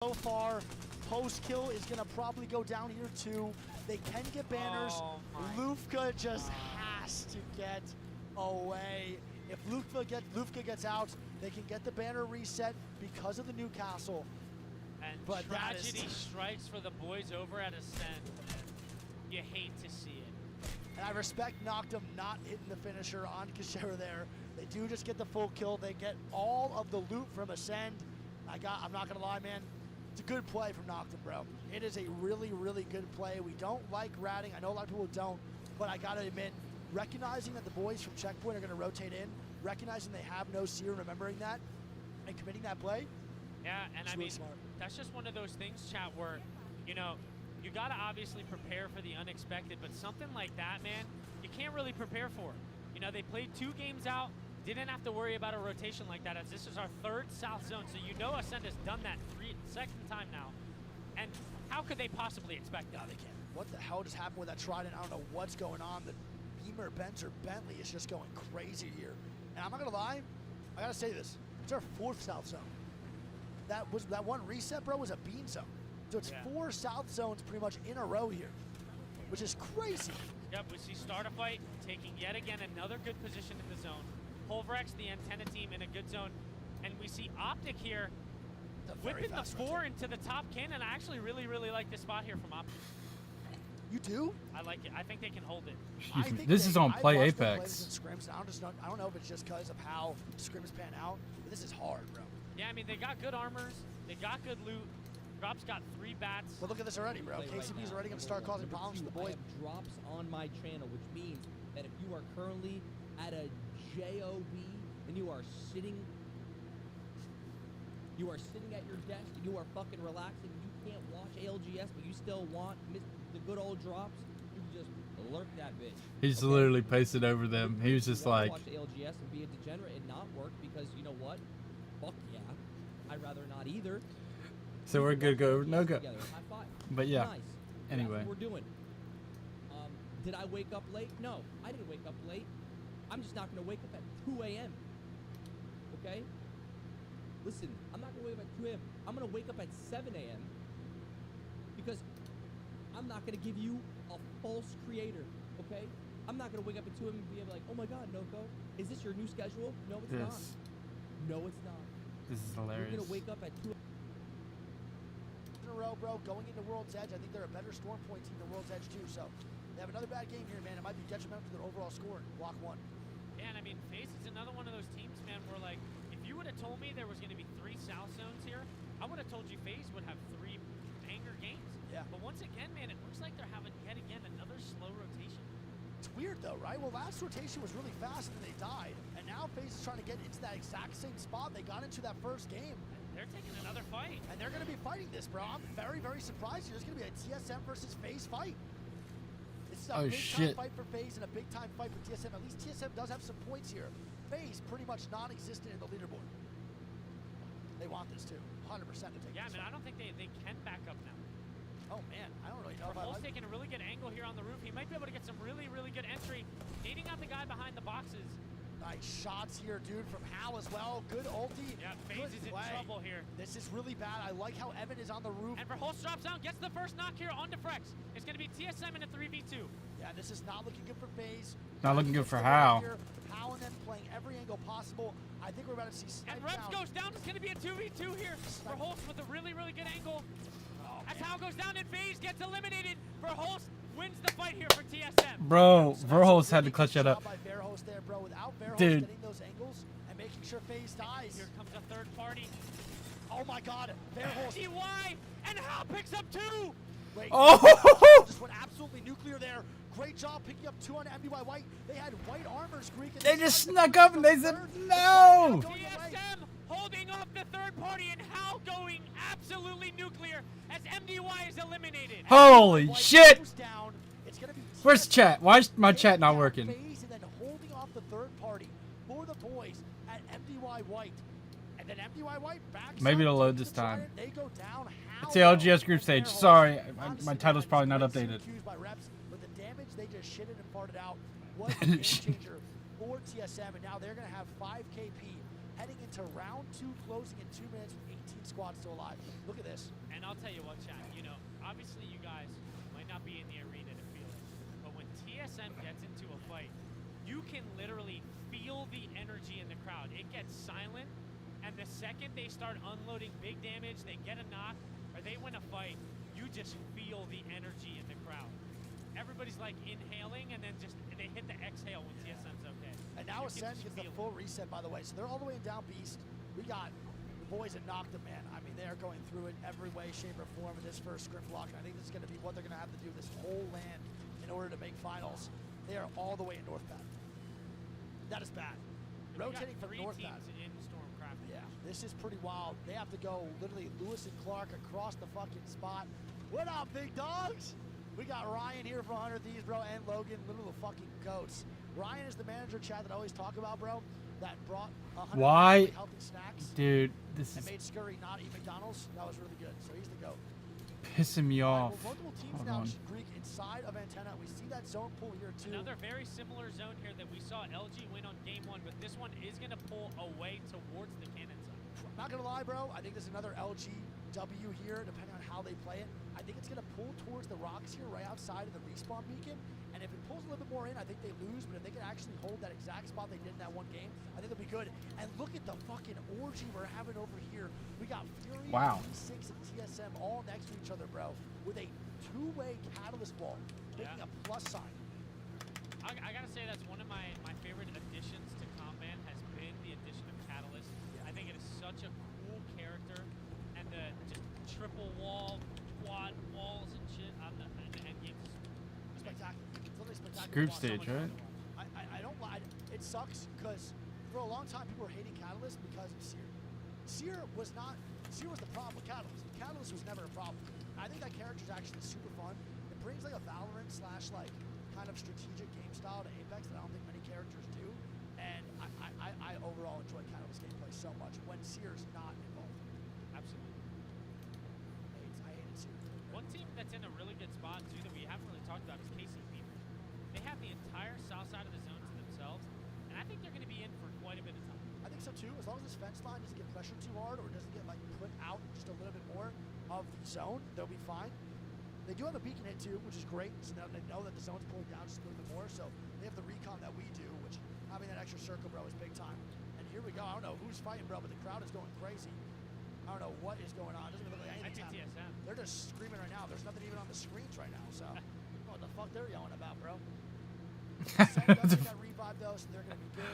So far, post-kill is going to probably go down here too. They can get banners. Lufka just has to get away. If Lufka gets out, they can get the banner reset because of the Newcastle. And but tragedy strikes for the boys over at Ascend. You hate to see it. And I respect Noctum not hitting the finisher on Kashera there. They do just get the full kill. They get all of the loot from Ascend. I'm not gonna lie, man. It's a good play from Noctum, bro. It is a really, really good play. We don't like ratting. I know a lot of people don't, but I gotta admit, recognizing that the boys from Checkpoint are gonna rotate in, recognizing they have no seer, remembering that, and committing that play. Yeah, and I really mean, smart. That's just one of those things, chat, where, you know, you gotta obviously prepare for the unexpected, but something like that, man, you can't really prepare for. You know, they played 2 games out, didn't have to worry about a rotation like that, as this is our 3rd South Zone, so you know Ascend has done that second time now. And how could they possibly expect that? No, they can't. What the hell just happened with that Trident? I don't know what's going on. The Beamer, Benz, or Bentley is just going crazy here. And I'm not gonna lie, I gotta say this. It's our 4th South Zone. That one reset, bro, was a bean zone. So it's 4 South Zones pretty much in a row here, which is crazy. Yep, we see Starter Fight taking yet again another good position in the zone. Pulverex, the antenna team, in a good zone. And we see Optic here whipping the 4 into the top cannon. I actually really, really like this spot here from Optic. You do? I like it. I think they can hold it. This is on Play Apex. I don't know if it's just because of how scrims pan out, but this is hard, bro. Yeah, I mean, they got good armors. They got good loot. Drop's got 3 bats. But look at this already, bro. KCP's already going to start causing problems to the boys. I have drops on my channel, which means that if you are currently at a JOB and you are sitting at your desk and you are fucking relaxing, you can't watch ALGS, but you still want the good old drops, you can just lurk that bitch. He's literally pasted over them. He was just like, watch ALGS and be a degenerate and not work because you know what? Fuck yeah. I'd rather not either. so we're good to go, no go. High five. But yeah, nice. anyway. That's what we're doing. Did I wake up late? No, I didn't wake up late. I'm just not going to wake up at 2 a.m. Okay? Listen, I'm not going to wake up at 2 a.m. I'm going to wake up at 7 a.m. because I'm not going to give you a false creator, okay? I'm not going to wake up at 2 a.m. and be like, oh my God, Noko, is this your new schedule? No, it's not. No, it's not. This is hilarious. You're going to wake up at 2 in a row, bro, going into World's Edge. I think they're a better Storm Point team than World's Edge too, so they have another bad game here, man. It might be detrimental to their overall score in Block 1. Yeah, and I mean, FaZe is another one of those teams, man, where, like, if you would have told me there was going to be 3 South Zones here, I would have told you FaZe would have 3 banger games. Yeah. But once again, man, it looks like they're having, yet again, another slow rotation. It's weird, though, right? Well, last rotation was really fast and then they died. And now FaZe is trying to get into that exact same spot they got into that first game. They're taking another fight. And they're going to be fighting this, bro. I'm very, very surprised. There's going to be a TSM versus FaZe fight. This is a big-time fight for FaZe and a big-time fight for TSM. At least TSM does have some points here. FaZe pretty much non-existent in the leaderboard. They want this too, 100% to take. Yeah, this man, fight. I don't think they can back up now. Oh man, I don't really know if I like. taking a really good angle here on the roof. He might be able to get some really, really good entry, aiding out the guy behind the boxes. Nice shots here, dude, from Hal as well. Good ulti. Yeah, FaZe is in trouble here. This is really bad. I like how Evan is on the roof. And Verholst drops down, gets the first knock here onto Frex. It's going to be TSM in a 3v2. Yeah, this is not looking good for FaZe. Not looking good for Hal. Hal and them playing every angle possible. I think we're about to see Snipe And Reps down. goes down. It's going to be a 2v2 here. Verholst with a really, really good angle. Oh, As Hal goes down and FaZe gets eliminated, Verholst wins the fight here for TSM. Bro, Verholst had to clutch that up. By Verholst there, bro. Without Verholst Dude. getting those angles and making sure FaZe dies. Here comes a third party. Oh my God, Verholst. DY, and Hal picks up 2. Wait, Oh! just went absolutely nuclear there. Great job picking up 2 on MDY White. They had white armor Greek. They just snuck up and they said, no! TSM holding off the third party and Hal going absolutely nuclear as MDY is eliminated. Holy shit! Down. It's gonna be Where's chat? Why is my chat not working? FaZe and then holding off the third party for the boys at MDY White. And then MDY White backs Maybe up it'll load to this the time. Trident. They go down. It's the LGS group stage. Sorry, my title's probably not updated. By Reps, but the damage they just shitted and farted out was a game changer for TSM, and now they're going to have 5 KP heading into round 2, closing in 2 minutes with 18 squad still alive. Look at this. And I'll tell you what, chat, you know, obviously you guys might not be in the arena to feel it, but when TSM gets into a fight, you can literally feel the energy in the crowd. It gets silent, and the second they start unloading big damage, they get a knock, or they win a fight, you just feel the energy in the crowd. Everybody's like inhaling, and then just they hit the exhale when TSM's okay. And now You can Ascend just gets the feel it. full reset, by the way. So they're all the way in down beast. We got the boys at Nocta, man. I mean, they are going through it every way, shape, or form in this first script block. And I think this is going to be what they're going to have to do this whole land in order to make finals. They are all the way in North Pad. That is bad. We got Rotating from 3 North teams Pad. in Stormcraft. Yeah, this is pretty wild. They have to go literally Lewis and Clark across the fucking spot. What up, big dogs? We got Ryan here from 100 Thieves, bro, and Logan, little fucking goats. Ryan is the manager, Chad, that I always talk about, bro, that brought 100 Why? healthy snacks Dude, this and is made Scurry not eat McDonald's. That was really good. So he's the goat. pissing me All right, off. well, multiple teams Hold now, on. Greek, inside of Antenna. We see that zone pull here, too. Another very similar zone here that we saw LG win on game 1, but this one is going to pull away towards the cannon zone. Not gonna lie, bro. I think there's another LGW here, depending on how they play it. I think it's gonna pull towards the rocks here, right outside of the respawn beacon. And if it pulls a little bit more in, I think they lose. But if they can actually hold that exact spot they did in that one game, I think they'll be good. And look at the fucking orgy we're having over here. We got Fury, Wow. E6, and TSM all next to each other, bro, with a two-way catalyst wall, making Yeah. a plus sign. I gotta say that's one of my favorite additions to Combat has been the addition of Catalyst. I think it is such a cool character, and the just triple wall, quad walls and shit on the end games. Spectacular. It's literally spectacular. Group to watch. stage, right? I don't lie. It sucks because for a long time people were hating Catalyst because of Seer. Seer was the problem with Catalyst. Catalyst was never a problem. I think that character is actually super fun. It brings like a Valorant slash like kind of strategic game style to Apex that I don't think many characters do. And I overall enjoy Catalyst gameplay so much when Seer's not involved. Absolutely. I hated Seer. One team that's in a really good spot too that we haven't really talked about is KCP. They have the entire south side of the zone to themselves, and I think they're going to be in for quite a bit of time. I think so too. As long as this fence line doesn't get pressured too hard or doesn't get like put out just a little bit more of the zone, they'll be fine. They do have a beacon hit too, which is great. So now they know that the zone's pulling down just a little bit more. So they have the recon that we do, which having that extra circle, bro, is big time. And here we go. I don't know who's fighting, bro, but the crowd is going crazy. I don't know what is going on. It doesn't even look like I anything. think TSM. They're just screaming right now. There's nothing even on the screens right now. So I don't know what the fuck they're yelling about, bro. Send does get that revive though, so they're gonna be good.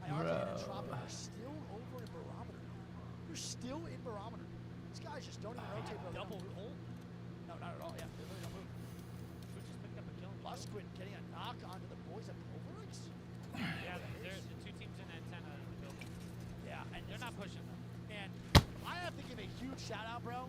IRK and Tropic are still over in barometer. They're still in barometer. These guys just don't even rotate, bro. They don't Double move. ult. No, not at all. Yeah, they really don't move. Who just picked up a kill? Lusquin getting a knock onto the boys at Pulverix. Yeah, they're the 2 teams in Antenna in the building. Yeah, and They're not pushing them. And I have to give a huge shout out, bro.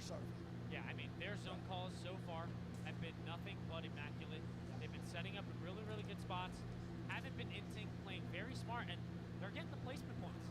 Sorry. Yeah, I mean, their zone calls so far have been nothing but immaculate. They've been setting up in really, really good spots. Haven't been inting, playing very smart, and they're getting the placement points.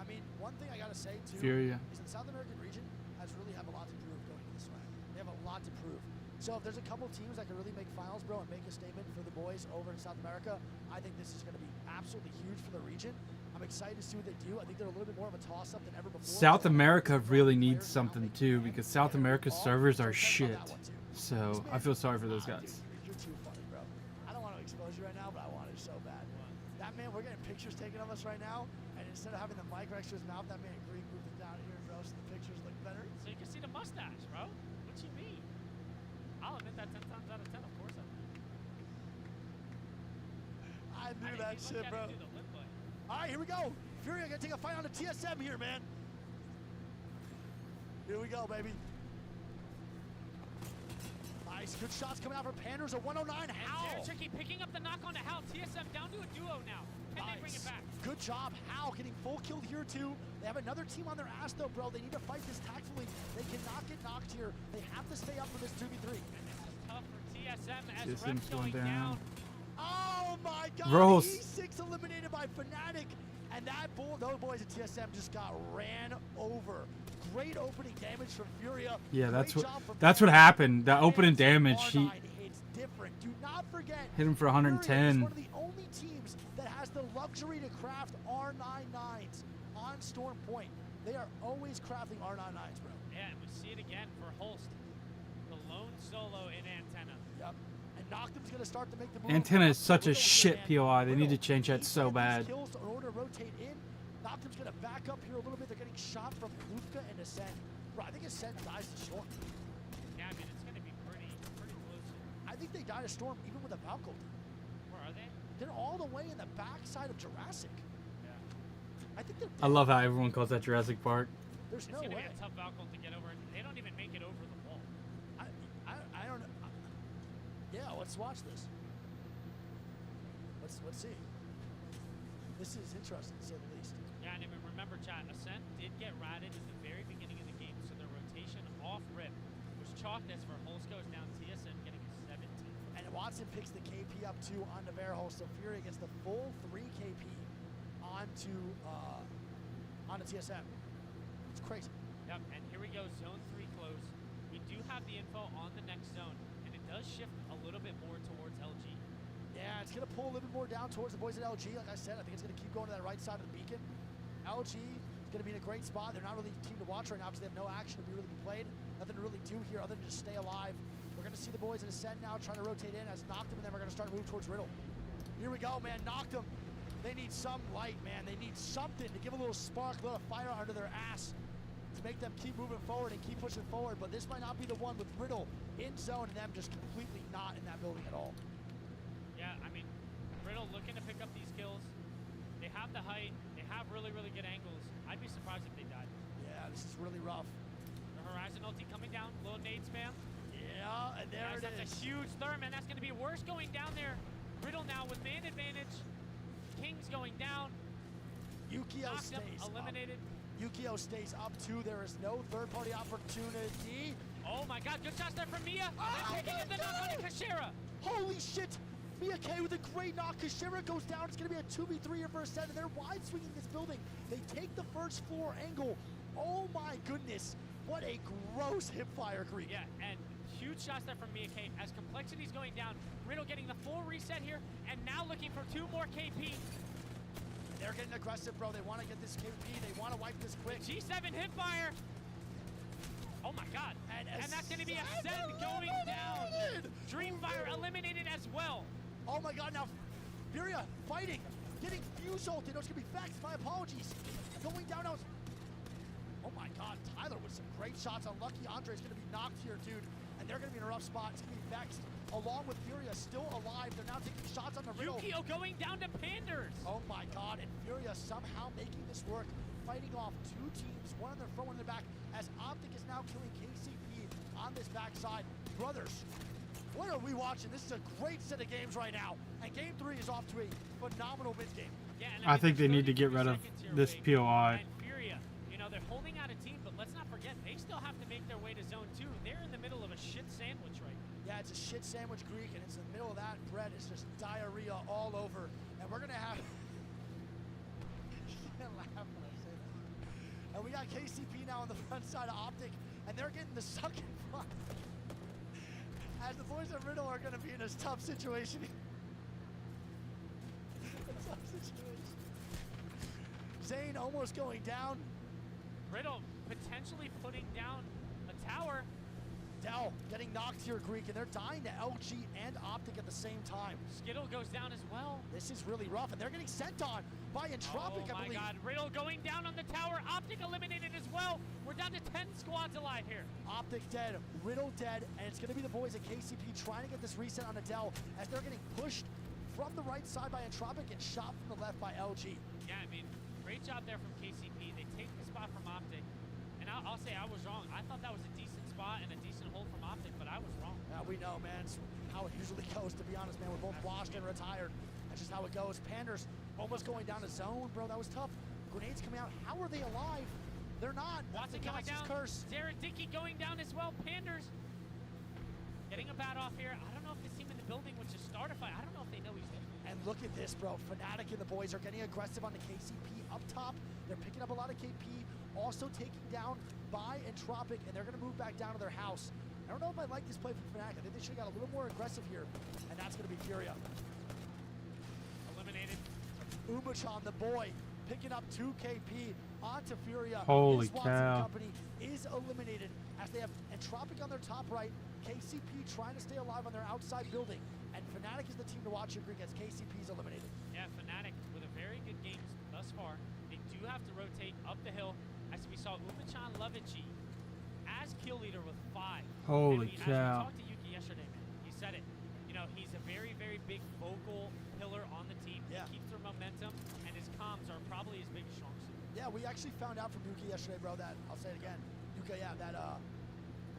I mean, one thing I gotta say too Furia. is the South American region has really have a lot to prove going this way. They have a lot to prove. So if there's a couple teams that can really make finals, bro, and make a statement for the boys over in South America, I think this is going to be absolutely huge for the region. I'm excited to see what they do. I think they're a little bit more of a toss-up than ever before. South America really Players needs now something making too fans because and South getting America's involved. servers So are check out shit. that one, too. So This I man- feel sorry for those Ah, guys. dude, you're too funny, bro. I don't want to expose you right now, but I want to so bad. That man, we're getting pictures taken of us right now, and instead of having the mic right to his mouth, that man Greek moved it down here, bro, so the pictures look better. So you can see the mustache, bro. What you mean? I'll admit that 10 times out of 10, of course I will. I knew If that you look shit, at bro. it through the lip light. All right, here we go. Fury gonna take a fight on the TSM here, man. Here we go, baby. Nice, good shots coming out from Panders. A 109. How? Jared Tricky picking up the knock on to Hal. TSM down to a duo now. Can they bring it back? Good job, Hal, getting full kill here too. They have another team on their ass though, bro. They need to fight this tactfully. They cannot get knocked here. They have to stay up for this 2v3. And this is tough for TSM as TSM's Ref's going going down. down. Oh my God! Rolls. E6 eliminated by Fnatic, and those boys at TSM just got ran over. Great opening damage from Furia. Yeah, Great that's what job from that's what Fnatic. happened. That opening Fans, damage, he R9 hits different. Do not forget. hit him for Furia is 110. one of the only teams that has the luxury to craft R99s on Storm Point, they are always crafting R99s, bro. Yeah, and we see it again for Holst. The lone solo in Antenna. Yep. And Noctum's going to start to make the move. Antenna is such a Riddle shit here, man. POI. They need to Riddle change that needs so to get these bad. kills in order to rotate in. Noctum's going to back up here a little bit. They're getting shot from Lufka and Ascend. Bro, I think Ascend dies to Storm. Yeah, I mean, it's going to be pretty close. I think they die to Storm even with a Valkyrie. Where are they? They're all the way in the backside of Jurassic. Yeah. I think they're I love how everyone calls that Jurassic Park. There's It's no going to way. be a tough Valkyrie to get over. They don't even make it over the wall. I don't know. Yeah, let's watch this. Let's see. This is interesting to say the least. Yeah, and even remember, chat, Ascent did get ratted in the very beginning of the game, so their rotation off rip was chalked as for Holst goes down TSM getting a 17. And Watson picks the KP up 2 onto Verhol, so Fury gets the full 3 KP onto TSM. It's crazy. Yep, and here we go, zone 3 close. We do have the info on the next zone, and it does shift a little bit more towards LG. Yeah, it's going to pull a little bit more down towards the boys at LG. Like I said, I think it's going to keep going to that right side of the beacon. LG is going to be in a great spot. They're not really a team to watch right now because they have no action to be really played. Nothing to really do here other than just stay alive. We're going to see the boys in Ascend now trying to rotate in as Noctum, and then we're going to start moving towards Riddle. Here we go, man. Noctum. They need some light, man. They need something to give a little spark, a little fire under their ass to make them keep moving forward and keep pushing forward. But this might not be the one with Riddle in zone and them just completely not in that building at all. Yeah, I mean, Riddle looking to pick up these kills. They have the height. They have really good angles. I'd be surprised if they died. Yeah, this is really rough. The Horizon ulti coming down. Little nade spam. Yeah, and there Guys, it that's is. a huge third, man. That's going to be worse going down there. Riddle now with man advantage. King's going down. Yukio Knocked him, stays eliminated. up. Yukio stays up 2. There is no third-party opportunity. Oh my god, good shots there from Mia. Oh, They're taking the knock on Kashira. Holy shit! Mia K with a great knock. Kashira goes down. It's going to be a 2v3 here for a set, and they're wide swinging this building. They take the first floor angle. Oh my goodness. What a gross hipfire creep. Yeah, and huge shots there from Mia K. As complexity's going down, Riddle getting the full reset here, and now looking for 2 more KP. They're getting aggressive, bro. They want to get this KP. They want to wipe this quick. G7 hipfire. Oh my god. And that's going to be Ascend going down. Dreamfire eliminated as well. Oh my god, now Furia fighting, getting fuse ulted. No, it's gonna be Vex, my apologies. Going down now. Oh my god, Tyler with some great shots. Unlucky Andre's gonna be knocked here, dude. And they're gonna be in a rough spot. It's gonna be Vexed, along with Furia still alive. They're now taking shots on the Riddle. Yukio going down to Panders. Oh my god, and Furia somehow making this work, fighting off 2 teams, one on their front, one on their back, as Optic is now killing KCP on this backside. Brothers, what are we watching? This is a great set of games right now, and Game 3 is off to a phenomenal mid-game. Yeah, and I think there's they need to 33 get rid of seconds here this away. POI. And Furia, you know, they're holding out a team, but let's not forget, they still have to make their way to Zone 2. They're in the middle of a shit sandwich right now. Yeah, it's a shit sandwich Greek, and it's in the middle of that bread. It's just diarrhea all over, and we're gonna have. You can't laugh when I say that. And we got KCP now on the front side of Optic, and they're getting the suck in front. As the boys at Riddle are gonna be in a tough situation. A tough situation. Zane almost going down. Riddle potentially putting down a tower. Dell getting knocked here, Greek, and they're dying to LG and Optic at the same time. Skittle goes down as well. This is really rough, and they're getting sent on by Entropic, Oh I my believe. god, Riddle going down on the tower. Optic eliminated as well. We're down to 10 squads alive here. Optic dead, Riddle dead, and it's going to be the boys at KCP trying to get this reset on Adele as they're getting pushed from the right side by Entropic and shot from the left by LG. Yeah, I mean, great job there from KCP. They take the spot from Optic. And I'll say I was wrong. I thought that was a decent spot and a decent hold from Optic, but I was wrong. Now we know, man, it's how it usually goes, to be honest, man. We're both washed and retired. That's just how it goes. Panders almost going down to zone, bro. That was tough. Grenades coming out. How are they alive? They're not. Watson That's coming the down. curse. Jared Dickey going down as well. Panders getting a bat off here. I don't know if this team in the building would just start a fight. I don't know if they know he's there. And look at this, bro. Fnatic and the boys are getting aggressive on the KCP up top. They're picking up a lot of KP, also taking down by Entropic, and they're going to move back down to their house. I don't know if I like this play from Fnatic. I think they should have got a little more aggressive here, and that's going to be Furia. Eliminated. Umachan, the boy, picking up 2 KP onto Furia. Holy His Watson cow. company is eliminated as they have Entropic on their top right, KCP trying to stay alive on their outside building, and Fnatic is the team to watch here, Greek, as KCP is eliminated. Yeah, Fnatic with a very good game thus far. They do have to rotate up the hill, as we saw Umachan Levici as kill leader with 5. Holy As we cow. talked to Yuki yesterday, man, he said it. You know, he's a very, very big vocal pillar on the team. Yeah. He keeps their momentum, and his comms are probably his biggest strong suit. Yeah, we actually found out from Yuki yesterday, bro, that, I'll say it again, Yuki, yeah, that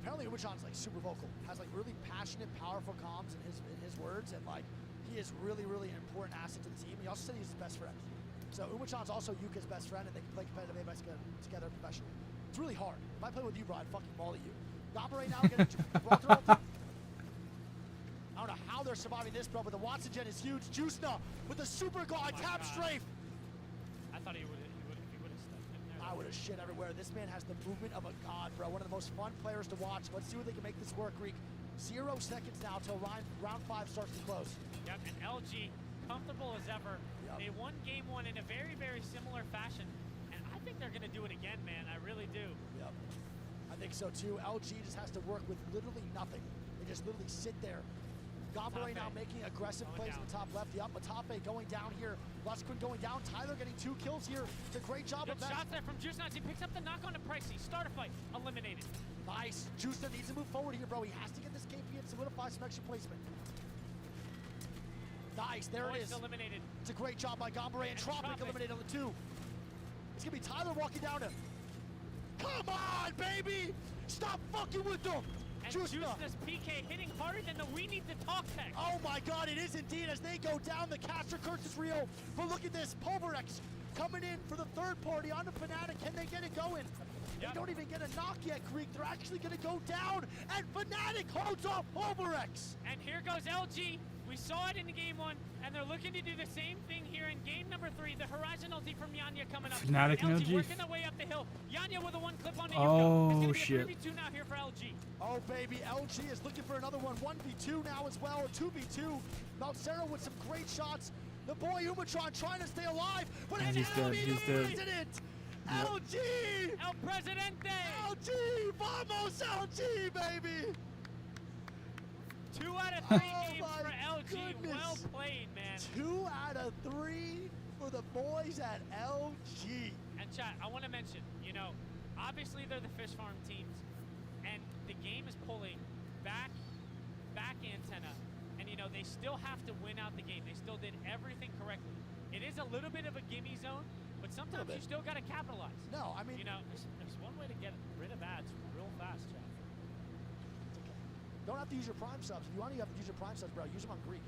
apparently Umachan's like super vocal, has like really passionate, powerful comms in his words, and like he is really, really an important asset to the team. He also said he's his best friend. So Umachan's also Yuka's best friend, and they can play competitive ABS together professionally. It's really hard. If I play with you, bro, I'd fucking maul at you. Gamba right now getting I don't know how they're surviving this, bro, but the Watson gen is huge. Juicena with the super glide Oh my tap God. strafe. I thought he would have stepped in there. I would have shit everywhere. This man has the movement of a god, bro. One of the most fun players to watch. Let's see what they can make this work, Greek. 0 seconds now till round 5 starts to close. Yep, and LG, comfortable as ever. Yep. They won game 1 in a very, very similar fashion, and I think they're going to do it again, man. I really do. Yep. I think so too. LG just has to work with literally nothing. They just literally sit there. Gamba right now making aggressive Going plays in down. the top left. Yep, Matape going down here. Lusquin going down. Tyler getting 2 kills here. It's a great job Good of shots there from Juice Nuts. He picks up the knock on to Pricey. Start a fight. Eliminated. Nice. Juicena needs to move forward here, bro. He has to get this KP and solidify some extra placement. Nice. There it Boys is. eliminated. It's a great job by Gamba and Tropic Tropic. eliminated on the 2. It's gonna be Tyler walking down him. Come on, baby! Stop fucking with them! And Juicena. Juice's PK hitting harder than the We Need to Talk tech. Oh my god, it is indeed as they go down. The caster curse is real. But look at this, Pulverex coming in for the third party onto Fnatic. Can they get it going? Yep. They don't even get a knock yet, Greek. They're actually gonna go down, and Fnatic holds off Pulverex. And here goes LG. We saw it in game 1, and they're looking to do the same thing here in game number 3. The Horizon ulti from Yanya coming up. Fnatic and LG. working their way up the hill. Yanya with a 1 clip on the Oh, It's gonna be shit. a 3v2 now here for LG. Oh baby, LG is looking for another one. 1v2 now as well, 2v2. Malcero with some great shots. The boy Umachan trying to stay alive, but And an he's dead, enemy he's dead. president. Yep. LG! El Presidente! LG! Vamos LG, baby! 2 out of 3 Oh games my for LG. goodness. Well played, man. 2 out of 3 for the boys at LG. And chat, I want to mention, you know, obviously they're the fish farm teams, and the game is pulling back antenna, and you know they still have to win out the game. They still did everything correctly. It is a little bit of a gimme zone, but sometimes you bit. still got to capitalize. No, I mean, You know, there's one way to get rid of ads real fast, chat. it's okay. Don't have to use your prime subs. If you want to, you have to use your prime subs, bro. Use them on Greek.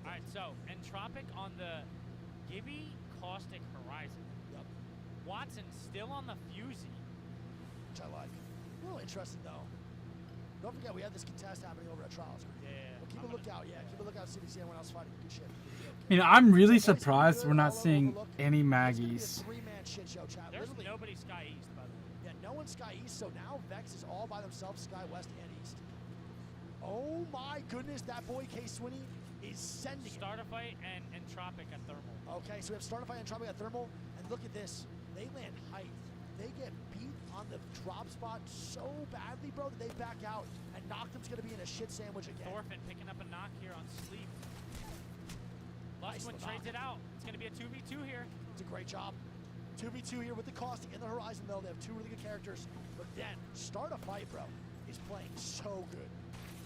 All right, so Entropic on the Gibby Caustic Horizon. Yep, Watson still on the Fusey. which I like. A little interesting though. Don't forget, we had this contest happening over at Trials. Yeah. But keep a lookout, yeah. Keep a lookout, see if you see anyone else fighting. Good shit. I mean, I'm really So boys, surprised good, we're not all seeing overlooked. any It's gonna be a Maggies. 3-man shit show, chat. There's Literally. nobody Sky East, by the way. Yeah, no one Sky East, so now Vex is all by themselves, Sky West and East. Oh my goodness, that boy K Swinney is sending it. Start a fight and Entropic at Thermal. Okay, so we have Startify and Tropic at Thermal, and look at this. They land height. They get beat on the drop spot so badly, bro, that they back out, and Noctum's gonna be in a shit sandwich again. Thorfinn picking up a knock here on Sleep. Nice Lusquin knock. trades it out. It's going to be a 2v2 here. It's a great job. 2v2 here with the Caustic in the Horizon, though. They have 2 really good characters. But then, Start a Fight, bro, is playing so good.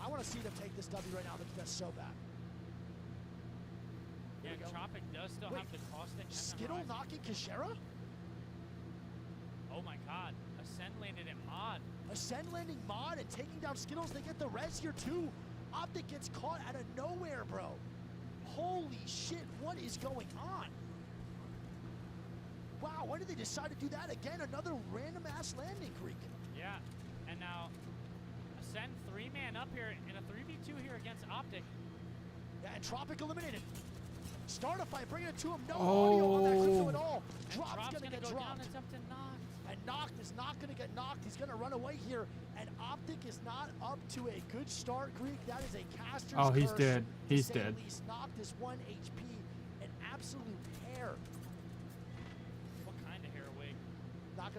I want to see them take this W right now. That's so bad. Here Yeah, we go. Entropic does still Wait, have the Caustic. and the Skittle Horizon. knocking Kashera? Oh my god. Ascend landed at Mod. Ascend landing Mod and taking down Skittles. They get the res here, too. Optic gets caught out of nowhere, bro. Holy shit, what is going on? Wow, when did they decide to do that again? Another random ass landing, Greek. Yeah. And now Ascend 3-man up here in a 3v2 here against Optic. Yeah, and Tropic eliminated. Start a fight, bringing it to him. No audio on that Crypto at all. Drop's Drop's gonna get go down. dropped. It's up to Noct. And Noct is not gonna get knocked. He's gonna run away here. And Optic is not up to a good start, Greek. That is a caster's Oh, he's curse, dead. to He's say dead. the least. Noct is 1 HP. An absolute pair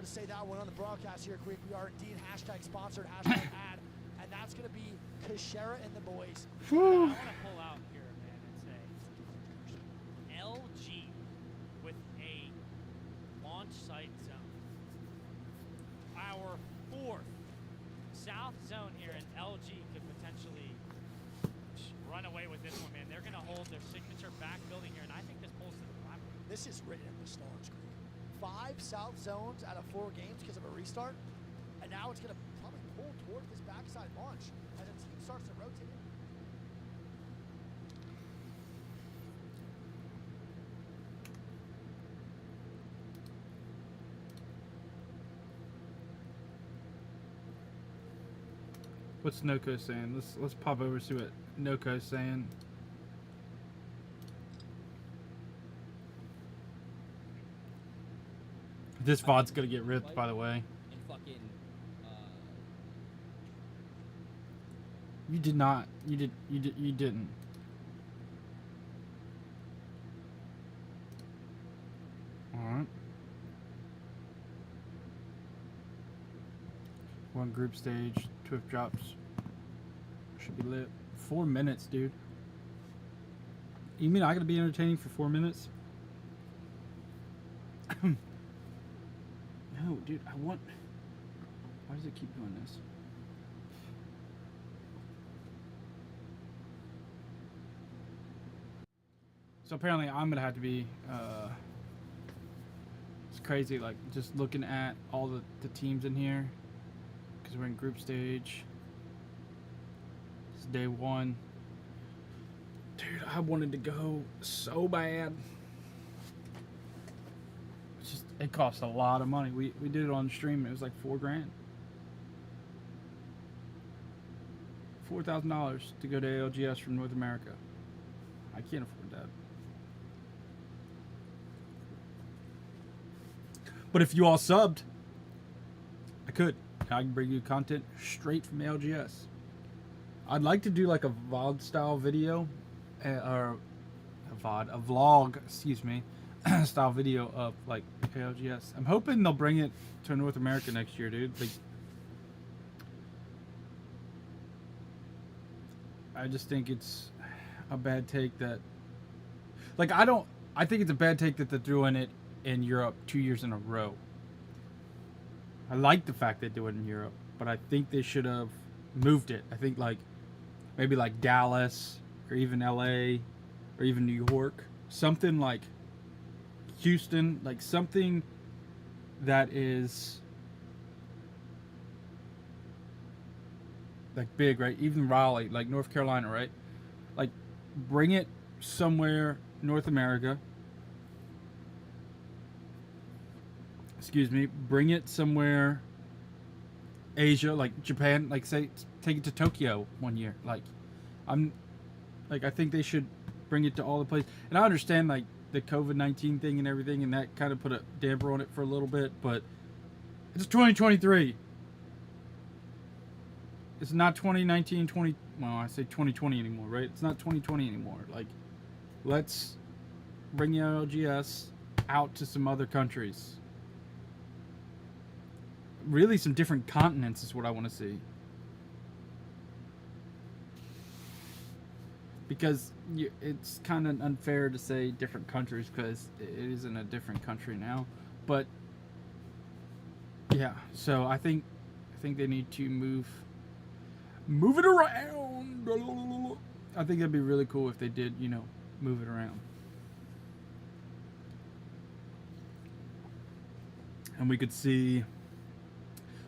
going to say that one on the broadcast here, quick. We are indeed hashtag sponsored, hashtag ad, and that's going to be Kashera and the boys. I want to pull out here, man, and say LG with a launch site zone. Our fourth south zone here, and LG could potentially run away with this one, man. They're going to hold their signature back building here, and I think this pulls to the property. This is written in the stars, Creek. 5 south zones out of 4 games because of a restart, and now it's going to probably pull toward this backside launch as the team starts to rotate in. What's Noko saying? Let's pop over and see what Noko's saying. This VOD's gonna get ripped, by the way. And fucking, You did not. You didn't. Alright. One group stage, Twift drops. Should be lit. 4 minutes, dude. You mean I gotta be entertaining for 4 minutes? No, dude, I want... Why does it keep doing this? So apparently I'm gonna have to be, it's crazy, like, just looking at all the teams in here. Because we're in group stage. It's day 1. Dude, I wanted to go so bad. It's just, it costs a lot of money. We did it on stream, it was like $4 grand. $4,000 to go to ALGS from North America. I can't afford that. But if you all subbed, I could. I can bring you content straight from ALGS. I'd like to do like a VOD style video, or a vlog, excuse me, style video of like ALGS. I'm hoping they'll bring it to North America next year, dude. Like, I just think it's a bad take that, like, I think it's a bad take that they're doing it in Europe 2 years in a row. I like the fact they do it in Europe, but I think they should have moved it. I think like maybe like Dallas or even LA or even New York, something like Houston, like something that is like big, right? Even Raleigh, like North Carolina, right? Like bring it somewhere North America. Excuse me, bring it somewhere Asia, like Japan, like say take it to Tokyo one year. Like I think they should bring it to all the places. And I understand like the COVID-19 thing and everything, and that kind of put a damper on it for a little bit, but it's 2023. It's not 2019, well, I say 2020 anymore, right? It's not 2020 anymore. Like, let's bring the LGS out to some other countries. Really, some different continents is what I want to see. Because it's kind of unfair to say different countries because it isn't a different country now. But yeah, so I think they need to move it around. I think that'd be really cool if they did, move it around. And we could see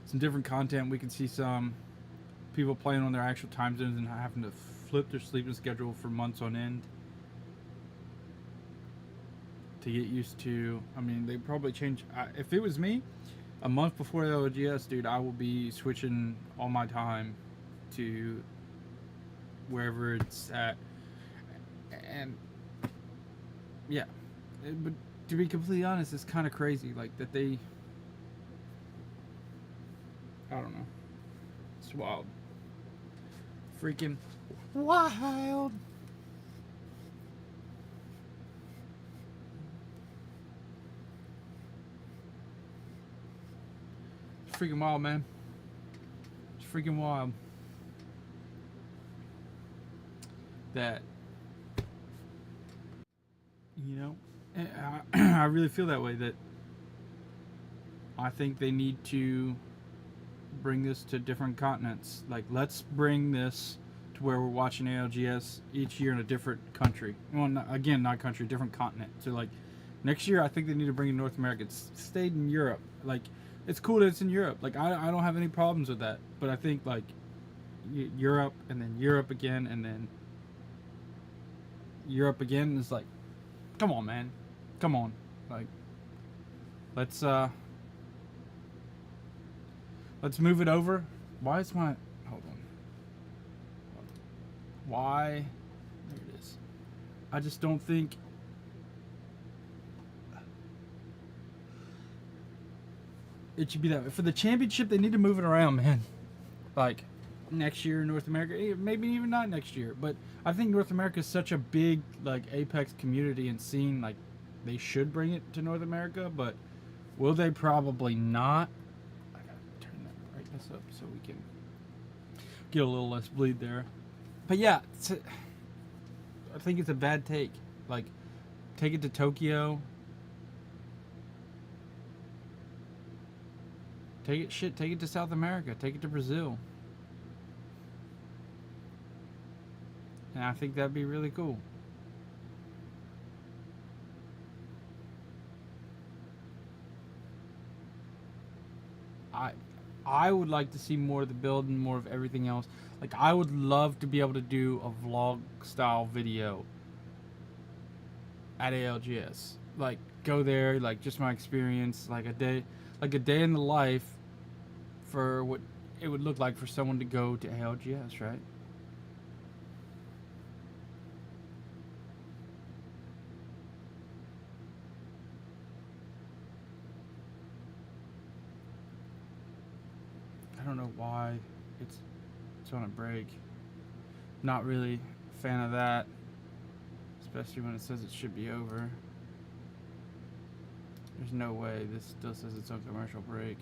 some different content. We could see some people playing on their actual time zones and having to flip their sleeping schedule for months on end to get used to. I mean, they probably change. If it was me, a month before the LGS, dude, I will be switching all my time to wherever it's at. And yeah, but to be completely honest, it's kind of crazy, like that they. I don't know. It's wild. Freaking wild. It's freaking wild, man. It's freaking wild. That, you know, and I really feel that way. That I think they need to bring this to different continents. Like, let's bring this to where we're watching ALGS each year in a different country. Well, not country, different continent. So, like, next year, I think they need to bring in North America. It's stayed in Europe. Like, it's cool that it's in Europe. Like, I don't have any problems with that. But I think, like, Europe, and then Europe again, and then Europe again is like, come on, man. Come on. Like, let's move it over. Why is my... Hold on. Why? There it is. I just don't think... It should be that way. For the championship, they need to move it around, man. Like, next year in North America. Maybe even not next year. But I think North America is such a big, like, Apex community and scene. Like, they should bring it to North America. But will they? Probably not. This up so we can get a little less bleed there. But yeah, I think it's a bad take. Like, take it to Tokyo. Take it to South America. Take it to Brazil. And I think that'd be really cool. I would like to see more of the build and more of everything else. Like, I would love to be able to do a vlog style video at ALGS. Like, go there, like, just my experience, like a day in the life for what it would look like for someone to go to ALGS, right? I don't know why it's on a break. Not really a fan of that, especially when it says it should be over. There's no way this still says it's on commercial break.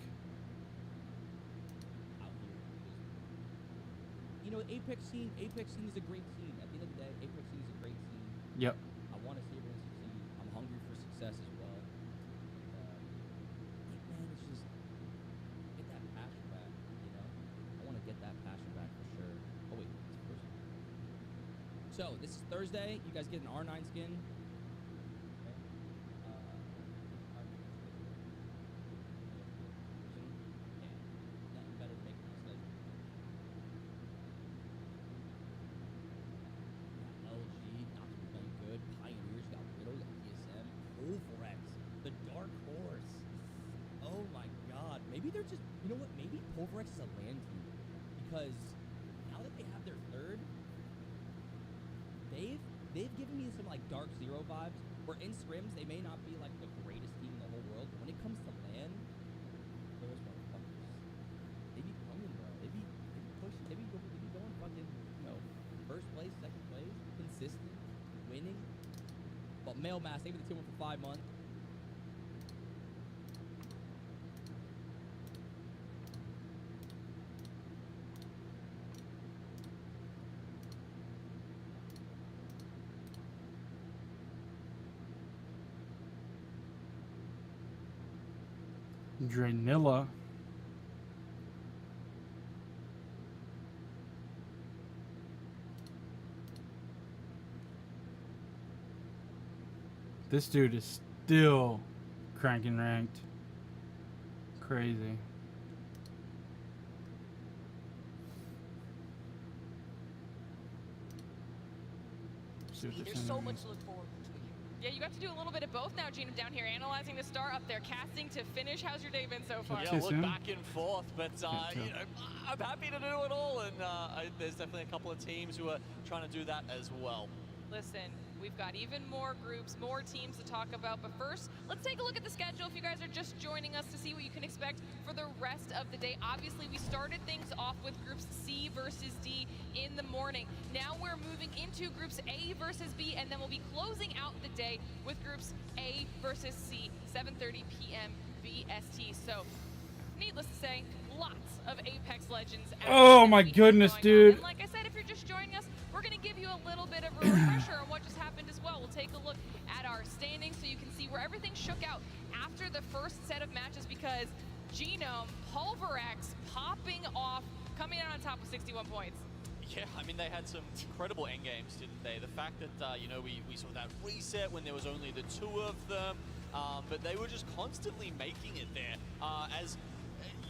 You know, Apex scene is a great scene. At the end of the day, Apex scene is a great scene. Yep. I want to see everyone succeed. I'm hungry for success as well. Man, it's just get that passion back. You know, I want to get that passion back for sure. Oh wait, it's first. So this is Thursday. You guys get an R9 skin. Okay. Nothing better to make my schedule. LG, not playing good. Pioneers got Riddle, got DSM. Pulverex, the dark horse. Oh my god. Maybe they're just, you know what? Maybe Pulverex is a land team. Because now that they have their third, they've given me some like Dark Zero vibes. Where in scrims, they may not be like the greatest team in the whole world, but when it comes to land, those motherfuckers, they be coming, bro. They be pushing, they be going fucking, you know, first place, second place, consistent, winning. But Male Mass, they've been the team for 5 months. Drainilla. This dude is still cranking ranked. Crazy. There's so much to look forward to. Yeah, you got to do a little bit of both now, Gene. Down here analyzing the star, up there casting to finish. How's your day been so far? Yeah, look back and forth, but you know, I'm happy to do it all, and there's definitely a couple of teams who are trying to do that as well. Listen, we've got even more groups, more teams to talk about, but first, let's take a look at the schedule if you guys are just joining us to see what you can expect for the rest of the day. Obviously, we started things off with groups C versus D in the morning. Now we're moving into groups A versus B, and then we'll be closing out the day with groups A versus C, 7:30 p.m. BST. So needless to say, lots of Apex Legends. Oh action my weekend goodness, going on. dude. And like I said, if you're just joining us, we're going to give you a little bit of a refresher on what just happened as well. We'll take a look at our standings so you can see where everything shook out after the first set of matches, because Genome, Pulverex popping off, coming out on top with 61 points. Yeah, I mean, they had some incredible end games, didn't they? The fact that, you know, we saw that reset when there was only the 2 of them, but they were just constantly making it there. As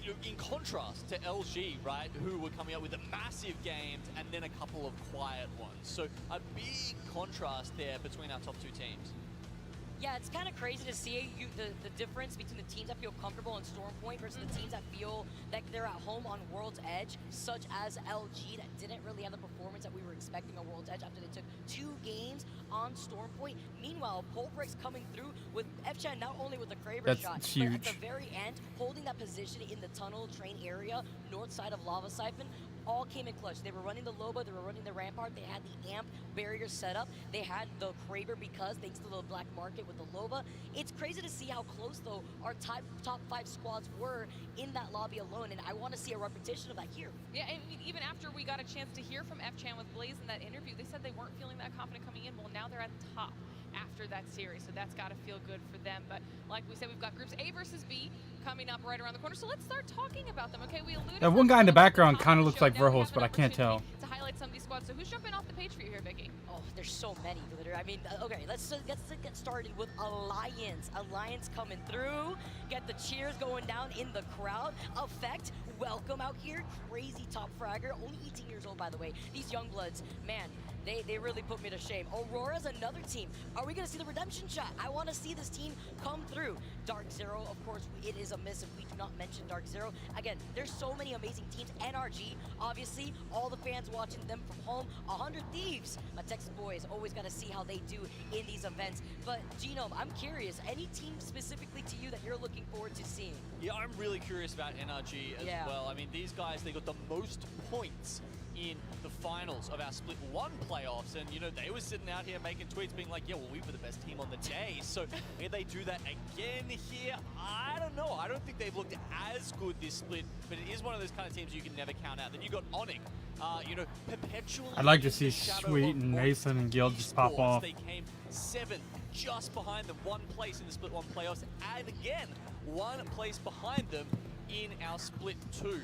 you know, in contrast to LG, right, who were coming up with the massive games and then a couple of quiet ones. So a big contrast there between our top 2 teams. Yeah, it's kind of crazy to see the difference between the teams that feel comfortable in Stormpoint versus the teams that feel like they're at home on World's Edge, such as LG, that didn't really have the performance that we were expecting on World's Edge after they took 2 games on Stormpoint. Meanwhile, Pulverex coming through with FChan not only with the Kraber That's shot, huge. but at the very end, holding that position in the tunnel train area, north side of Lava Siphon, all came in clutch. They were running the Loba, they were running the Rampart, they had the amp barrier set up, they had the Kraber because thanks to the black market with the Loba. It's crazy to see how close though our top 5 squads were in that lobby alone, and I want to see a repetition of that here. Yeah, and even after we got a chance to hear from FChan with Blaze in that interview, they said they weren't feeling that confident coming in. Well, now they're at the top after that series, so that's got to feel good for them. But like we said, we've got groups A versus B coming up right around the corner, so let's start talking about them. Okay, we alluded. That one guy in the background kind of of looks like Verhos, but I can't tell. To highlight some of these squads. So who's jumping off the page for you here, Vicky? Oh, there's so many, Glitter. I mean, okay, let's get started with Alliance. Alliance coming through. Get the cheers going down in the crowd. Effect, welcome out here. Crazy top fragger. Only 18 years old, by the way. These young bloods, man, they really put me to shame. Aurora's another team. Are we going to see the redemption shot? I want to see this team come through. Dark Zero, of course, it is a miss if we do not mention Dark Zero. Again, there's so many amazing teams. NRG, obviously, all the fans watching them from home. 100 Thieves. My Texas boys always got to see how they do in these events. But Genome, I'm curious, any team specifically to you that you're looking forward to seeing? Yeah, I'm really curious about NRG as well. I mean, these guys, they got the most points in the finals of our Split 1 playoffs, and you know, they were sitting out here making tweets being like, yeah, well, we were the best team on the day. So may they do that again here? I don't know. I don't think they've looked as good this split, but it is one of those kind of teams you can never count out. Then you got Onyx, you know, perpetually. I'd like to in see the shadow Sweet of and Mason and Gil just pop esports. off. They came 7th, just behind them, 1 place in the Split 1 playoffs, and again, 1 place behind them in our Split 2.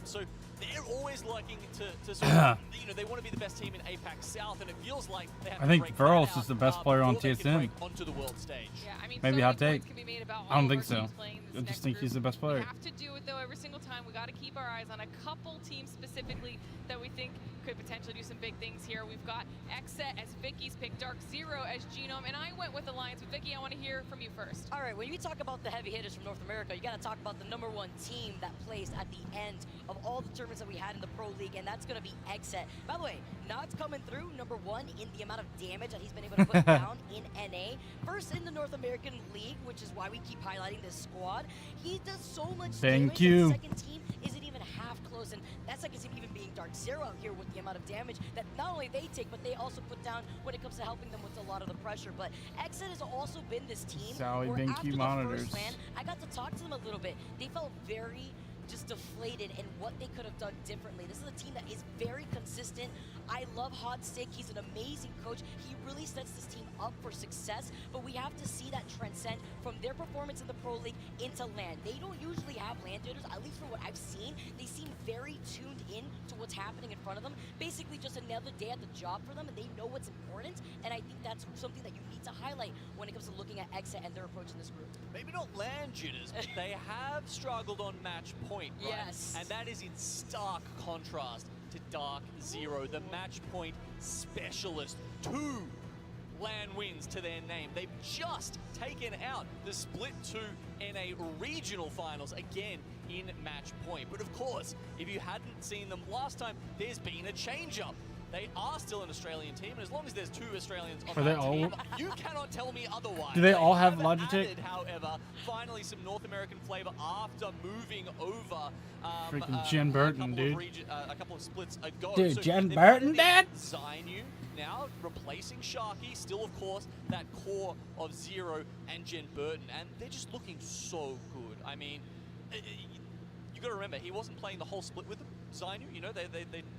So they're always looking to sort of, you know, they want to be the best team in APAC South, and it feels like they have I think to break Verhos that is the out, best player on before they can TSM. break onto the world stage. Yeah, I mean, Maybe so hot many take. points can be made about I don't all think of our so. teams playing this I just next think he's group. the best player. We have to do it though every single time. We got to keep our eyes on a couple teams specifically that we think could potentially do some big things here. We've got Exet as Vicky's pick, Dark Zero as Genome, and I went with Alliance. But Vicky, I want to hear from you first. All right, when you talk about the heavy hitters from North America, you got to talk about the #1 team that placed at the end of all the tournaments that we had in the Pro League, and that's going to be Exet. By the way, Nod's coming through, #1 in the amount of damage that he's been able to put down in NA. First in the North American League, which is why we keep highlighting this squad. He does so much Thank damage. you. The second team isn't even half close, and that second team even being Dark Zero out here with the amount of damage that not only they take, but they also put down when it comes to helping them with a lot of the pressure. But Exet has also been this team Sally where Binky after the monitors. first LAN, I got to talk to them a little bit. They felt very just deflated in what they could have done differently. This is a team that is very consistent. I love Hot Stick. He's an amazing coach. He really sets this team up for success, but we have to see that transcend from their performance in the Pro League into LAN. They don't usually have LAN jitters, at least from what I've seen. They seem very tuned in to what's happening in front of them. Basically just another day at the job for them, and they know what's important, and I think that's something that you need to highlight when it comes to looking at Exet and their approach in this group. Maybe not land jitters, but they have struggled on match point, right? Yes. And that is in stark contrast to Dark Zero, the match point specialist. 2 LAN wins to their name. They've just taken out the Split 2 NA regional finals again in match point. But of course, if you hadn't seen them last time, there's been a change-up. They are still an Australian team, and as long as there's 2 Australians on Are they that all- team, you cannot tell me otherwise. Do they all have They Logitech? added, however, finally some North American flavor after moving over. Freaking Jen Burton, a couple dude. Of a couple of splits ago. Dude, So Jen they've Burton, added Dad? Zainu now replacing Sharky, still of course that core of Zero and Jen Burton, and they're just looking so good. I mean, got to remember, he wasn't playing the whole split with them. Zainu, you know,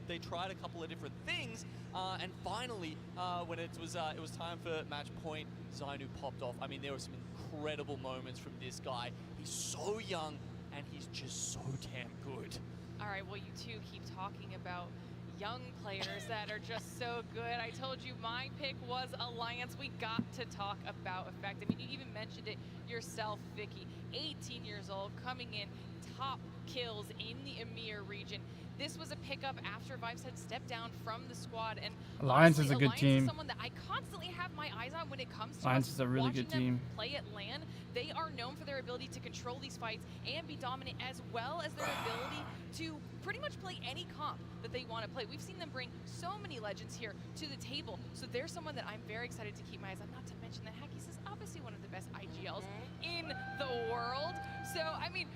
they tried a couple of different things, and finally, when it was time for match point, Zainu popped off. I mean, there were some incredible moments from this guy. He's so young, and he's just so damn good. All right, well, you two keep talking about young players that are just so good. I told you my pick was Alliance. We got to talk about Effect. I mean, you even mentioned it yourself, Vicky. 18 years old, coming in, top kills in the EMEA region. This was a pickup after Vibes had stepped down from the squad, and Alliance honestly, is a good Alliance team. is someone that I constantly have my eyes on when it comes to Alliance us is a really watching good them team. play at LAN. They are known for their ability to control these fights and be dominant, as well as their ability to pretty much play any comp that they want to play. We've seen them bring so many legends here to the table, so they're someone that I'm very excited to keep my eyes on. Not to mention that Hackys is obviously one of the best IGLs in the world. So, I mean,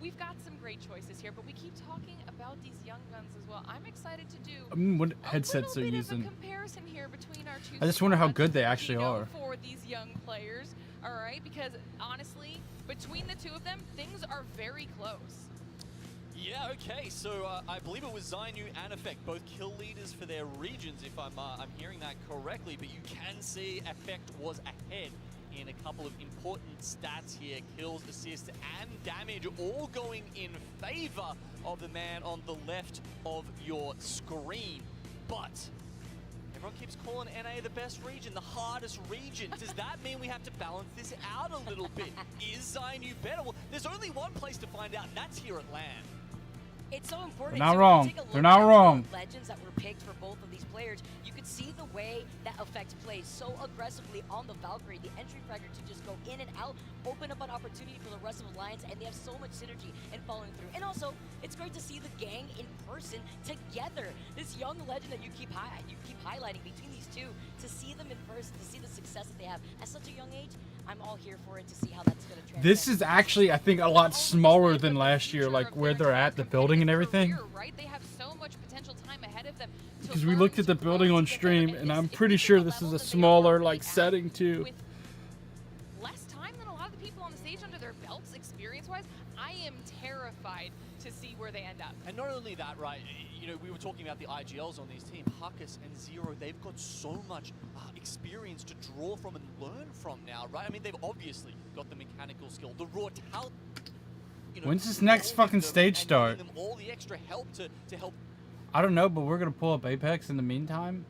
we've got some great choices here, but we keep talking about these young guns as well. I'm excited to do What headsets a they're little bit of using. a comparison here between our two I just wonder how squads, good they actually you know, are. for these young players. All right, because honestly, between the two of them, things are very close. Yeah, okay, so I believe it was Zainu and Effect, both kill leaders for their regions, if I'm hearing that correctly, but you can see Effect was ahead in a couple of important stats here. Kills, assists, and damage all going in favor of the man on the left of your screen. But everyone keeps calling NA the best region, the hardest region. Does that mean we have to balance this out a little bit? Is Zainu better? Well, there's only one place to find out, and that's here at LAN. It's so important. They're not too, wrong. Take a look They're not at wrong. The legends that were picked for both of these players. You could see the way that Effect plays so aggressively on the Valkyrie, the entry fragger to just go in and out, open up an opportunity for the rest of Alliance, and they have so much synergy in following through. And also, it's great to see the gang in person together. This young legend that you keep highlighting between these two, to see them in person, to see the success that they have at such a young age, I'm all here for it to see how that's going to translate. This is actually, I think, a lot smaller than last year, like where they're at, the building and everything. Right? They have so much potential time ahead of them. Because we looked at the building on stream, and I'm pretty sure this is a smaller, like, setting too. With less time than a lot of the people on the stage under their belts, experience-wise, I am terrified to see where they end up. And not only that, right, you know, we were talking about the IGLs on these teams, Huckus and Zero, they've got so much experience to draw from and learn from now, right? I mean, they've obviously got the mechanical skill, the raw talent. You know, When's this next fucking stage start? Them all the extra help to help. I don't know, but we're gonna pull up Apex in the meantime.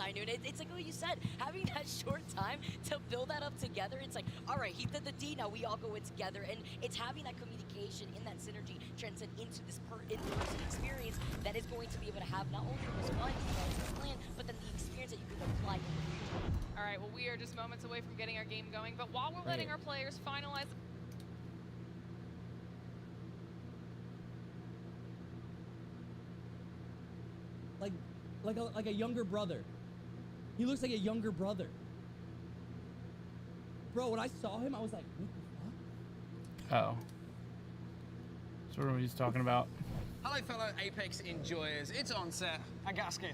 I knew it. It's like what you said, having that short time to build that up together. It's like, all right, he did the D, now we all go in together, and it's having that communication and that synergy transcend into this in-person experience that is going to be able to have not only the fun plan, but then the experience that you can apply in the future. All right, well, we are just moments away from getting our game going, but while we're letting our players finalize like a younger brother. He looks like a younger brother. Bro, when I saw him, I was like, what the fuck? Oh. Sort of what he's talking about. Hello fellow Apex enjoyers, it's Onset and Gaskin,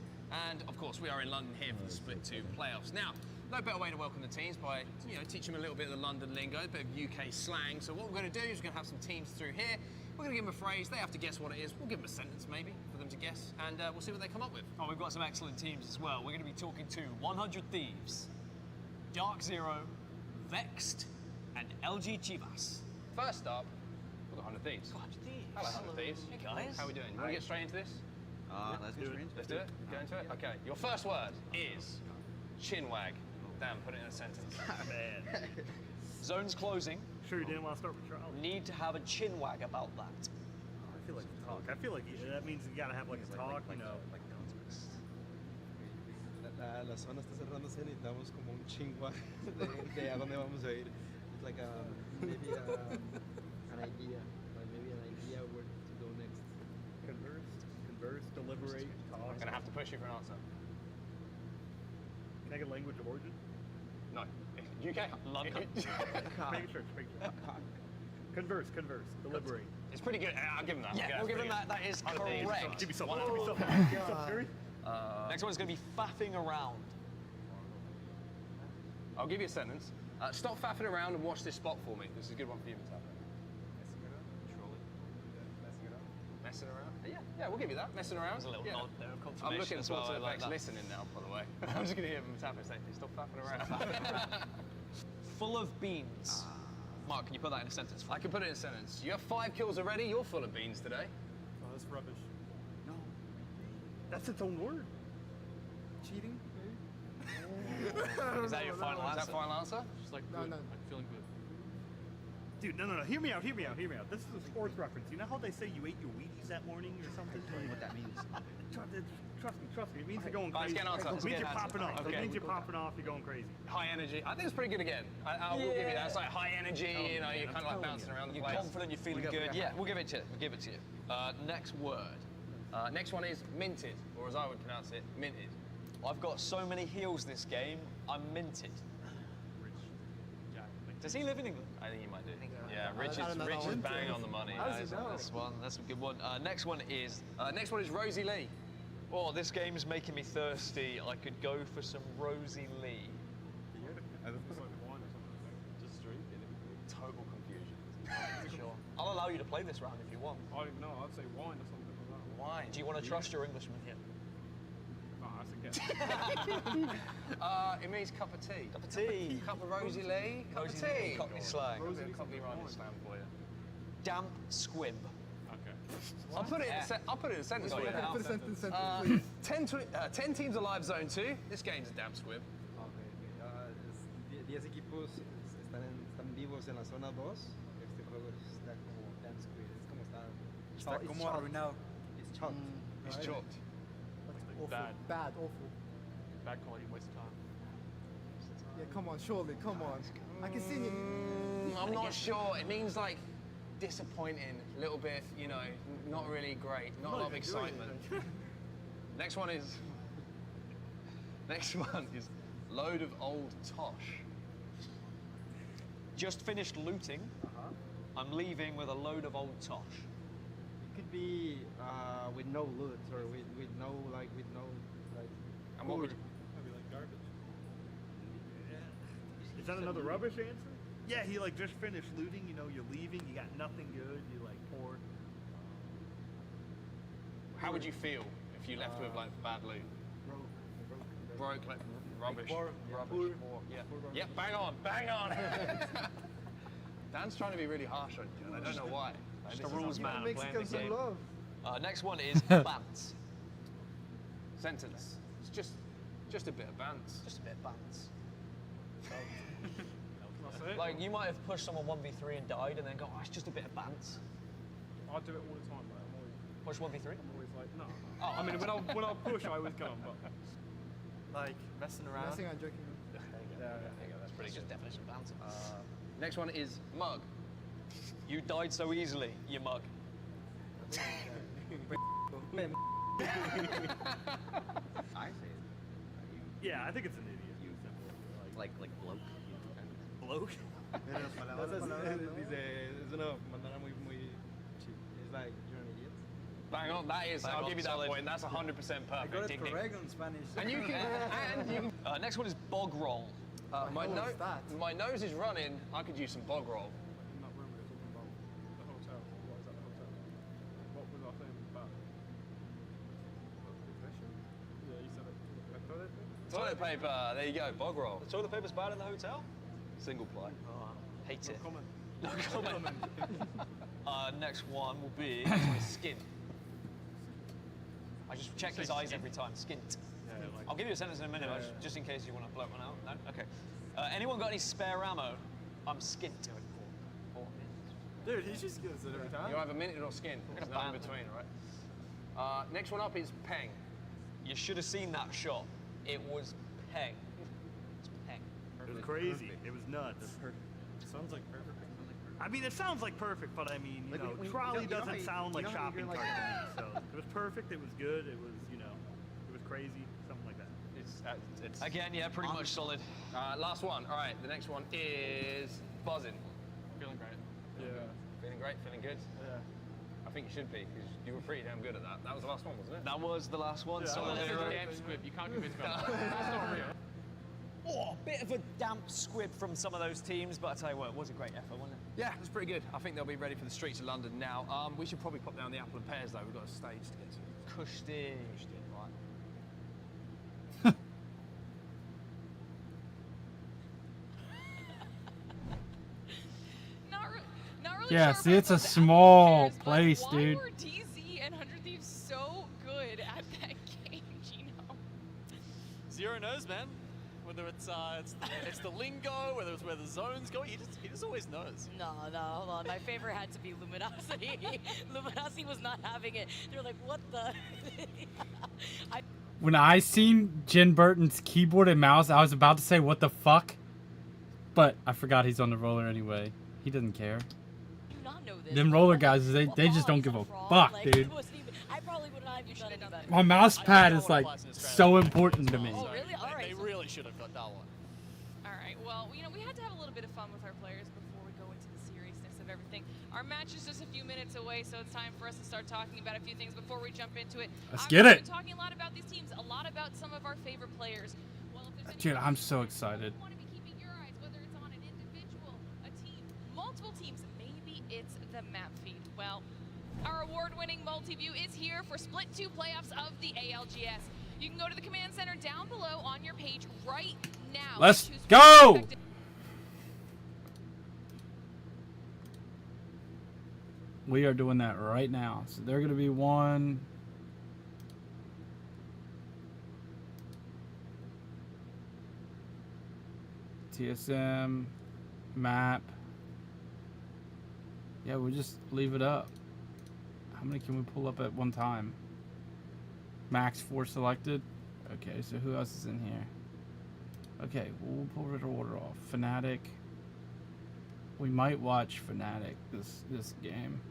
and of course we are in London here for the Split 2 playoffs. Now, no better way to welcome the teams by, you know, teaching them a little bit of the London lingo, a bit of UK slang. So what we're going to do is we're going to have some teams through here. We're going to give them a phrase, they have to guess what it is. We'll give them a sentence maybe for them to guess, and we'll see what they come up with. Oh, we've got some excellent teams as well. We're going to be talking to 100 Thieves, Dark Zero, Vexed, and LG Chivas. First up, we've got 100 Thieves. 100 Thieves. Hello 100 Thieves. Hey guys. How are we doing? You want to get straight into this? Let's get straight into it. Let's do it. Go into it. Okay. Your first word is chinwag. Dan, put it in a sentence. Man. Zone's closing. Sure you didn't want to start with trial? Need to have a chinwag about that. I feel like a talk. I feel like that means you gotta have like a talk, you know. La zona está cerrándose, necesitamos como un chingua de a dónde vamos a ir. It's like maybe an idea, like maybe an idea where to go next. Converse, deliberate, talk. I'm going to have to push you for an answer. Can I get language of origin? No. UK? London. Make sure. Converse, deliberate. It's pretty good. I'll give him that. Yeah, we'll give him that. That is correct. Give me something. Next one's going to be faffing around. I'll give you a sentence. Stop faffing around and watch this spot for me. This is a good one for you, Matap. Messing around? Yeah, we'll give you that. Messing around. There's a little yeah. nod there of confirmation I'm looking as forward well. to I like Vex that. listening now, by the way. I'm just going to hear Matap say, stop faffing around. Full of beans. Mark, can you put that in a sentence for I can put it in a sentence. You have 5 kills already. You're full of beans today. Oh, that's rubbish. No. That's its own word. Cheating, Is that your final Is answer? that final anscer? Just like No, good. no. I'm feeling good. Dude, no. Hear me out. This is a sports reference. You know how they say you ate your Wheaties that morning or something? Tell you what that means. Trust me. It means you're going Alright, crazy. let's get an answer. It Let's means get you're an answer. popping off. Okay. It means you're popping off. You're going crazy. High energy. I think it's pretty good again. I will give you that. It's like high energy, you know, you're kind of like bouncing around the You're place. confident, you're feeling good. Yeah, we'll give it to you. We'll give it to you. Next word. Next one is minted, or as I would pronounce it, minted. I've got so many heels this game, I'm minted. Does he live in England? I think you might do. Yeah, Rich is bang on the money. That's one. That's a good one. Next one is. Next one is Rosie Lee. Oh, this game's making me thirsty. I could go for some Rosie Lee. Total confusion. Sure. I'll allow you to play this round if you want. I don't know. I'd say wine or something like that. Why? Do you want to trust your Englishman here? Oh, that's a guess. It means cup of tea. Cup of tea. Cup of Rosie Lee. Cup of Rosie tea. Lee, Cockney slang. Cockney rhyming slam for you. Damp squib. Okay. I'll put it in a sentence for you. Got it now. please. 10 teams alive, zone 2. This game's a damn squib. Okay. 10 equipos están vivos en la zona 2. Este juego está como damn squid. Es como está como arruinado. It's chalked. It's chalked. Awful. Bad, awful. Bad quality, waste of time. Yeah, come on, surely, come on. I can see it. I'm not sure. It means like disappointing, a little bit, you know, not really great, not a lot of excitement. Next one is load of old tosh. Just finished looting. I'm leaving with a load of old tosh. It could be with no loot or with no like And what would Maybe like garbage. Is that another rubbish answer? Yeah, he like just finished looting. You know, you're leaving. You got nothing good. You like poured. how would you feel if you left with like bad loot? Broke, like rubbish. Rubbish. Yeah. Yep, bang on. Dan's trying to be really harsh on you, and I don't know why. Just a rules man. I'm playing the Mexicans in game. love. Next one is bants. Sentence. It's just a bit of bants. Just a bit of bants. That's it. Like you might have pushed someone 1v3 and died, and then go, oh, it's just a bit of bants. I do it all the time, but I'm always, Push 1v3. I'm always like, no. Oh, I mean, when I push, I always come, but Like messing around. Messing and joking. There you go. That's pretty good definition of bants. Next one is mug. You died so easily, you mug. I say it. Yeah, I think it's an idiot. Like bloke. Bloke. Dice, es una manera muy cheap. It's like, you're an idiot. Bang on, that is, Bang I'll on, give you that solid. point, that's 100% perfect. Ding, ding. in Spanish. And you can, Next one is bog roll. my, What is that? my nose is running, I could use some bog roll. in that room we were talking about the hotel. What is that, the hotel? What was I saying about? Yeah, you said it. Toilet paper, there you go, bog roll. The toilet paper's bad in the hotel? Single ply. Hate it. Comment. No comment. Next one will be skin. I just check his eyes every time. Skint. I'll give you a sentence in a minute, just in case you want to blow one out. No? Okay. Anyone got any spare ammo? I'm skint. Dude, he just gives it every time. You either minted or skin, there's no in between, right? Next one up is peng. You should have seen that shot. It was peng. It's peng. It was crazy. It was nuts. Sounds like perfect. I mean, it sounds like perfect, but I mean, you Like, know, when you trolley know how doesn't you- sound like you know how shopping you're cart like- to me. So it was perfect. It was good. It was, you know, it was crazy. Something like that. It's Again, yeah, pretty much solid. last one. All right, the next one is buzzing. Feeling great. Yeah. Feeling great, feeling good. Yeah. I think you should be, because you were pretty damn good at that. That was the last one, wasn't it? That was the last one. Yeah, solid This is hero. a damn squib. You can't convince me. That's not real. Oh, a bit of a damp squib from some of those teams, but I tell you what, it was a great effort, wasn't it? Yeah, it was pretty good. I think they'll be ready for the streets of London now. We should probably pop down the Apple and Pears though. We've got a stage to get to. Cushed in. Right. Not really Yeah, sure see, about it's a those Apple small pairs, but place, why dude. were DZ and 100 Thieves so good at that game, Gino? Zero knows, man. Whether it's the lingo, whether it's where the zone's going, he just always knows. No, hold on. My favorite had to be Luminosity. Luminosity was not having it. They're like, what the? When I seen Jen Burton's keyboard and mouse, I was about to say, what the fuck? But I forgot he's on the roller anyway. He doesn't care. do not know this. Them roller guys, they just don't give a fuck, dude. I probably would not have done any better. My mouse pad is like so important to me. Oh, really? All right. They really should have got that one. All right, well, you know, we had to have a little bit of fun with our players before we go into the seriousness of everything. Our match is just a few minutes away, so it's time for us to start talking about a few things before we jump into it. Let's get it. We've been talking a lot about these teams, a lot about some of our favorite players. Well, if there's Dude, any I'm so excited. you want to be keeping your eyes, whether it's on an individual, a team, multiple teams, maybe it's the map feed. Well, our award-winning multi-view is here for Split 2 playoffs of the ALGS. You can go to the command center down below on your page right now. Let's and choose go! respective- We are doing that right now. So they're going to be one. TSM, map. Yeah, we'll just leave it up. How many can we pull up at one time? Max 4 selected. Okay, so who else is in here? Okay, we'll pull Ritter Order off. Fnatic. We might watch Fnatic this game.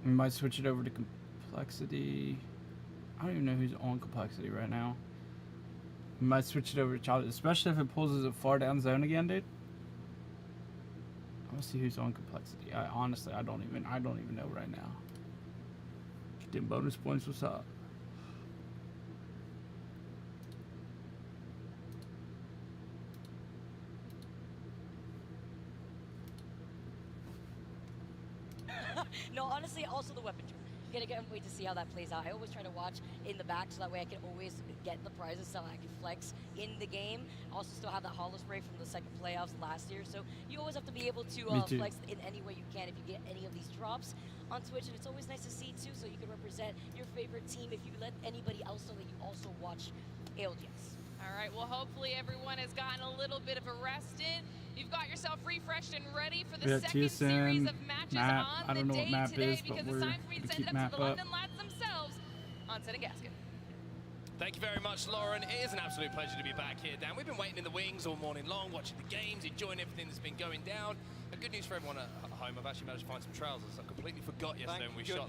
We might switch it over to Complexity. I don't even know who's on Complexity right now. We might switch it over to Child, especially if it pulls us a far down zone again, dude. I want to see who's on Complexity. Honestly, I don't even know right now. Get them bonus points. What's up? No, honestly, also the weapon turn. Gonna wait to see how that plays out. I always try to watch in the back so that way I can always get the prizes so I can flex in the game. I also still have that hollow spray from the second playoffs last year, so you always have to be able to flex in any way you can if you get any of these drops on Twitch, and it's always nice to see too, so you can represent your favorite team if you let anybody else know that you also watch ALGS. All right, well, hopefully everyone has gotten a little bit of a rest in. You've got yourself refreshed and ready for the second series of matches map. on I don't the know what day map today is, but because we're it's time for me to gonna send keep it up map to the up. London lads themselves on Set and Gasket. Thank you very much, Lauren. It is an absolute pleasure to be back here, Dan. We've been waiting in the wings all morning long, watching the games, enjoying everything that's been going down. And good news for everyone at home, I've actually managed to find some trousers. I completely forgot yesterday when we shot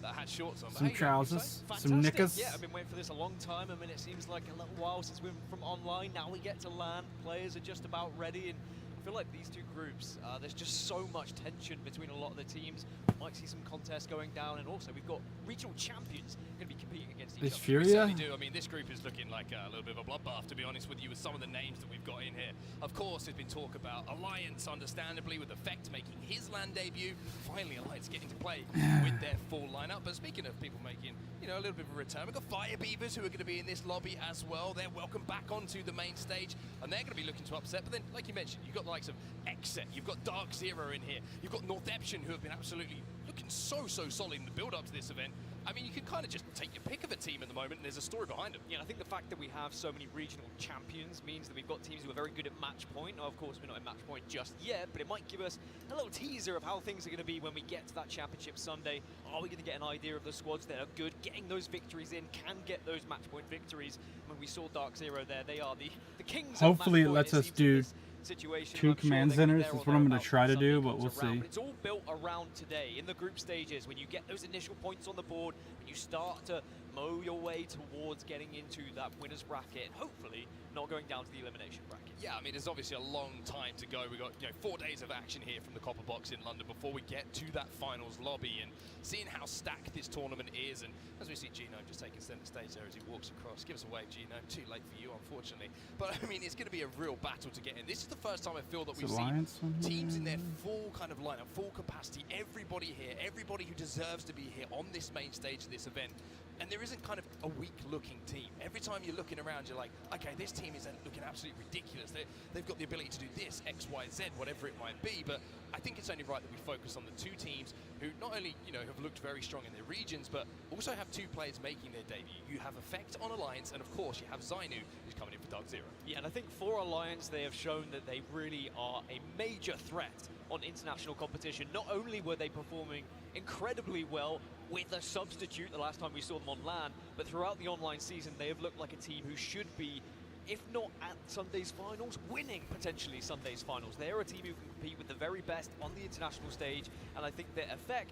that had shorts on. But Some hey, trousers, some Fantastic. knickers. Yeah, I've been waiting for this a long time. I mean, it seems like a little while since we've been from online. Now we get to LAN. Players are just about ready, and I feel like these two groups, there's just so much tension between a lot of the teams. We might see some contests going down, and also we've got regional champions going to be competing against each Is other. Furia? We certainly do. I mean, this group is looking like a little bit of a bloodbath, to be honest with you, with some of the names that we've got in here. Of course, there's been talk about Alliance, understandably, with Effect making his LAN debut. Finally, Alliance getting to play with their full lineup. But speaking of people making, you know, a little bit of a return, we've got Fire Beavers who are going to be in this lobby as well. They're welcome back onto the main stage, and they're going to be looking to upset. But then, like you mentioned, you've got the likes of Exet, you've got Dark Zero in here, you've got Northeption, who have been absolutely looking so solid in the build-up to this event. I mean, you can kind of just take your pick of a team at the moment, and there's a story behind them. Yeah, I think the fact that we have so many regional champions means that we've got teams who are very good at match point. Now, of course, we're not in match point just yet, but it might give us a little teaser of how things are going to be when we get to that championship Sunday. Are we going to get an idea of the squads that are good, getting those victories in, can get those match point victories? When we saw Dark Zero there, they are the kings of Hopefully match it point, lets us seems, in do this situation. 2 I'm sure command they're gonna be centers. there That's or what I'm going thereabout to try to when do, Sunday but we'll comes around. see. But it's all built around today in the group stages. When you get those initial points on the board, when you start to mow your way towards getting into that winner's bracket, hopefully not going down to the elimination bracket. Yeah, I mean, there's obviously a long time to go. We've got 4 days of action here from the Copper Box in London before we get to that finals lobby, and seeing how stacked this tournament is. And as we see Gino just taking center stage there as he walks across. Give us a wave, Gino. Too late for you, unfortunately. But I mean, it's going to be a real battle to get in. This is the first time I feel that we've seen teams in their full kind of lineup, full capacity. Everybody here, everybody who deserves to be here on this main stage of this event. And there isn't kind of a weak-looking team. Every time you're looking around, you're like, okay, this team is looking absolutely ridiculous. They've got the ability to do this, X, Y, Z, whatever it might be. But I think it's only right that we focus on the 2 teams who not only, have looked very strong in their regions, but also have 2 players making their debut. You have Effect on Alliance, and of course, you have Zainu, who's coming in for Dark Zero. Yeah, and I think for Alliance, they have shown that they really are a major threat on international competition. Not only were they performing incredibly well with a substitute the last time we saw them on LAN, but throughout the online season, they have looked like a team who should be, if not at Sunday's finals, winning potentially Sunday's finals. They are a team who can compete with the very best on the international stage, and I think their Effect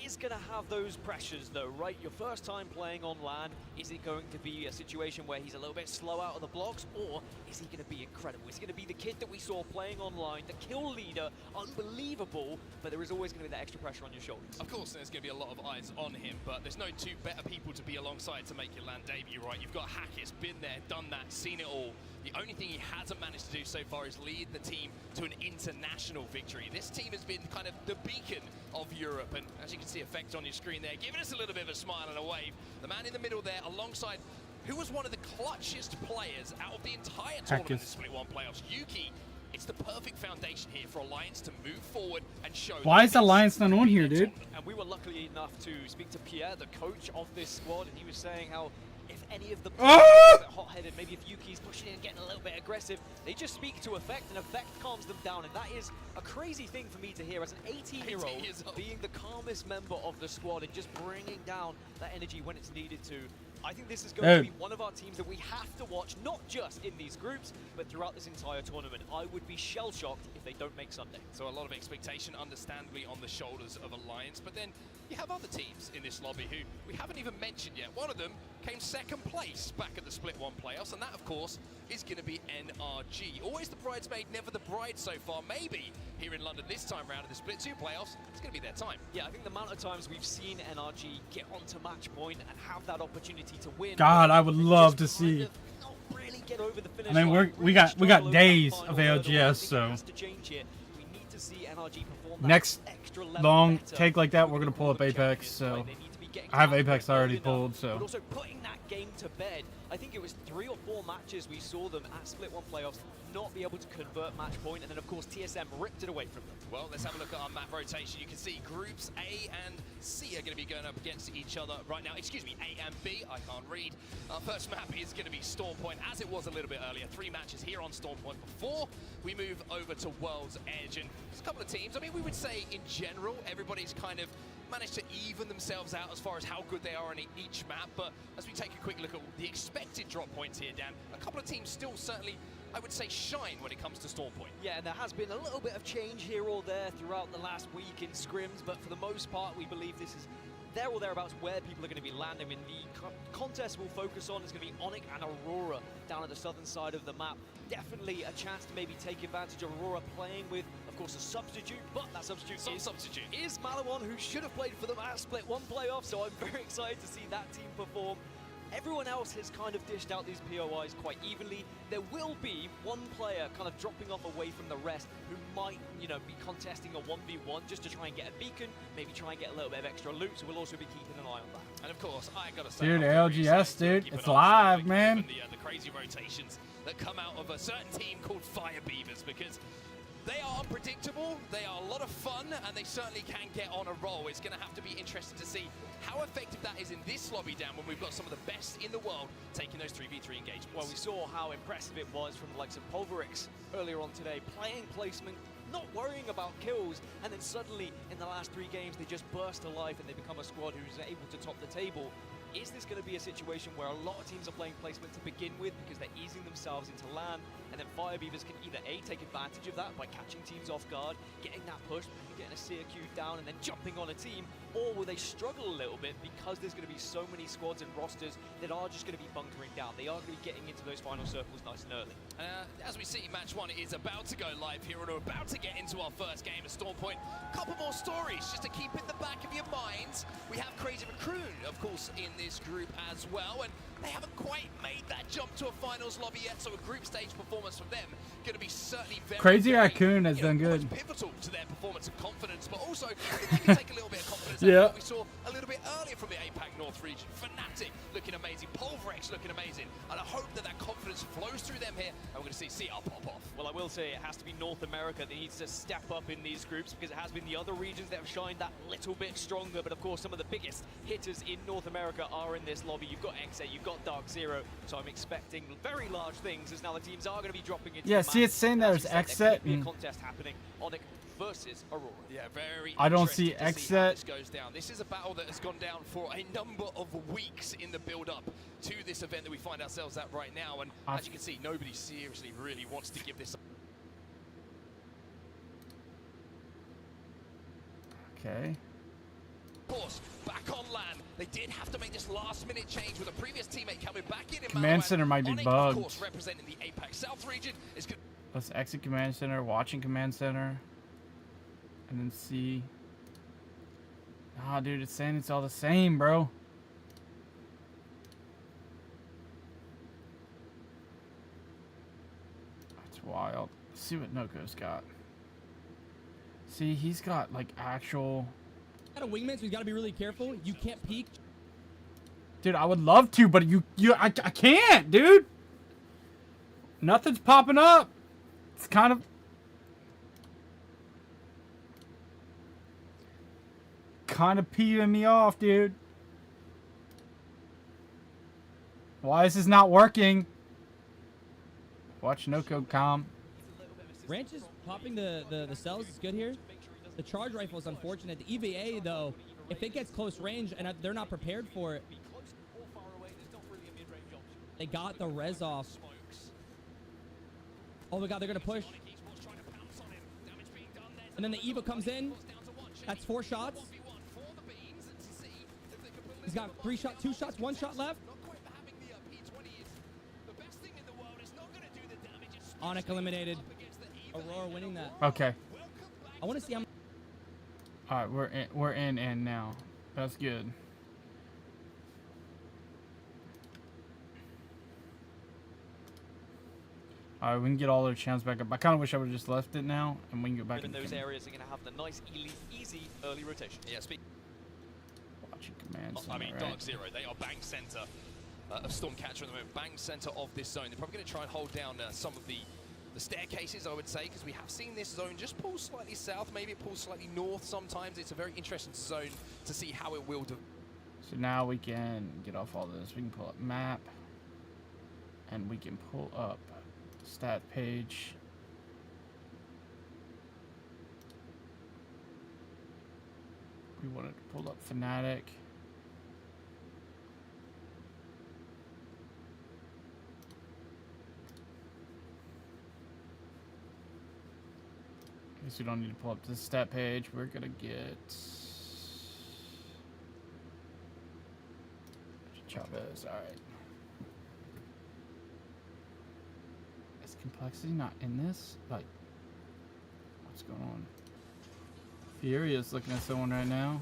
is going to have those pressures though, right? Your first time playing on LAN, is it going to be a situation where he's a little bit slow out of the blocks, or is he going to be incredible? Is he going to be the kid that we saw playing online, the kill leader, unbelievable, but there is always going to be that extra pressure on your shoulders. Of course, there's going to be a lot of eyes on him, but there's no 2 better people to be alongside to make your LAN debut, right? You've got Hackis, been there, done that, seen it all. The only thing he hasn't managed to do so far is lead the team to an international victory. This team has been kind of the beacon of Europe, and as you can see, Effect on your screen there, giving us a little bit of a smile and a wave. The man in the middle there, alongside who was one of the clutchest players out of the entire tournament in the Split 1 playoffs, Yuki. It's the perfect foundation here for Alliance to move forward and show. Why is Alliance not on here, dude? And we were lucky enough to speak to Pierre, the coach of this squad, and he was saying how if any of the players are a bit hot-headed, maybe if Yuki's pushing in and getting a little bit aggressive, they just speak to Effect, and Effect calms them down. And that is a crazy thing for me to hear as an 18-year-old being the calmest member of the squad and just bringing down that energy when it's needed to. I think this is going to be one of our teams that we have to watch, not just in these groups, but throughout this entire tournament. I would be shell-shocked if they don't make Sunday. So a lot of expectation, understandably, on the shoulders of Alliance, but then you have other teams in this lobby who we haven't even mentioned yet. One of them came 2nd place back at the Split 1 playoffs, and that, of course, is going to be NRG. Always the bridesmaid, never the bride so far. Maybe here in London this time round in the Split 2 playoffs, it's going to be their time. Yeah, I think the amount of times we've seen NRG get onto match point and have that opportunity to win. God, I would love to see. Really get over the finish I mean, we got days of ALGS, so next long take like that, we're gonna pull up Apex. So I have Apex already pulled. So. But also putting that game to bed. I think it was 3 or 4 matches we saw them at Split 1 playoffs not be able to convert match point, and then of course TSM ripped it away from them. Well, let's have a look at our map rotation. You can see groups A and C are going to be going up against each other right now. Excuse me, A and B, I can't read. Our first map is going to be Storm Point, as it was a little bit earlier. 3 matches here on Storm Point before we move over to World's Edge. And there's a couple of teams. I mean, we would say in general, everybody's kind of managed to even themselves out as far as how good they are on each map. But as we take a quick look at the expected drop points here, Dan, a couple of teams still certainly, I would say, shine when it comes to Storm Point. Yeah, and there has been a little bit of change here or there throughout the last week in scrims, but for the most part, we believe this is there or thereabouts where people are going to be landing. I mean, the contest we'll focus on is going to be Onyx and Aurora down at the southern side of the map. Definitely a chance to maybe take advantage of Aurora playing with, of course, a substitute, but that substitute is Malawan, who should have played for them at Split 1 playoff, so I'm very excited to see that team perform. Everyone else has kind of dished out these POIs quite evenly. There will be one player kind of dropping off away from the rest who might, be contesting a 1v1 just to try and get a beacon, maybe try and get a little bit of extra loot, so we'll also be keeping an eye on that. And of course, I gotta say, dude, ALGS, dude, it's live, man. The crazy rotations that come out of a certain team called Fire Beavers, because they are unpredictable, they are a lot of fun, and they certainly can get on a roll. It's going to have to be interesting to see how effective that is in this lobby, Dan, when we've got some of the best in the world taking those 3v3 engagements. Well, we saw how impressive it was from the likes of Pulverix earlier on today, playing placement, not worrying about kills, and then suddenly in the last 3 games they just burst to life and they become a squad who's able to top the table. Is this going to be a situation where a lot of teams are playing placement to begin with because they're easing themselves into LAN, and then Fire Beavers can either A, take advantage of that by catching teams off guard, getting that push, getting a CQ down and then jumping on a team, Or will they struggle a little bit because there's going to be so many squads and rosters that are just going to be bunkering down? They are going to be getting into those final circles nice and early. As we see, match 1 is about to go live here, and we're about to get into our first game at Storm Point. Couple more stories just to keep in the back of your minds. We have Crazy Raccoon, of course, in this group as well, and they haven't quite made that jump to a finals lobby yet, so a group stage performance from them going to be certainly very, Crazy Raccoon has done good. Pivotal to their performance and confidence, but also I think they can take a little bit of confidence out Yeah. of what we saw a little bit earlier from the APAC North region. Fnatic looking amazing, Pulverex looking amazing, and I hope that that confidence flows through them here, and we're going to see CR pop off. Well, I will say it has to be North America that needs to step up in these groups, because it has been the other regions that have shined that little bit stronger. But of course, some of the biggest hitters in North America are in this lobby. You've got XA, you've got Dark Zero, so I'm expecting very large things as now the teams are going to be dropping into Yeah, the see, map. it's saying As there's you said, Xset there could be a and- contest happening. Onyx versus Aurora. Yeah, very I don't see interesting to see how Xset. this goes down. This is a battle that has gone down for a number of weeks in the build-up to this event that we find ourselves at right now, and as you can see, nobody seriously really wants to give this. Okay. Of course, back on land, they did have to make this last-minute change with a previous teammate coming back in. Command Malawan. center might be Onyx, bugged. Of course, representing the APAC South region is good. Let's exit command center, watching command center, and then see. Nah, dude, it's saying it's all the same, bro. That's wild. Let's see what Noko's got. See, he's got like actual. Got a wingman, so you got to be really careful. You can't peek. Dude, I would love to, but I can't, dude. Nothing's popping up. It's kind of peeing me off, dude. Why is this not working? Watch Noko calm. Ranch is popping the cells. It's good here. The charge rifle is unfortunate. The EVA, though, if it gets close range and they're not prepared for it, they got the res off. Oh my god, they're going to push. And then the EVA comes in. That's 4 shots. He's got 3 shots, 2 shots, 1 shot left. Onyx eliminated. Aurora winning that. Okay. I want to see how. All right, we're in now. That's good. All right, we can get all our channels back up. I kind of wish I would have just left it now, and we can get back In in those areas, they're going to have the nice, easy early rotation. Yeah, Watching command center, I mean, right? Dark Zero, they are bang center of Stormcatcher at the moment, bang center of this zone. They're probably going to try and hold down some of the staircases, I would say, because we have seen this zone just pull slightly south, maybe it pulls slightly north sometimes. It's a very interesting zone to see how it will do. So now we can get off all this. We can pull up map, and we can pull up stat page. We wanted to pull up Fnatic. Guess we don't need to pull up the stat page. We're gonna get Chavez. All right. Is complexity not in this? Like, what's going on? Furious looking at someone right now.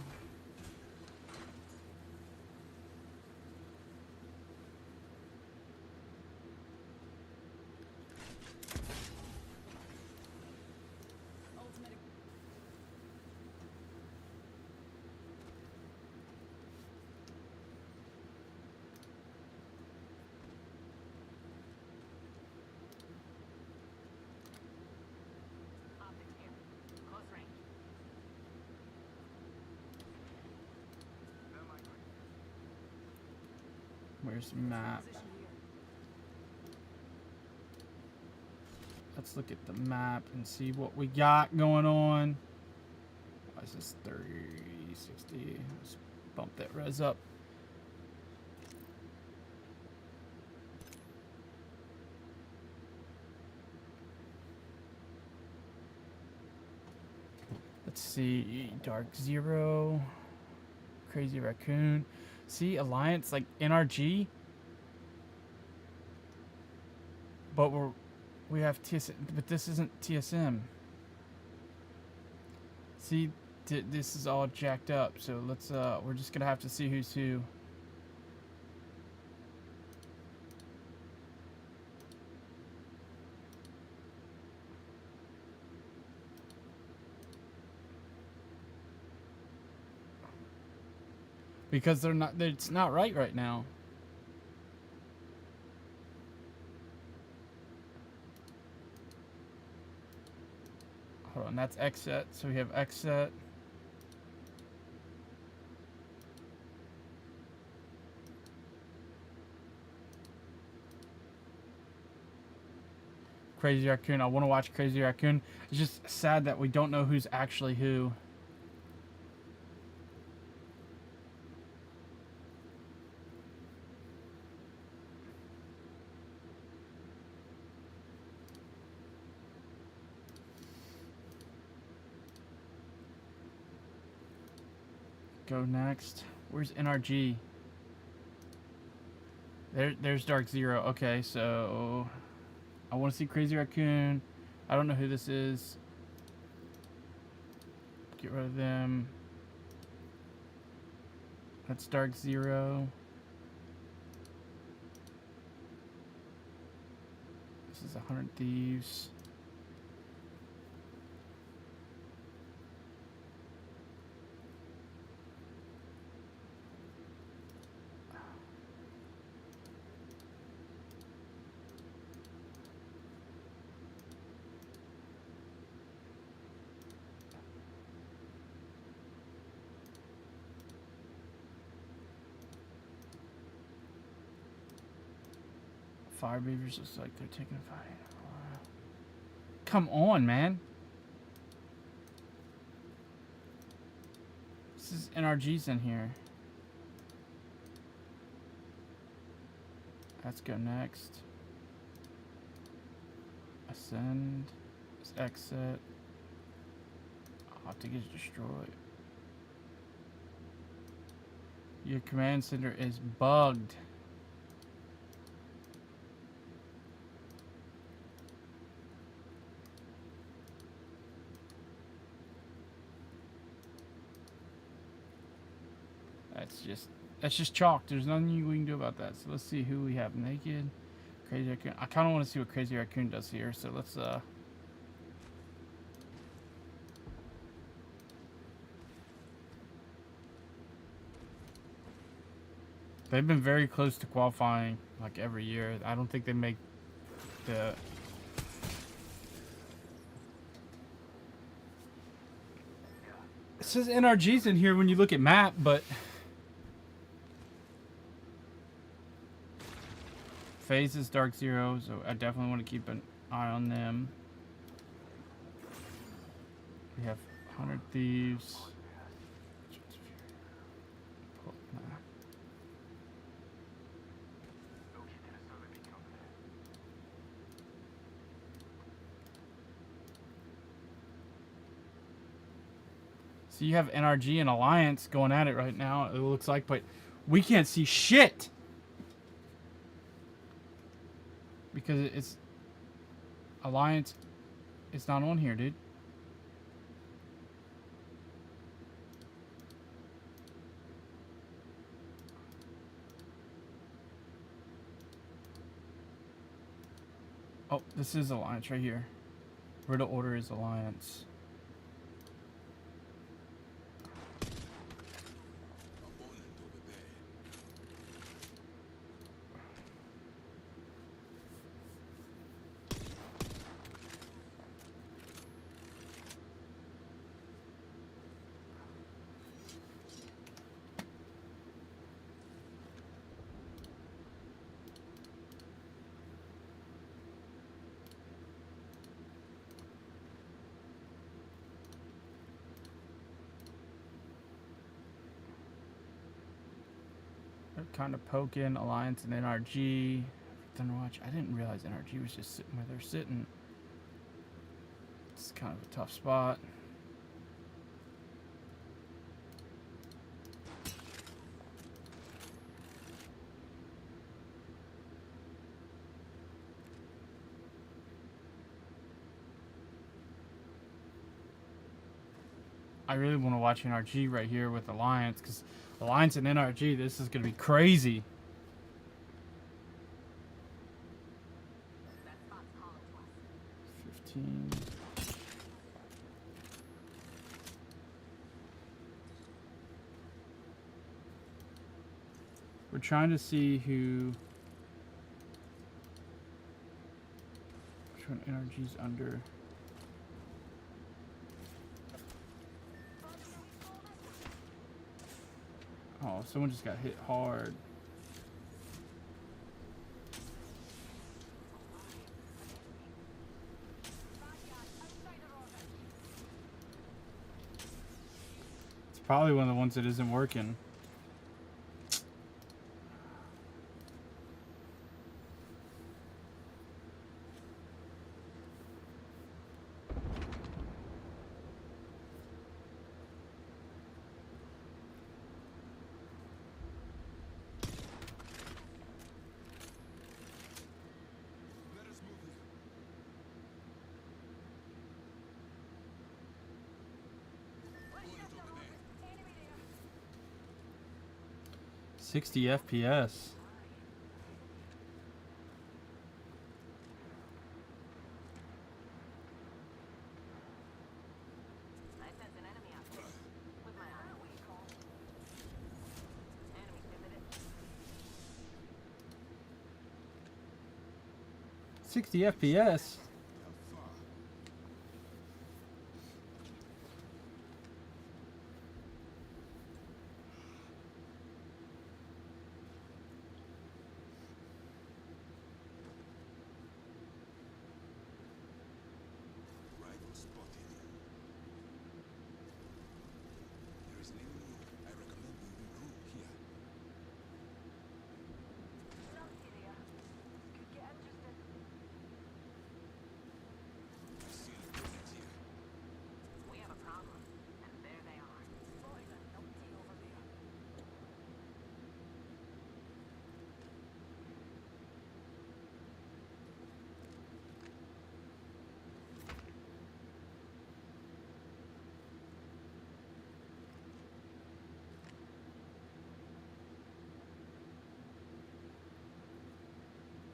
Where's the map? Let's look at the map and see what we got going on. Why is this 30, 60? Let's bump that res up. Let's see, Dark Zero. Crazy Raccoon. See, Alliance, like NRG. But we have TSM, but this isn't TSM. See, this is all jacked up. So let's, we're just gonna have to see who's who. Because it's not right now. Hold on, that's X set. So we have X set. Crazy Raccoon. I want to watch Crazy Raccoon. It's just sad that we don't know who's actually who. Go next. Where's NRG? There's Dark Zero. Okay, so I want to see Crazy Raccoon. I don't know who this is. Get rid of them. That's Dark Zero. This is 100 Thieves. Fire Beavers looks like they're taking a fight. Come on, man. This is NRG's in here. Let's go next. Ascend. Let's exit. Optic is destroyed. Your command center is bugged. That's just chalk. There's nothing we can do about that. So let's see who we have. Naked, Crazy Raccoon. I kind of want to see what Crazy Raccoon does here. So let's they've been very close to qualifying like every year. I don't think they make the it says NRG's in here when you look at map, but FaZe is Dark Zero, so I definitely want to keep an eye on them. We have 100 Thieves. So you have NRG and Alliance going at it right now, it looks like, but we can't see shit! Because it's Alliance, it's not on here, dude. Oh, this is Alliance right here. Riddle order is Alliance. Kind of poking Alliance and NRG. Thunderwatch. I didn't realize NRG was just sitting where they're sitting. It's kind of a tough spot. I really want to watch NRG right here with Alliance, because Alliance and NRG, this is going to be crazy. We're trying to see which one NRG's under. Oh, someone just got hit hard. It's probably one of the ones that isn't working. Let us move here. 60 FPS. FPS. Rival spotted. There is an enemy. I recommend we regroup here. I see an opponent here. We have a problem, and there they are. Over there.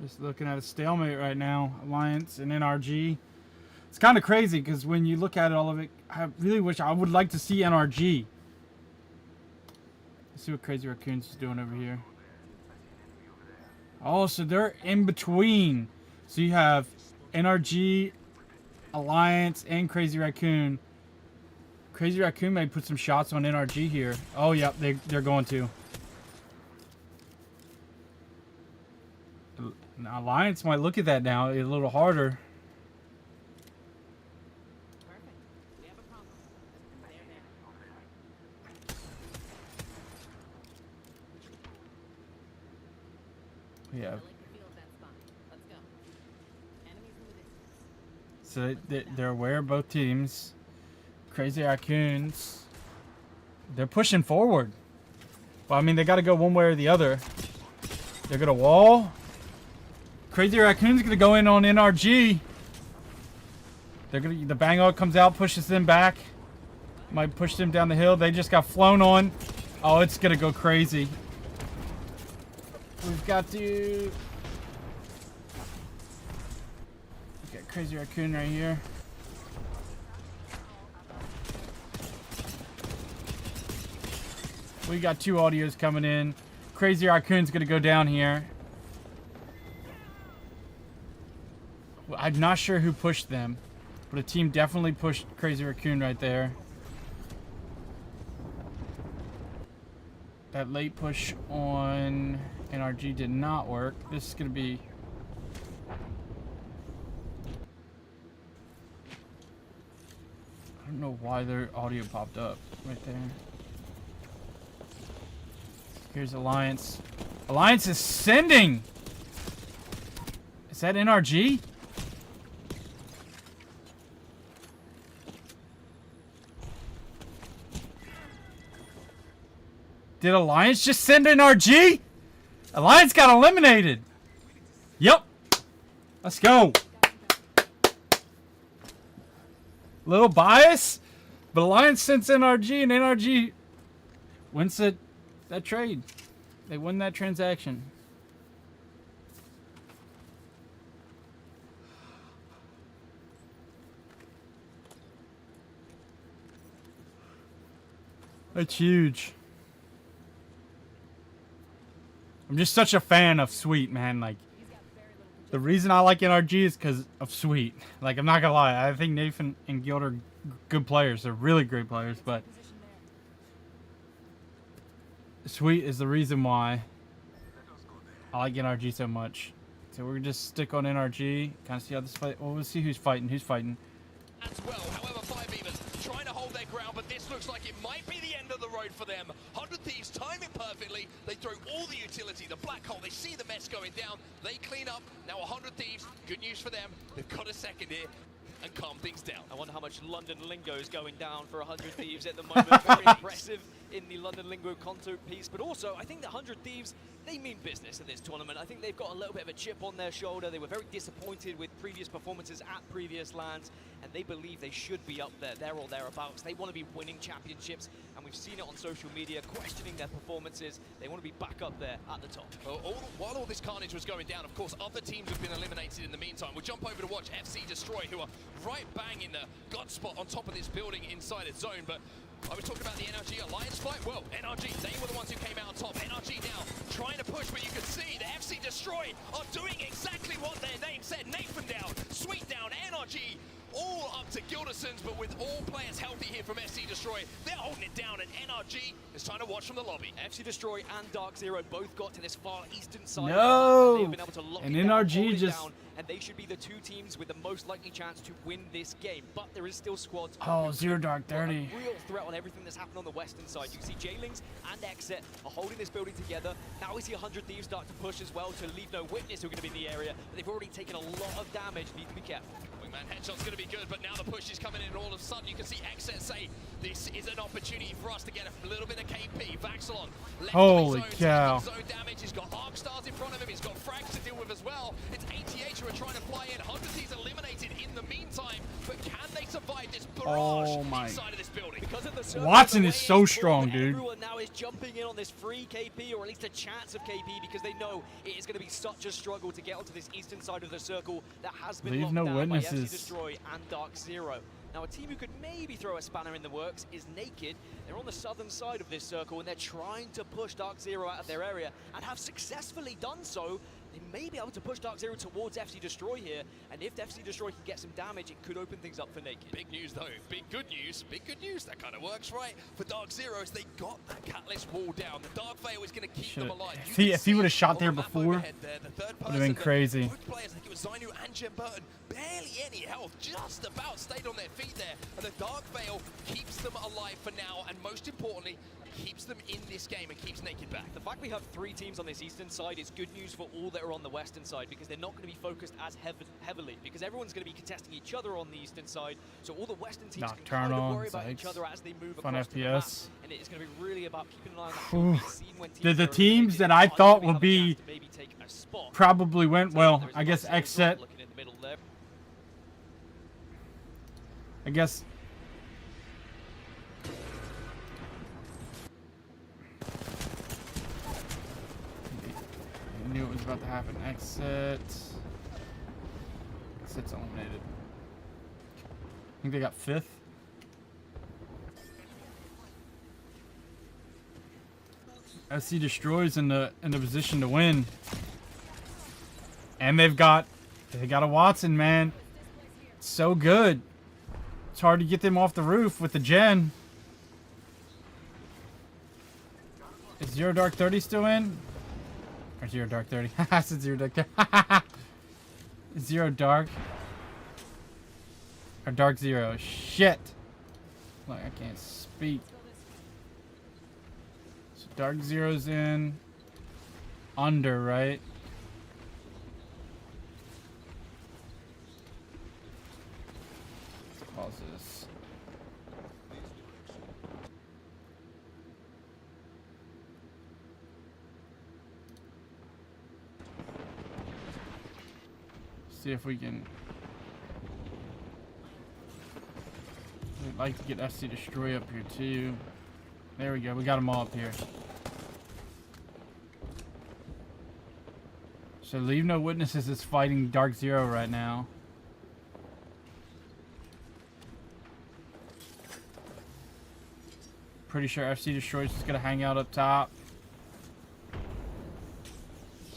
Just looking at a stalemate right now. Alliance and NRG. It's kind of crazy because when you look at all of it, I really wish I would like to see NRG. Let's see what Crazy Raccoons is doing over here. Oh, so they're in between. So you have NRG, Alliance, and Crazy Raccoon. Crazy Raccoon may put some shots on NRG here. Oh, yep, they're going to. Now, Alliance might look at that now a little harder. Perfect. We have a problem. There. Yeah. I like the feel of that spot. Let's go. Enemies in the distance. So they're aware of both teams. Crazy Raccoons. They're pushing forward. Well, I mean, they got to go one way or the other. They're going to wall. Crazy Raccoon's going to go in on NRG. They're gonna, the Bang comes out, pushes them back. Might push them down the hill. They just got flown on. Oh, it's going to go crazy. We've got to... Got Crazy Raccoon right here. We got two audios coming in. Crazy Raccoon's gonna go down here. Well, I'm not sure who pushed them, but a team definitely pushed Crazy Raccoon right there. That late push on NRG did not work. This is gonna be... I don't know why their audio popped up right there. Here's Alliance. Alliance is sending! Is that NRG? Did Alliance just send NRG? Alliance got eliminated. Yep. Let's go. Little bias. But Alliance sends NRG, and NRG wins that trade. They win that transaction. That's huge. I'm just such a fan of Sweet, man. Like, the reason I like NRG is because of Sweet. Like, I'm not gonna lie. I think Nathan and Guild are good players. They're really great players, but Sweet is the reason why I like NRG so much. So we're gonna just stick on NRG, kind of see how this fight. Well, we'll see who's fighting. Who's fighting? As well, however, 5 Evers trying to hold their ground, but this looks like it might be the end of the road for them. 100 Thieves time it perfectly. They throw all the utility, the black hole. They see the mess going down. They clean up. Now 100 Thieves. Good news for them. They've got a second here and calm things down. I wonder how much London lingo is going down for 100 Thieves at the moment. Very impressive in the London lingo content piece, but also I think the 100 Thieves, they mean business in this tournament. I think they've got a little bit of a chip on their shoulder. They were very disappointed with previous performances at previous lands, and they believe they should be up there or thereabouts. They want to be winning championships, and we've seen it on social media, questioning their performances. They want to be back up there at the top. While all this carnage was going down, of course, other teams have been eliminated in the meantime. We'll jump over to watch FC Destroy, who are right bang in the god spot on top of this building inside its zone, but I was talking about the NRG Alliance fight. Well, NRG, they were the ones who came out on top. NRG now trying to push, but you can see the FC Destroy are doing exactly what their name said. Nathan down, Sweet down, NRG all up to Gildersons, but with all players healthy here from FC Destroy, they're holding it down, and NRG is trying to watch from the lobby. FC Destroy and Dark Zero both got to this far eastern side. No! They've been able to lock And it down, hold NRG it just... down, and they should be the two teams with the most likely chance to win this game. But there is still squads. Oh, Zero Dark 30. Real threat on everything that's happened on the western side. You can see Jailings and Exit are holding this building together. Now we see 100 Thieves start to push as well to leave no witness who are going to be in the area. But they've already taken a lot of damage. Need to be careful. Wingman headshot's going to be good, but now the push is coming in, and all of a sudden you can see Exit say, this is an opportunity for us to get a little bit of KP. Vaxilon left Holy on his cow. zone damage. He's got Arc Stars in front of him. He's got frags to deal with as well. It's ATH who are trying to fly in. 100 Thieves eliminated in the meantime, but can they survive this barrage inside of this building? Because of the Watson is so strong, dude. Everyone now is jumping in on this free KP, or at least a chance of KP, because they know it is going to be such a struggle to get onto this eastern side of the circle that has been Leave locked no down witnesses. by FC Destroy and Dark Zero. Now, a team who could maybe throw a spanner in the works is Naked. They're on the southern side of this circle, and they're trying to push Dark Zero out of their area, and have successfully done so. They may be able to push Dark Zero towards FC Destroy here, and if FC Destroy can get some damage, it could open things up for Naked. Big news though, big good news, that kind of works, right? For Dark Zeros, they got that Catalyst wall down. The Dark Veil is going to keep them alive. If he would have shot there before, would have been crazy. Both players, I think it was Zainu and Jim Burton, barely any health, just about stayed on their feet there. And the Dark Veil keeps them alive for now, and most importantly, keeps them in this game and keeps Naked back. The fact we have 3 teams on this eastern side is good news for all that are on the western side, because they're not going to be focused as heavily, because everyone's going to be contesting each other on the eastern side, so all the western teams can kind of worry about each other as they move across to the map, and it is going to be really about keeping an eye on that scene when teams the teams that I thought would be probably went well. I guess Exit. I guess. I knew it was about to happen. Exit's eliminated. I think they got 5th. SC Destroys in the position to win, and they got a Watson, man. It's so good. It's hard to get them off the roof with the gen. Is Zero Dark 30 still in? Or Zero Dark 30? I said Zero Dark 30. Zero Dark. Or Dark Zero. Shit. Look, I can't speak. So Dark Zero's in. Under, right? Let's pause this. See if we can I'd like to get FC Destroy up here too. There we go. We got them all up here. So Leave No Witnesses is fighting Dark Zero right now. Pretty sure FC Destroy is just gonna hang out up top.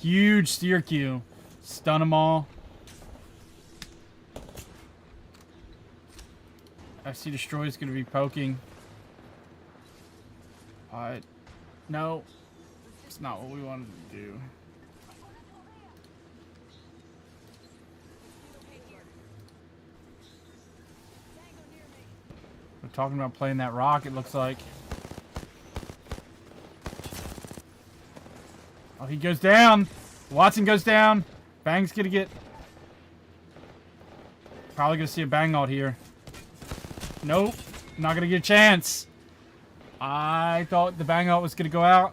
Huge steer Q. Stun them all. FC Destroy is going to be poking. No. It's not what we wanted to do. We're talking about playing that rock, it looks like. Oh, he goes down. Watson goes down. Bang's going to get... Probably going to see a Bang ult here. Nope. Not going to get a chance. I thought the Bang ult was going to go out.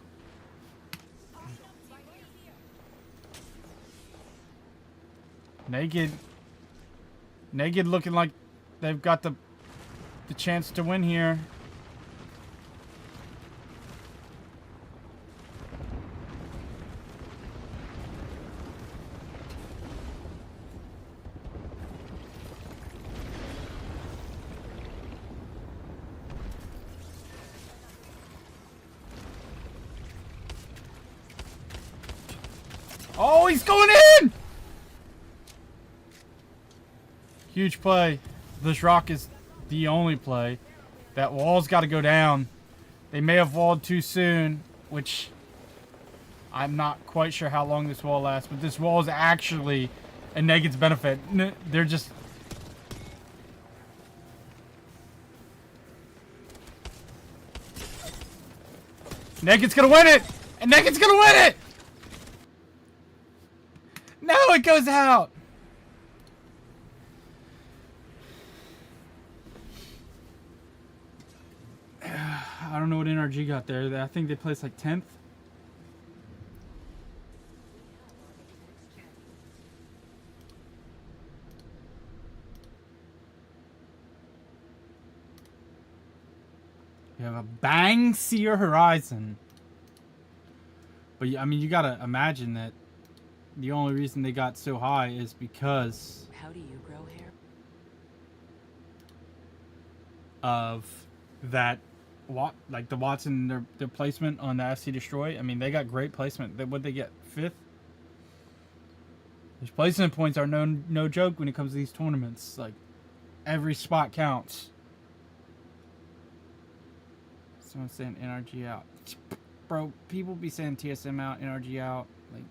Naked. Naked looking like they've got the chance to win here. Oh, he's going in! Huge play. This rock is the only play. That wall's got to go down. They may have walled too soon, which I'm not quite sure how long this wall lasts, but this wall is actually a Naked's benefit. They're just... Naked's gonna win it! And Naked's gonna win it! No, it goes out! I don't know what NRG got there. I think they placed like 10th. You have a Bang Seer Horizon. But I mean, you gotta imagine that the only reason they got so high is because... How do you grow hair? Of that... like the Watson, their placement on the FC Destroy. I mean, they got great placement. What'd they get? 5th? These placement points are no joke when it comes to these tournaments. Like, every spot counts. Someone's saying NRG out. Bro, people be saying TSM out, NRG out. Like,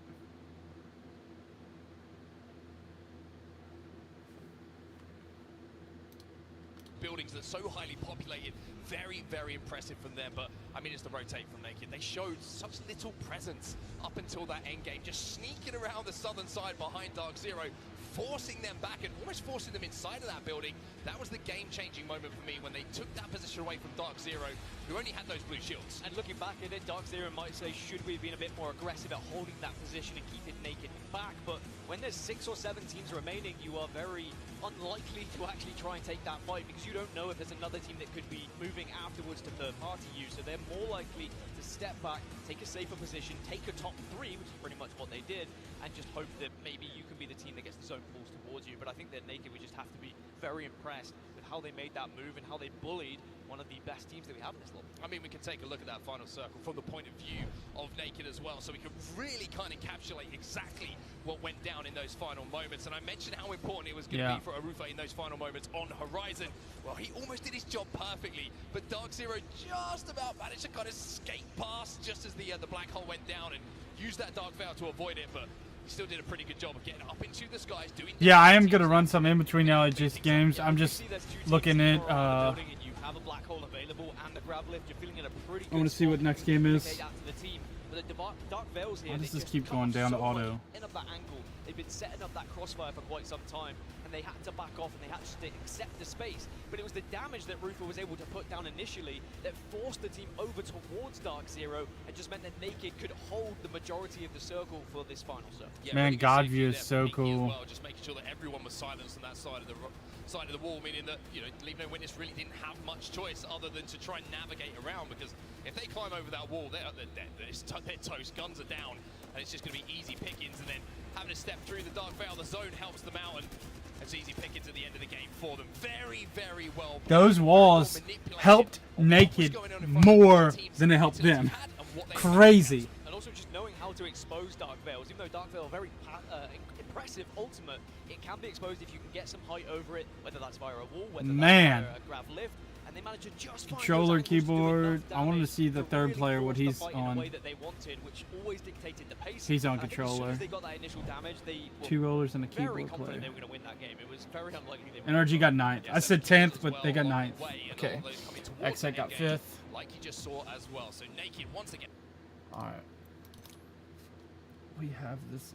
buildings that are so highly populated. Very, very impressive from them, but I mean, it's the rotate from Naked. They showed such little presence up until that end game, just sneaking around the southern side behind Dark Zero, forcing them back and almost forcing them inside of that building. That was the game-changing moment for me when they took that position away from Dark Zero, who only had those blue shields. And looking back at it, Dark Zero might say, should we have been a bit more aggressive at holding that position and keeping Naked back? But when there's 6 or 7 teams remaining, you are very unlikely to actually try and take that fight because you don't know if there's another team that could be moving afterwards to third-party you. So they're more likely to step back, take a safer position, take a top 3, which is pretty much what they did, and just hope that maybe you can be the team that gets the zone pulls towards you. But I think that Naked would just have to be very impressed with how they made that move and how they bullied one of the best teams that we have in this lot. I mean, we can take a look at that final circle from the point of view of Naked as well, so we can really kind of encapsulate exactly what went down in those final moments. And I mentioned how important it was going to be for Arufa in those final moments on Horizon. Well, he almost did his job perfectly, but Dark Zero just about managed to kind of skate past just as the black hole went down and used that Dark Veil to avoid it, but he still did a pretty good job of getting up into the skies, doing... Yeah, I am going to run some in between LGS games. I'm just looking at... I want to see what next game is. I'll just keep going down to auto. They've been setting up that crossfire for quite some time, and they had to back off and they had to accept the space. But it was the damage that Rufa was able to put down initially that forced the team over towards Dark Zero and just meant that Naked could hold the majority of the circle for this final circle. Yeah, Man, really good God safety view there is from so Nikki as cool. well, just making sure that everyone was silenced on that side of the wall, meaning that, you know, Leave No Witness really didn't have much choice other than to try and navigate around, because if they climb over that wall, they're dead. They're toast. Guns are down, and it's just going to be easy pickings. And then having to step through the Dark Veil, the zone helps them out, and it's easy pickings at the end of the game for them. Very, very well. Those walls helped Naked more than it helped them. Crazy. And also just knowing how to expose Dark Veils. Even though Dark Veil very impressive ultimate, it can be exposed if you can get some height over it, whether that's via a wall, whether Man. that's via a grav lift. And they managed to just find Controller, those angles to do keyboard. enough I wanted to damage see the third really player, what force the he's fight in a on. way that they wanted, which always dictated the pace. He's on And I think as soon controller. as they got that initial damage, they were 2 rollers and a very keyboard confident player. they were going to win that game. It was very unlikely they would. NRG got 9th. I said 10th, but they got 9th. Way, and Okay. all of those coming towards the XSET got end game, 5th. like you just saw as well. So Naked once again. Alright. We have this,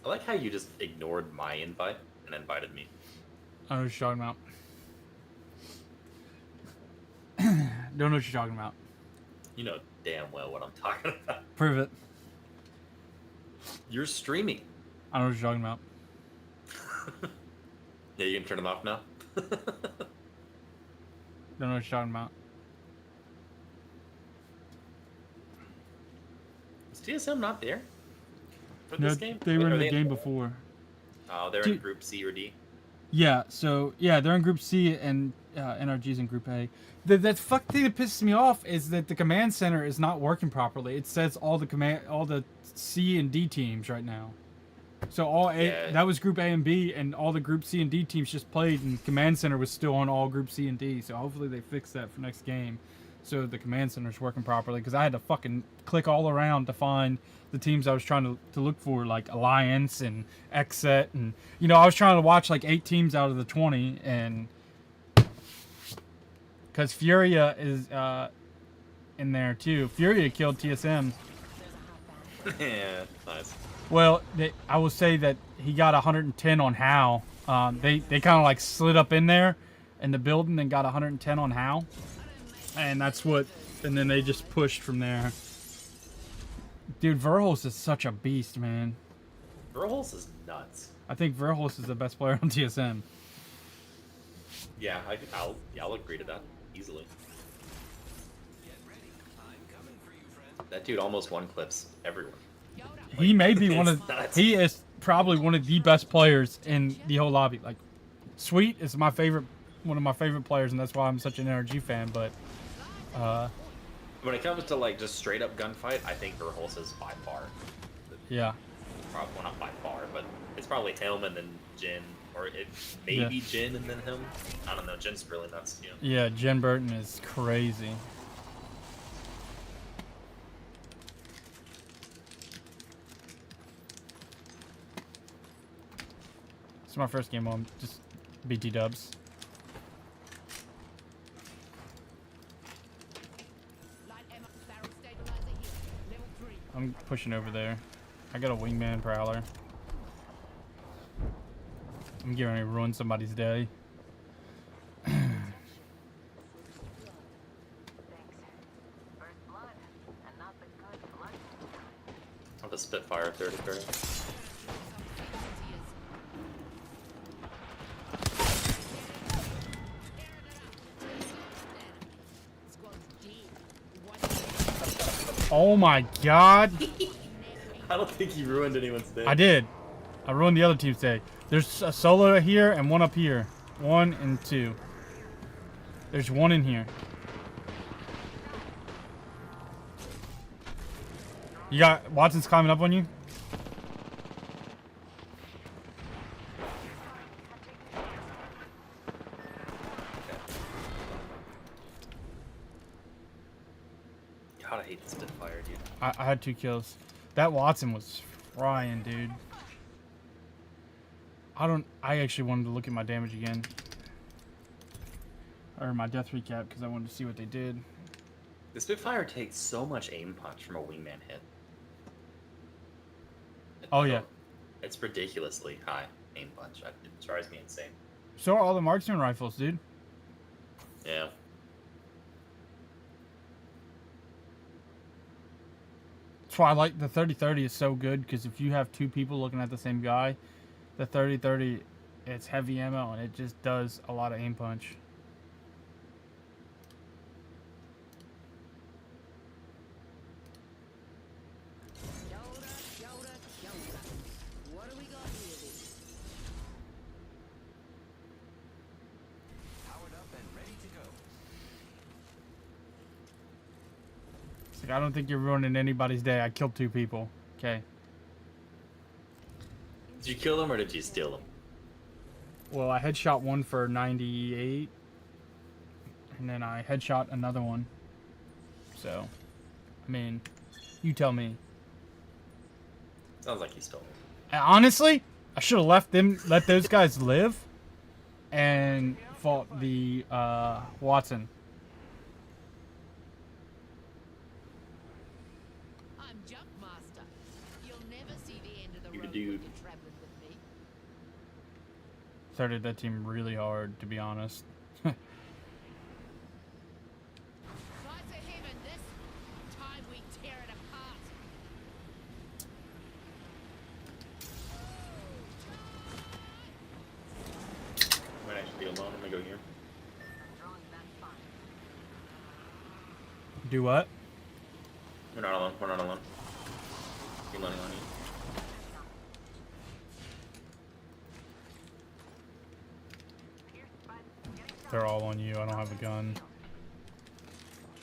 I like how you just ignored my invite and invited me. I don't know what you're talking about. Don't know what you're talking about. You know damn well what I'm talking about. Prove it. You're streaming. I don't know what you're talking about. Yeah, you can turn them off now. Don't know what you're talking about. Is TSM not there for No, this game? they Wait, were are in the they game before. Oh, they're in Dude. Group C or D. Yeah, so yeah, they're in Group C and NRG's in Group A. The fuck thing that pisses me off is that the command center is not working properly. It says all the C and D teams right now. So all A, Yeah. that was Group A and B, and all the Group C and D teams just played, and command center was still on all Group C and D. So hopefully they fix that for next game, so the command center is working properly. Because I had to fucking click all around to find the teams I was trying to look for, like Alliance and XSET, and you know I was trying to watch like 8 teams out of the 20, and because Furia is in there too. Furia killed TSM. Yeah, nice. Well, I will say that he got 110 on Hal. They kind of like slid up in there in the building and got 110 on Hal, and that's what. And then they just pushed from there. Dude, Verholz is such a beast, man. Verholz is nuts. I think Verholz is the best player on TSM. Yeah, I'll agree to that easily. That dude almost one clips everyone. He may be one of. It's nuts. He is probably one of the best players in the whole lobby. Like, Sweet is my favorite, one of my favorite players, and that's why I'm such an NRG fan. But When it comes to like just straight up gunfight, I think Verholz is by far. yeah, Probably well, not by far, but it's probably him and then Jin, or it maybe Jin and then him. I don't know. Jin's really nuts. You know. yeah, Jen Burton is crazy. It's my first game on just BT dubs. I'm pushing over there. I got a wingman prowler. I'm getting ready to ruin somebody's day. I'll just Spitfire 30-30. Oh my god! I don't think you ruined anyone's day. I did. I ruined the other team's day. There's a solo here and one up here. 1 and 2. There's one in here. You got Watson's climbing up on you? God, I hate the Spitfire, dude. I had 2 kills. That Watson was frying, dude. I actually wanted to look at my damage again. Or my death recap, because I wanted to see what they did. The Spitfire takes so much aim punch from a wingman hit. Oh, yeah. It's ridiculously high aim punch. It drives me insane. So are all the marksman rifles, dude. Yeah. That's why I like the 30-30 is so good, because if you have two people looking at the same guy, the 30-30, it's heavy ammo, and it just does a lot of aim punch. What do we got here, then? Powered up and ready to go. It's like, I don't think you're ruining anybody's day. I killed 2 people. Okay. Did you kill them or did you steal them? Well, I headshot one for 98, and then I headshot another one. So, I mean, you tell me. Sounds like you stole them. Honestly, I should have let those guys live, and fought the Watson. I'm Jump Master. You'll never see the end of the You road dude. when you're traveling with me. Started that team really hard, to be honest. Slice of heaven, this time we tear it apart. I might actually be alone. I'm gonna go here. Do what? We're not alone. We're not alone. Keep running on you. They're all on you. I don't have a gun.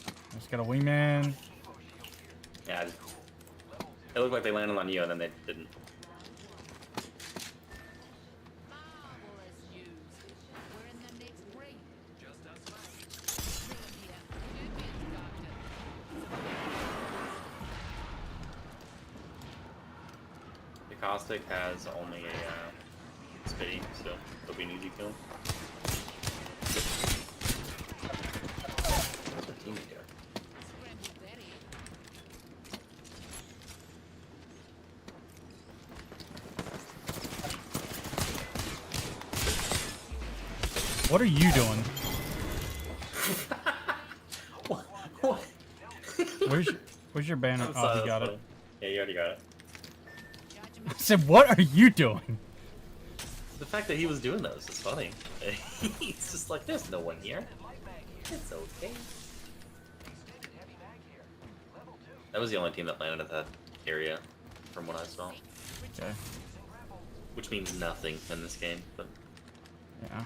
I just got a wingman. Yeah. It looked like they landed on you and then they didn't. Marvelous news. We're in the next ring. Just us left. Ruin here. New bits, Doctor. The Caustic has only a spitty, so it'll be an easy kill. What's our teammate here? Scrambled that in. What are you doing? What? Where's your banner? I'm Oh, sorry, he got that's it. funny. Yeah, you already got it. I said, what are you doing? The fact that he was doing those is funny. He's just like, there's no one here. It's okay. That was the only team that landed at that area, from what I saw. Okay. Which means nothing in this game, but Yeah.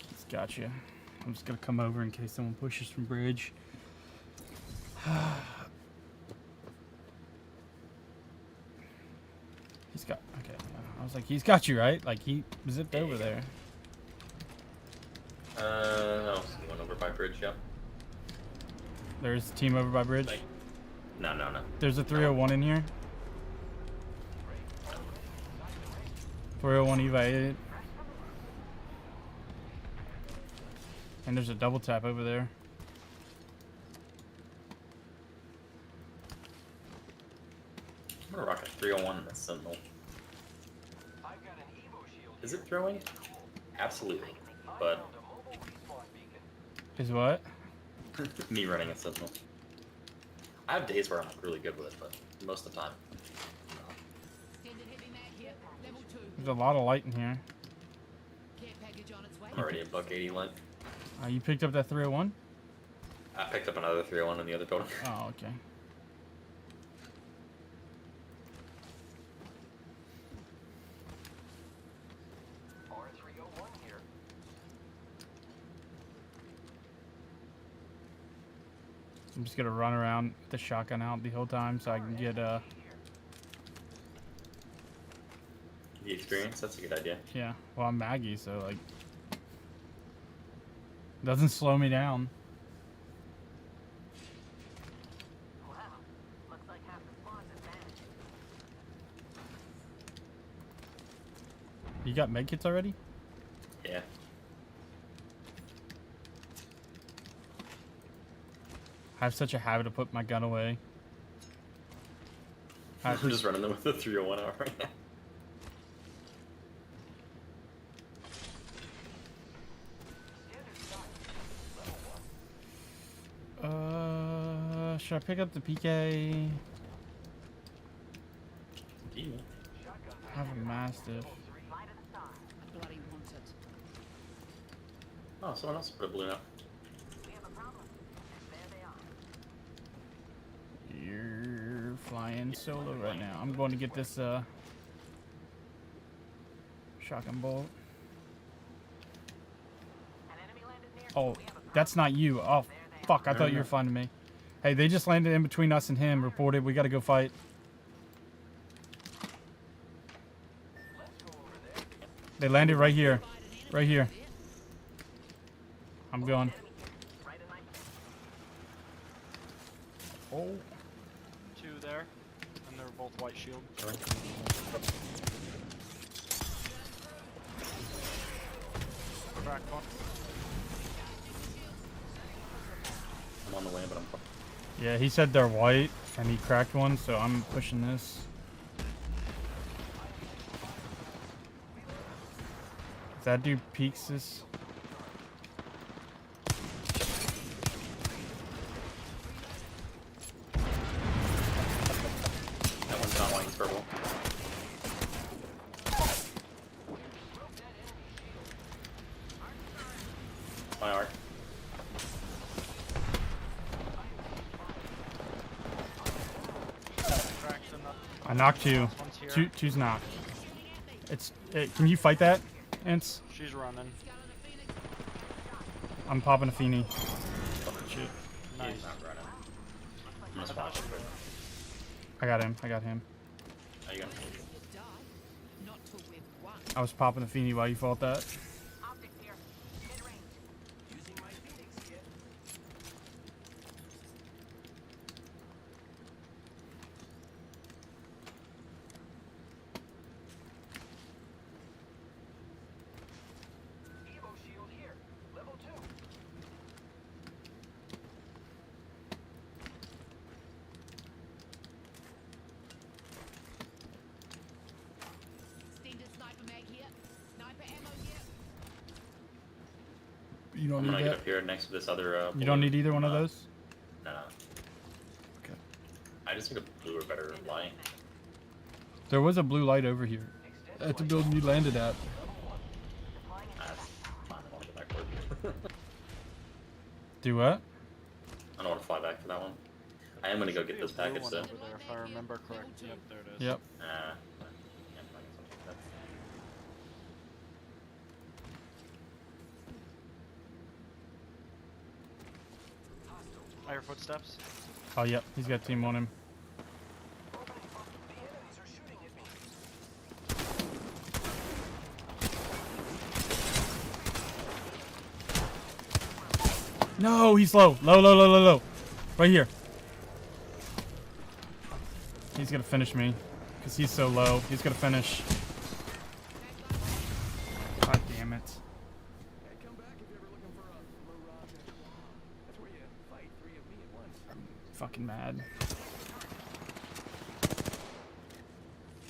He's got you. I'm just gonna come over in case someone pushes from bridge. He's got. Okay. I was like, he's got you, right? Like he zipped over there. no, he went over by bridge, yep. There's a team over by bridge. Like, no. There's a 301 in here. 301 evaded. And there's a double tap over there. I'm gonna rock a 301 in the Sentinel. Is it throwing? Absolutely. But Is what? me running a Sentinel. I have days where I'm really good with it, but most of the time. Standard heavy mag here. Level 2. There's a lot of light in here. Care package on its way. I'm already a $180 line. You picked up that 301? I picked up another 301 in the other building. Oh, okay. I'm just gonna run around with the shotgun out the whole time so I can get The experience, that's a good idea. yeah. Well, I'm Maggie, so like doesn't slow me down. You got medkits already? Yeah. I have such a habit to put my gun away. I'm just running them with the 301 hour. Should I pick up the PK? Yeah. I have a Mastiff. Bloody want it. Oh, someone else put a balloon out. You're flying solo right now. I'm going to get this shotgun bolt. Oh, that's not you. Oh, fuck. I thought you were finding me. Hey, they just landed in between us and him. Reported. We got to go fight. They landed right here. Right here. I'm going. Oh. 2 there, and they're both white shield. Cracked one. I'm on the way, but I'm. Yeah, he said they're white, and he cracked one, so I'm pushing this. If that dude peeks this. That one's not white, it's purple. My arc. I knocked two. Two's knocked. Can you fight that, Ents? She's running. I'm popping a Feeny. Shit. Nice. I got him. I got him. How you going? I was popping a Feeny while you fought that. You don't I'm need gonna that? get up here next to this other. You don't need either one of those? No. Okay. I just think a blue or better light. There was a blue light over here. At the building you landed at. I don't want to go backward. Do what? I don't want to fly back to that one. I am going to go get this package though. Over there, if I remember correctly. Yep, there it is. Yep. I hear footsteps. Oh, yep. He's got a team on him. No, he's low. Low, low, low, low, low. Right here. He's going to finish me. Because he's so low. He's going to finish. God damn it. I'm fucking mad.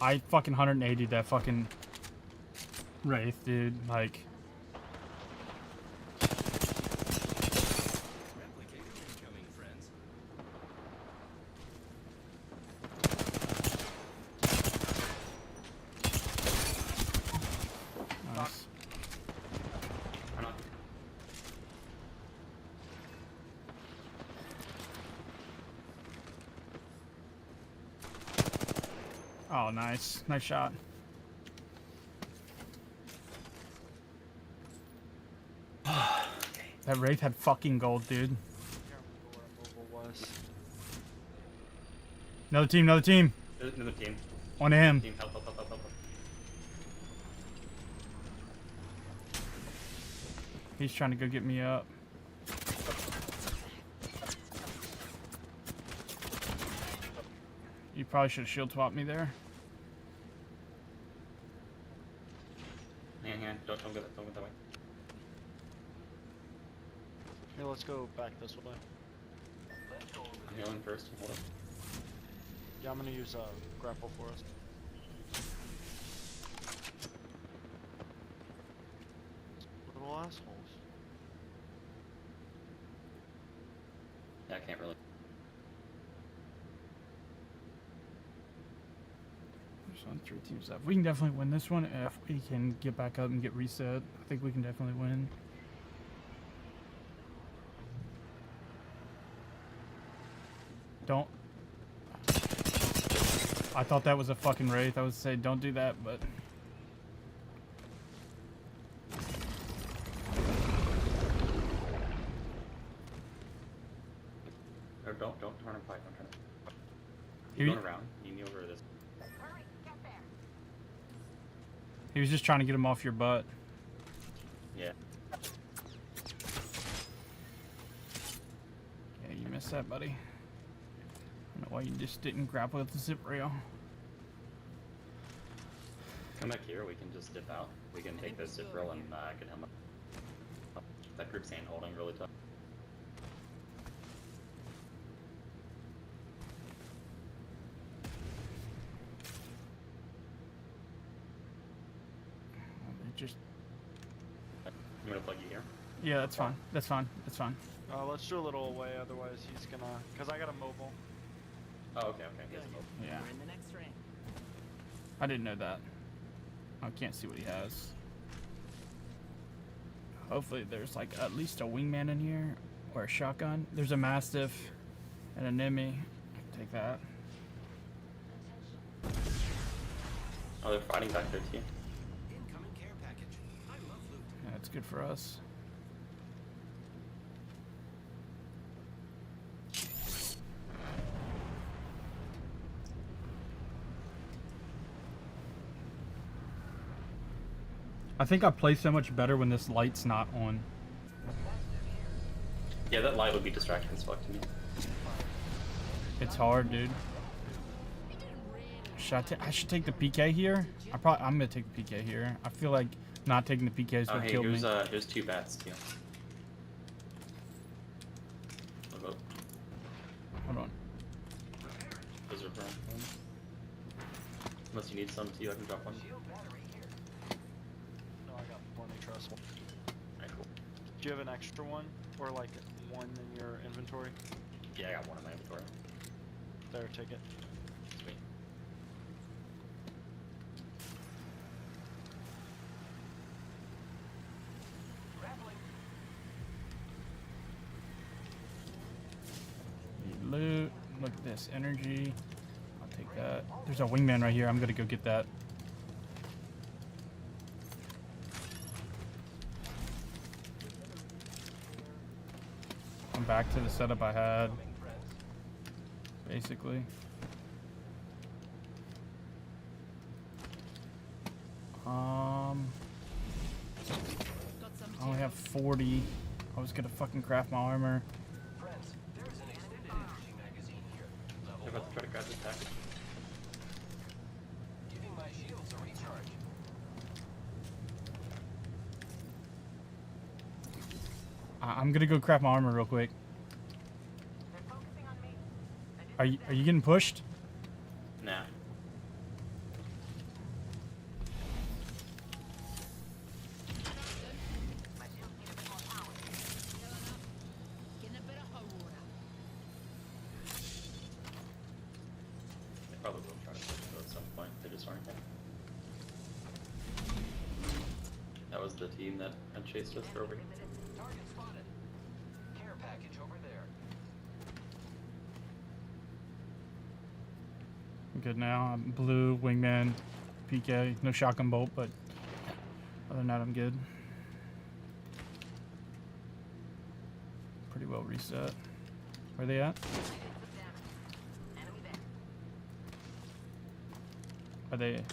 I fucking 180'd that fucking Wraith, dude. Like... Nice. Oh, nice. Nice shot. That Wraith had fucking gold, dude. Another team, another team. Another team. On to him. Team, help, help, help, help, help. He's trying to go get me up. You probably should have shield swapped me there. go back this way. I'm healing first. Hold up. Yeah, I'm gonna use grapple for us. Little assholes. Yeah, I can't really. There's on 3 teams left. We can definitely win this one if we can get back up and get reset. I think we can definitely win. Don't. I thought that was a fucking wraith. I would say don't do that, but. Or don't turn and fight. Don't turn. Here You're you- going around. You can go over this. He was just trying to get him off your butt. Yeah. Yeah, you missed that, buddy. I don't know why you just didn't grapple with the zip rail. Come back here. We can just dip out. We can take this zip rail and get him up. That group's hand holding really tough. Just. I'm gonna plug you here. Yeah, that's fine. That's fine. That's fine. Let's do a little away, otherwise he's gonna. Cause I got a mobile. Oh, okay. He has a move. Yeah. We're in the next ring. I didn't know that. I can't see what he has. Hopefully there's like at least a wingman in here or a shotgun. There's a mastiff and an enemy. Take that. Oh, they're fighting back there too. Incoming care package. I love loot. Yeah, that's good for us. I think I play so much better when this light's not on. Yeah, that light would be distracting as fuck to me. It's hard, dude. I should take the PK here. I'm gonna take the PK here. I feel like not taking the PK is Oh, what hey, killed me. here's 2 bats too. Hold on. Those are brown. Unless you need some too, I can drop one. No, I got plenty, trust me. Alright, cool. Do you have an extra one? Or like one in your inventory? Yeah, I got one in my inventory. There, take it. Sweet. Need loot. Look at this energy. I'll take that. There's a wingman right here. I'm gonna go get that. I'm back to the setup I had. Basically. I only have 40. I was gonna fucking craft my armor. I'm about to try to grab this package. Giving my shields a recharge. I'm gonna go craft my armor real quick. Are you getting pushed? Nah. They probably will try to push it at some point. They just aren't yet. That was the team that had chased us for over here. Target spotted. Care package over there. I'm good now. I'm blue, wingman, PK. No shotgun bolt, but other than that, I'm good. Pretty well reset. Where they at? Are they?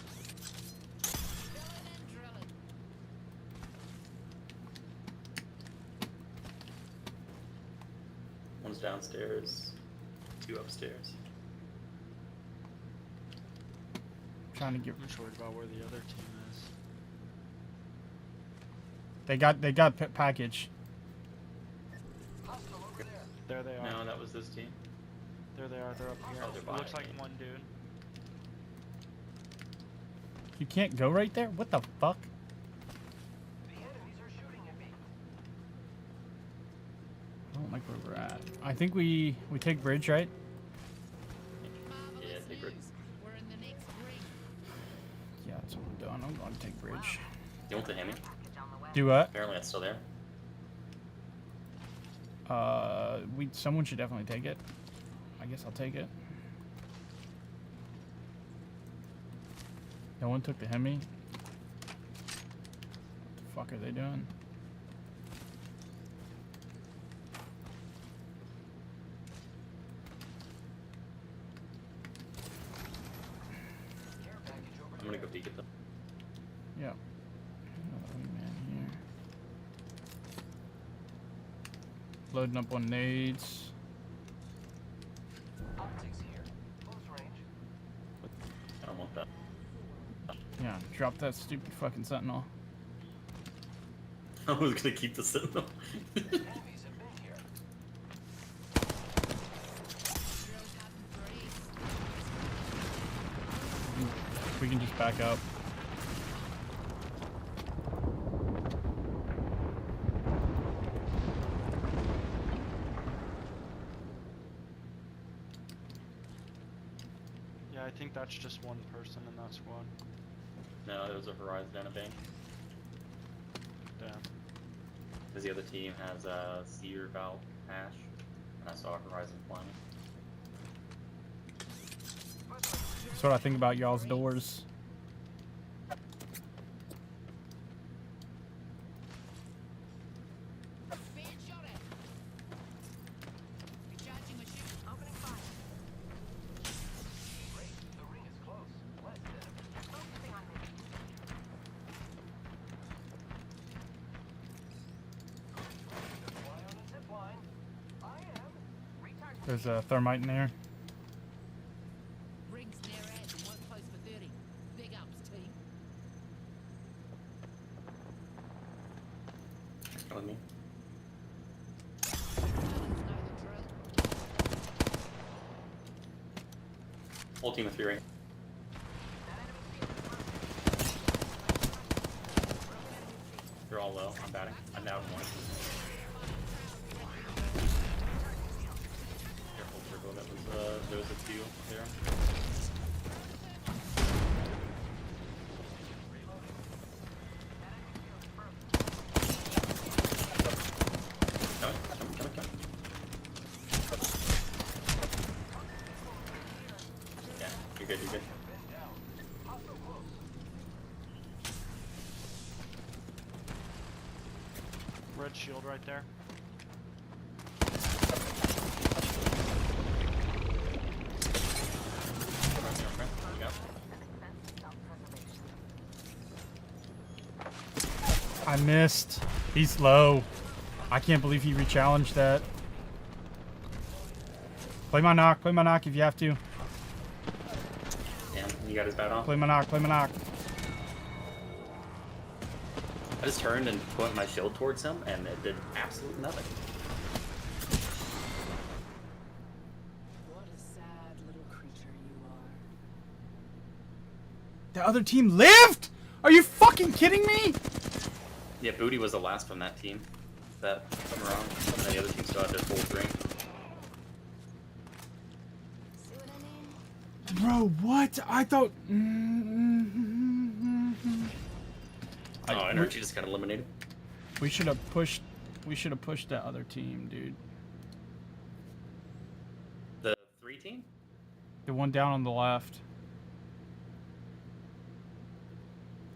One's downstairs, 2 upstairs. Trying to get. I'm just worried about where the other team is. They got package. Hostile There they are. No, that was this team. There they are. They're up here. Oh, they're It looks behind like me. one dude. You can't go right there? What the fuck? I don't like where we're at. I think we take bridge, right? Yeah, take bridge. Yeah, that's what I'm doing. I'm going to take bridge. You want the Hemi? Do what? Apparently it's still there. Someone should definitely take it. I guess I'll take it. No one took the Hemi. What the fuck are they doing? I'm gonna go peek at them. Yeah. Man here. Loading up on nades. I don't want that. Yeah, drop that stupid fucking sentinel. I was gonna keep the Sentinel. We can just back up. Yeah, I think that's just one person in that squad. No, there was a Horizon and a Bank. Damn. Because the other team has a Seer, Valve, Ash, and I saw a Horizon flying. That's what I think about y'all's doors. There's a thermite in there. Rings near edge and one close for 30. Big ups, team. Killing me. Whole team of 3 right. They're all low. I'm batting. I'm down 1. Careful, Turbo. That was there was a 2 there. Coming. Yeah, you're good. Red shield right there. I missed. He's low. I can't believe he rechallenged that. Play my knock if you have to. Damn, you got his bat off. Play my knock. I just turned and pointed my shield towards him, and it did absolutely nothing. What a sad little creature you are. The other team lived? Are you fucking kidding me? Yeah, Booty was the last from that team. That come around, and then the other team still had their full 3. Bro, what? I thought... Oh, Energy just got eliminated. We should have pushed that other team, dude. The 3 team? The one down on the left.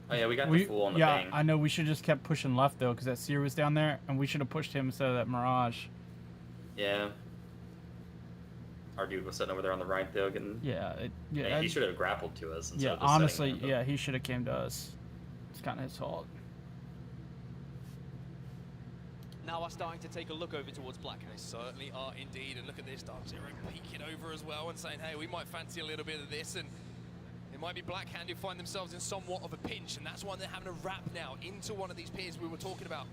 Oh yeah, we got the fool on the yeah, bang. I know. We should have just kept pushing left though, because that Seer was down there, and we should have pushed him instead of that Mirage. Yeah. Our dude was sitting over there on the right though, getting. Yeah, He should have grappled to us. Instead Yeah, of just honestly, sitting there, yeah, he should have came to us. It's kind of his fault. Now we're starting to take a look over towards Black. They certainly are indeed, and look at this, Dark Zero peeking over as well and saying, hey, we might fancy a little bit of this, and it might be Blackhand who find themselves in somewhat of a pinch, and that's why they're having to wrap now into one of these piers we were talking about.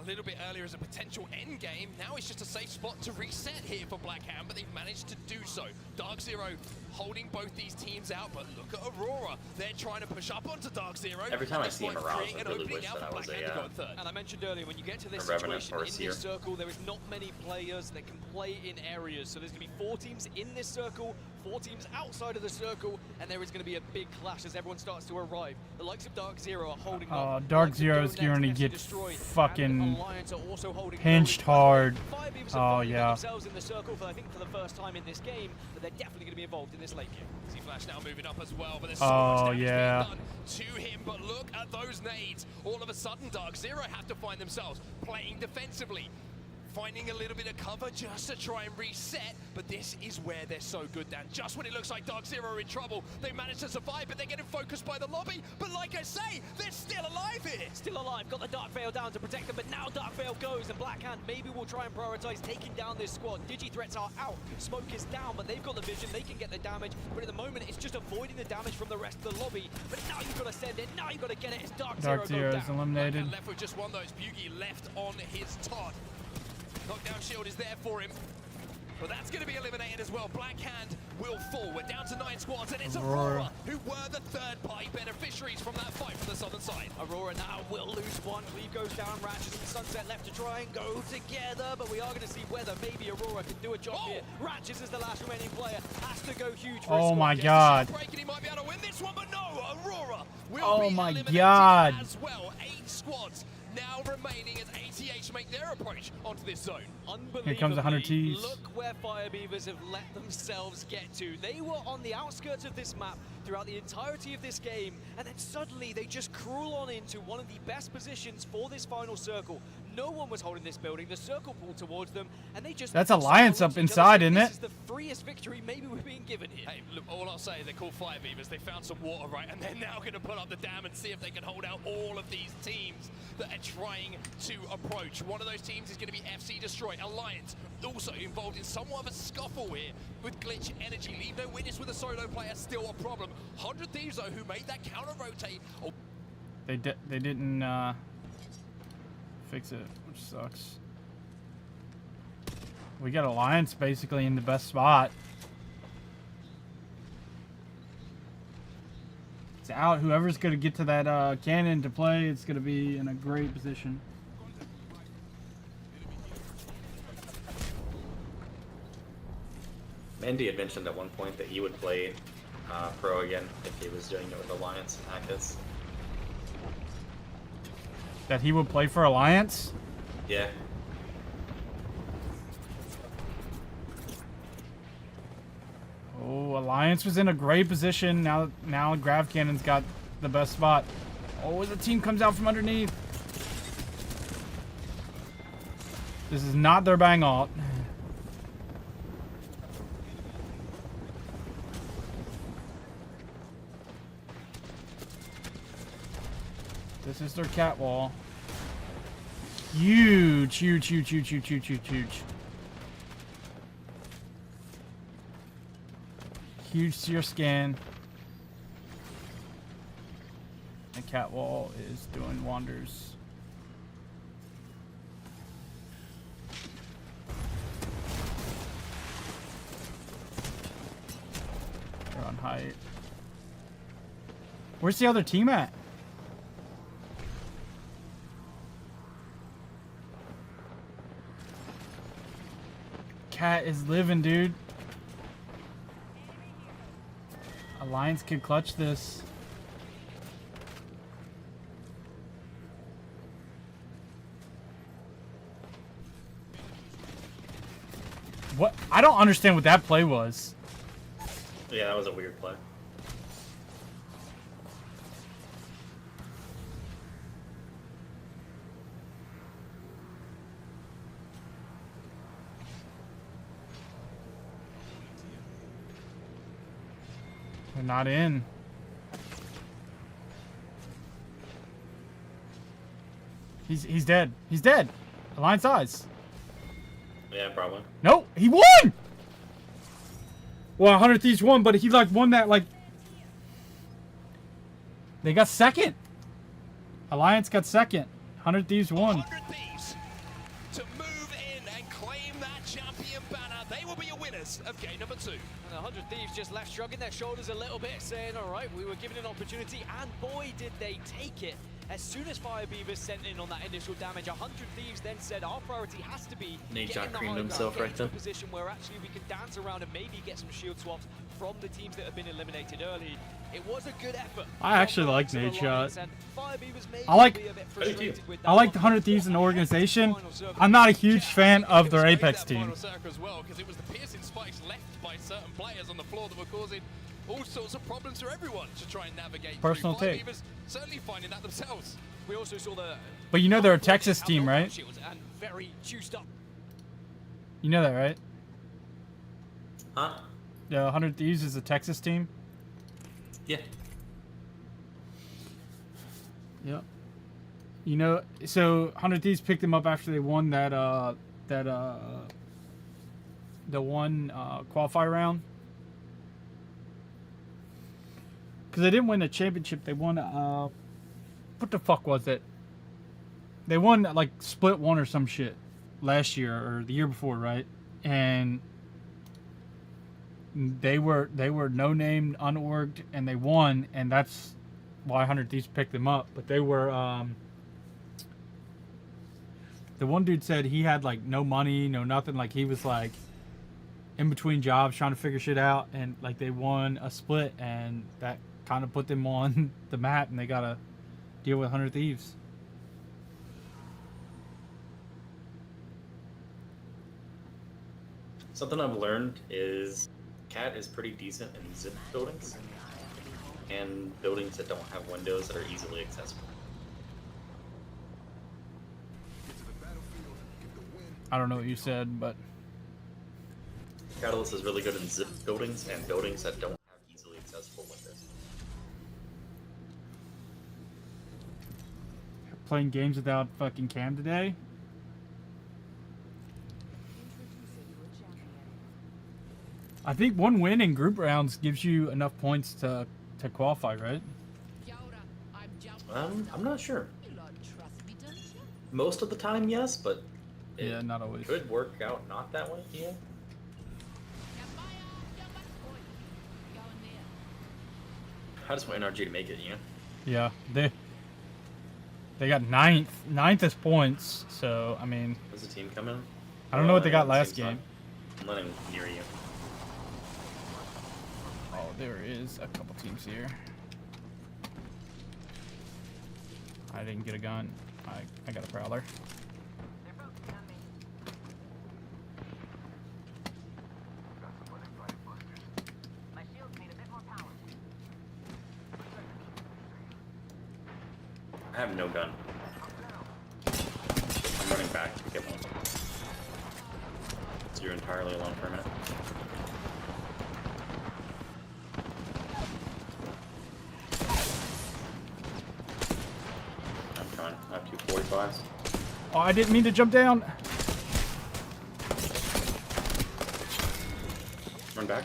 a little bit earlier as a potential end game. Now it's just a safe spot to reset here for Blackhand, but they've managed to do so. Dark Zero holding both these teams out, but look at Aurora. They're trying to push up onto Dark Zero. Every time I see him around, I really wish that I was And I mentioned earlier, when you get to this Revenant situation or a in seer. this circle, there is not many players that can play in areas. So there's going to be 4 teams in this circle, 4 teams outside of the circle, and there is going to be a big clash as everyone starts to arrive. The likes of Dark Zero are holding up. Dark Zero is going to get fucking pinched hard. Oh, yeah. Themselves in the circle for, I think, for the first time in this game, but they're definitely going to be involved in this late game. Z-Flash now moving up as well, but there's so much damage being yeah. done to him. But look at those nades. All of a sudden, Dark Zero have to find themselves playing defensively, finding a little bit of cover just to try and reset, but this is where they're so good, Dan. Just when it looks like Dark Zero are in trouble, they manage to survive, but they're getting focused by the lobby. But like I say, they're still alive here. Still alive, got the Dark Veil down to protect them, but now Dark Veil goes, and Blackhand maybe will try and prioritize taking down this squad. Digi-threats are out, Smoke is down, but they've got the vision, they can get the damage, but at the moment it's just avoiding the damage from the rest of the lobby. But now you've got to send it, now you've got to get it, it's Dark Zero Zero down. is eliminated. Left with just one, though. It's Bugi left on his Todd. Knockdown shield is there for him, but that's going to be eliminated as well. Blackhand will fall. We're down to 9 squads, and it's Aurora who were the third-party beneficiaries from that fight from the southern side. Aurora now will lose one. Cleve goes down, Ratchet and Sunset left to try and go together, but we are going to see whether maybe Aurora can do a job here. Ratchet is the last remaining player, has to go huge for his Oh squad. my god. He might be able to win this one, but no, Aurora will Oh be my eliminated god. as well. 8 squads now remaining as ATH make their approach onto this zone. Here comes 100 Ts. Look where Fire Beavers have let themselves get to. They were on the outskirts of this map throughout the entirety of this game, and then suddenly they just crawl on into one of the best positions for this final circle. No one was holding this building. The circle pulled towards them, and they just... That's Alliance up inside, isn't it? This is the freest victory maybe we're being given here. Hey, look, all I'll say, they're called Fire Beavers. They found some water, right? And they're now going to put up the dam and see if they can hold out all of these teams that are trying to approach. One of those teams is going to be FC Destroy. Alliance also involved in somewhat of a scuffle here with Glitch Energy. Leave no witness with a solo player, still a problem. 100 Thieves, though, who made that counter-rotate. Oh. They didn't fix it, which sucks. We got Alliance basically in the best spot. It's out. Whoever's going to get to that cannon to play, it's going to be in a great position. Mandy had mentioned at one point that he would play pro again if he was doing it with Alliance and ALGS. That he would play for Alliance? Yeah. Oh, Alliance was in a great position. Now Grav Cannon's got the best spot. Oh, the team comes out from underneath. This is not their bang ult. This is their cat wall. Huge, huge, huge, huge, huge, huge, huge, huge. Huge seer scan. The cat wall is doing wonders. They're on height. Where's the other team at? Cat is living, dude. Alliance could clutch this. What? I don't understand what that play was. Yeah, that was a weird play. They're not in. He's dead. He's dead. Alliance eyes. Yeah, probably. No, he won! Well, 100 Thieves won, but he like won that like... They got second. Alliance got second. 100 Thieves won. 100 Thieves of game number 2. And 100 Thieves just left shrugging their shoulders a little bit, saying, all right, we were given an opportunity, and boy, did they take it. As soon as Fire Beavers sent in on that initial damage, 100 Thieves then said our priority has to be Nate getting Jack the creamed high ground, himself getting right to a there. position where actually we can dance around and maybe get some shield swaps from the teams that have been eliminated early. It was a good effort. I actually from like the Nate Alliance, Shot. and Fire Beavers may I like be a bit frustrated with that I like the one. 100 Thieves in the organization. I'm not a huge fan of their Apex team. Final circle as well, because it was the piercing spikes left by certain players on the floor that were causing all sorts of problems for everyone to try and navigate. Personal through. Fire take. Beavers certainly finding that themselves. We also saw the But you know they're a Texas team, right? shields and very juiced up. You know that, right? Huh? Yeah, 100 Thieves is a Texas team. Yeah. Yep. You know, so 100 Thieves picked them up after they won the one qualifier round. Because they didn't win the championship, they won what the fuck was it? They won like split one or some shit last year or the year before, right? And they were no name, unorged, and they won, and that's why 100 Thieves picked them up. But they were the one dude said he had like no money, no nothing, like he was like in between jobs trying to figure shit out, and like they won a split, and that kind of put them on the map, and they gotta deal with 100 Thieves. Something I've learned is Cat is pretty decent in zip buildings and buildings that don't have windows that are easily accessible. I don't know what you said, but Catalyst is really good in zip buildings and buildings that don't have easily accessible windows. playing games without fucking Cam today. I think one win in group rounds gives you enough points to qualify, right? I'm not sure. Most of the time, yes, but it yeah, not always. Could work out not that way. Yeah. I just want NRG to make it, you know. Yeah, they got ninth as points. So I mean, Where's the team coming? I don't know what they got the last same game. spot. I'm letting near you. Oh, there is a couple teams here. I didn't get a gun. I got a prowler. I have no gun. I'm running back to get one. So you're entirely alone for a minute. I'm trying. I have 245s. Oh, I didn't mean to jump down. Run back.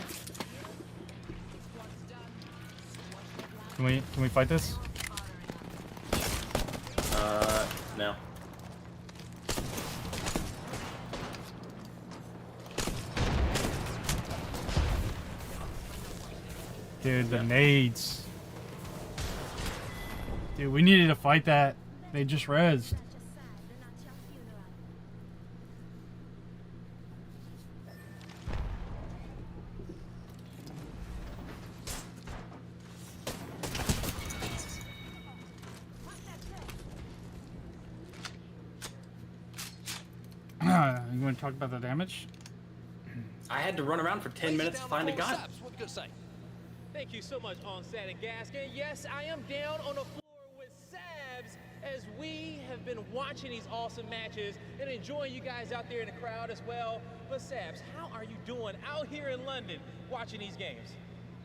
Can we fight this? No. Dude, the nades. Dude, we needed to fight that. They just rezzed. You want to talk about the damage? I had to run around for 10 minutes to find a gun. What we gonna say? Thank you so much, Onset and Gaskin. Yes, I am down on the floor with Sabs as we have been watching these awesome matches and enjoying you guys out there in the crowd as well. But Sabs, how are you doing out here in London watching these games?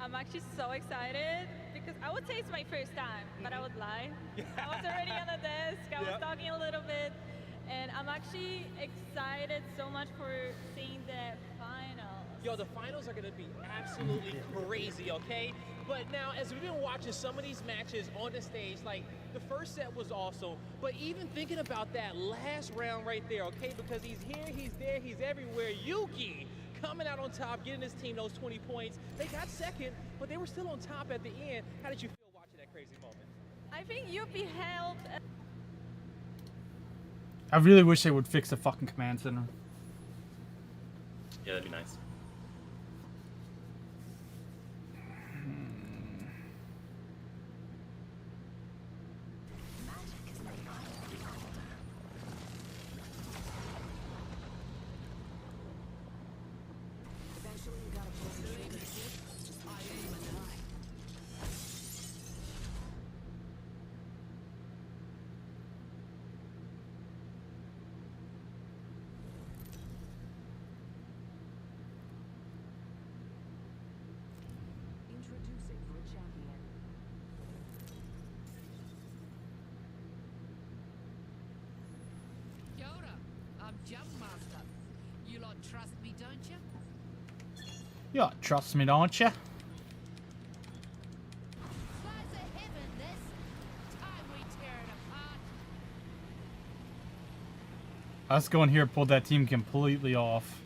I'm actually so excited because I would say it's my first time, but I would lie. I was already on the desk, I was talking a little bit, and I'm actually excited so much for seeing the finals. Yo, the finals are gonna be absolutely crazy, okay? But now, as we've been watching some of these matches on the stage, like, the first set was awesome, but even thinking about that last round right there, okay? Because he's here, he's there, he's everywhere. Yuki coming out on top, getting his team those 20 points. They got second, but they were still on top at the end. How did you feel watching that crazy moment? I think UP held. I really wish they would fix the fucking command center. Yeah, that'd be nice. Eventually you gotta pull the trigger. Just aim and die. Introducing your champion. Yoda, I'm Jump Master. You lot trust me, don't you? You trust me, don't you? Slice of heaven, this. Time we tear it apart. Us going here pulled that team completely off.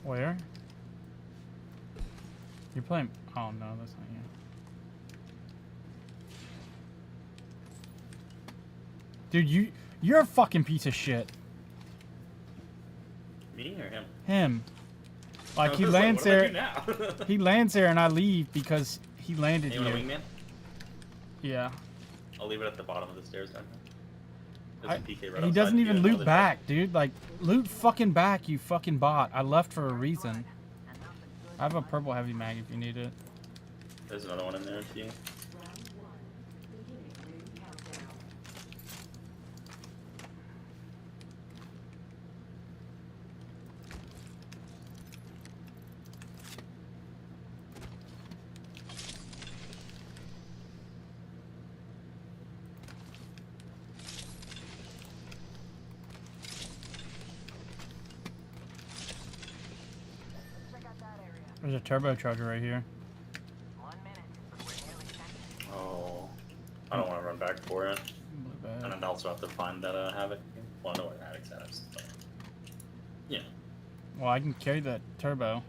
Where? You're playing. Oh no, that's not you. Dude, you're a fucking piece of shit. Me or him? Him. Like he I was like, lands what do I there. do now? He lands there and I leave because he landed You want a here. wingman? Yeah. I'll leave it at the bottom of the stairs then. I- There's a PK right he outside doesn't you even on the loot other back, dude. Like, loot fucking back, you fucking bot. I left for a reason. I have a purple heavy mag if you need it. side. There's another one in there to you. There's a turbocharger right here. Oh, I don't want to run back for it. And I'd also have to find that Havoc. Well, I know where Havoc's at. But yeah. Well, I can carry that turbo.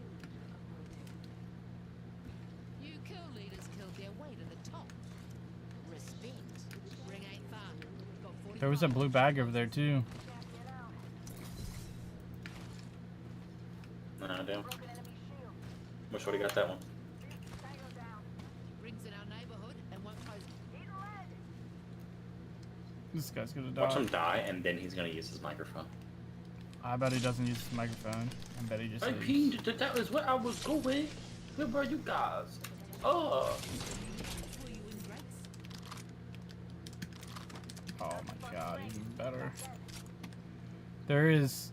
You kill leaders killed their way to the top. Respect. Ring ain't far. Got 45. There was a blue bag over there too. Nah, damn. Wish would have got that one. Rings in our neighborhood and won't close. This guy's gonna die. Watch him die, and then he's gonna use his microphone. I bet he doesn't use his microphone. I bet he just. I leaves. pinged that that was where I was going. Where were you guys? Oh. Oh my god, even better. There is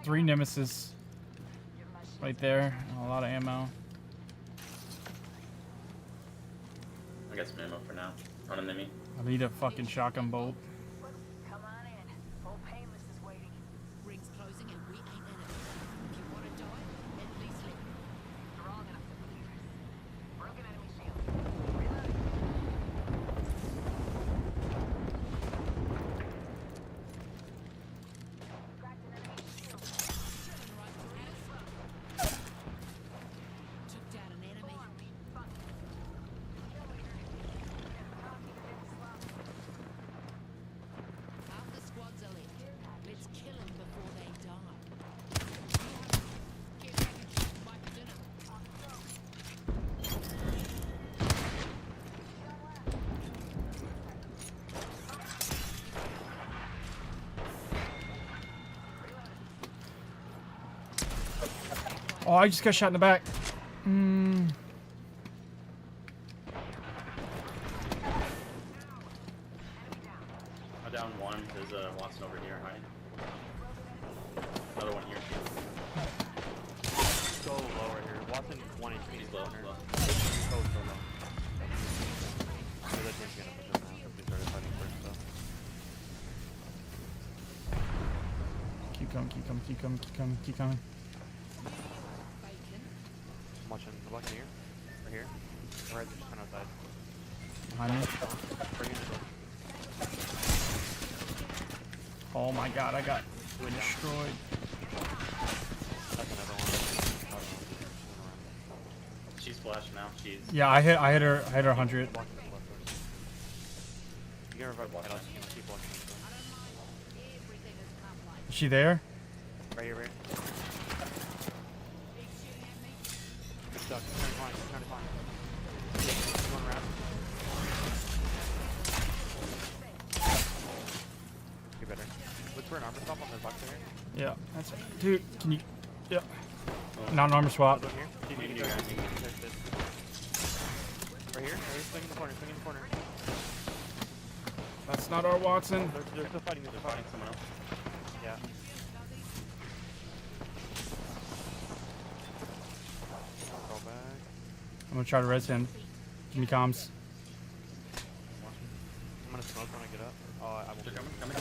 3 Nemesis right there. And a lot of ammo. I got some ammo for now. On an enemy. I need a fucking shotgun bolt. Come on in. Old Painless is waiting. Rings closing and we ain't in it. If you want to die, at least let me. Strong enough to believe it. Broken enemy shield. Reload. Cracked an enemy shield. Drilling right through us. Took down an enemy. Half the squads are left. Let's kill them before they die. Get back and shoot my dinner. Oh, I just got shot in the back. I down one. There's a Watson over here hiding. Another one here. So low right here. Watson 1 HP. He's low. Low. So low. The other team's gonna push up now because we started fighting first, so. Keep coming, keep coming, keep coming, keep coming, keep coming. I'm watching the black here. Right here. Right, just kind of outside. Behind me. Bring it in. Oh my god, I got destroyed. That's another one. She's flashed now. She's. Yeah, I hit her 100. You can revive watch out. Keep watching. Is she there? Right here, right here. Good stuff. Trying to find. Trying to find. Going around. You better. Look for an armor swap on the box right here. Yeah, that's it. Dude, can you... Yeah. Not an armor swap. Here. See if you can touch this. Right here. Swing in the corner. Swing in the corner. That's not our Watson. They're still fighting. They're fighting someone else. Yeah. Fall back. I'm gonna try to res him. Give me comms. I'm gonna smoke when I get up. Oh, I won't. Coming.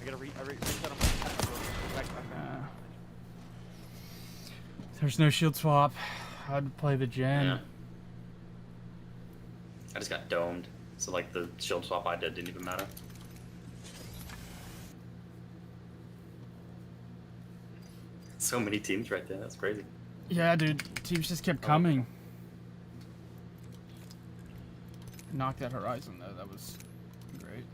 I gotta reset him. Back. There's no shield swap. I'd play the gen. Yeah. I just got domed, so like the shield swap I did didn't even matter. So many teams right there. That's crazy. Yeah, dude. Teams just kept coming. Knocked that Horizon though. That was great.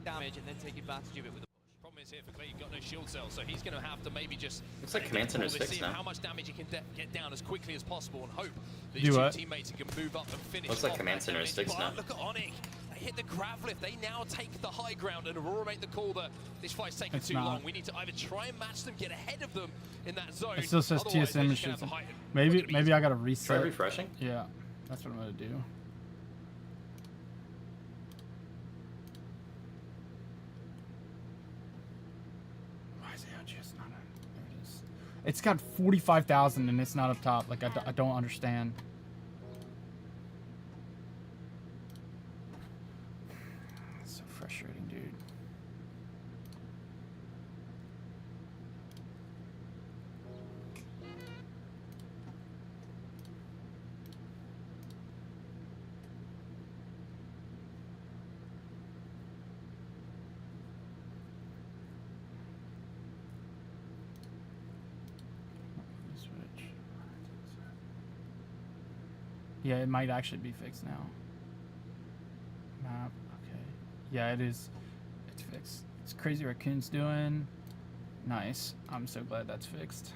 Damage and then take advantage of it with the push. Problem is here for Clay, you've got no shield cell, so he's going to have to maybe just... Looks like Command Center's see fixed now. how much damage he can get down as quickly as possible and hope that Do his two what? teammates can move up and finish. Looks like off Command that Center is damage. fixed But now. Look at Onyx. They hit the grav lift. They now take the high ground, and Aurora make the call that this fight's taking It's too not. long. We need to either try and match them, get ahead of them in that zone. It still says Otherwise, they're TSM just gonna issues. have the height. Maybe I gotta reset. Try refreshing? Yeah, that's what I'm gonna do. Why is ALGS not on? There it is. It's got 45,000 and it's not up top. Like I don't understand. It's so frustrating, dude. Switch. Yeah, it might actually be fixed now. Map, okay. Yeah, it is. It's fixed. It's Crazy Raccoon's doing. Nice. I'm so glad that's fixed.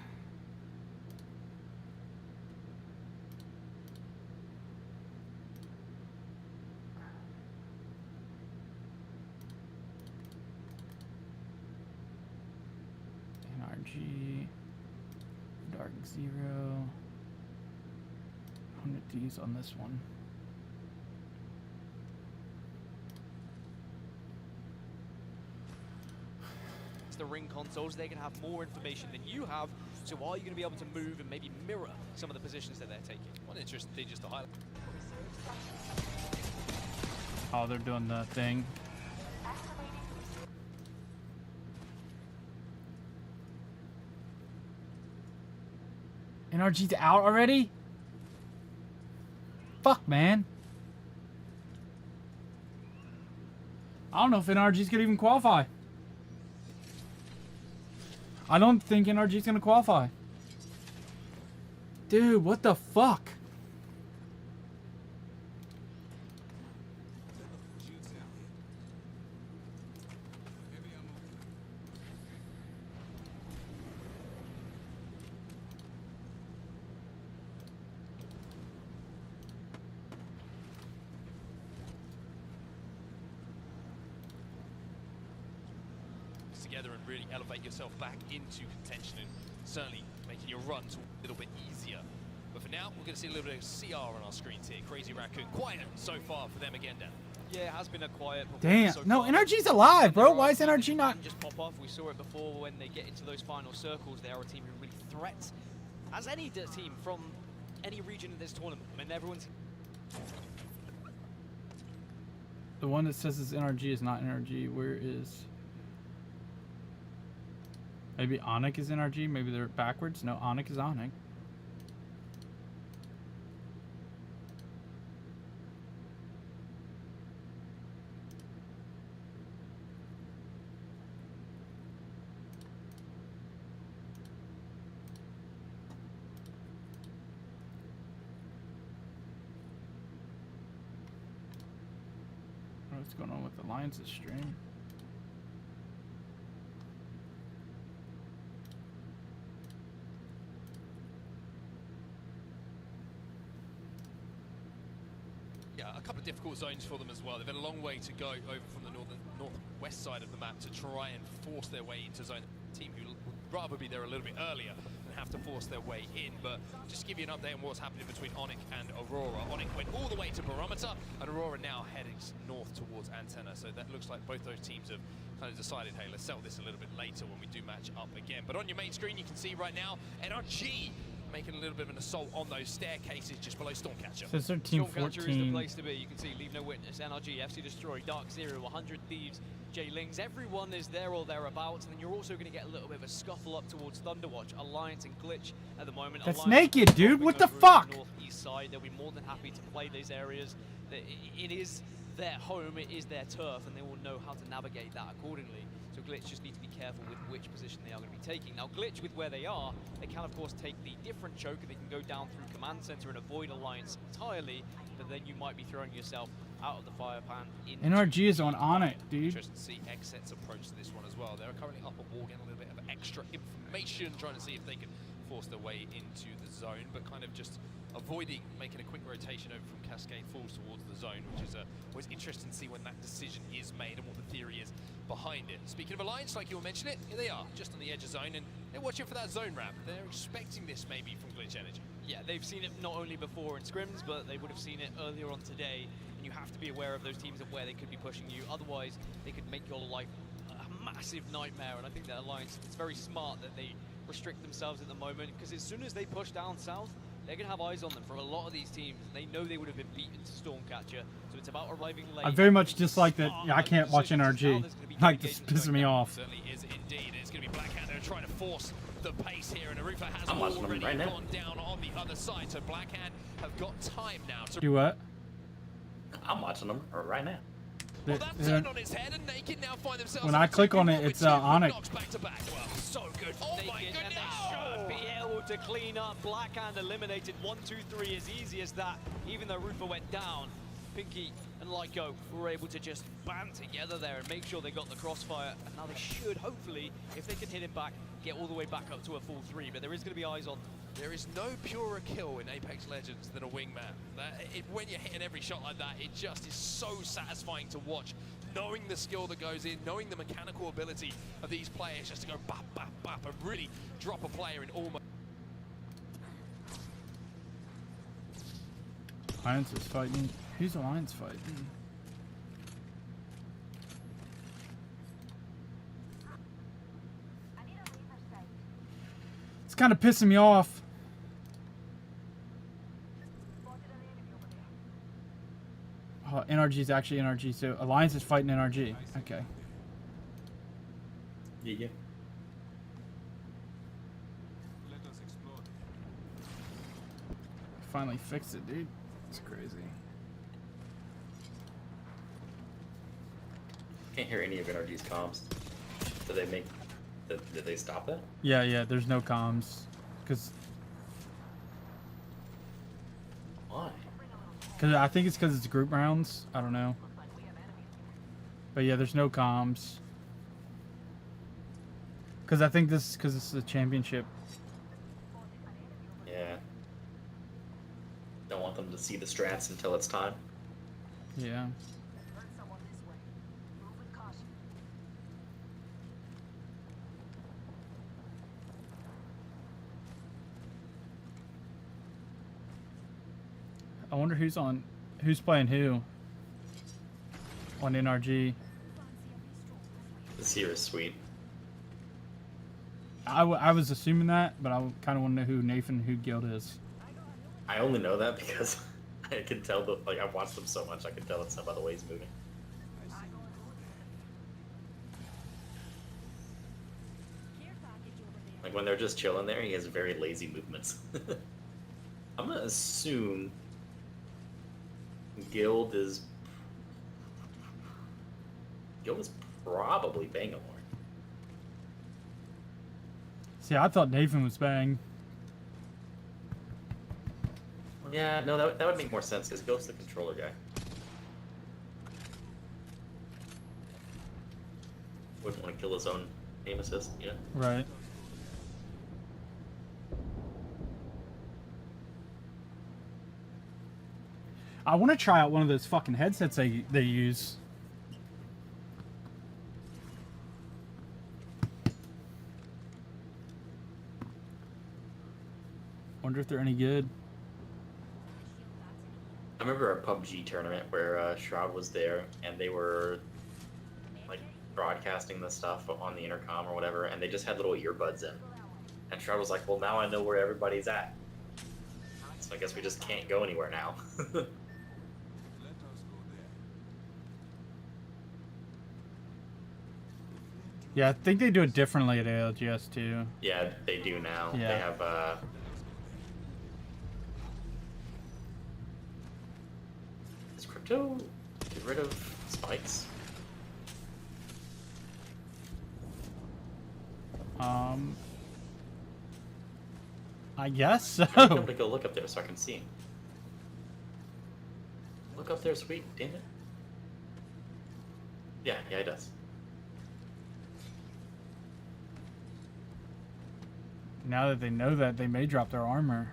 NRG. Dark Zero. 100 Ds on this one. It's the ring consoles. They're going to have more information than you have. So are you going to be able to move and maybe mirror some of the positions that they're taking? One interesting thing just to highlight. Oh, they're doing the thing. NRG's out already? Fuck, man. I don't know if NRG's gonna even qualify. I don't think NRG's gonna qualify. Dude, what the fuck? Together and really elevate yourself back into contention and certainly making your runs a little bit easier. But for now, we're going to see a little bit of CR on our screens here. Crazy Raccoon, quiet so far for them again, Dan. Yeah, it has been a quiet Damn. performance so No, far. NRG's alive, bro. Why is NRG not? Just pop off. We saw it before when they get into those final circles. They are a team who really threat, as any team from any region in this tournament. I mean, everyone's... The one that says it's NRG is not NRG. Where is... Maybe Onyx is NRG? Maybe they're backwards? No, Onyx is Onyx. what's going on with Alliance's stream. Yeah, a couple of difficult zones for them as well. They've had a long way to go over from the northwest side of the map to try and force their way into zone. A team who would rather be there a little bit earlier than have to force their way in. But just to give you an update on what's happening between Onyx and Aurora. Onyx went all the way to Barometer, and Aurora now heading north towards Antenna. So that looks like both those teams have kind of decided, hey, let's settle this a little bit later when we do match up again. But on your main screen, you can see right now, NRG making a little bit of an assault on those staircases just below Stormcatcher. So it's their team Stormcatcher 14. is the place to be. You can see Leave No Witness, NRG, FC Destroy, Dark Zero, 100 Thieves, J-Lings. Everyone is there or thereabouts. And then you're also going to get a little bit of a scuffle up towards Thunderwatch. Alliance and Glitch at the moment. That's Alliance naked, dude. What the over fuck? the northeast side. They'll be more than happy to play these areas. It is their home, it is their turf, and they will know how to navigate that accordingly. So Glitch just need to be careful with which position they are going to be taking. Now Glitch, with where they are, they can of course take the different choke and they can go down through Command Center and avoid Alliance entirely, but then you might be throwing yourself out of the fire pan. NRG is on it, dude. Interesting to see XSET's approach to this one as well. They're currently up a wall, getting a little bit of extra information, trying to see if they can force their way into the zone, but kind of just avoiding making a quick rotation over from Cascade Falls towards the zone, which is always interesting to see when that decision is made and what the theory is behind it. Speaking of Alliance, like you were mentioning it, here they are, just on the edge of zone, and they're watching for that zone wrap. They're expecting this maybe from Glitch Energy. Yeah, they've seen it not only before in scrims, but they would have seen it earlier on today, and you have to be aware of those teams and where they could be pushing you. Otherwise, they could make your life a massive nightmare, and I think that Alliance, it's very smart that they restrict themselves at the moment, because as soon as they push down south, they're going to have eyes on them from a lot of these teams. They know they would have been beaten to Stormcatcher, so it's about arriving late. I very much dislike that. Yeah, I can't watch NRG. Like, this pisses me off. Certainly is indeed. It's going to be Blackhand trying to force the pace here, and Arufa has I'm watching them already right now. gone down on the other side. So Blackhand have got time now to Do what? I'm watching them right now. Well, that's turned on its head, and Naked now find themselves. When I click on it, it's Onyx. Knocks back to back. Well, so good. Oh my Naked, goodness. and they should be able to clean up. Blackhand eliminated 1, 2, 3 as easy as that. Even though Rufa went down, Pinky and Lyco were able to just band together there and make sure they got the crossfire. And now they should, hopefully, if they can hit him back, get all the way back up to a full 3. But there is going to be eyes on them. There is no purer kill in Apex Legends than a wingman. When you're hitting every shot like that, it just is so satisfying to watch. Knowing the skill that goes in, knowing the mechanical ability of these players just to go bap, bap, bap, and really drop a player in almost. Alliance is fighting. Who's Alliance fighting? It's kind of pissing me off. Oh, NRG is actually NRG, so Alliance is fighting NRG. Okay. Yeah. Let us explore. Finally fixed it, dude. It's crazy. Can't hear any of NRG's comms. Did they make? Did they stop that? Yeah. There's no comms, cause Why? I think it's because it's group rounds. I don't know. But yeah, there's no comms. Cause I think this because it's the championship. Yeah. Don't want them to see the strats until it's time. Yeah. I wonder who's playing who on NRG. This here is sweet. I was assuming that, but I kind of want to know who Nathan, who Guild is. I only know that because I can tell I've watched them so much. I can tell it's by the way he's moving. Like when they're just chilling there, he has very lazy movements. I'm gonna assume Guild is probably Bangalore. See, I thought Nathan was Bang. Yeah, no, that would make more sense because Ghost's the controller guy. Wouldn't want to kill his own aim assist, you know? Right. I want to try out one of those fucking headsets they use. Wonder if they're any good. I remember a PUBG tournament where Shroud was there, and they were like broadcasting the stuff on the intercom or whatever, and they just had little earbuds in. And Shroud was like, "Well, now I know where everybody's at, so I guess we just can't go anywhere now." Yeah, I think they do it differently at ALGS too. Yeah, they do now. Yeah. They have Does crypto get rid of spikes? I guess so. I'm gonna go look up there so I can see. Look up there, sweet. Damn it. Yeah, it does. Now that they know that, they may drop their armor.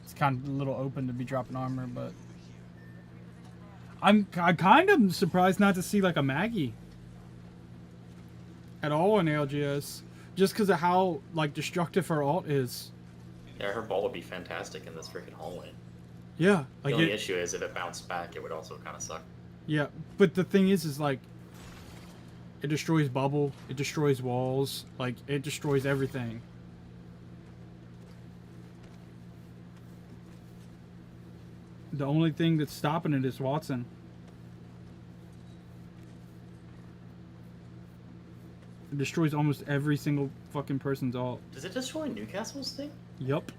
It's kind of a little open to be dropping armor, but I kind of surprised not to see like a Maggie at all in ALGS, just because of how like destructive her ult is. Yeah, her ball would be fantastic in this freaking hallway. Yeah, The like only issue is if it bounced back, it would also kind of suck. Yeah, but the thing is like, it destroys bubble, it destroys walls, like it destroys everything. The only thing that's stopping it is Watson. It destroys almost every single fucking person's ult. Does it destroy Newcastle's thing? Yup.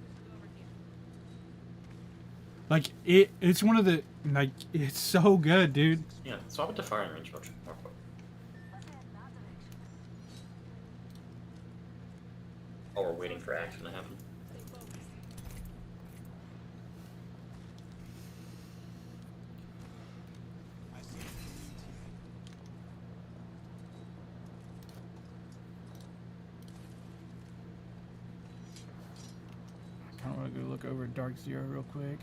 Like it's one of the it's so good, dude. Yeah, swap it to firing range real quick. Oh, we're waiting for action to happen. I kind of want to go look over at Dark Zero real quick.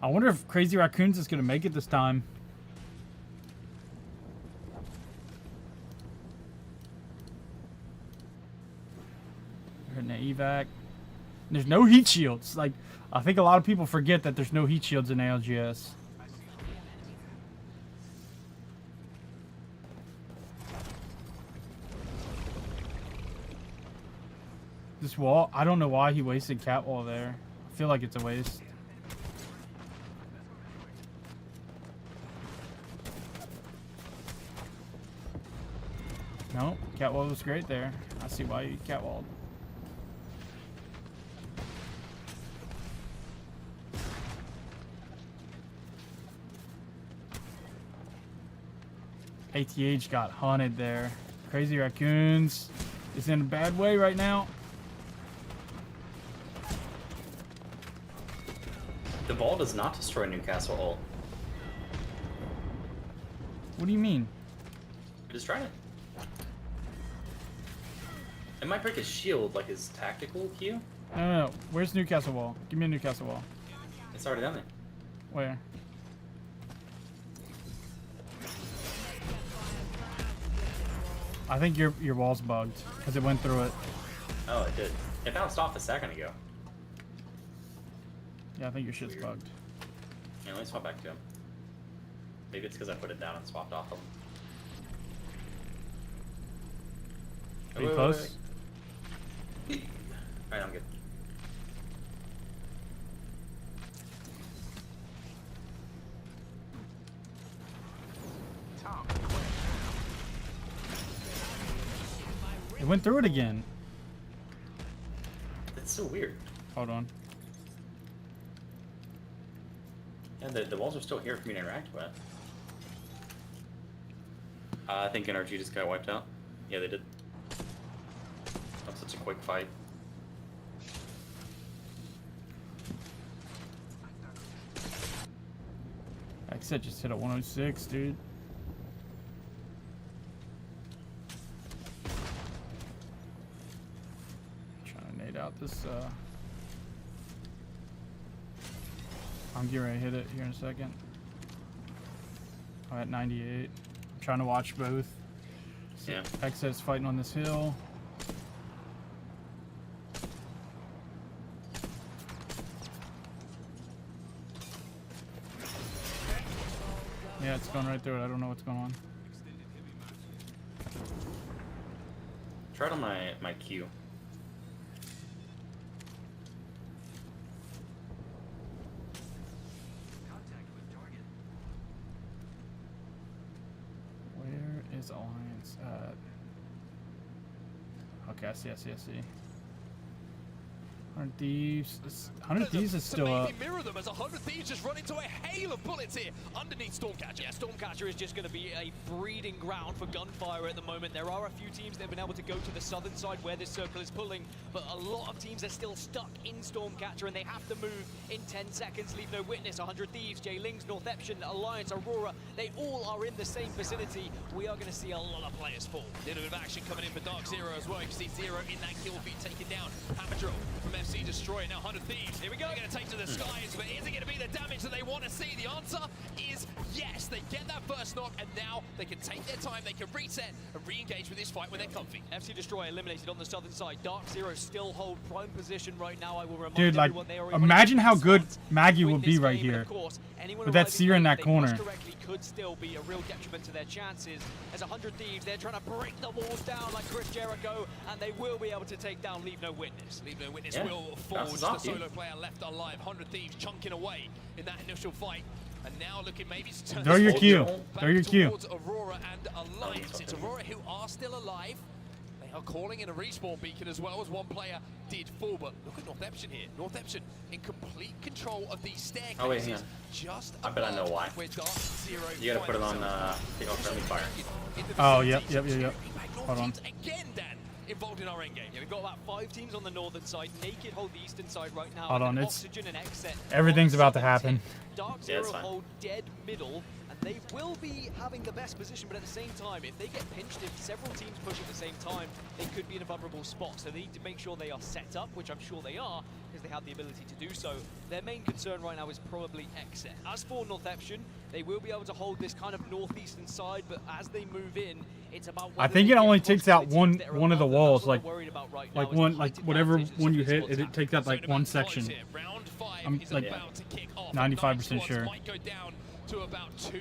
I wonder if Crazy Raccoons is going to make it this time. Hitting the evac. There's no heat shields. Like, I think a lot of people forget that there's no heat shields in ALGS. This wall, I don't know why he wasted Catwall there. I feel like it's a waste. No, Catwall was great there. I see why you Catwalled. ATH got hunted there. Crazy Raccoons is in a bad way right now. The ball does not destroy Newcastle ult. What do you mean? I just tried it. It might break his shield, like his tactical Q. No. Where's Newcastle wall? Give me a Newcastle wall. It's already down there. Where? I think your wall's bugged because it went through it. Oh, it did. It bounced off a second ago. Yeah, I think your shit's bugged. Yeah, let me swap back to him. Maybe it's because I put it down and swapped off him. Are you close? Alright, I'm good. It went through it again. That's so weird. Hold on. Yeah, the walls are still here for me to interact with. I think NRG just got wiped out. Yeah, they did. That was such a quick fight. Reset just hit a 106, dude. Trying to nade out this. I'm getting ready to hit it here in a second. I'm at 98. I'm trying to watch both. Yeah. Excess fighting on this hill. Yeah, it's going right through it. I don't know what's going on. Try it on my Q. Where is Alliance at? Okay, I see. 100 Thieves. 100 Thieves is still up. Mirror them as 100 Thieves just run into a hail of bullets here underneath Stormcatcher. Yeah, Stormcatcher is just going to be a breeding ground for gunfire at the moment. There are a few teams that have been able to go to the southern side where this circle is pulling, but a lot of teams are still stuck in Stormcatcher and they have to move in 10 seconds. Leave no witness. 100 Thieves, Jay Lings, North Epsion, Alliance, Aurora, they all are in the same vicinity. We are going to see a lot of players fall. Little bit of action coming in for Dark Zero as well. You can see Zero in that kill feed taken down. Hammer drill from FC Destroyer. Now 100 Thieves. Here we go. They're going to take to the skies, but is it going to be the damage that they want to see? The answer is yes. They get that first knock, and now they can take their time. They can reset and re-engage with this fight when they're comfy. FC Destroyer eliminated on the southern side. Dark Zero still hold prime position right now. I will remind Dude, like, everyone they are imagine how good Maggie would be right here. With that seer in that corner. Could still be a real detriment to their chances. As 100 Thieves, they're trying to break the walls down like Chris Jericho, and they will be able to take down Leave No Witness. Leave No Witness will fall. Just the solo player left alive. 100 Thieves chunking away in that initial fight. And now looking maybe to turn Throw your Q. back Throw your Q. towards Aurora and Alliance. It's Aurora who are still alive. They are calling in a respawn beacon as well as one player did fall, but look at North Epsion here. North Epsion in complete control of these staircases. Oh wait, hang on. Just I bet I know why. where Dark Zero You gotta put it on take off friendly fire. Oh, yep. Hold on. Again, Dan, involved in our endgame. Yeah, we've got about 5 teams on the northern side. Naked hold the eastern side right now. Hold on, and it's Oxygen and Exet everything's about to happen. Dark Zero hold dead middle, and they will be having the best position, but at the same time, if they get pinched, if several teams push at the same time, they could be in a vulnerable spot. So they need to make sure they are set up, which I'm sure they are, because they have the ability to do so. Their main concern right now is probably Exet. As for North Epsion, they will be able to hold this kind of northeastern side, but as they move in, it's about I think it only takes out one of the walls, like whatever one you hit, it takes out like one section. I'm like 95% sure. Might go down to about 2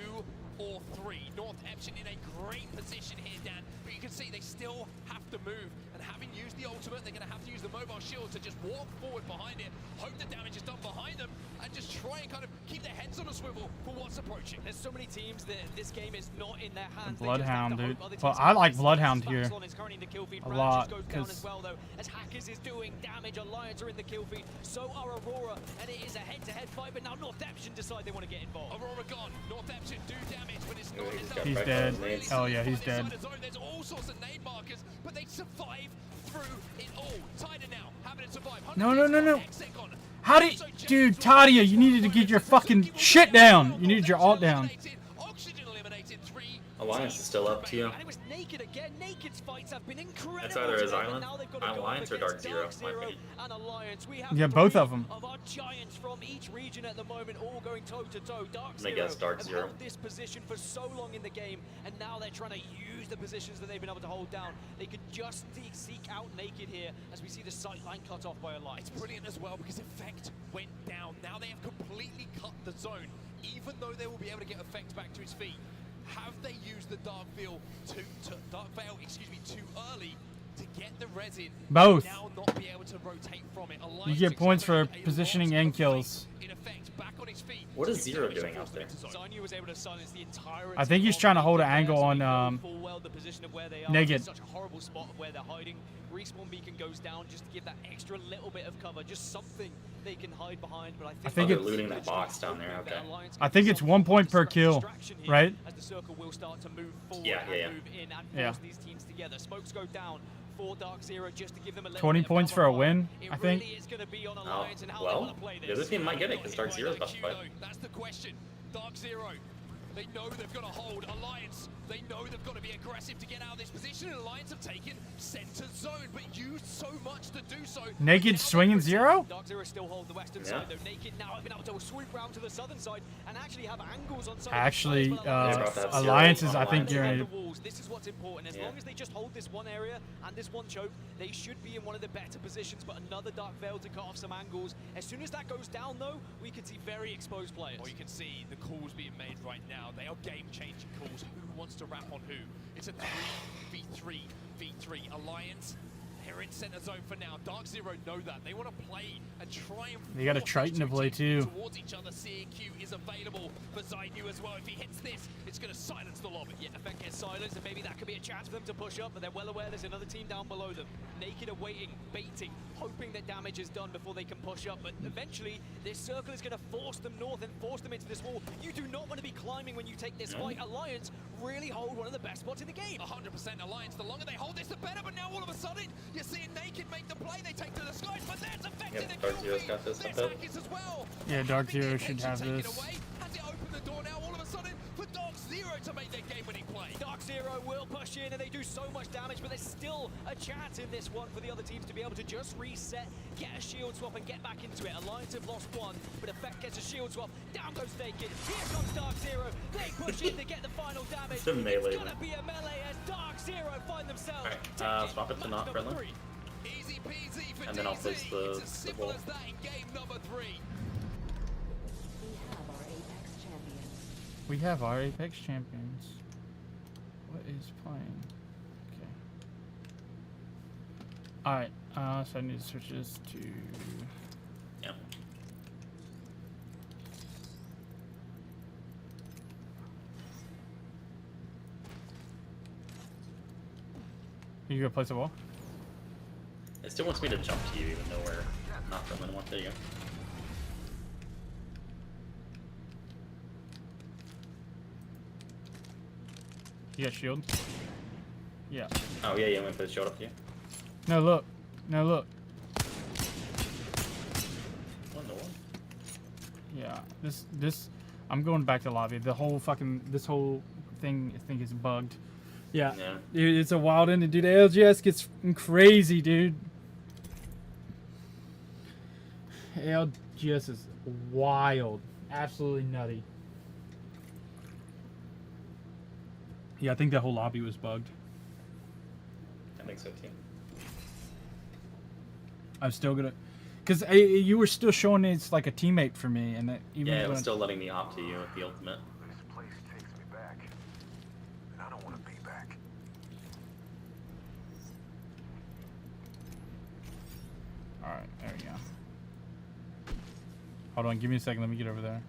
or 3. North Epsion in a great position here, Dan, but you can see they still have to move, and having used the ultimate, they're going to have to use the mobile shield to just walk forward behind it, hope the damage is done behind them, and just try and kind of keep their heads on a swivel for what's approaching. There's so many teams that this game is not in their hands. Bloodhound, dude. Well, I like Bloodhound here a lot because as Hackers is doing damage, Alliance are in the kill feed, so are Aurora, and it is a head-to-head fight, but now North Epsion decide they want to get involved. Aurora gone, North Epsion do damage, but it's not enough. He's dead. Hell yeah, he's dead. There's all sorts of nade markers, but they survive through it all. Tighter now, having to survive. No. How did, dude, Tadia, you needed to get your fucking shit down. You needed your alt down. Alliance is still up too. And it was Naked again. Naked's fights have been incredible. That's either his Island, Alliance, or Dark Zero. And Alliance. We have Yeah, both of them. Of our giants from each region at the moment, all going toe to toe. Dark I guess Dark have Zero. held this position for so long in the game, and now they're trying to use the positions that they've been able to hold down. They could just seek out Naked here as we see the sight line cut off by Alliance. It's brilliant as well because Effect went down. Now they have completely cut the zone, even though they will be able to get Effect back to his feet. Have they used the Dark Veil too early to get the resin? Both. Now not be able to rotate from it. You get points for positioning and kills. In effect, back on his feet. What is Zero doing out there? Zanya was able to silence the entire I think he's trying to hold an angle on the position of where they are. Naked. Such a horrible spot of where they're hiding. Respawn beacon goes down just to give that extra little bit of cover, just something they can hide behind. But I think they're looting that box down there. Okay. I think it's 1 point per kill, right? As the circle will start to move forward Yeah. and move in and force these teams together. Smokes go down for Dark Zero just to give them a little 20 bit of points cover for a fire. win, It I think. really is going to be on Oh, Alliance and how they want well, to play the this. other team might get it because Dark Zero's about to fight. That's the question. Dark Zero They know they've got to hold. Alliance, they know they've got to be aggressive to get out of this position, and Alliance have taken center zone, but used so much to do so. Naked swinging zero? Dark Zero still hold the western Yeah. side, though. Naked now have been able to swoop round to the southern side and actually have angles on some Actually, of the sides, but Alliances, I think you're on in the a walls. This is what's important. As long as they just hold this one area and this one choke, they should be in one of the better positions, but another Dark Veil to cut off some angles. As soon as that goes down, though, we can see very exposed players. Or you can see the calls being made right now. They are game-changing calls. Who wants to wrap on who? It's a 3v3v3 Alliance. They're in center zone for now. Dark Zero know that. They want to play and try and They got a force Triton these to two play teams too. towards each other. CQ is available for Zaidu as well. If he hits this, it's going to silence the lobby. Yeah, Effect gets silenced, and maybe that could be a chance for them to push up, but they're well aware there's another team down below them. Naked are waiting, baiting, hoping that damage is done before they can push up, but eventually this circle is going to force them north and force them into this wall. You do not want to be climbing when you take this fight. Alliance really hold one of the best spots in the game. 100% Alliance. The longer they hold this, the better, but now all of a sudden, you're seeing Naked make the play. They take to the skies, but there's Effect in the Dark Zero's got this up there. as well. Yeah, Dark Zero should have Taken this. away. Has it opened the door now all of a sudden for Dark Zero to make their game-winning play? Dark Zero will push in, and they do so much damage, but there's still a chance in this one for the other teams to be able to just reset, get a shield swap, and get back into it. Alliance have lost one, but Effect gets a shield swap. Down goes Naked. Here comes Dark Zero. They push in to get the final damage. It's a melee. It's gonna be a melee as Dark Zero find themselves. Alright, swap it to not friendly. And then I'll place the ball. We have our Apex champions. What is playing? Okay. Alright, so I need to switch this to... Yeah. You gonna place a wall? It still wants me to jump to you even though we're not friendly anymore. There you go. You got shield? Yeah. Oh yeah, I'm gonna put the shield up to you. No, look. No, look. What in the world? Yeah, this, I'm going back to lobby. The whole fucking, this whole thing, I think is bugged. Yeah. Dude, it's a wild ending, dude. ALGS gets crazy, dude. ALGS is wild. Absolutely nutty. Yeah, I think the whole lobby was bugged. I think so too. I'm still gonna, cause you were still showing it's like a teammate for me, and that even Yeah, it was when- still letting me opt to you with the ultimate. This place takes me back, and I don't want to be back. All right, there we go. Hold on, give me a second. Let me get over there.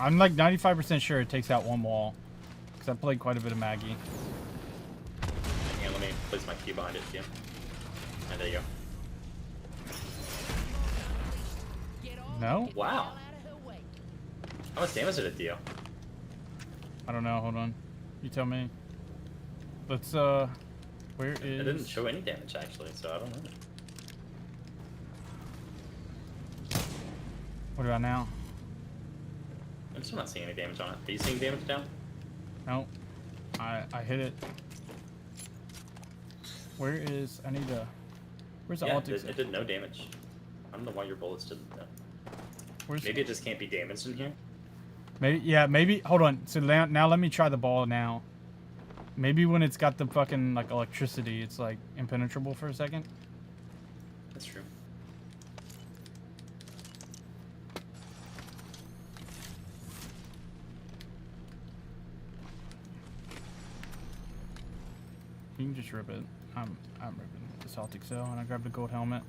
I'm like 95% sure it takes out one wall, because I played quite a bit of Maggie. Yeah, let me place my Q behind it too. And there you go. No? Wow. How much damage did it do? I don't know. Hold on. You tell me. Let's where is? It didn't show any damage actually, so I don't know. What about now? I'm still not seeing any damage on it. Are you seeing damage down? No. I hit it. Where is? I need to. Where's the Yeah, alt? it did no damage. I don't know why your bullets didn't. Where's Maybe it just can't be damaged in here. Maybe, yeah, maybe. Hold on. So now let me try the ball now. Maybe when it's got the fucking like electricity, it's like impenetrable for a second. That's true. You can just rip it. I'm ripping the Celtic cell, and I grab the gold helmet.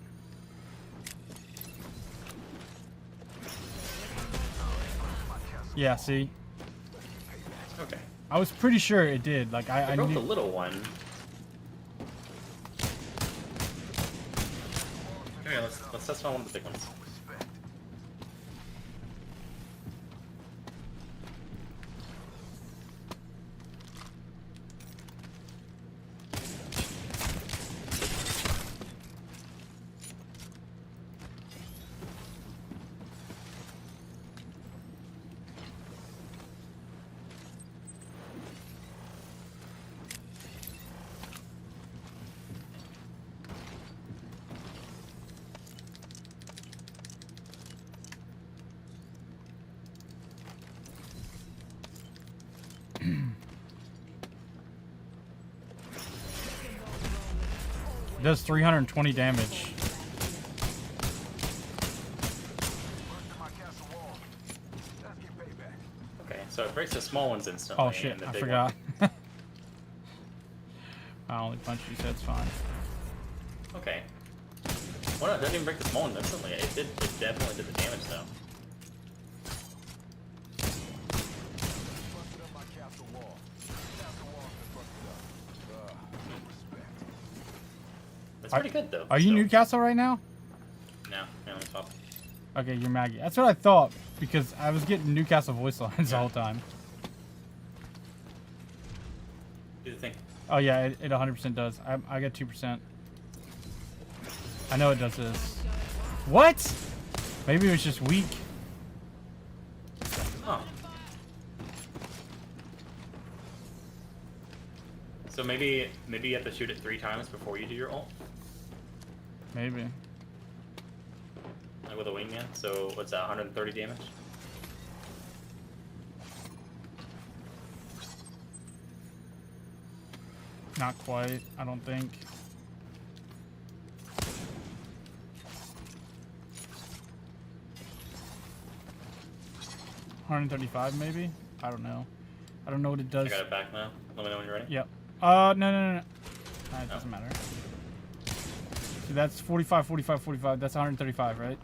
Yeah, see. Okay. I was pretty sure it did. Like I broke knew. the little one. Okay, let's test one of the big ones. does 320 damage. Okay, so it breaks the small ones instantly. Oh shit, and the I big forgot. One. I only punched you, so it's fine. Okay. Well, no, it doesn't even break the small ones instantly. It definitely did the damage though. That's pretty good though. Are you Newcastle right now? No, on the top. Okay, you're Maggie. That's what I thought because I was getting Newcastle voice lines the whole time. Do the thing. Oh yeah, it 100% does. I get 2%. I know it does this. What? Maybe it was just weak. Huh. So maybe you have to shoot it 3 times before you do your ult? Maybe. Like with a wingman? So what's that, 130 damage? Not quite, I don't think. $135 maybe? I don't know. I don't know what it does. I got it back now. Let me know when you're ready. Yep. No. It doesn't matter. So that's 45, 45, 45. That's 135, right?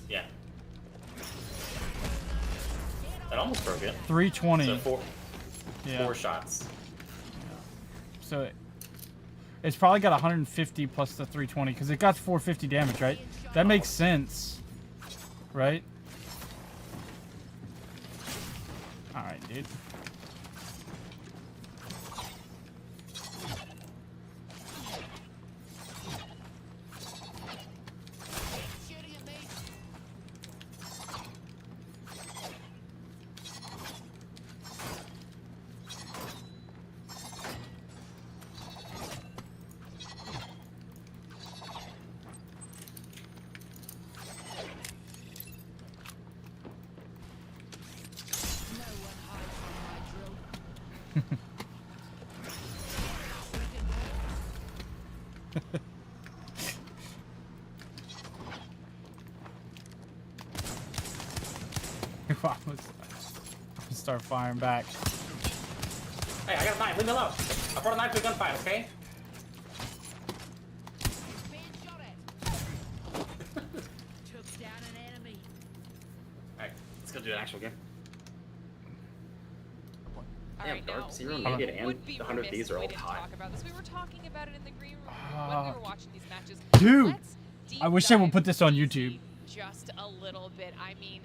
Yeah. That almost broke it. 320. So Yeah. 4 shots. So it's probably got 150 plus the 320 because it got 450 damage, right? That makes sense, right? All right, dude. Start firing back. Hey, I got a knife. Leave me alone. I brought a knife to a gunfight, okay? Took down an enemy. Alright, let's go do an actual game. All Damn, right, Dark now, Zero, we Naked, and would be 100 remiss Thieves if are we all didn't hot. talk about this. We were talking about it in the green room when we were watching these matches. Dude, Let's deep I wish they would dive put this on YouTube. just a little bit. I mean,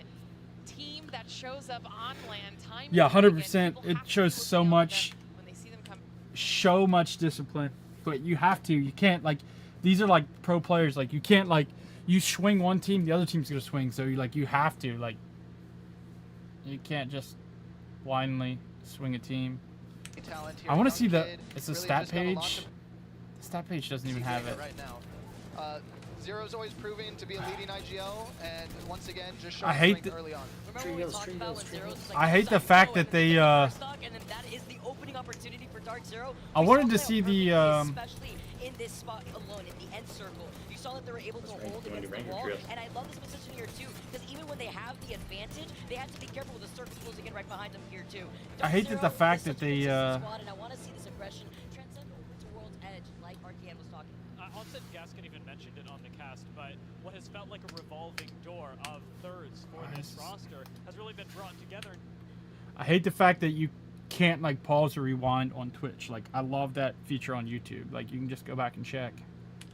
team that shows up on land time. Yeah, and time again, 100%. people It have to shows look so down much, them when they see them come. so much discipline. But you have to. You can't like. These are like pro players. Like you can't like. You swing one team, the other team's gonna swing. So you have to like. You can't just blindly swing a team. I want to see the. It's a stat page. The stat page doesn't even have it. Right now. Zero's always proving to be a leading IGL, and once again, just I showing hate strength the- early on. Remember when we talked about when Zero's like, I hate the fact that they. and then that is the opening opportunity for Dark Zero. I We wanted saw to play see out the. perfectly, especially in this spot alone, in the end circle. You saw that they were able to hold You wanna against do the ranger wall, trios? and I love this position here too, because even when they have the advantage, they have to be careful with the circle closing in right behind them here too. I hate that the fact that they. Squad, and I want to see this aggression transcend over to World's Edge, like Arcane was talking. Onset Gaskin even mentioned it on the cast, but what has felt like a revolving door of thirds for this roster has really been brought together. I hate the fact that you can't like pause or rewind on Twitch. Like I love that feature on YouTube. Like you can just go back and check.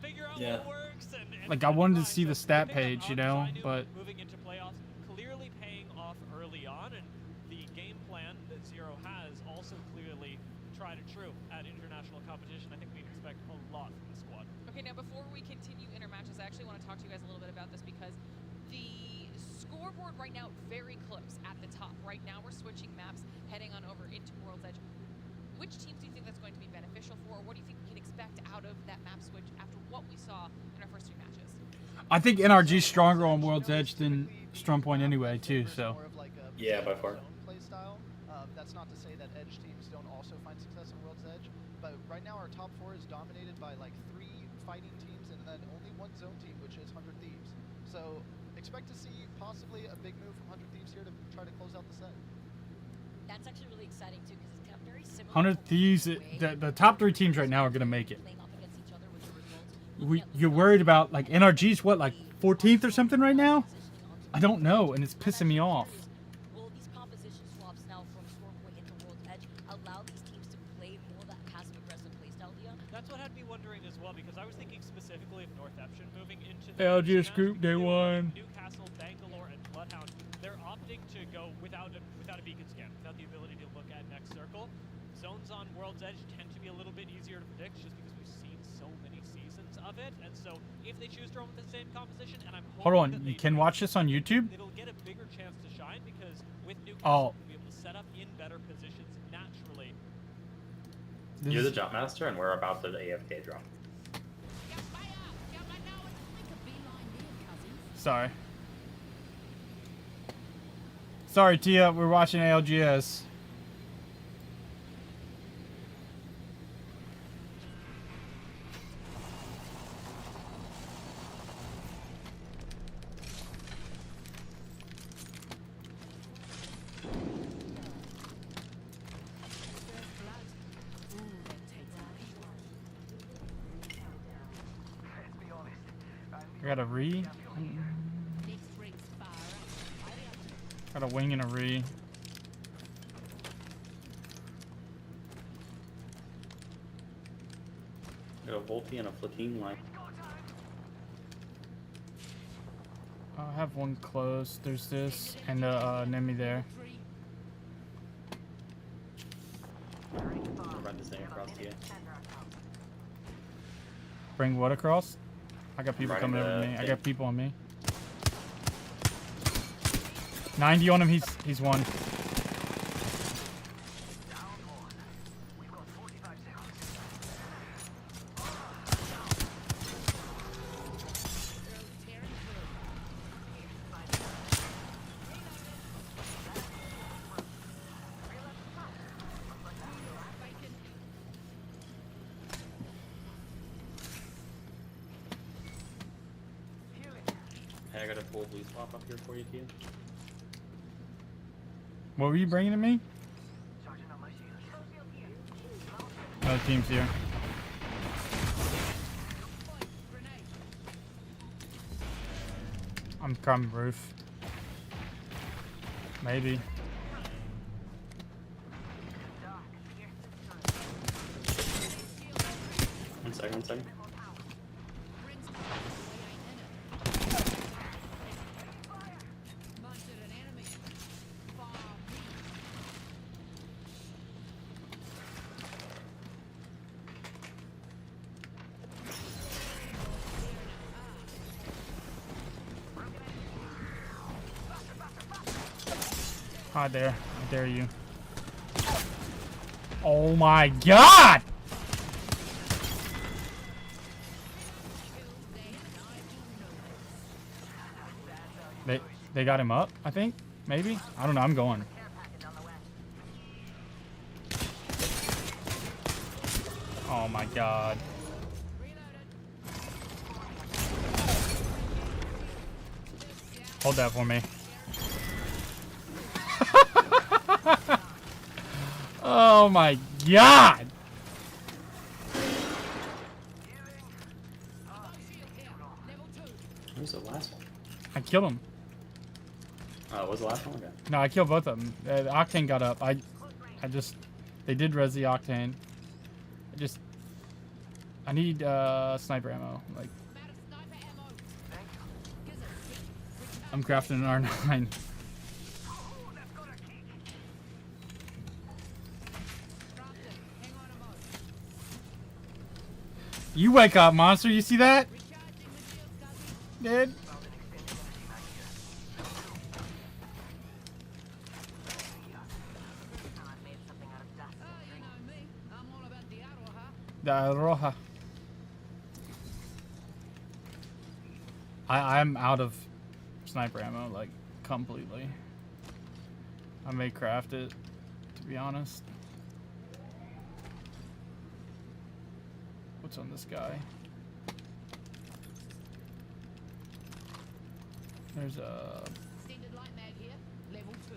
Figure out Yeah. what works and Like I wanted to see the stat page, you know, but moving into playoffs clearly paying off early on, and the game plan that Zero has also clearly tried and true at international competition. I think we expect a lot from the squad. Okay, now before we continue intermatches, I actually want to talk to you guys a little bit about this because the scoreboard right now very close at the top. Right now we're switching maps, heading on over into World's Edge. Which teams do you think that's going to be beneficial for, or what do you think we can expect out of that map switch after what we saw in our first 3 matches? I think NRG's stronger on World's Edge than Strongpoint anyway, too. So. Yeah, by far. Play style. That's not to say that Edge teams don't also find success on World's Edge, but right now our top 4 is dominated by like 3 fighting teams, and then only one zone team, which is 100 Thieves. So expect to see possibly a big move from 100 Thieves here to try to close out the set. That's actually really exciting too, because it's kind of very similar. 100 Thieves, the top 3 teams right now are gonna make it. You're worried about like NRG's what, like 14th or something right now? I don't know, and it's pissing me off. Will these composition swaps now from Storepoint into World's Edge allow these teams to play more that passive-aggressive playstyle, Dia? That's what had me wondering as well, because I was thinking specifically of Northampton moving into the ALGS group day 1. Newcastle, Bangalore, and Bloodhound. They're opting to go without a beacon scan, without the ability to look at next circle. Zones on World's Edge tend to be a little bit easier to predict, just because we've seen so many seasons of it. And so if they choose to run with the same composition, and I'm Hold on, you can watch this on YouTube? it'll get a bigger chance to shine, because with Oh. Newcastle, we'll be able to set up in better positions naturally. You're the jump master, and we're about to AFK drop. Sorry. Sorry, Tia, we're watching ALGS. I got a re. Got a wing and a re. Got a Volti and a Flatine line. I have one close. There's this and a Nemi there. Run this thing across to you. Bring what across? I got people Right coming in over the me. I thing. got people on me. 90 on him. He's one. Hey, I got a full blue swap up here for you, too. What were you bringing to me? Another team's here. I'm coming roof. Maybe. One second. Hi there. I dare you. Oh my god! They got him up, I think? Maybe? I don't know, I'm going. Oh my god. Hold that for me. Oh my god! Who's the last one? I killed him. What was the last one? Okay. No, I killed both of them. The Octane got up. They did res the Octane. I need sniper ammo. Like, I'm crafting an R9. You wake up, monster. You see that? Dude. The Roja. I'm out of sniper ammo, like, completely. I may craft it, to be honest. What's on this guy? There's a. Extended light mag here, level 2.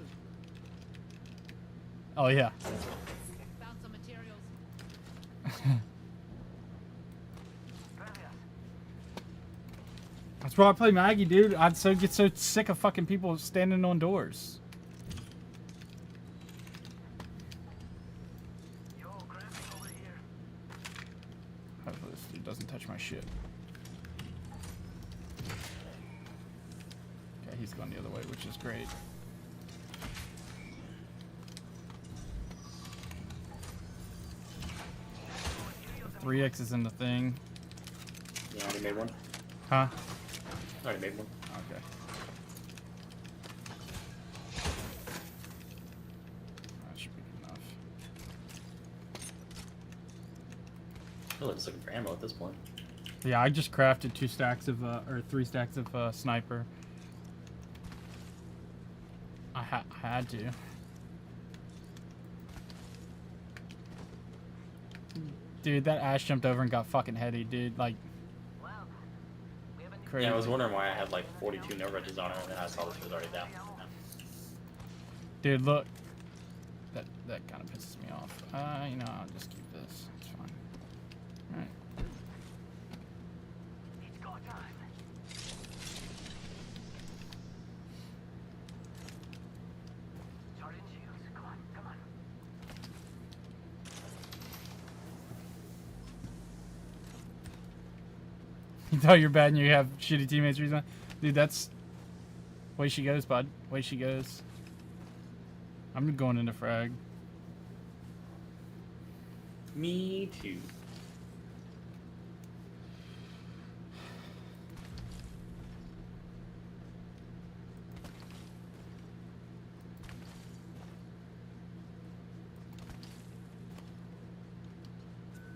Oh yeah. Found some materials. That's why I play Maggie, dude. I'd get so sick of fucking people standing on doors. Hopefully this dude doesn't touch my shit. Okay, he's going the other way, which is great. The 3X is in the thing. You already made one? Huh? Already made one. Okay. That should be good enough. Really just looking for ammo at this point. Yeah, I just crafted 2 stacks of, or 3 stacks of sniper. I had to. Dude, that Ash jumped over and got fucking heady, dude. Like, crazy. Yeah, I was wondering why I had like 42 no regis on her, and then I saw that she was already down. Dude, look. That kind of pisses me off. You know, I'll just keep this. It's fine. All right. You thought you're bad and you have shitty teammates, Respawn? Dude, that's... Way she goes, bud. Way she goes. I'm going into frag. Me too.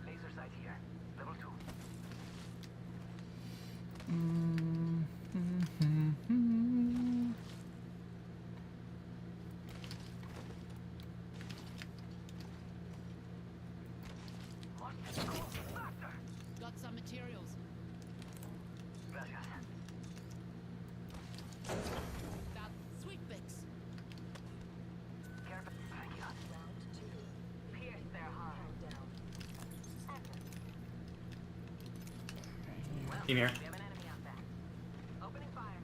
Laser sight here. Level 2. Got some materials. Got sweet picks. Careful. Thank you. Pierce their heart. Team here. We have an enemy out back. Opening fire.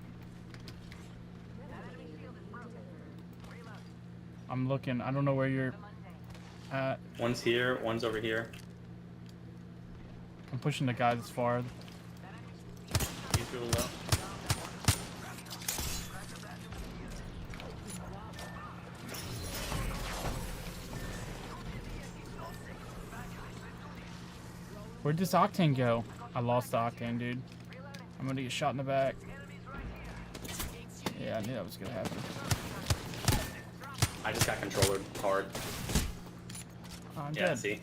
That enemy shield is broken. Reload. I'm looking. I don't know where you're at. One's here, one's over here. I'm pushing the guy that's far. He's really low. Where'd this Octane go? I lost the Octane, dude. I'm gonna get shot in the back. Yeah, I knew that was gonna happen. I just got controller hard. Oh, I'm Yeah, dead. see?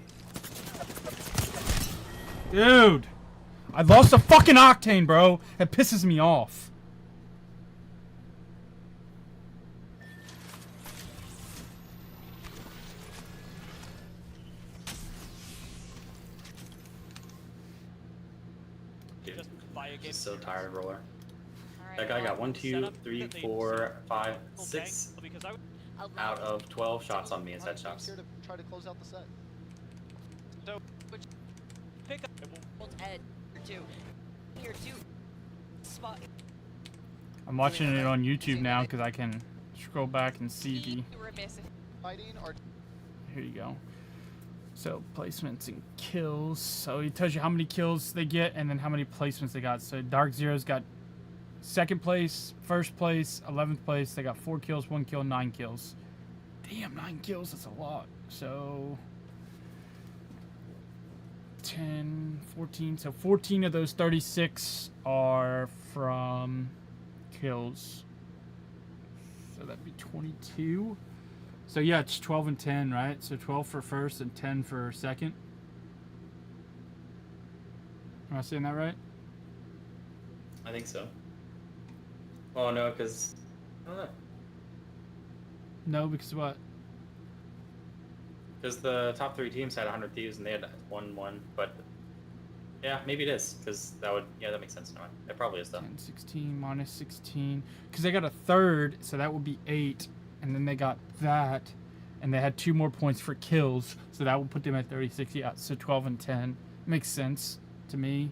Dude! I lost the fucking Octane, bro! It pisses me off. Dude, Just buy a game. just so tired, roller. Alright, That guy got well, 1, 2, 3, 4, 5, Okay, 6 because I would out of 12 shots on me as Teams headshots. here to try to close out the set. so pick up. Ed, two. Here, two. Spot. I'm watching it on YouTube now because I can scroll back and see the... remiss if Fighting or Here you go. So placements and kills. So he tells you how many kills they get and then how many placements they got. So Dark Zero's got 2nd place, 1st place, 11th place. They got 4 kills, 1 kill, 9 kills. Damn, 9 kills. That's a lot. So 10, 14. So 14 of those 36 are from kills. So that'd be 22. So yeah, it's 12 and 10, right? So 12 for 1st and 10 for 2nd. Am I saying that right? I think so. Oh no, because I don't know. No, because what? Because the top 3 teams had 100 thieves and they had 1-1, but Yeah, maybe it is, because that would, yeah, that makes sense now. It probably is, though. 10, 16, minus 16. Because they got a third, so that would be 8. And then they got that. And they had 2 more points for kills, so that would put them at 36. Yeah, so 12 and 10. Makes sense to me.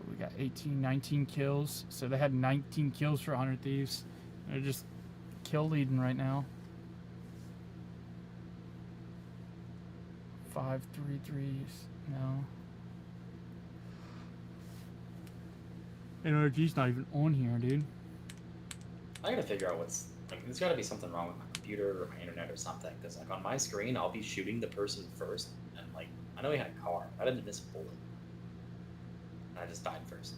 We got 18, 19 kills. So they had 19 kills for 100 Thieves. They're just kill leading right now. 5 3-3s. No. NRG's not even on here, dude. I gotta figure out what's like. There's gotta be something wrong with my computer or my internet or something. Because like on my screen, I'll be shooting the person first, and like I know he had a car. I didn't miss a bullet, and I just died first.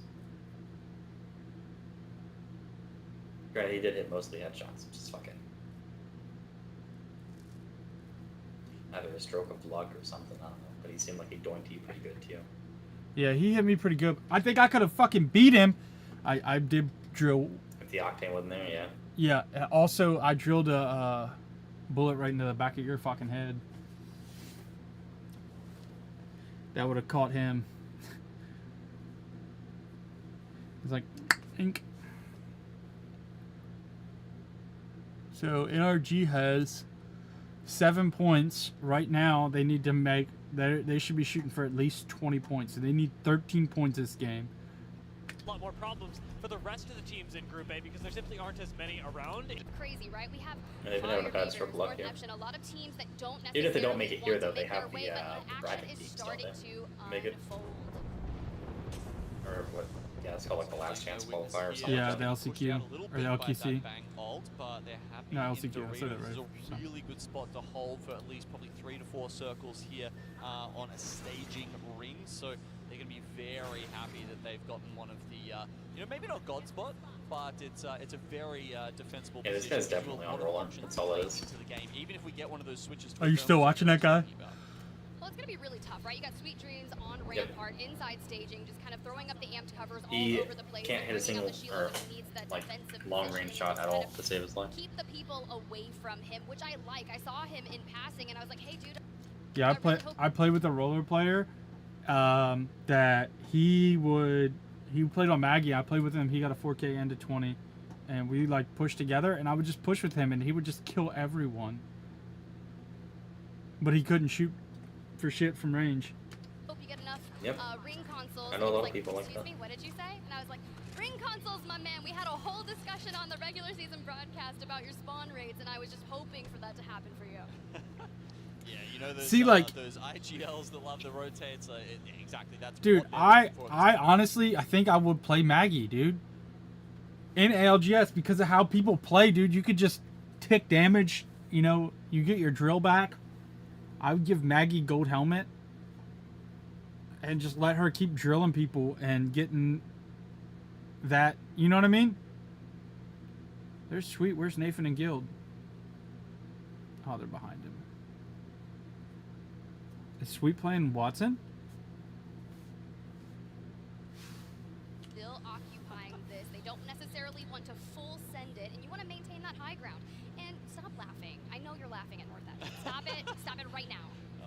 Granted, he did hit mostly headshots, which is fucking either a stroke of luck or something. I don't know. But he seemed like he doinked you pretty good too. Yeah, he hit me pretty good. I think I could have fucking beat him. I did drill. If the octane wasn't there, yeah. Yeah. Also, I drilled a bullet right into the back of your fucking head. That would have caught him. It's like, ink. So NRG has 7 points right now. They need to make. They should be shooting for at least 20 points. So they need 13 points this game. A lot more problems for the rest of the teams in Group A because there simply aren't as many around. Crazy, right? We have Yeah, they've been having a bad stroke of luck here. a lot of teams that don't Even if they don't necessarily make it here, want to though, they make their have way, the but bracket action is teams, don't starting they? to Make it. unfold. Or what? Yeah, it's called like the last chance qualifier or something. Yeah, the LCQ or the LQC. But they're happy No, in LCQ, I said it Dorito. This is right. a really good spot to hold for at least probably 3 to 4 circles here on a staging ring. So they're going to be very happy that they've gotten one of the, you know, maybe not God spot, but it's a very defensible Yeah, this position. guy's definitely on roller. That's all it is. Into the game. Even if we get one of those switches. to Are you a still thermal watching that guy? Well, it's going to be really tough, right? You got Sweet Dreams on Yep. Rampart, inside staging, just kind of throwing up the amped covers He all over the place. can't hit a bringing up single the shield or when he needs that like defensive long positioning range shot and at just all kind to save his life. of keep the people away from him, which I like. I saw him in passing, and I was like, hey, dude. Yeah, I played with a roller player. That he played on Maggie. I played with him. He got a 4K and a 20, and we like pushed together. And I would just push with him, and he would just kill everyone. But he couldn't shoot for shit from range. Hope you get enough Yep. ring consoles. I know a And lot he's of people like excuse that. me, what did you say? And I was like, ring consoles, my man. We had a whole discussion on the regular season broadcast about your spawn rates, and I was just hoping for that to happen for you. Yeah, you know those, See, like- those IGLs that love the rotates. Exactly, that's Dude, what they're I looking for. honestly, I think I would play Maggie, dude. In ALGS, because of how people play, dude. You could just tick damage. You know, you get your drill back. I would give Maggie gold helmet. And just let her keep drilling people and getting that. You know what I mean? They're sweet. Where's Nathan and Guild? Oh, they're behind him. Is Sweet playing Watson? Still occupying this. They don't necessarily want to full send it, and you want to maintain that high ground. And stop laughing. I know you're laughing at North Edge. Stop it. Stop it right now.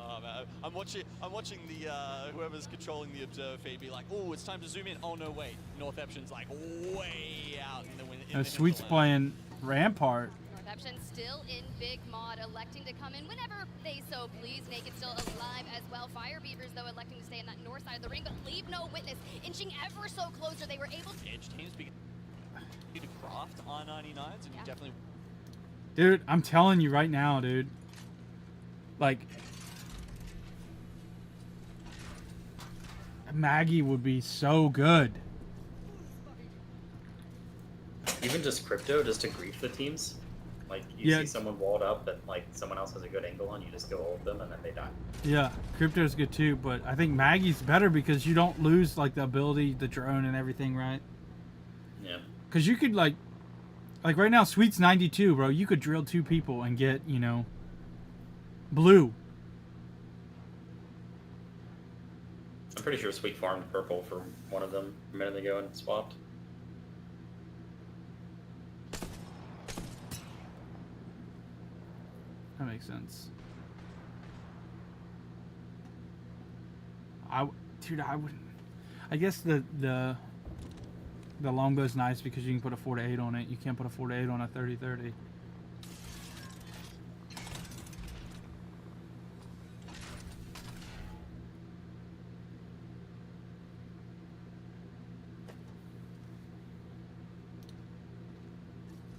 Oh, man. I'm watching the whoever's controlling the observer feed be like, oh, it's time to zoom in. Oh no, wait. North Epson's like way out in the Sweet's playing Rampart. Northampton still in big mod, electing to come in whenever they so please. Naked still alive as well. Fire Beavers, though, electing to stay in that north side of the ring, but leave no witness. Inching ever so closer, they were able to... Edge teams begin to craft R99s, and you definitely... Dude, I'm telling you right now, dude. Like... Maggie would be so good. Even just crypto, just to grief the teams. Like you see someone walled up and like someone else has a good angle on, you just go hold them and then they die. Yeah, crypto's good too, but I think Maggie's better because you don't lose like the ability, the drone and everything, right? Yeah. Because you could like right now, Sweet's 92, bro. You could drill 2 people and get, you know, blue. I'm pretty sure Sweet farmed purple for one of them a minute ago and swapped. That makes sense. Dude, I wouldn't. I guess the longbow's nice because you can put a 4-8 on it. You can't put a 4-8 on a 30-30.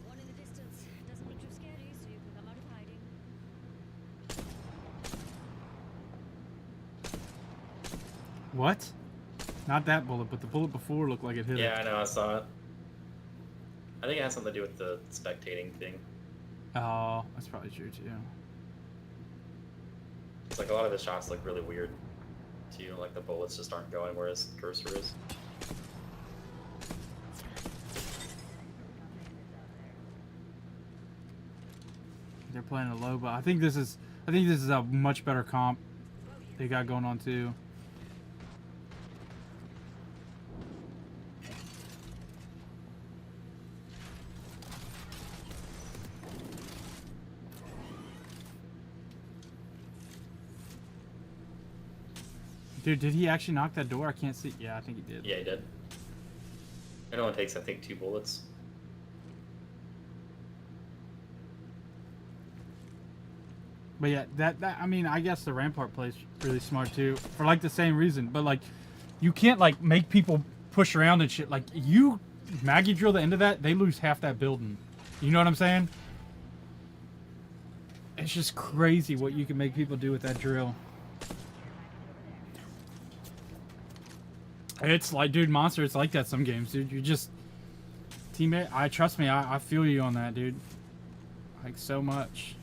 One in the distance. Doesn't look too scary, so you can come out of hiding. What? Not that bullet, but the bullet before looked like it hit Yeah, it. I know, I saw it. I think it has something to do with the spectating thing. Oh, that's probably true too. It's like a lot of the shots look really weird to you, like the bullets just aren't going where his cursor is. They're playing a low, but I think this is a much better comp they got going on too. Dude, did he actually knock that door? I can't see. Yeah, I think he did. Yeah, he did. It only takes, I think, 2 bullets. But yeah, that I mean, I guess the Rampart plays really smart too, for like the same reason. But like, you can't like make people push around and shit. Like you Maggie drill the end of that, they lose half that building. You know what I'm saying? It's just crazy what you can make people do with that drill. It's like, dude, Monster, it's like that some games, dude. You just teammate. Trust me, I feel you on that, dude. Like so much.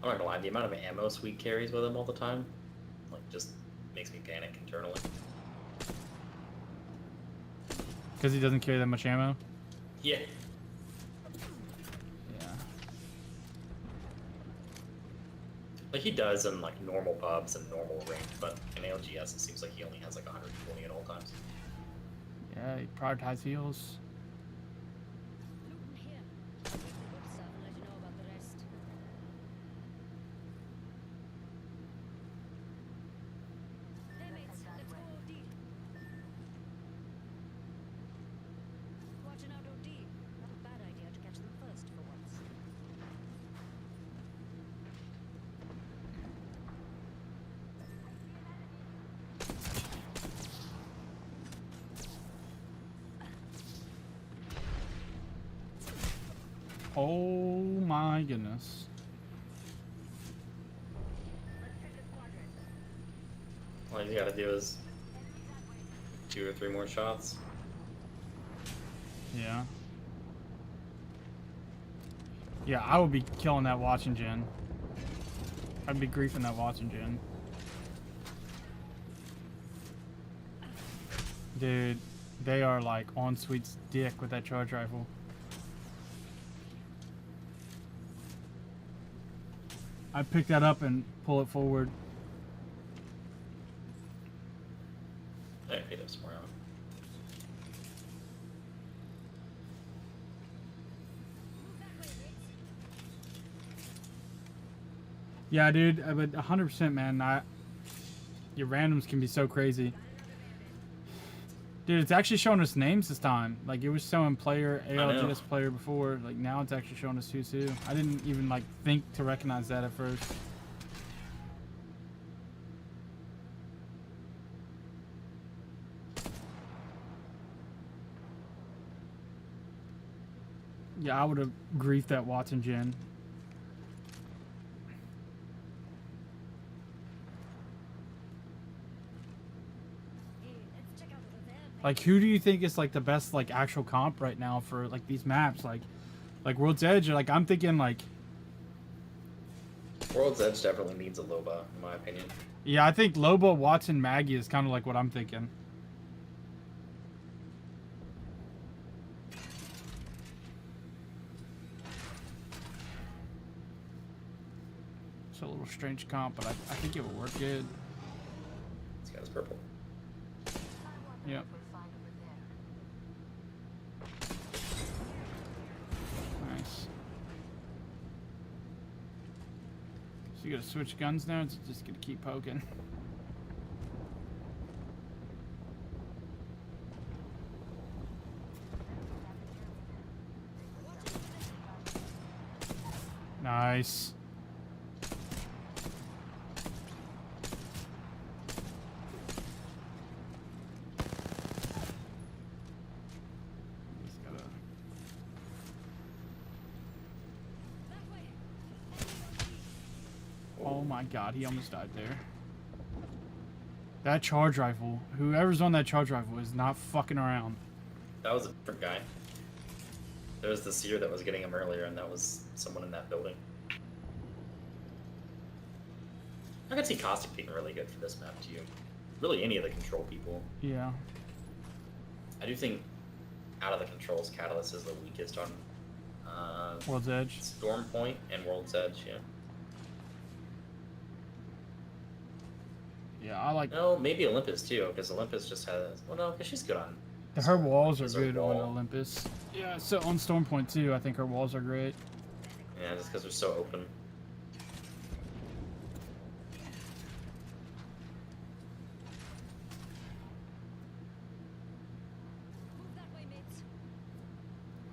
I'm not gonna lie, the amount of ammo Sweet carries with him all the time, like, just makes me panic internally. Because he doesn't carry that much ammo? Yeah. Yeah. Like, he does in, like, normal pubs and normal range, but in ALGS it seems like he only has, like, 120 at all times. Yeah, he prioritizes heals. Looting here. I'll take the good stuff and let you know about the rest. Hey mates, let's go OD. Watching out OD. Not a bad idea to catch them first for once. Oh my goodness. All you gotta do is 2 or 3 more shots. Yeah. Yeah, I would be killing that watching gen. I'd be griefing that watching gen. Dude, they are like on Sweet's dick with that charge rifle. I'd pick that up and pull it forward. I picked up some more ammo. Yeah, dude, but 100%, man. Your randoms can be so crazy. Dude, it's actually showing us names this time. Like, it was showing player, ALGS player before. Like, now it's actually showing us who's who. I didn't even, like, think to recognize that at first. Yeah, I would have griefed that Watson gen. Like, who do you think is like the best like actual comp right now for like these maps? Like World's Edge. Like, I'm thinking like. World's Edge definitely needs a Loba, in my opinion. Yeah, I think Loba, Watson, Maggie is kind of like what I'm thinking. It's a little strange comp, but I think it will work good. This guy's purple. Yep. So you gotta switch guns now. It's just gonna keep poking. Nice. Just gotta... Oh my god, he almost died there. That charge rifle, whoever's on that charge rifle is not fucking around. That was a different guy. There was the seer that was getting him earlier, and that was someone in that building. I could see Caustic being really good for this map too. Really, any of the control people. Yeah. I do think out of the controls, Catalyst is the weakest on World's Edge. Storm Point and World's Edge, yeah. Yeah, I like... No, maybe Olympus too, because Olympus just has... Well, no, because she's good on... Her walls are Is her good on wall. Olympus. Yeah, so on Storm Point too, I think her walls are great. Yeah, just because they're so open.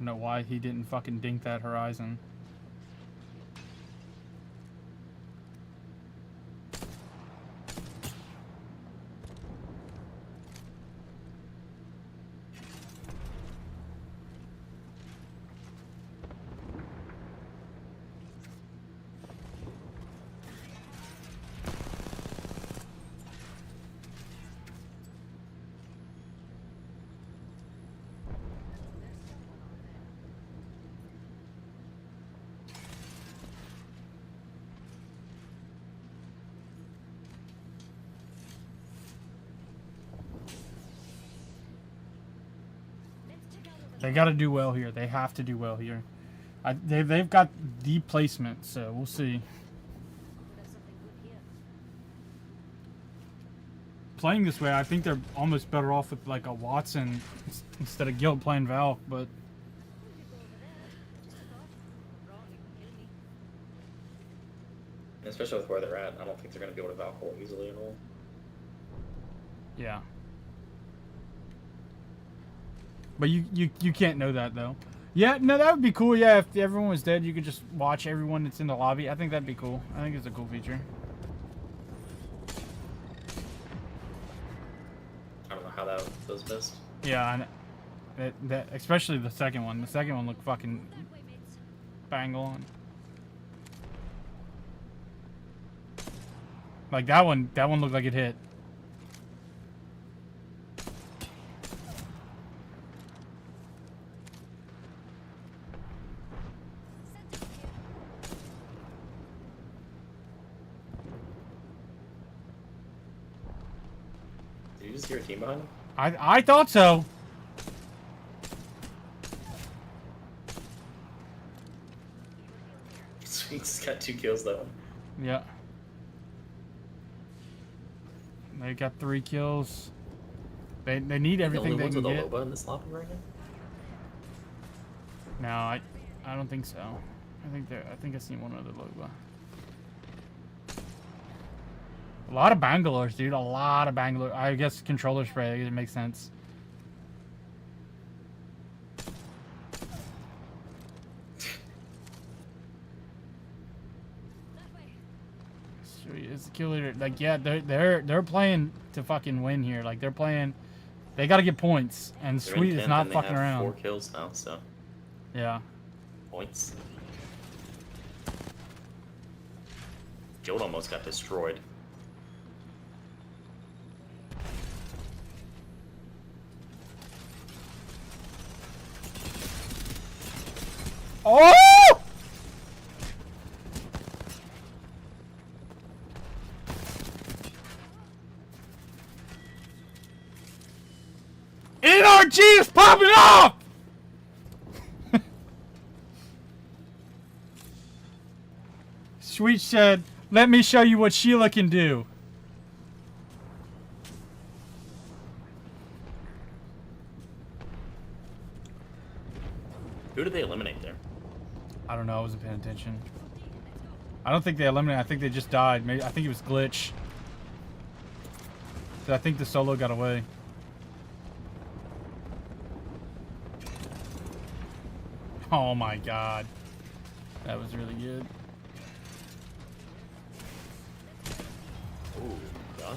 I don't know why he didn't fucking dink that horizon. They got to do well here. They have to do well here. They've got the placement, so we'll see. Playing this way, I think they're almost better off with like a Watson instead of Guild playing Valk, but Especially with where they're at, I don't think they're going to be able to Valkyrie easily at all. yeah. But you can't know that though. Yeah, no, that would be cool. Yeah, if everyone was dead, you could just watch everyone that's in the lobby. I think that'd be cool. I think it's a cool feature. I don't know how that was missed. Yeah, and that especially the second one. The second one looked fucking bang on. Like that one looked like it hit. Did you just hear a team behind him? I thought so. He's got 2 kills though. Yeah. They got 3 kills. They need everything they can The only get. ones with a Loba in this lobby right now? No, I don't think so. I think I seen one other Loba. A lot of Bangalores, dude. A lot of Bangalore. I guess controller spray. It makes sense. It's the kill leader. Like, yeah, they're playing to fucking win here. Like, they're playing. They got to get points, and They're Sweet in is 10th not and they fucking have around. 4 kills now, so Yeah. points. Guild almost got destroyed. Oh! NRG is popping off! Sweet said, let me show you what Sheila can do. Who did they eliminate there? I don't know, I wasn't paying attention. I don't think they eliminated. I think they just died. Maybe I think it was glitch. So I think the solo got away. Oh my god. That was really good. Ooh, done.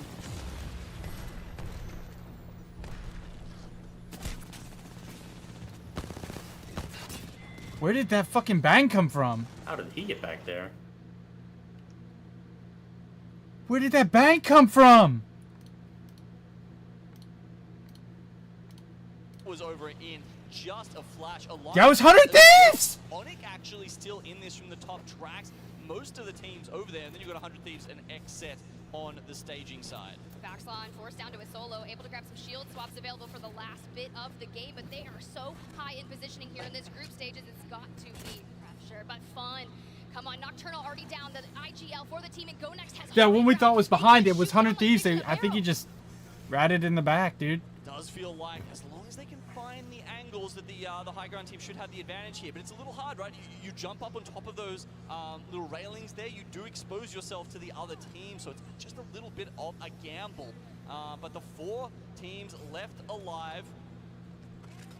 Where did that fucking bang come from? How did he get back there? Where did that bang come from? Was over in just a flash. That was 100 Thieves! Onyx actually still in this from the top tracks. Most of the teams over there, and then you've got 100 Thieves and X set on the staging side. Backslide forced down to a solo, able to grab some shield swaps available for the last bit of the game, but they are so high in positioning here in this group stages, it's got to be pressure, but fun. Come on, Nocturnal already down, the IGL for the team, and Go Next has... Yeah, one we thought was behind it was 100 Thieves. I think he just ratted in the back, dude. Does feel like as long as they can find the angles that the high ground team should have the advantage here, but it's a little hard, right? You jump up on top of those little railings there, you do expose yourself to the other team, so it's just a little bit of a gamble. But the 4 teams left alive.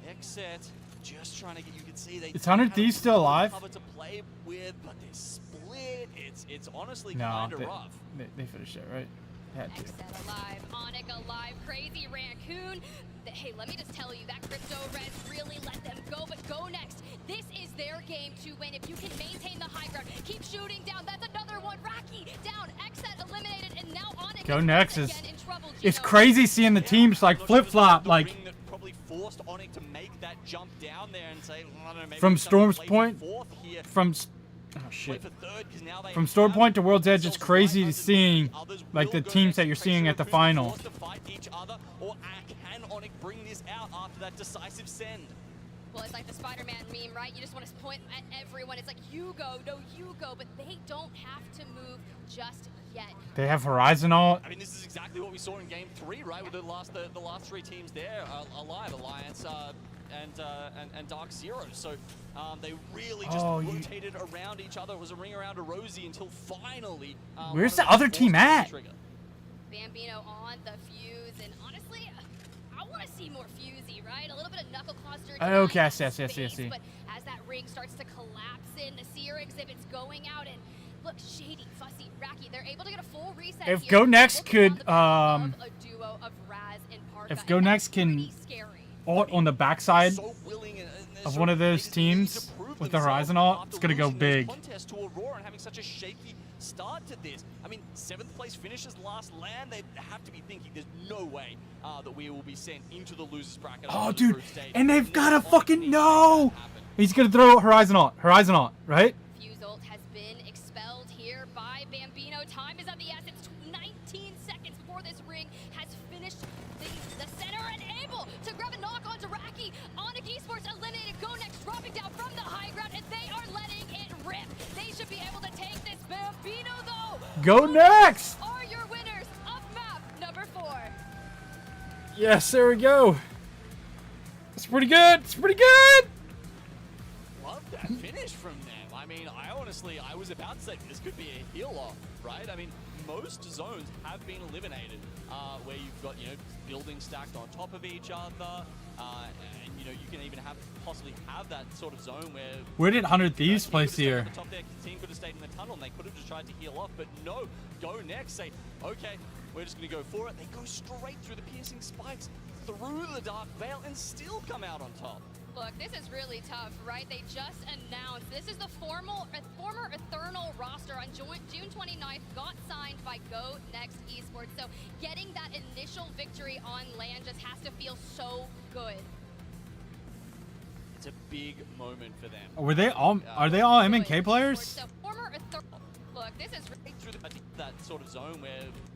X-Set just trying to get, you can see they... Is 100 Thieves still alive? ...cover to play with, but they're split. It's honestly No, kind of rough. They finished it, right? Had to. X-Set alive, Onyx alive, Crazy Raccoon. Hey, let me just tell you, that Crypto Res really let them go, but Go Next, this is their game to win. If you can maintain the high ground, keep shooting down, that's another one. Rocky down, X-Set eliminated, and now Onyx Go Next is... in trouble. It's crazy seeing the teams like flip-flop, like... Probably forced Onyx to make that jump down there and say, I don't know, maybe From Storm's Point... From... Oh, shit. From Storm Point to World's Edge, it's crazy to seeing, like, the teams that you're seeing at the final. Or can Onyx bring this out after that decisive send? Well, it's like the Spider-Man meme, right? You just want to point at everyone. It's like, you go, no, you go, but they don't have to move just yet. They have Horizon all... I mean, this is exactly what we saw in Game 3, right? With the last 3 teams there alive, Alliance and Dark Zero. So they really just rotated around each other. It was a ring around a Rosie until finally... Where's the other team at? Bambino on the fuse, and honestly, I want to see more Fusey, right? A little bit of knuckle cluster. Okay, yes. But as that ring starts to collapse in, the Seer exhibit's going out, and look, Shady, Fussy, Racky, they're able to get a full reset. If here. Go Next could, a duo of Raz and Parka, if Go Next can ult on the backside of one of those teams with the Horizon ult, it's gonna go big. Contest to Aurora and having such a shaky start to this. I mean, 7th place finishes last land. They have to be thinking there's no way that we will be sent into the losers bracket. Oh, dude, and they've got to fucking know. He's gonna throw Horizon ult, right? Fuse ult has been expelled here by Bambino. Time is of the essence. 19 seconds before this ring has finished the center, and able to grab a knock onto Racky. Onyx Esports eliminated. Go Next dropping down from the high ground, and they are letting it rip. They should be able to take this. Bambino, though. Go Next! Are your winners of map number 4. Yes, there we go. It's pretty good. It's pretty good. Love that finish from them. I mean, I was about to say this could be a heal off, right? I mean, most zones have been eliminated where you've got, buildings stacked on top of each other, and you can even possibly have that sort of zone where did 100 Thieves place here? The top deck team could have stayed in the tunnel and they could have just tried to heal off, but no. Go Next, say, okay, we're just going to go for it. They go straight through the piercing spikes, through the dark veil, and still come out on top. Look, this is really tough, right? They just announced this is the former Eternal roster on June 29th, got signed by Go Next Esports. So getting that initial victory on land just has to feel so good. It's a big moment for them. Are they all MNK players? So look, this is through that sort of zone where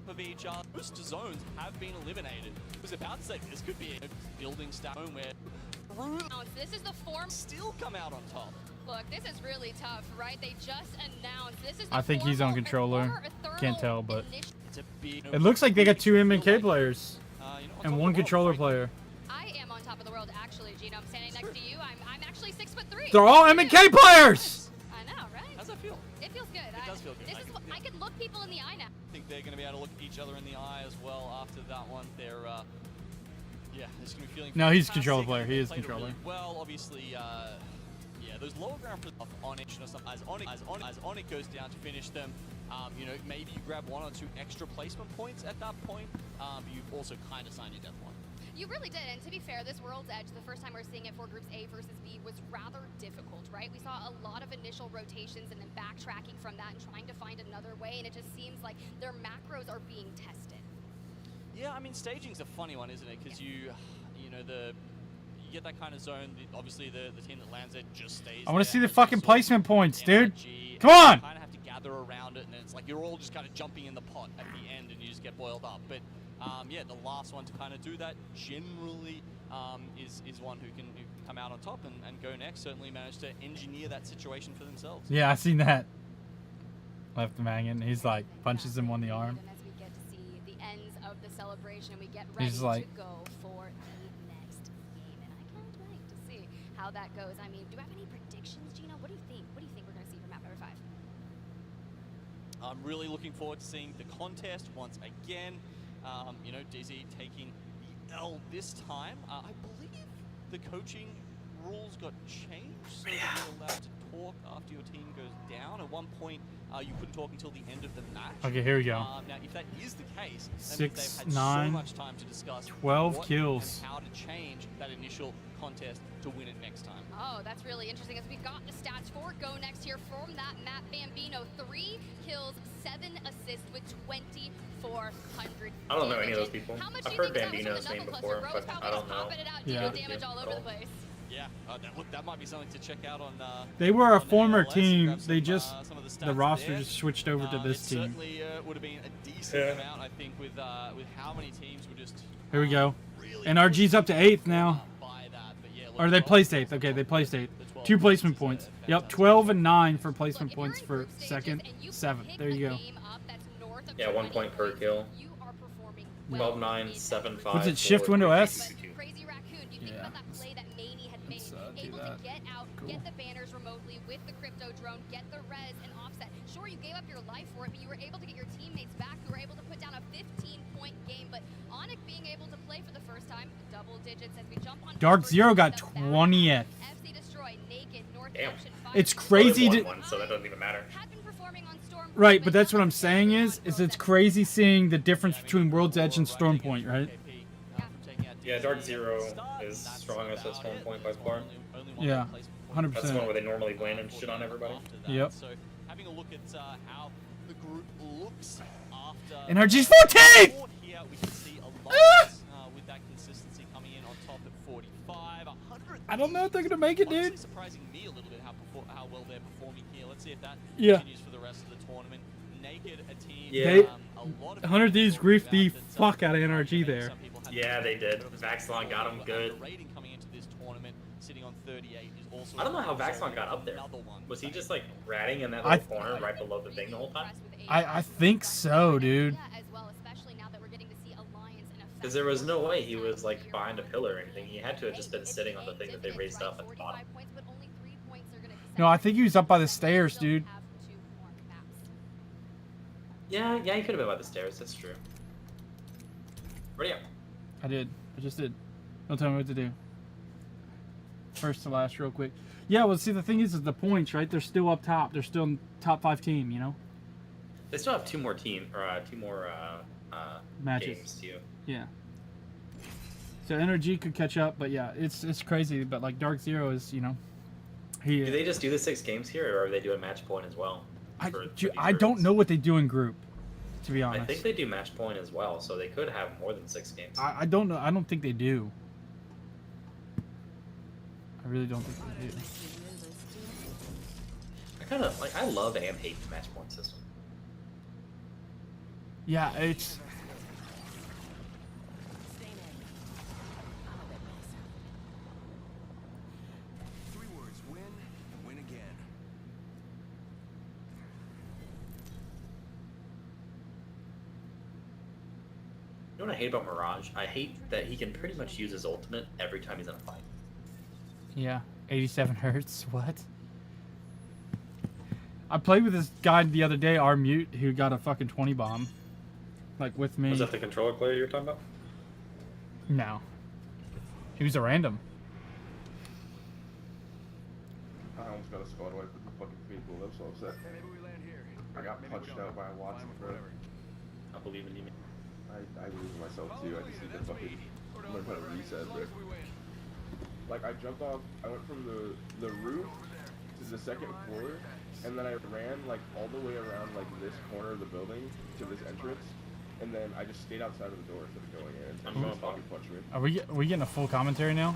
of each other. Most zones have been eliminated. I was about to say this could be a building stone where this is the form still come out on top. Look, this is really tough, right? They just announced this is the I think he's on controller. Can't tell, but big, it looks like they got 2 MNK players and 1 controller player. I am on top of the world, actually, Gino. I'm standing next to you. I'm actually 6'3". They're all MNK players. I know, right? How's that feel? It feels good. It does feel good. they're going to be able to look each other in the eye as well after that one. They're, yeah, they're just going to be feeling. No, he's fantastic. controller player. They He is played it controller. Really well, obviously. Yeah, those lower ground on it, as Onyx goes down to finish them. You know, maybe you grab 1 or 2 extra placement points at that point. But you've also kind of signed your death one. You really did, and to be fair, this World's Edge, the first time we're seeing it for Groups A versus B, was rather difficult, right? We saw a lot of initial rotations and then backtracking from that and trying to find another way, and it just seems like their macros are being tested. Yeah, I mean, staging's a funny one, isn't it? Because you know, you get that kind of zone. Obviously, the team that lands it just stays. I want to see there. the fucking placement points, dude. NRG, Come on! You kind of have to gather around it, and it's like you're all just kind of jumping in the pot at the end, and you just get boiled up. But yeah, the last one to kind of do that generally is one who can come out on top and go next. Certainly managed to engineer that situation for themselves. Yeah, I seen that. Left him hanging. He's like punches him on the arm. And as we get to see the ends of the celebration, we get ready He's like, to go for the next game, and I can't wait to see how that goes. I mean, do you have any predictions, Gino? What do you think? What do you think we're going to see from map number 5? I'm really looking forward to seeing the contest once again. You know, DZ taking the L this time. I believe the coaching rules got changed, so you're allowed to talk after your team goes down. At one point, you couldn't talk until the end of the match. Okay, here we go. Now, if that is the case, that 6, means they've had 9, so much time to discuss 12 what kills. and how to change that initial contest to win it next time. Oh, that's really interesting as we've got the stats for Go Next here from that map. Bambino, 3 kills, 7 assists with 2,400 I don't know any of those people. How much I've do you heard think that was Bambino's from the name knuckle before, cluster? Rose but probably I don't just know. popping it out, Yeah. dealing damage all over the place. Yeah, that might be something to check out on. They were a on former ALGS, team. grab They some, just some of the the stats roster there. just switched over to this it team. certainly would have been a decent amount, I think, with how many teams were just. Here we go. NRG's up to 8th now. Or they placed 8th. Okay, they placed 8th. 2 placement points. Yep, 12 and 9 for placement points for 2nd, 7th. There you go. Yeah, 1 point per kill. 12, 9, 7, 5. What's it, shift 4, window 3, S? 2, 2, 2. Crazy Raccoon, you think Yeah. about that play that Maney had made, do able that. to get out, get the banners remotely with the crypto drone, get the res and offset. Sure, you gave up your life for it, but you were able to get your teammates back, who were able to put down a 15-point game. But Onyx being able to play for the first time, double digits as we jump on. Dark Zero got 20th. FC Destroy, Naked, North Damn. Ocean, It's Well, crazy they to. won one, so that doesn't even matter. Right, but that's what I'm saying is it's crazy seeing the difference between World's Edge and Stormpoint, right? Yeah, Dark Zero is strongest at Storm Point by far. Yeah, 100%. That's the one where they normally win and shit on everybody. Yep. So having a look at how the group looks after. NRG's 14th! Here we can see a lot with that consistency coming in on top at 45, 100. I don't know if they're gonna make it, Honestly dude. surprising me a little bit how well they're performing here. Let's see if that Yeah. continues for the rest of the tournament. Naked, a team. They, a lot of 100 Thieves griefed the that, fuck out of NRG there. Yeah, they did. Vaxlon got him good. The rating coming into this tournament, sitting on 38, is also. I don't know how Vaxlon got up there. Was he just like ratting in that I- little corner right below the thing the whole time? I think so, dude. Because there was no way he was like behind a pillar or anything. He had to have just been sitting on the thing that they raised up at the bottom. No, I think he was up by the stairs, dude. Yeah, he could have been by the stairs. That's true. Ready up. I did. I just did. Don't tell me what to do. First to last, real quick. Yeah, well, see, the thing is the points, right? They're still up top. They're still in top 5 team, you know? They still have two more Matches. games too. Yeah. So NRG could catch up, but yeah, it's crazy. But like Dark Zero is, you know, he. Do they just do the 6 games here, or are they doing match point as well? I don't know what they do in group, to be honest. I think they do match point as well, so they could have more than 6 games. I don't know. I don't think they do. I really don't think they do. I kind of like. I love and hate the match point system. Yeah, it's. You know what I hate about Mirage? I hate that he can pretty much use his ultimate every time he's in a fight. Yeah, 87 hertz. What? I played with this guy the other day, our mute, who got a fucking 20 bomb. like with me. Was that the controller player you were talking about? No. He was a random. I almost got a squad wipe with the fucking people. I'm so upset. Hey, maybe we land here. I got punched out by a Watson, bro. I believe in you. I believe in myself too. I just need to fucking learn how to reset, bro. Like I jumped off. I went from the roof to the second floor, and then I ran like all the way around like this corner of the building to this entrance, and then I just stayed outside of the door instead of going in. And someone fucking punched me. Are we getting a full commentary now?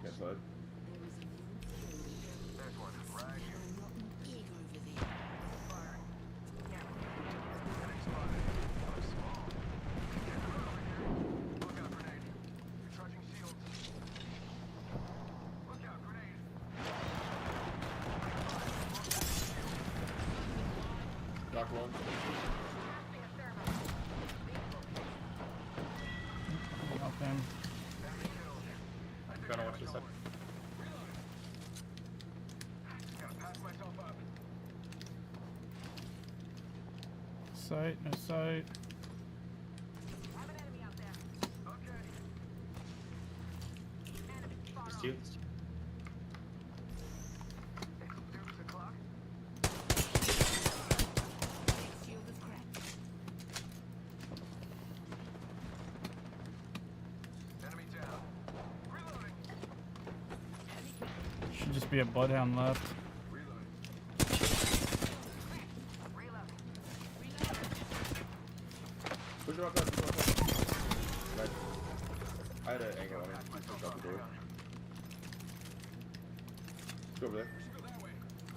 Guess what? Knock one. Help him. Gotta watch this up. Sight, no sight. Just you. Should just be a bloodhound left. Push him outside, push him outside. Nice. I had an angle on him. He pushed out the door. Go over there.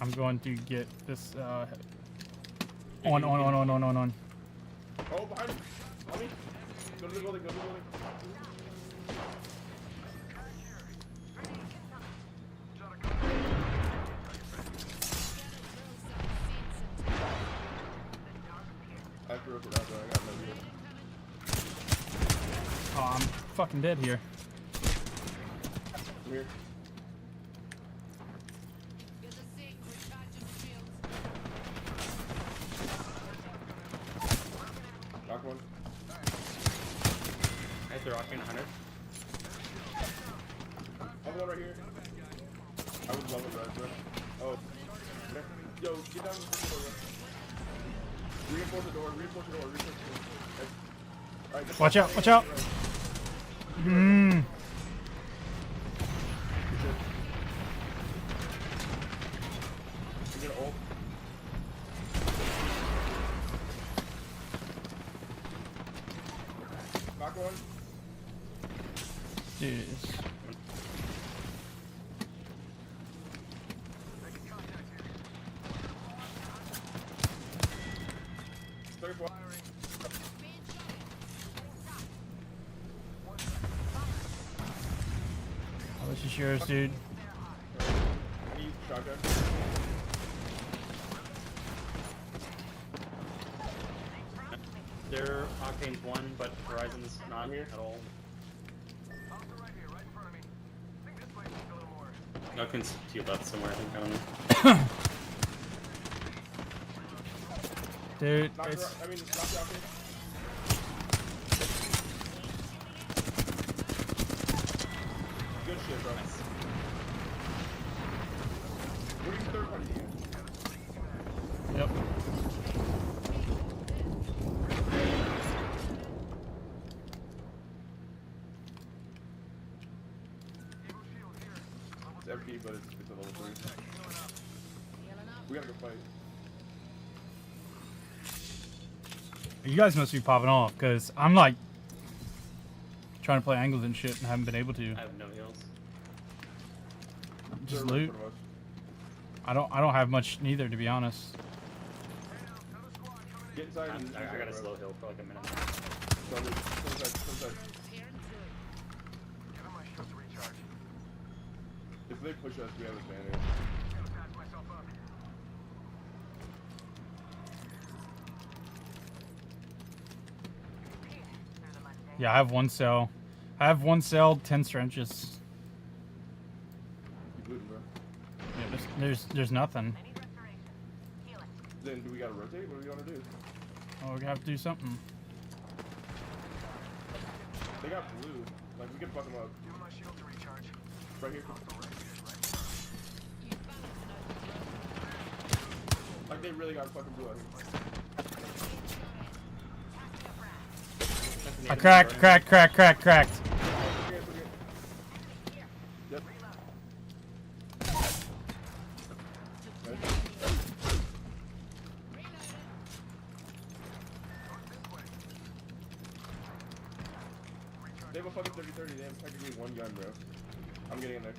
I'm going to get this on. Oh, behind him! On me! Go to the building, go to the building. I broke it out though, I got no heal. Oh, I'm fucking dead here. Come here. Knock one. Guys, they're rocking 100. I'm one right here. I was loving that, bro. Oh. Yo, get down the door, bro. Reinforce the door, reinforce the door, reinforce the door. Alright, Watch out, watch out! Mmm. You gonna ult? Knock one. Jeez. Oh, this is yours, dude. Need shotgun. Their Octane's 1, but Horizon's not here at all. Octane's to your left somewhere, I think. I don't know. Dude, Knock it's... her, I mean, knock the Octane. Good shit, bro. What are you third party team? Yep. It's empty, but it's a level 3. We gotta go fight. You guys must be popping off, because I'm like trying to play angles and shit and haven't been able to. I have no heals. Just loot. I don't have much neither, to be honest. Get inside. I got a slow heal for like a minute. Come inside. If they push us, we have advantage. Yeah, I have one cell. I have one cell, 10 trenches. Keep looting, bro. Yeah, there's nothing. Then do we gotta rotate? What do we wanna do? Oh, we have to do something. They got blue. Like, we can fuck them up. Give my shield to recharge. Right here. Like, they really got fucking blue out here. I cracked. Yep. They have a fucking 30-30. They have technically one gun, bro. I'm getting in there.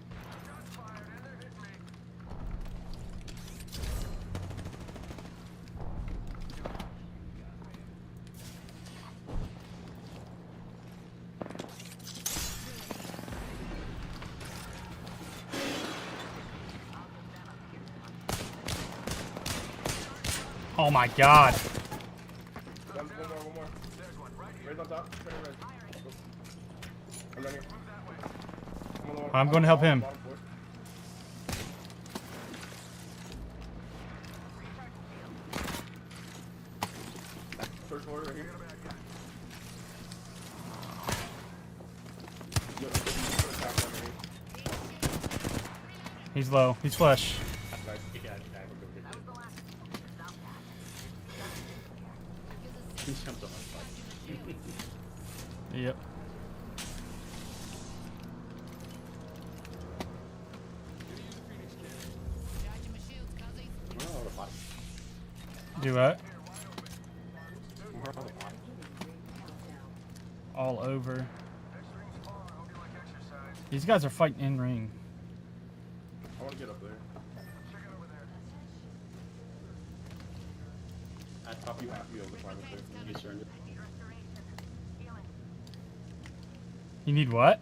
Oh my god. One more. Raise on top. Turn it red. I'm down here. I'm going to help him. First floor right here. He's low. He's flush. He jumped on my spike. Yep. Do what? All over. These guys are fighting in ring. I want to get up there. At top, you have to be able to climb up there. You surrender. You need what?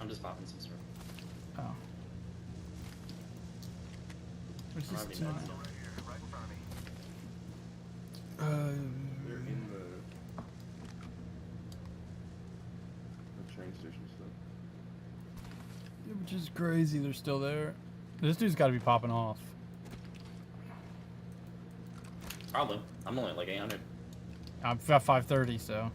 I'm just popping some stuff. Oh. What's Or this I mean, tonight? that's- They're in the train station stuff. Yeah, which is crazy. They're still there. This dude's got to be popping off. Probably. I'm only at like 800. I've got 530, so.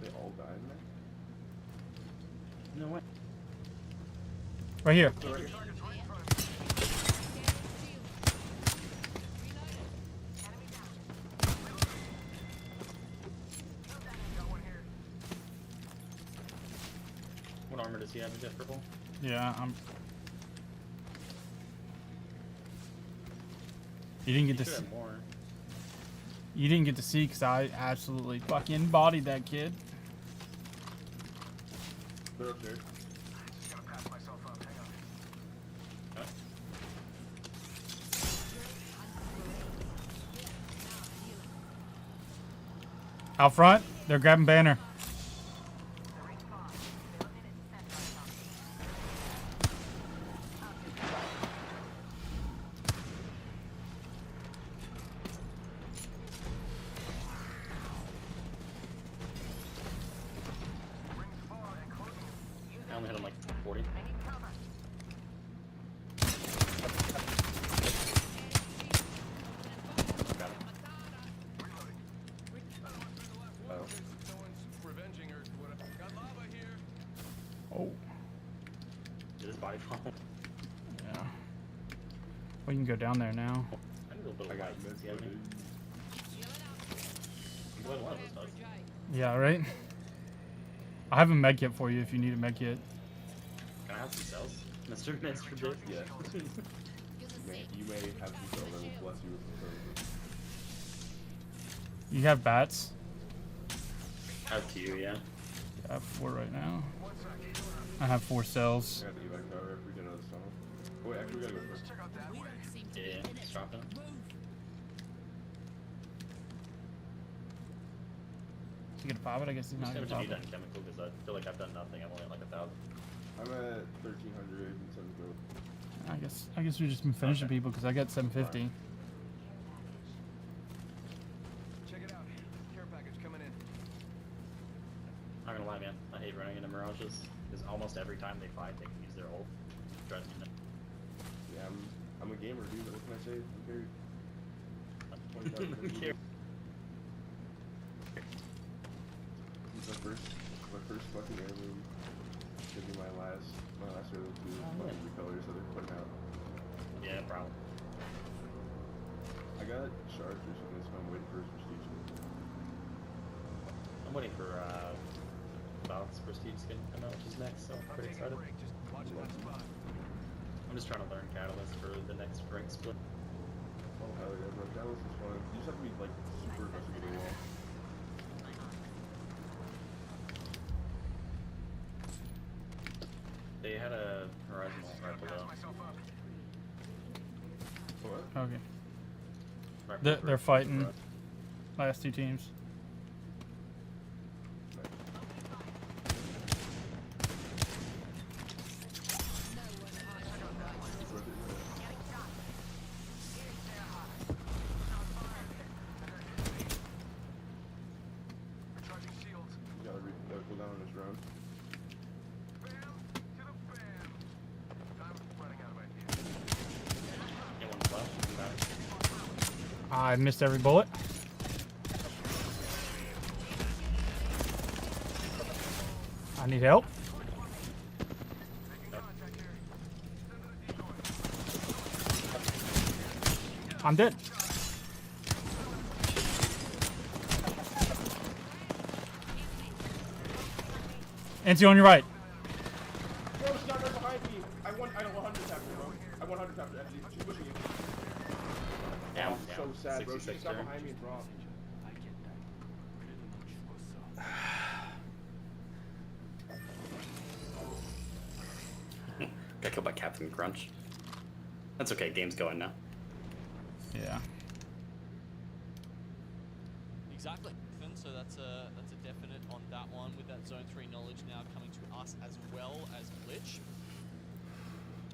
They all died in there? No way. Right here. So right here. What armor does he have? Is that purple? Yeah, You didn't get to He should see. have more. You didn't get to see because I absolutely fucking bodied that kid. They're upstairs. Out front, they're grabbing banner. I only hit him like 40. Got him. Oh. Oh. Did his body fall? Yeah. We can go down there now. I need a little bit of I got light. missed, See, I dude. mean, I'm glad one of us does. Yeah, right? I have a med kit for you if you need a med kit. Can I have some cells? Mr. Dick? Yes. You may have some cells that will bless you with some services. You have bats? I have 2, yeah. I have 4 right now. I have 4 cells. I got the evac tower if we get another tunnel. Oh, wait, actually, we gotta go first. Yeah, just drop it. He's gonna pop it. I guess he's not How gonna much pop have you it. done chemical? Because I feel like I've done nothing. I'm only at like 1,000. I'm at 1,300 and 7 gold. I guess we've just been finishing people because I got 750. Check it out. Care package coming in. Not gonna lie, man. I hate running into Mirages because almost every time they fight, they can use their ult. It drives me nuts. Yeah, I'm a gamer, dude. What can I say? I'm very. It's my first fucking heirloom. Should be my last heirloom too. Fucking repellers that they're putting out. Yeah, probably. I got shards or something, so I'm waiting for his prestige. I'm waiting for Valk's prestige skin to come out, which is next, so I'm pretty excited. I'm just trying to learn Catalyst for the next rank split. Oh hell yeah, bro. Catalyst is fun. You just have to be like super aggressive with the wall. They had a Horizon ult right below. What? Okay. Right They're fighting. Last two teams. Gotta cool down on this round. Get one left. You got it. I missed every bullet. I need help. I'm dead. NC on your right. Bro, she's not right behind me. I don't 100 tap her, bro. I 100 tap her. She's pushing you. Down, I'm so sad, bro. She 66 got turn. behind me and dropped. Got killed by Captain Crunch. That's okay, game's going now. Yeah. Exactly. So that's a definite on that one, with that Zone 3 knowledge now coming to us as well as Glitch.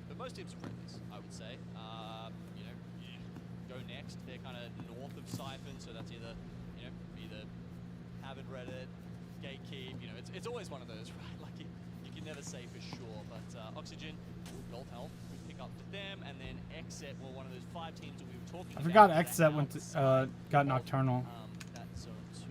But most teams have read this, I would say. You know, Go Next, they're kind of north of Siphon, so that's either haven't read it, Gatekeep, it's always one of those, right? Like you can never say for sure, but Oxygen, Gold Helm, we pick up for them, and then Xset were one of those 5 teams that we were talking about. I forgot Xset went to, got Nocturnal. That Zone 2.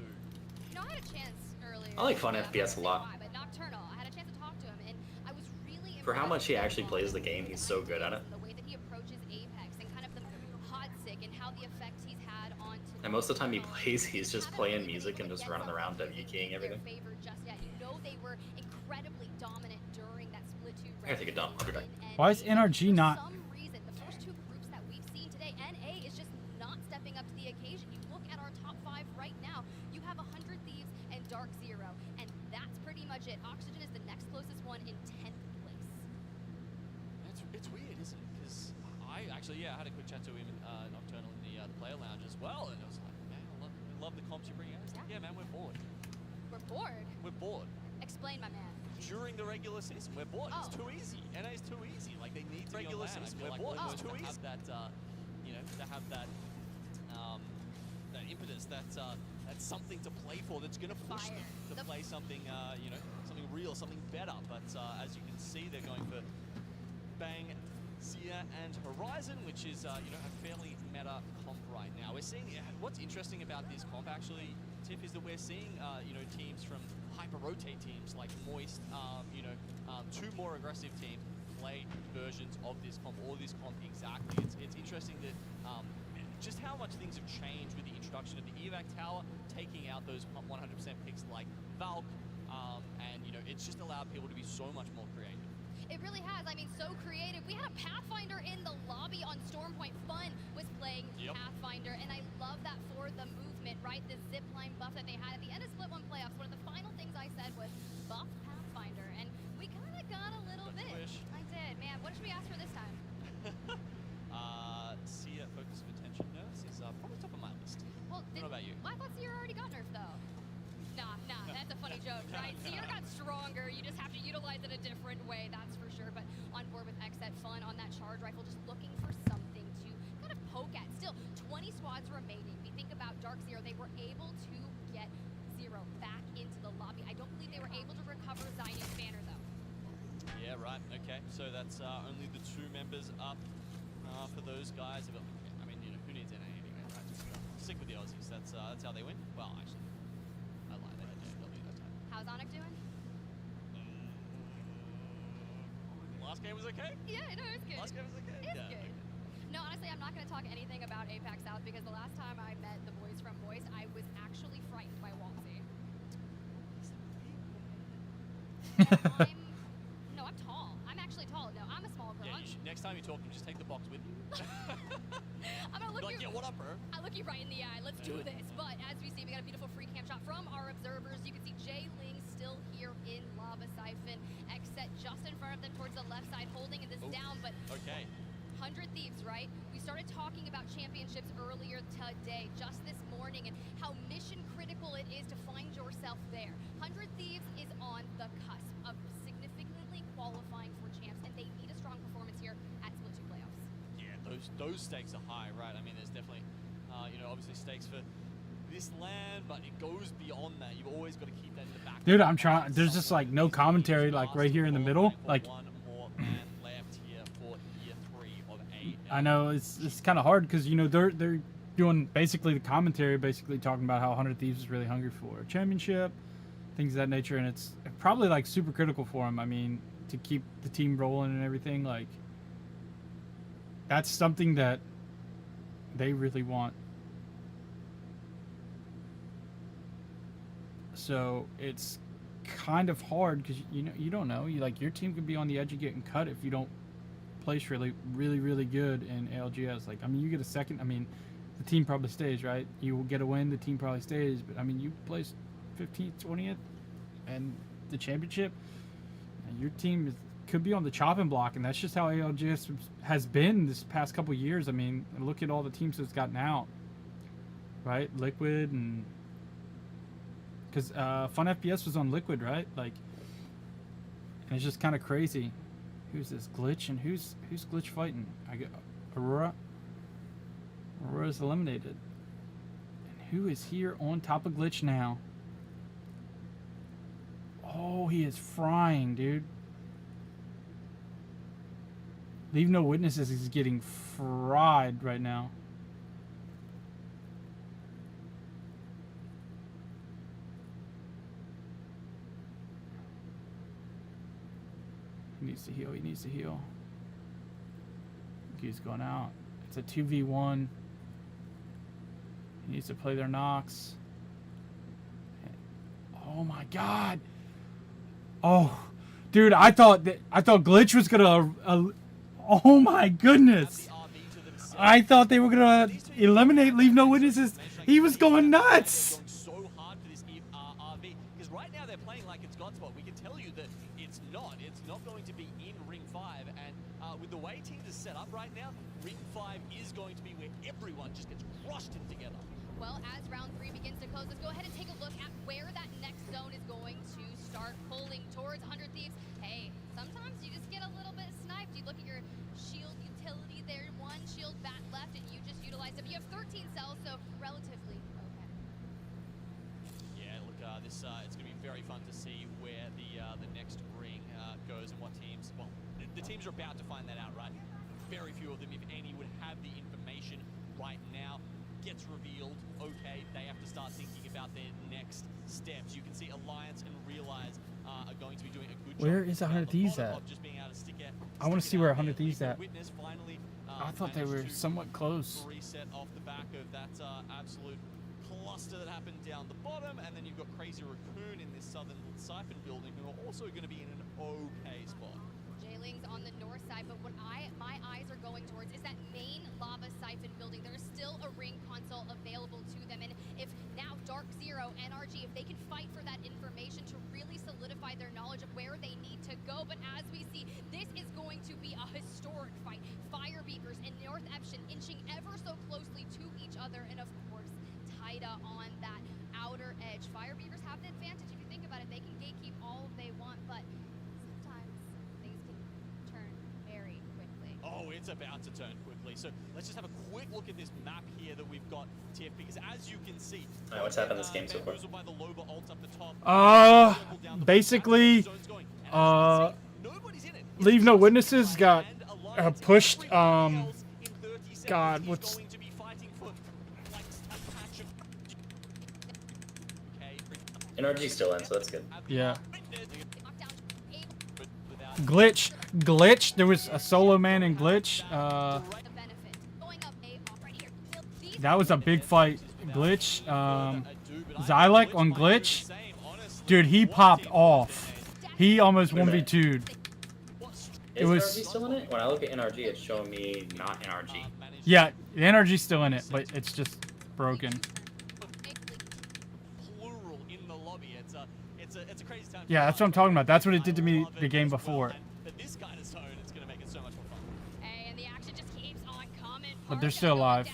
I had a chance earlier. I like fun FPS a lot. But Nocturnal, I had a chance to talk to him, and I was really For how much he actually plays the game, he's so good at it. the way that he approaches Apex and kind of the hot sick and how the effects he's had on. And most of the time he plays, he's just playing music and just running around W-keying everything. Favor just yet. You know they were incredibly dominant during that split 2 I gotta take a dump. I'll be back. Why is NRG not? For some reason, the first 2 groups that we've seen today, NA is just not stepping up to the occasion. You look at our top 5 right now, you have 100 Thieves and Dark Zero, and that's pretty much it. Oxygen is the next closest one in 10th place. It's weird, isn't it? Because I actually, I had a quick chat to him, Nocturnal, in the player lounge as well, and I was like, man, I love the comps you bring out. He's like, yeah, man, we're bored. We're bored? We're bored. Explain, my man. During the regular season, we're bored. It's too easy. NA's too easy. Like, they need to regular season. We're bored. It's too easy. That, to have that, that impetus, that's something to play for. That's going to push them to play something, something real, something better. But as you can see, they're going for Bang, Sia, and Horizon, which is a fairly meta comp right now. We're seeing what's interesting about this comp actually, Tiff, is that we're seeing teams from hyper-rotate teams like Moist, 2 more aggressive teams play versions of this comp, or this comp exactly. It's interesting that just how much things have changed with the introduction of the evac tower, taking out those 100% picks like Valk, and it's just allowed people to be so much more creative. It really has. I mean, so creative. We had a Pathfinder in the lobby on Stormpoint. Fun was playing Pathfinder, and I love that for the movement, right? The zipline buff that they had at the end of Split 1 playoffs. One of the final things I said was buff Pathfinder, and we kind of got a little bit. I did. Man, what should we ask for this time? Sia, Focus of Attention Nurse, is probably top of my list. Well, what about you? I thought Sia already got nerfed, though. Nah, stronger. You just have to utilize it a different way, that's for sure. But on board with XZ Fun on that charge rifle, just looking for something to kind of poke at. Still, 20 squads remaining. We think about Dark Zero. They were able to get Zero back into the lobby. I don't believe they were able to recover Zion's banner, though. Yeah, right. Okay, so that's only the 2 members up for those guys. But, I mean, you know, who needs NA anyway, right? Just stick with the Aussies. That's how they win. Well, actually, I lied. They had JW that time. How's Onyx doing? Last game was okay? Yeah, no, it's good. Last game was okay? It's Yeah, good. No, honestly, I'm not going to talk anything about APAC South because the last time I met the boys from Moist, I was actually frightened by Walsey. I'm tall. I'm actually tall. No, I'm a small girl. Yeah, you should, next time you talk to him, just take the box with you. I'm gonna look like, you. yeah, what up, bro? I look you right in the eye. Let's do this. But as we see, we got a beautiful free cam shot from our observers. You can see Jay Ling still here in Lava Siphon. X-Set just in front of them towards the left side, holding this down. But okay. 100 Thieves, right? We started talking about championships earlier today, just this morning, and how mission critical it is to find yourself there. 100 Thieves is on the cusp of significantly qualifying for champs, and they need a strong performance here at Split 2 playoffs. Yeah, those stakes are high, right? I mean, there's definitely, you know, obviously stakes for this land, but it goes beyond that. You've always got to keep that in the back. Dude, I'm trying. There's just like no commentary, like right here in the middle. Like, I know it's kind of hard because you know they're doing basically the commentary, basically talking about how 100 Thieves is really hungry for a championship, things of that nature, and it's probably like super critical for them. I mean, to keep the team rolling and everything, like that's something that they really want. So it's kind of hard because you don't know. Like your team could be on the edge of getting cut if you don't place really good in ALGS. Like, I mean, you get a second. I mean, the team probably stays, right? You will get a win. The team probably stays. But I mean, you place 15th, 20th, and the championship. And your team could be on the chopping block, and that's just how ALGS has been this past couple years. I mean, look at all the teams that's gotten out, right? Liquid and because Fun FPS was on Liquid, right? Like, and it's just kind of crazy. Who's this Glitch and who's Glitch fighting? I get Aurora. Aurora's eliminated. And who is here on top of Glitch now? Oh, he is frying, dude. Leave No Witnesses is getting fried right now. He needs to heal. He needs to heal. He's going out. It's a 2v1. He needs to play their Nox. Oh my god. Oh, dude, I thought Glitch was gonna. Oh my goodness. I thought they were gonna eliminate Leave No Witnesses. He was going nuts. So hard for this RV because right now they're playing like it's Godspot. We can tell you that it's not. It's not going to be in Ring 5, and with the way teams are set up right now, Ring 5 is going to be where everyone just gets rushed in together. Well, as round 3 begins to close, let's go ahead and take a look at where that next zone is going to start pulling towards 100 Thieves. Hey, sometimes you just get a little bit sniped. You look at your shield utility there, 1 shield bat left, and you just utilize it. You have 13 cells, so relatively okay. Yeah, look, this it's going to be very fun to see where the next ring goes and what teams. Well, the teams are about to find that out, right? Very few of them, if any, would have the information right now. Gets revealed, okay, they have to start thinking about their next steps. You can see Alliance and Realize are going to be doing a good job. Where is 100 Thieves at? I want to see where 100 Thieves at. I thought they were somewhat close. Reset off the back of that absolute cluster that happened down the bottom, and then you've got Crazy Raccoon in this southern Siphon building who are also going to be in an okay spot. Jailing's on the north side, but what my eyes are going towards is that main Lava Siphon building. There's still a ring console available to them, and if now Dark Zero, NRG, if they can fight for that information to really solidify their knowledge of where they need to go, but as we see, this is going to be a historic fight. Fire Beakers and North Epson inching ever so closely to each other, and of course, Taida on that outer edge. Fire Beakers have the advantage. If you think about it, they can gatekeep all they want. it's about to turn quickly. So let's just have a quick look at this map here that we've got, Tiff, because as you can see, Alright, what's happened this game so far? by the Loba ult up the top. Basically, Leave No Witnesses got pushed. God, what's NRG's still in, so that's good. yeah. Glitch. There was a solo man in Glitch. That was a big fight. Glitch. Xylek on Glitch. Dude, he popped off. He almost 1v2'd. It Is was. NRG still in it? When I look at NRG, it's showing me not NRG. Yeah, the NRG's still in it, but it's just broken. It's a crazy time. Yeah, that's what I'm talking about. That's what it did to me the game before. But they're still alive.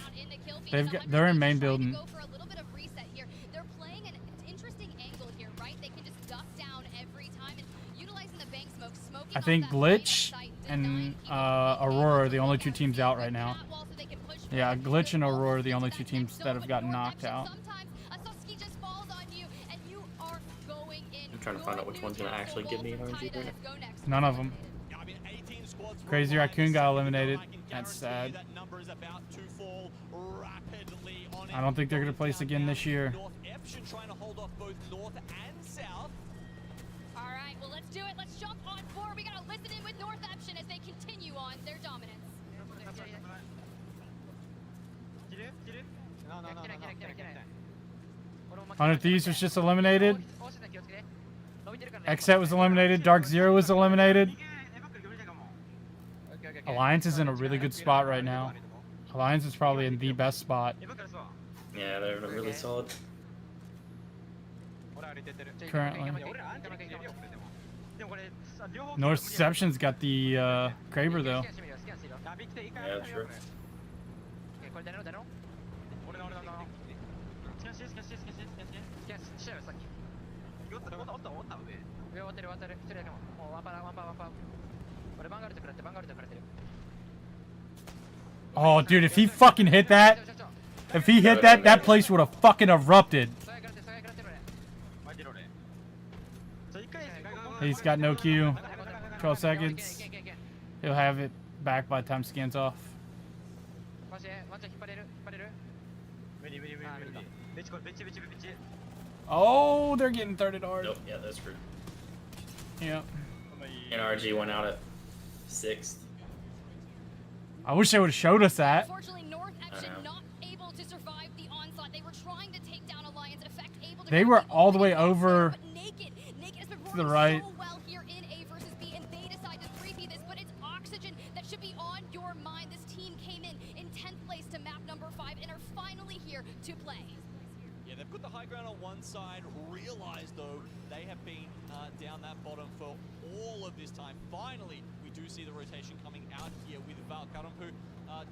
They're in main building. I think Glitch and Aurora are the only two teams out right now. Yeah, Glitch and Aurora are the only two teams that have gotten knocked out. I'm trying to find out which one's gonna actually give me NRG right now. None of them. Crazy Raccoon got eliminated. That's sad. I don't think they're gonna place again this year. Alright, well let's do it. Let's jump on board. We gotta listen in with North Eption as they continue on their dominance. Hunter Thieves was just eliminated. Xset was eliminated. Dark Zero was eliminated. Alliance is in a really good spot right now. Alliance is probably in the best spot. Yeah, they're really solid. Currently. North Deception's got the Kraber though. Yeah, true. Oh, dude, if he fucking hit that, that place would have fucking erupted. He's got no Q. 12 seconds. He'll have it back by the time scans off. Oh, they're getting thirded hard. Nope, yeah, that's screwed. Yeah. NRG went out at 6th. I wish they would have showed us that. Unfortunately, North Eption not able to survive the onslaught. They were trying to take down Alliance. Effect able to They were all the way over Naked has been to the right. so well here in A versus B, and they decide to 3P this, but it's Oxygen that should be on your mind. This team came in 10th place to map number 5 and are finally here to play. Yeah, they've got the high ground on one side. Realize though, they have been down that bottom for all of this time. Finally, we do see the rotation coming out here with Valkarum, who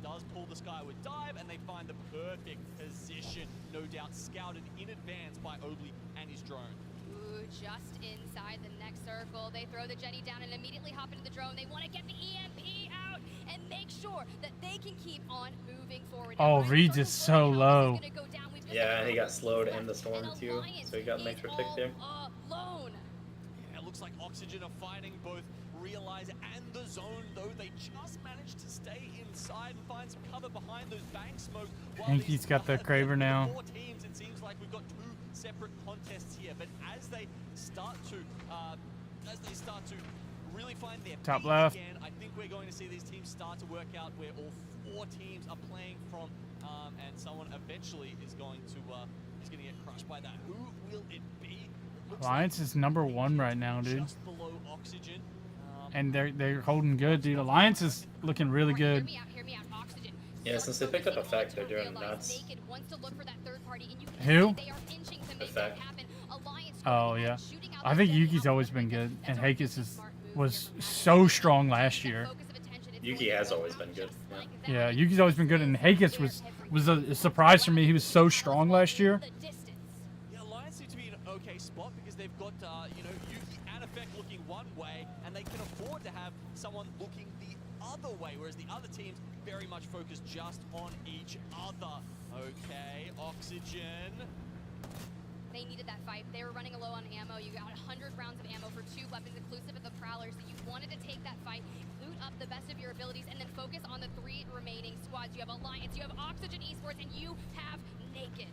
does pull the Skyward Dive, and they find the perfect position, no doubt scouted in advance by Oakley and his drone. Ooh, just inside the next circle. They throw the Jenny down and immediately hop into the drone. They want to get the EMP out and make sure that they can keep on moving forward. Oh, Reeds is so low. Yeah, and he got slowed in the storm too, so he got an extra tick there. Alone. Yeah, it looks like Oxygen are fighting both Realize and the zone, though they just managed to stay inside and find some cover behind those bank smoke. Hanky's got the Kraber now. Four teams, it seems like we've got two separate contests here, but as they start to really find their Top peak left. again, I think we're going to see these teams start to work out where all four teams are playing from, and someone eventually is going to get crushed by that. Who will it be? Alliance is number 1 right now, dude. Just below Oxygen. And they're holding good, dude. Alliance is looking really good. Yeah, since they picked up Effect, they're doing nuts. Who? Effect. Oh, yeah. I think Yuki's always been good, and Hakis was so strong last year. Yuki has always been good. Yeah, Yuki's always been good, and Hakis was a surprise for me. He was so strong last year. Yeah, Alliance seem to be in an okay spot because they've got Yuki and Effect looking one way, and they can afford to have someone looking the other way, whereas the other teams very much focus just on each other. Okay, Oxygen. They needed that fight. They were running low on ammo. You got 100 rounds of ammo for 2 weapons, inclusive of the Prowlers. So you wanted to take that fight, loot up the best of your abilities, and then focus on the 3 remaining squads. You have Alliance, you have Oxygen Esports, and you have Naked.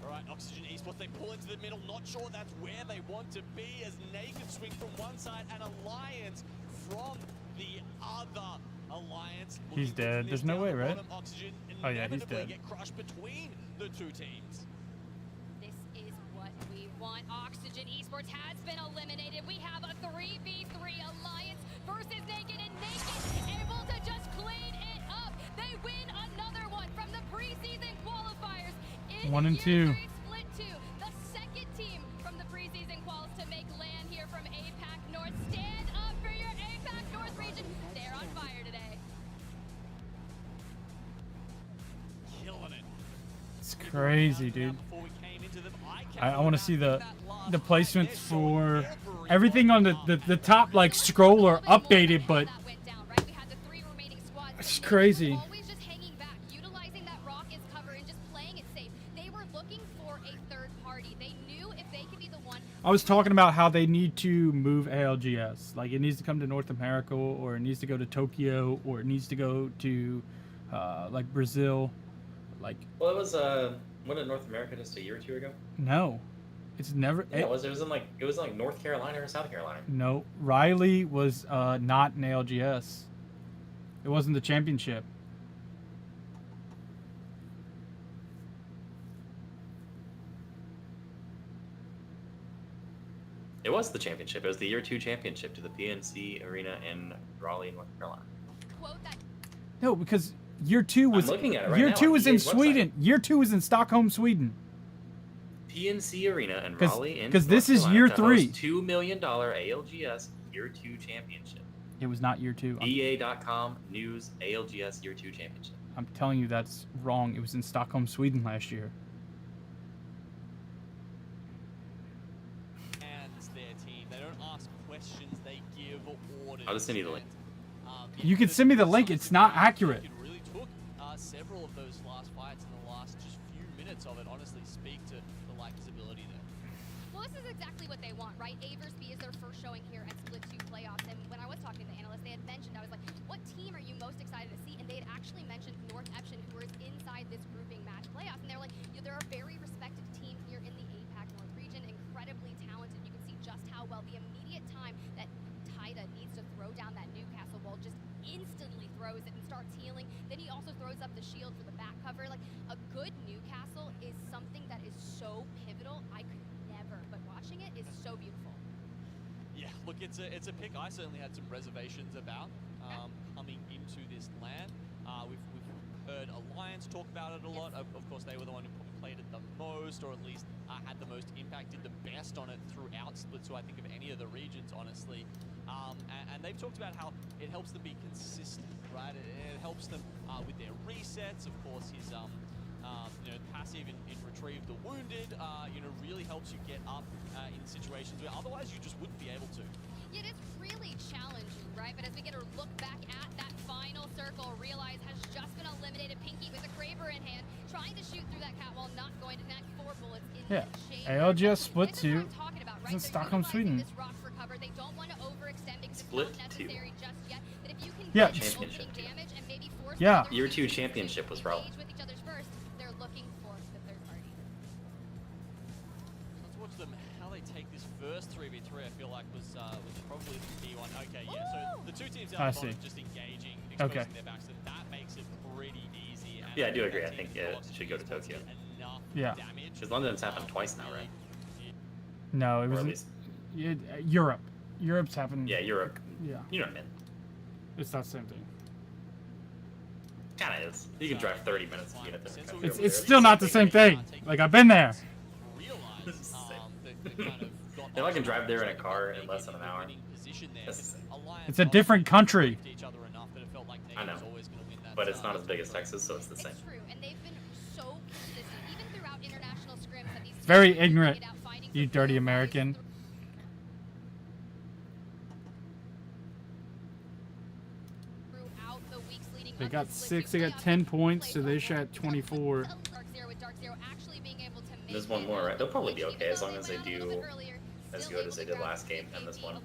All right, Oxygen Esports, they pull into the middle. Not sure that's where they want to be as Naked swing from one side and Alliance from the other. Alliance. He's dead. There's no way, right? Oxygen Oh yeah, he's dead. get crushed between the 2 teams. This is what we want. Oxygen Esports has been eliminated. We have a 3v3 Alliance versus Naked, and Naked able to just clean it up. They win another one from the preseason qualifiers. In 1 and 2. Split 2, the second team from the preseason quals to make land here from APAC North. Stand up for your APAC North region. They're on fire today. Killing it. It's crazy, dude. I want to see the placements for everything on the top like scroller updated, but it's crazy. Always just hanging back, utilizing that rocket's cover and just playing it safe. They were looking for a third party. They knew if they could be the one. I was talking about how they need to move ALGS. Like it needs to come to North America, or it needs to go to Tokyo, or it needs to go to like Brazil. Like, well, it was what in North America just a year or 2 ago? No, it's never. Yeah, it was in like North Carolina or South Carolina. No, Riley was not an ALGS. It wasn't the championship. It was the championship. It was the year 2 championship to the PNC Arena in Raleigh, North Carolina. No, because year 2 was looking at it right year now 2 on was in EA's website. Sweden. Year 2 was in Stockholm, Sweden. PNC Arena in Raleigh in because this North is Carolina year to 3. host $2 million ALGS year 2 championship. It was not year 2. EA.com news ALGS year 2 championship. I'm telling you that's wrong. It was in Stockholm, Sweden last year. And their team. They don't ask questions, they give orders. I'll just send you the link. You can send me the link. It's not accurate. It really took several of those last fights in the last just few minutes of it, honestly, speak to the Lakers' ability there. Well, this is exactly what they want, right? Aversby is their first showing here at Split 2 playoffs, and when I was talking to the analysts, they had mentioned, I was like, what team are you most excited to see? And they had actually mentioned North Epson, who is inside this grouping match playoffs, and they're like, they're a very respected team here in the APAC North region, incredibly talented. You can see just how well the immediate time that Taida needs to throw down that Newcastle wall just instantly throws it and starts healing. Then he also throws up the shield for the back cover. Like, a good Newcastle is something that is so pivotal. I could never, but watching it is so beautiful. Yeah, look, it's a pick I certainly had some reservations about coming into this LAN. We've heard Alliance talk about it a lot. Of course, they were the one who probably played it the most, or at least had the most impact, did the best on it throughout Split 2, I think, of any of the regions, honestly. And they've talked about how it helps them be consistent, right? It helps them with their resets. Of course, his passive in Retrieve the Wounded, really helps you get up in situations where otherwise you just wouldn't be able to. Yeah, it's really challenging, right? But as we get a look back at that final circle, Realize has just been eliminated. Pinky with a Kraber in hand, trying to shoot through that cat wall, not going to connect. 4 bullets in Yeah, the shade. ALGS Split 2. About, It's in Stockholm, Sweden. This rock for cover. They don't want to overextend because Split it's not 2. necessary just yet. But if you can Yeah. get Championship. opening damage and maybe force Yeah. the other Year team 2 championship was Raleigh. engage with each other's first, they're looking for the third party. Let's watch them, how they take this first 3v3, I feel like was probably the key one. Okay, yeah, so the 2 teams I out the bottom see. just engaging, exposing Okay. their backs, and that makes it pretty easy. And Yeah, I do that agree. I team think is it lost should go to just Tokyo. enough Yeah. damage. Because London's happened twice now, right? No, it Or was at least- Europe. Europe's happened. Yeah, Europe. Yeah. You know what I mean. It's that same thing. Kinda is. You can drive 30 minutes to get it there. It's still not the same thing. Like, I've been there. If I can drive there in a car in less than an hour, that's the same. It's a different country. I know. But it's not as big as Texas, so it's the same. It's true, and they've been so consistent, even throughout international scrims that these Very teams have ignorant, figured out fighting you for dirty their American. lives. They got 6. They got 10 points, so they shot 24. There's one more, right? They'll probably be okay as long as they do as good as they did last game and this one.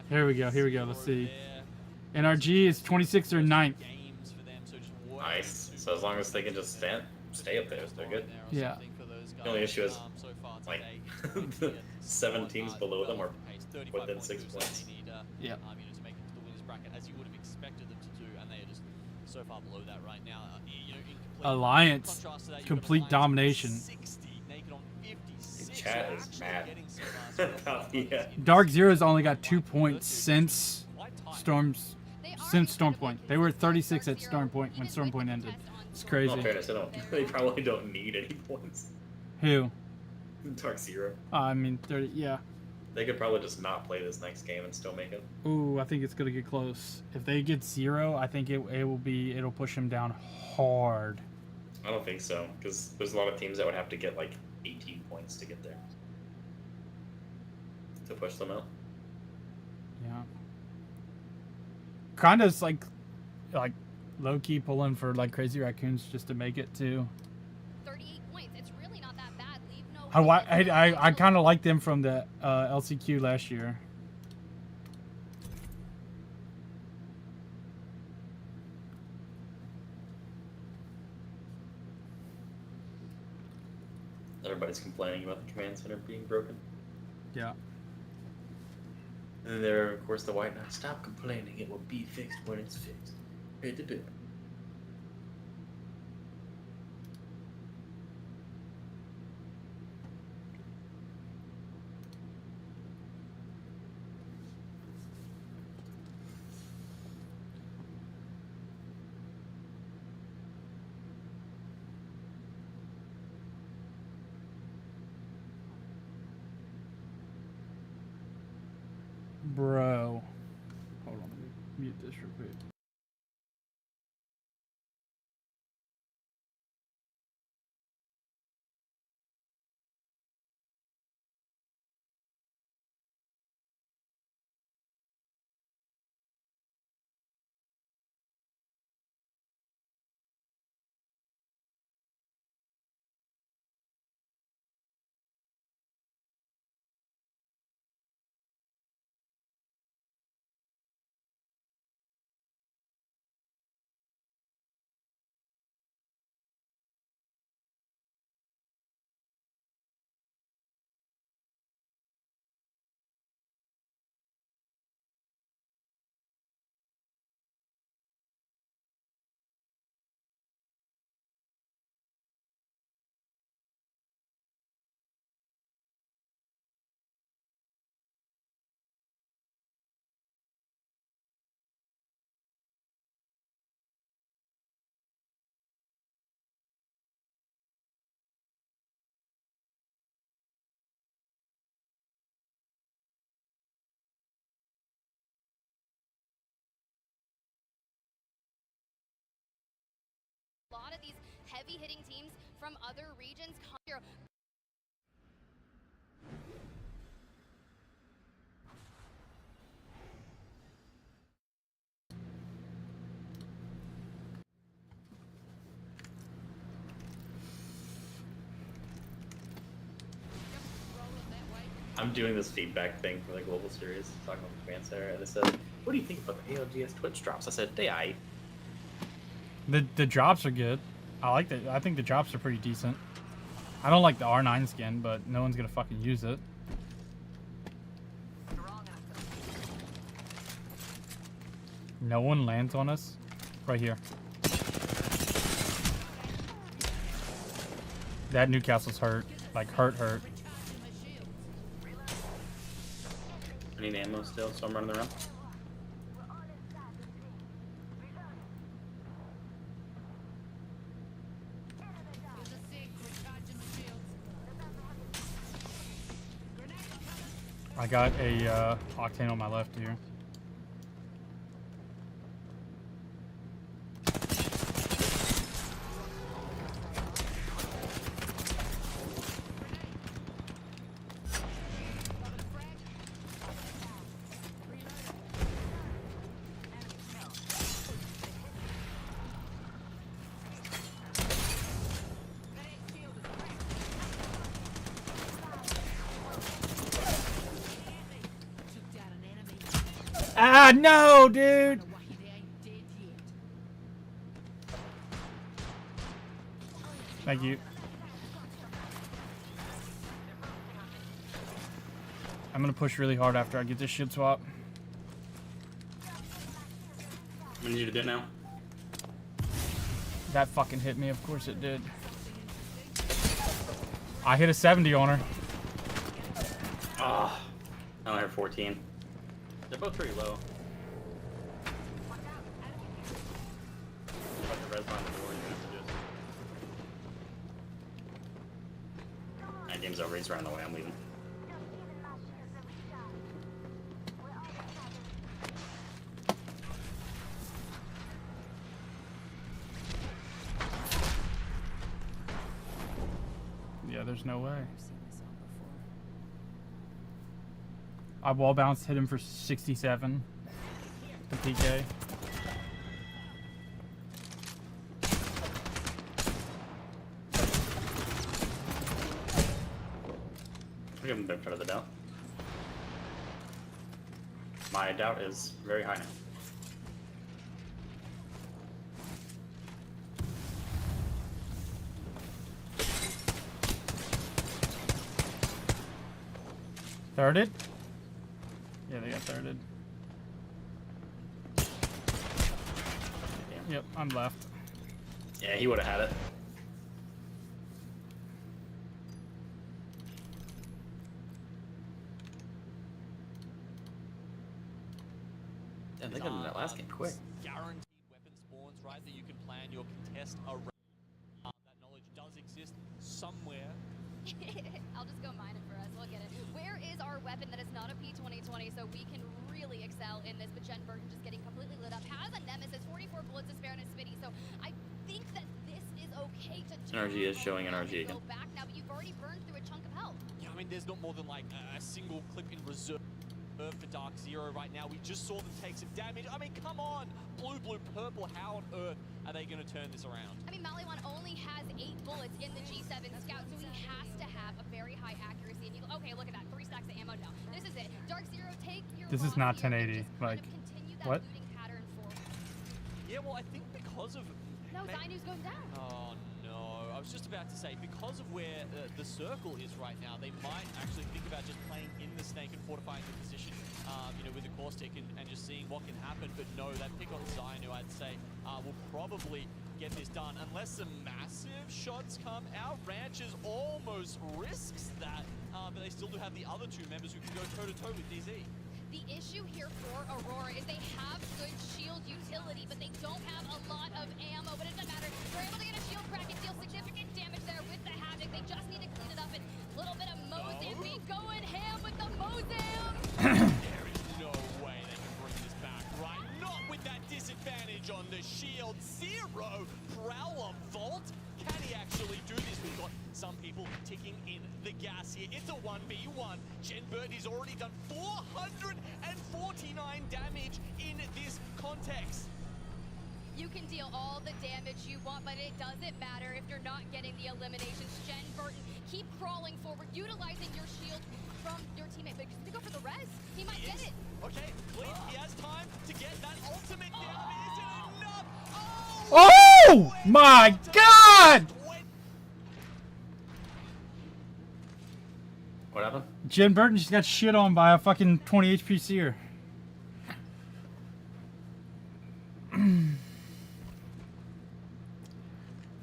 Here we go. Here we go. Let's see. NRG is 26 or 9th. Nice. So as long as they can just stay up there, they're good. Yeah. The only issue is, like, 7 teams below them are within 6 points. Yeah. To make it to the winners bracket as you would have expected them to do, and they are just so far below that right now. Alliance, complete domination. 60, naked on 56. Chat is mad. Yeah. Dark Zero's only got 2 points since Storm Point. They were 36 at Storm Point when Storm Point ended. It's crazy. In fairness, they probably don't need any points. Who? Dark Zero. I mean, 30. Yeah. They could probably just not play this next game and still make it. Ooh, I think it's gonna get close. If they get 0, I think it'll push them down hard. I don't think so, because there's a lot of teams that would have to get like 18 points to get there. To push them out. Yeah. Kind of like low key pulling for like Crazy Raccoons just to make it too. 38 points. It's really not that bad. Leave no. I kind of liked them from the LCQ last year. Everybody's complaining about the command center being broken. Yeah. And there, of course, the White Knight. Stop complaining. It will be fixed when it's fixed. Hit the bit. Bro. Hold on, let me mute this real quick. A lot of these heavy hitting teams from other regions. I'm doing this feedback thing for the Global Series, talking about the command center, and they said, "What do you think about the ALGS Twitch drops?" I said, "They aight." The drops are good. I like that. I think the drops are pretty decent. I don't like the R9 skin, but no one's gonna fucking use it. No one lands on us. Right here. That Newcastle's hurt. Like hurt. I need ammo still, so I'm running around. I got a Octane on my left here. Ah, no, dude! Thank you. I'm gonna push really hard after I get this shit swap. We need to do it now. That fucking hit me, of course it did. I hit a 70 on her. Ah, I only have 14. They're both pretty low. Like the res line before you messages. That game's over. He's running away. I'm leaving. Yeah, there's no way. I wall bounced, hit him for 67. The PK. I'll give him the benefit of the doubt. My doubt is very high now. Thirded? Yeah, they got thirded. Yep, I'm left. Yeah, he would have had it. Yeah, they got in that last game quick. Guaranteed weapon spawns, right? That you can plan your contest around. That knowledge does exist somewhere. I'll just go mine it for us. Look at it. Where is our weapon that is not a P2020 so we can really excel in this? But Jen Burton just getting completely lit up. Has a Nemesis, 44 bullets to spare and a Spitty. So I think that this is okay to NRG is showing NRG again. go back now, but you've already burned through a chunk of health. Yeah, I mean, there's not more than like a single clip in reserve for Dark Zero right now. We just saw them take some damage. I mean, come on! Blue, purple, how on earth are they going to turn this around? I mean, Maliwan only has 8 bullets in the G7 Scout, so he has to have a very high accuracy. And you, okay, look at that. 3 stacks of ammo now. This is it. Dark Zero, take your This is not 1080. Like, what? pattern forward. Yeah, well, I think because of... No, Zainu's going down. Oh, no. I was just about to say, because of where the circle is right now, they might actually think about just playing in the snake and fortifying the position, you know, with the core stick and just seeing what can happen. But no, that pick on Zainu, I'd say, will probably get this done. Unless some massive shots come out, Ranches almost risks that, but they still do have the other 2 members who can go toe-to-toe with DZ. The issue here for Aurora is they have good shield utility, but they don't have a lot of ammo. But it doesn't matter. They're able to get a shield crack and deal significant damage there with the Havoc. They just need to clean it up. And a little bit of Mozambique going ham with the Mozam. There is no way they can bring this back, right? Not with that disadvantage on the shield. Zero Prowler Vault. Can he actually do this? We've got some people ticking in the gas here. It's a 1v1. Jen Burton's already done 449 damage in this context. You can deal all the damage you want, but it doesn't matter if you're not getting the eliminations. Jen Burton, keep crawling forward, utilizing your shield from your teammate. But to go for the res, he might get it. Okay, Bleed, he has time to get that ultimate down. Is it enough? Oh my god! What happened? Jen Burton just got shit on by a fucking 20 HP seer.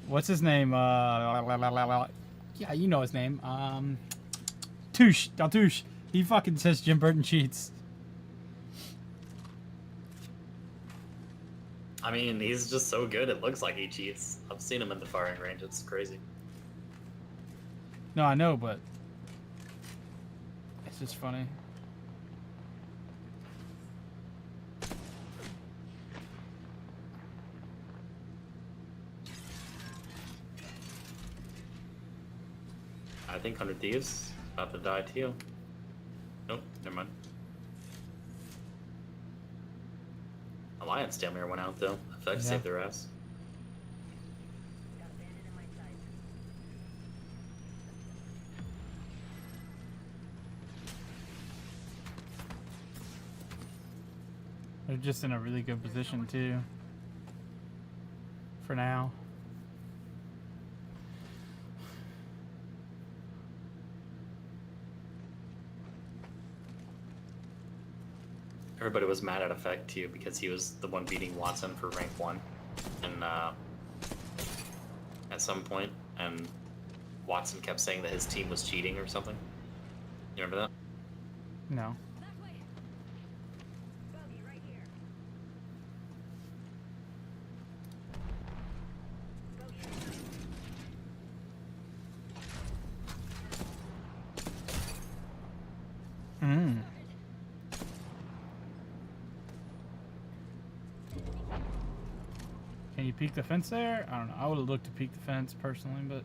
What's his name? Yeah, you know his name. Daltouche. He fucking says Jen Burton cheats. I mean, he's just so good, it looks like he cheats. I've seen him in the firing range, it's crazy. No, I know, but it's just funny. I think 100 Thieves about to die too. Nope, never mind. Alliance stamina went out though. Effect saved their ass. just in a really good position too. For now. Everybody was mad at Effect too because he was the one beating Watson for rank 1 and at some point, and Watson kept saying that his team was cheating or something. You remember that? No. Can you peek the fence there? I don't know. I would have looked to peek the fence personally, but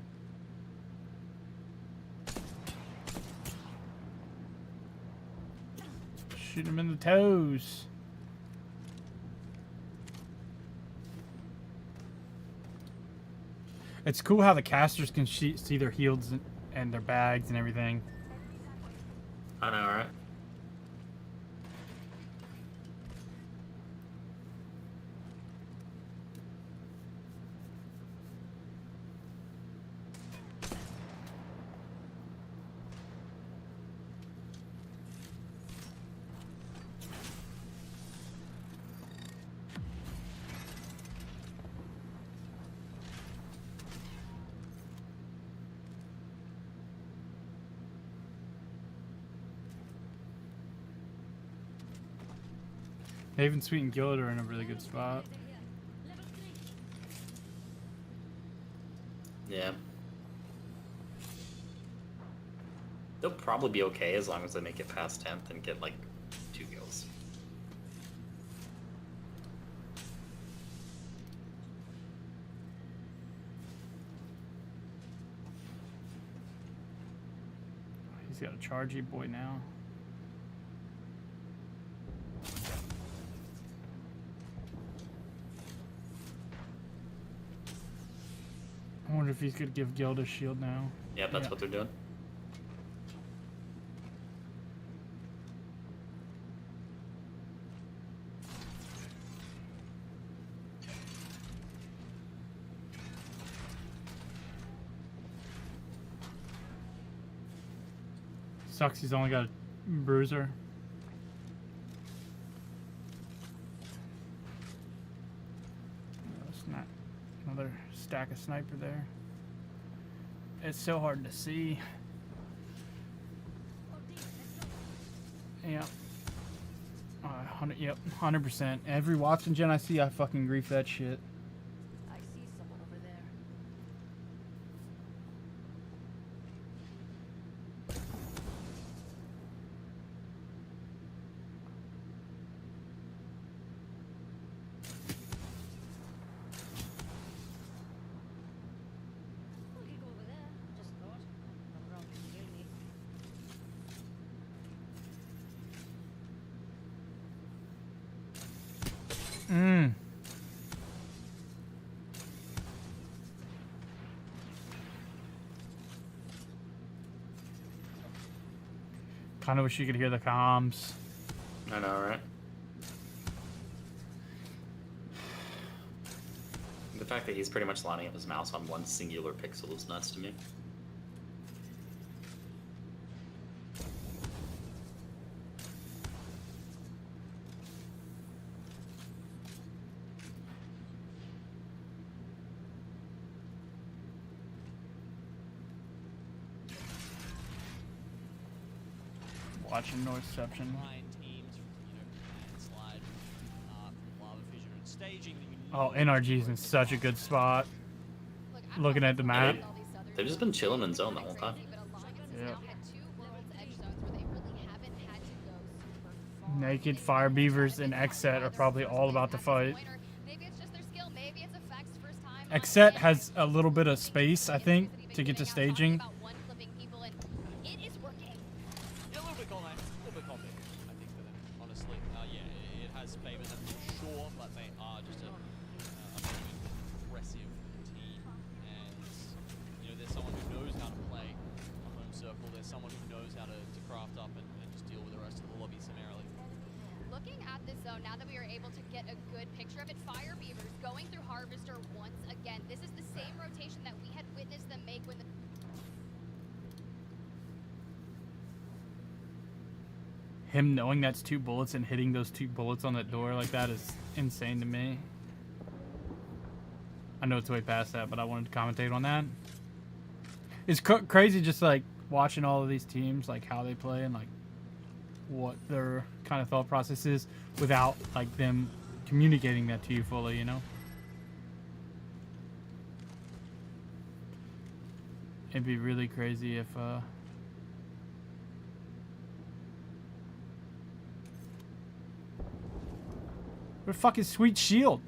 shoot him in the toes. It's cool how the casters can see their heals and their bags and everything. I know, right? Haven, Sweet, and Guild are in a really good spot. Yeah. They'll probably be okay as long as they make it past 10th and get like 2 kills. He's got a chargey boy now. I wonder if he's gonna give Guild a shield now. Yeah, that's what they're doing. Sucks he's only got a bruiser. That's not another stack of sniper there. It's so hard to see. Yeah. 100%. Every Watson gen I see, I fucking grief that shit. I see someone over there. We could go over there. Just thought. Come around and kill me. Kind of wish you could hear the comms. I know, right? The fact that he's pretty much lining up his mouse on one singular pixel is nuts to me. Watching Northception. Oh, NRG's in such a good spot. Looking at the map. They've just been chilling in zone the whole time. Yeah. Naked, Fire Beavers, and Xset are probably all about to fight. Xset has a little bit of space, I think, to get to staging. this zone, now that we are able to get a good picture of it, Fire Beavers going through Harvester once again. This is the same rotation that we had witnessed them make when the Him knowing that's 2 bullets and hitting those 2 bullets on that door like that is insane to me. I know it's way past that, but I wanted to commentate on that. It's crazy just like watching all of these teams, like how they play and like what their kind of thought process is without like them communicating that to you fully, you know? It'd be really crazy if where the fuck is Sweet Shield?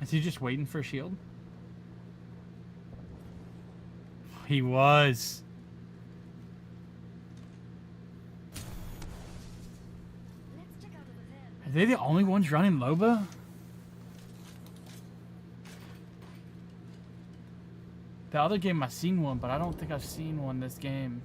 Is he just waiting for Shield? He was. Are they the only ones running Loba? The other game I've seen one, but I don't think I've seen one this game.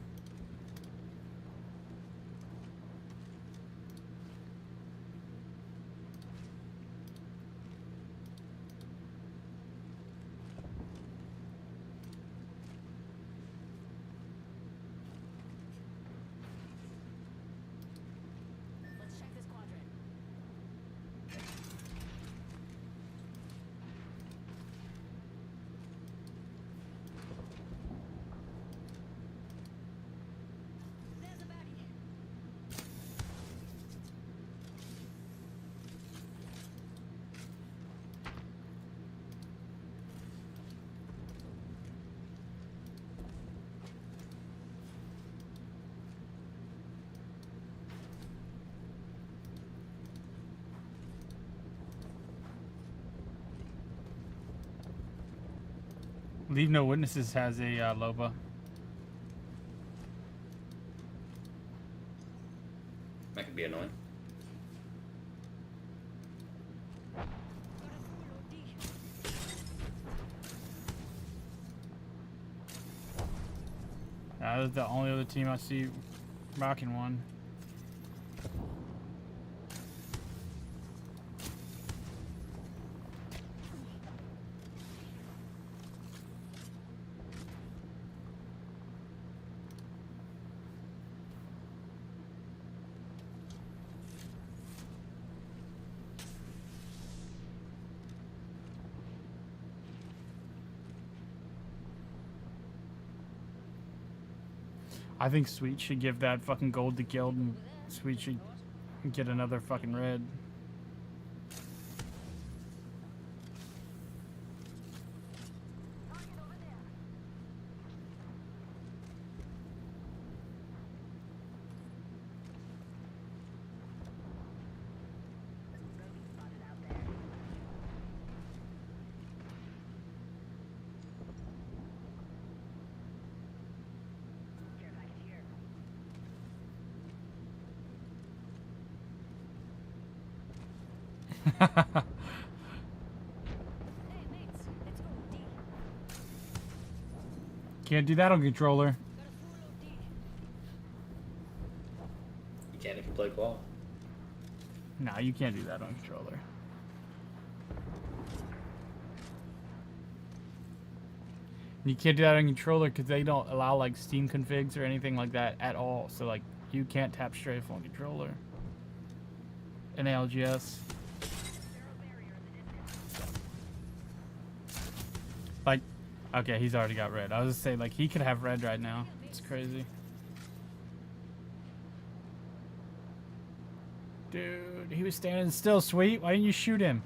Leave No Witnesses has a Loba. That could be annoying. That is the only other team I see rocking one. I think Sweet should give that fucking gold to Guild, and Sweet should get another fucking red. Can't do that on controller. You can if you play Claw. Nah, you can't do that on controller. You can't do that on controller because they don't allow like Steam configs or anything like that at all. So like you can't tap strafe on controller. In ALGS. Like, okay, he's already got red. I was just saying, like, he could have red right now. It's crazy. Dude, he was standing still, Sweet. Why didn't you shoot him?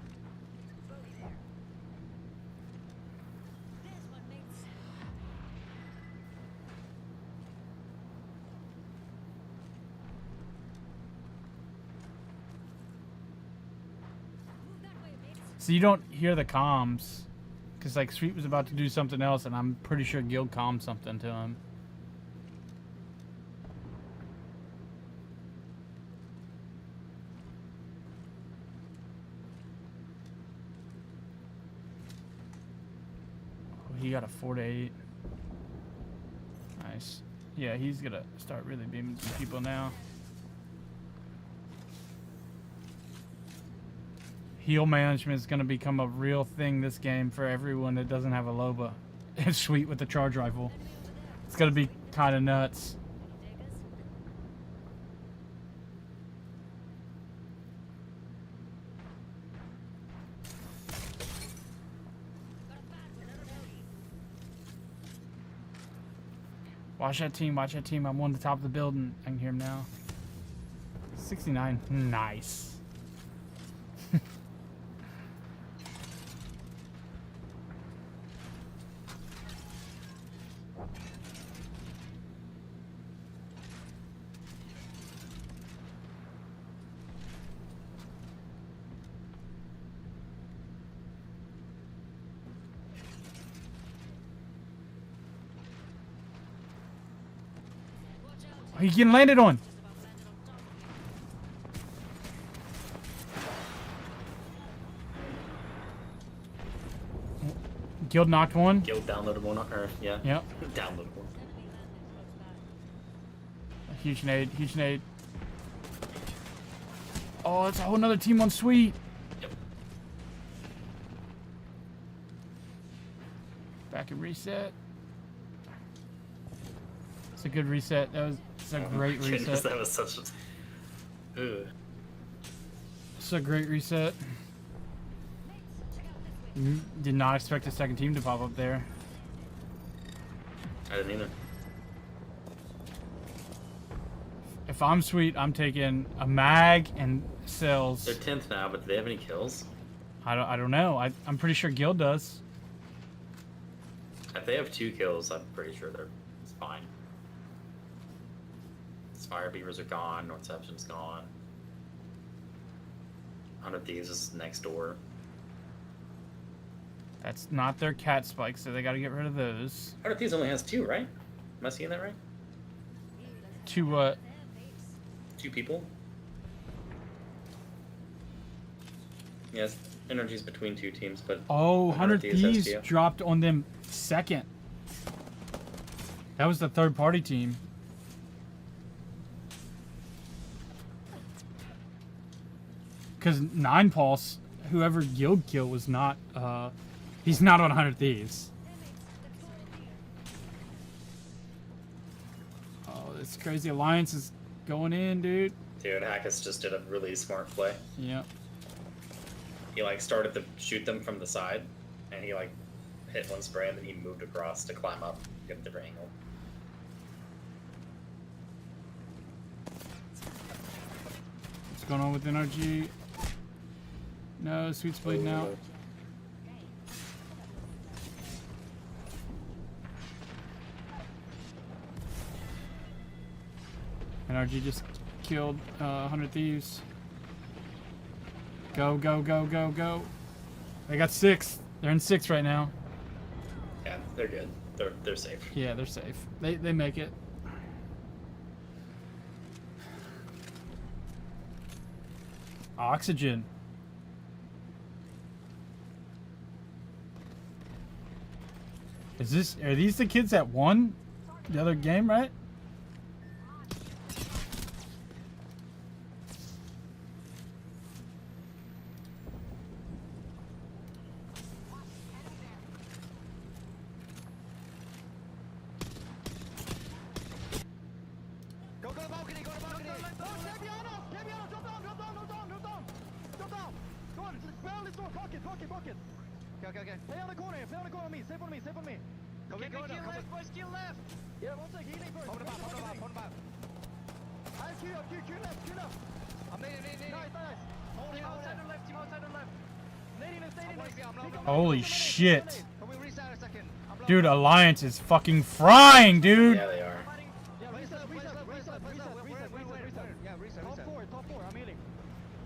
So you don't hear the comms. Because, like, Sweet was about to do something else, and I'm pretty sure Guild calmed something to him. he got a 4 to 8. Nice. Yeah, he's gonna start really beaming some people now. Heal management is gonna become a real thing this game for everyone that doesn't have a Loba. It's sweet with the charge rifle. It's gonna be kind of nuts. Watch that team, watch that team. I'm on the top of the building. I can hear him now. 69. Nice. He's getting landed on. Guild knocked one. Guild downloadable, or yeah. Yep. Downloadable. Huge nade, huge nade. Oh, it's a whole nother team on sweet. Yep. Back and reset. It's a good reset. That was a great reset. Goodness, that was such a... Ugh. It's a great reset. Did not expect a second team to pop up there. I didn't either. If I'm sweet, I'm taking a mag and cells. They're 10th now, but do they have any kills? I don't know. I'm pretty sure Guild does. If they have 2 kills, I'm pretty sure it's fine. Fire Beavers are gone, Northception's gone. 100 Thieves is next door. That's not their cat spike, so they gotta get rid of those. 100 Thieves only has 2, right? Am I seeing that right? 2 what? 2 people? Yes, energy's between 2 teams, but... Oh, 100 has Thieves 2. dropped on them second. That was the third party team. Because 9 Pulse, whoever Guild kill was not, he's not on 100 Thieves. Oh, this crazy alliance is going in, dude. Dude, Hackus just did a really smart play. Yep. He like started to shoot them from the side, and he like hit one spray, and then he moved across to climb up, get a different angle. What's going on with NRG? No, Sweet's bleeding out. NRG just killed 100 Thieves. Go, go, go, go, go. They got 6. They're in 6 right now. Yeah, they're good. They're safe. Yeah, they're safe. They make it. Oxygen. Are these the kids that won the other game, right? Go to the balcony, go to the balcony! Drop down! Go on, barely store, park it! Okay. Play on the corner on me, safe on me! Go left, boys, kill left! Yeah, one sec, healing first. Hold him up. I'll Q left! I'm nading. Nice. Hold him outside the left. Nading. Holy shit. Can we reset a second? Dude, Alliance is fucking frying, dude. Yeah, they are. Yeah, reset. Yeah, reset. Top four, I'm healing.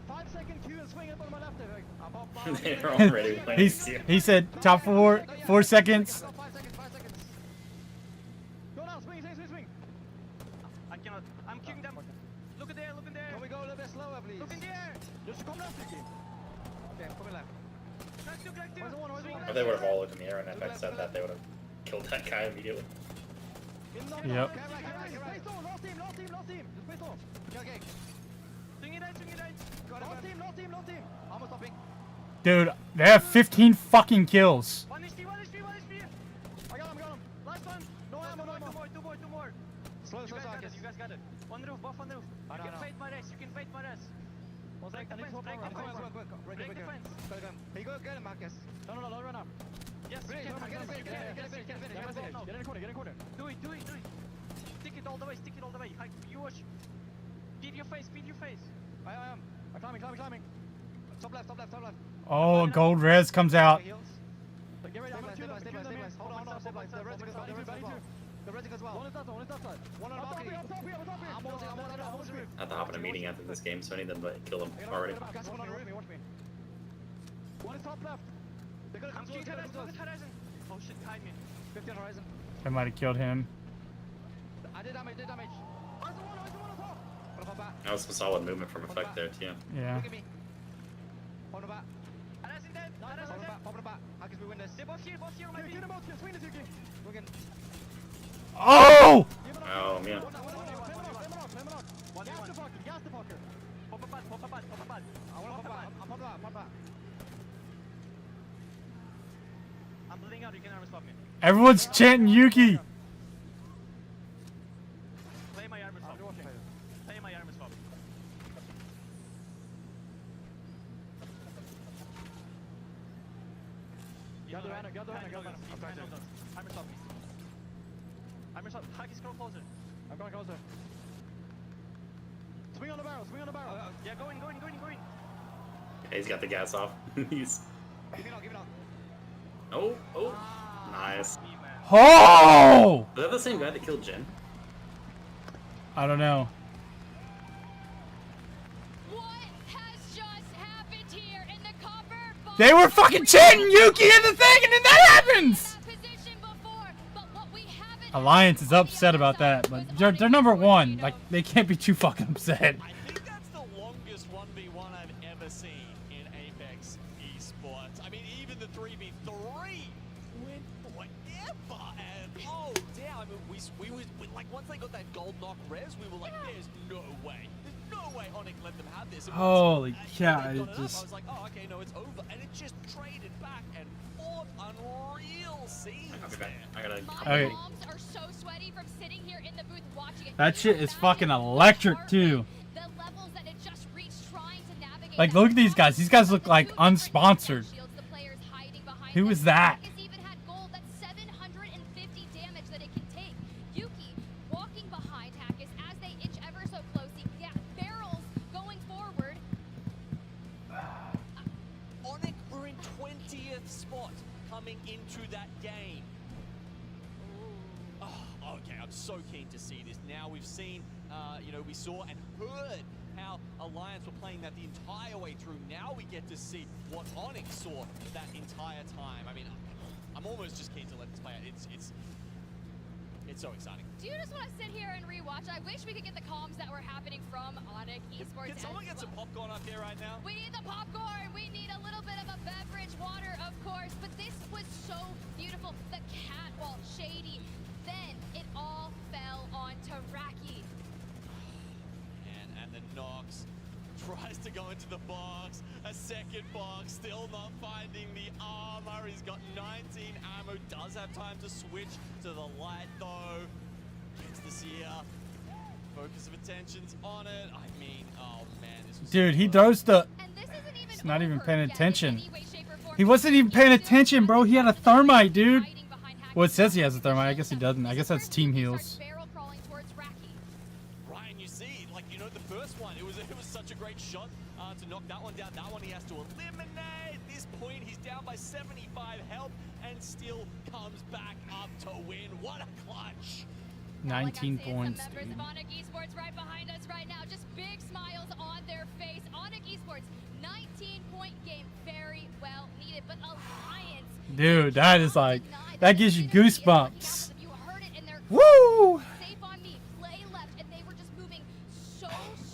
5-second Q and swing it on my left there. They're already playing. He said top 4 seconds. 5 seconds. Go now, swing. I cannot. I'm kicking them. Look in there. Can we go a little bit slower, please? Look in there. Just come left, Vicky. Okay, I'm coming left. If they would have all looked in the air and FX said that, they would have killed that guy immediately. Yep. Last team. Just play slow. Okay. Last team. I'm stopping. Dude, they have 15 fucking kills. One HP. I got him. Last one. No ammo. Two more. Slow, you guys got it. One roof, buff on roof. You can fade my rest. Break the fence. Break the fence. Hey, go get him, Marcus. No, run up. Yes, get in the corner. Do it. Stick it all the way. You watch. Feed your face. I am. I'm climbing. Top left. Oh, gold res comes out. Get ready, I'm gonna stabilize. Hold on, stabilize. The res goes well. The res goes well. One is that side. One on the balcony. I'm top here. I'm holding. I have to hop in a meeting after this game, so I need them to kill them already. Watch me. One is top left. They're gonna come to horizon. Oh shit, behind me. 50 on horizon. I might have killed him. I did damage. Where's the one on top? That was some solid movement from effect there, too. Yeah. Look at me. On the back. Horizon dead. Pop the back. How can we win this? They're both here on my feet. Get them both here. Swing this, Yuki. We're getting... Oh! Oh, man. Gas the fucker. Pop a pad. I wanna pop back. I'm bleeding out, you can armor swap me. Everyone's chanting Yuki. Play my armor swap. Gather Anna. Armor swap me. Hack is go closer. I'm going closer. Swing on the barrel. Yeah, going. Okay, he's got the gas off. He's... Give me knock. Oh, nice. Oh! Was that the same guy that killed Jin? I don't know. What has just happened here in the copper? They were fucking chanting Yuki in the thing, and then that happens! Alliance is upset about that, but they're number one. Like, they can't be too fucking upset. I think that's the longest 1v1 I've ever seen in Apex Esports. I mean, even the 3v3 went forever, and oh damn! I mean, we like once they got that gold knock res, we were like, there's no way Onyx let them have this. And Holy cow! I It just... was like, oh okay, no, it's over, and it just traded back and forth. Unreal scenes there. I gotta... Okay. Are so sweaty from sitting here in the booth watching it. That shit is fucking electric too. The levels that it just reached trying to navigate. Like, look at these guys. These guys look like unsponsored. Who is that? Even had gold. That's 750 damage that it can take. Yuki walking behind Hackis as they inch ever so close. Yeah, barrels going forward. Onyx were in 20th spot coming into that game. Oh, okay, I'm so keen to see this. Now we've seen, we saw and heard how Alliance were playing that the entire way through. Now we get to see what Onyx saw that entire time. I mean, I'm almost just keen to let this play out. It's so exciting. Do you just want to sit here and rewatch? I wish we could get the comms that were happening from Onyx Esports. Can someone get some popcorn up here right now? We need the popcorn. We need a little bit of a beverage, water, of course. But this was so beautiful. The catwalk, shady. Then it all fell onto Raki. And the Nox tries to go into the box. A second box, still not finding the armor. He's got 19 ammo. Does have time to switch to the light though. Gets the Seer. Focus of attention's on it. I mean, oh man, this was Dude, he does the... He's not even paying attention. He wasn't even paying attention, bro. He had a thermite, dude. Well, it says he has a thermite. I guess he doesn't. I guess that's team heals. Ryan, you see, like, the first one, it was such a great shot to knock that one down. That one he has to eliminate. At this point, he's down by 75 health and still comes back up to win. What a clutch. 19 points, Members dude. of Onyx Esports right behind us right now. Just big smiles on their face. Onyx Esports, 19-point game. Very well needed. But Alliance... Dude, that is like... That gives you goosebumps. Woo! Safe on me, play left, and they were just moving so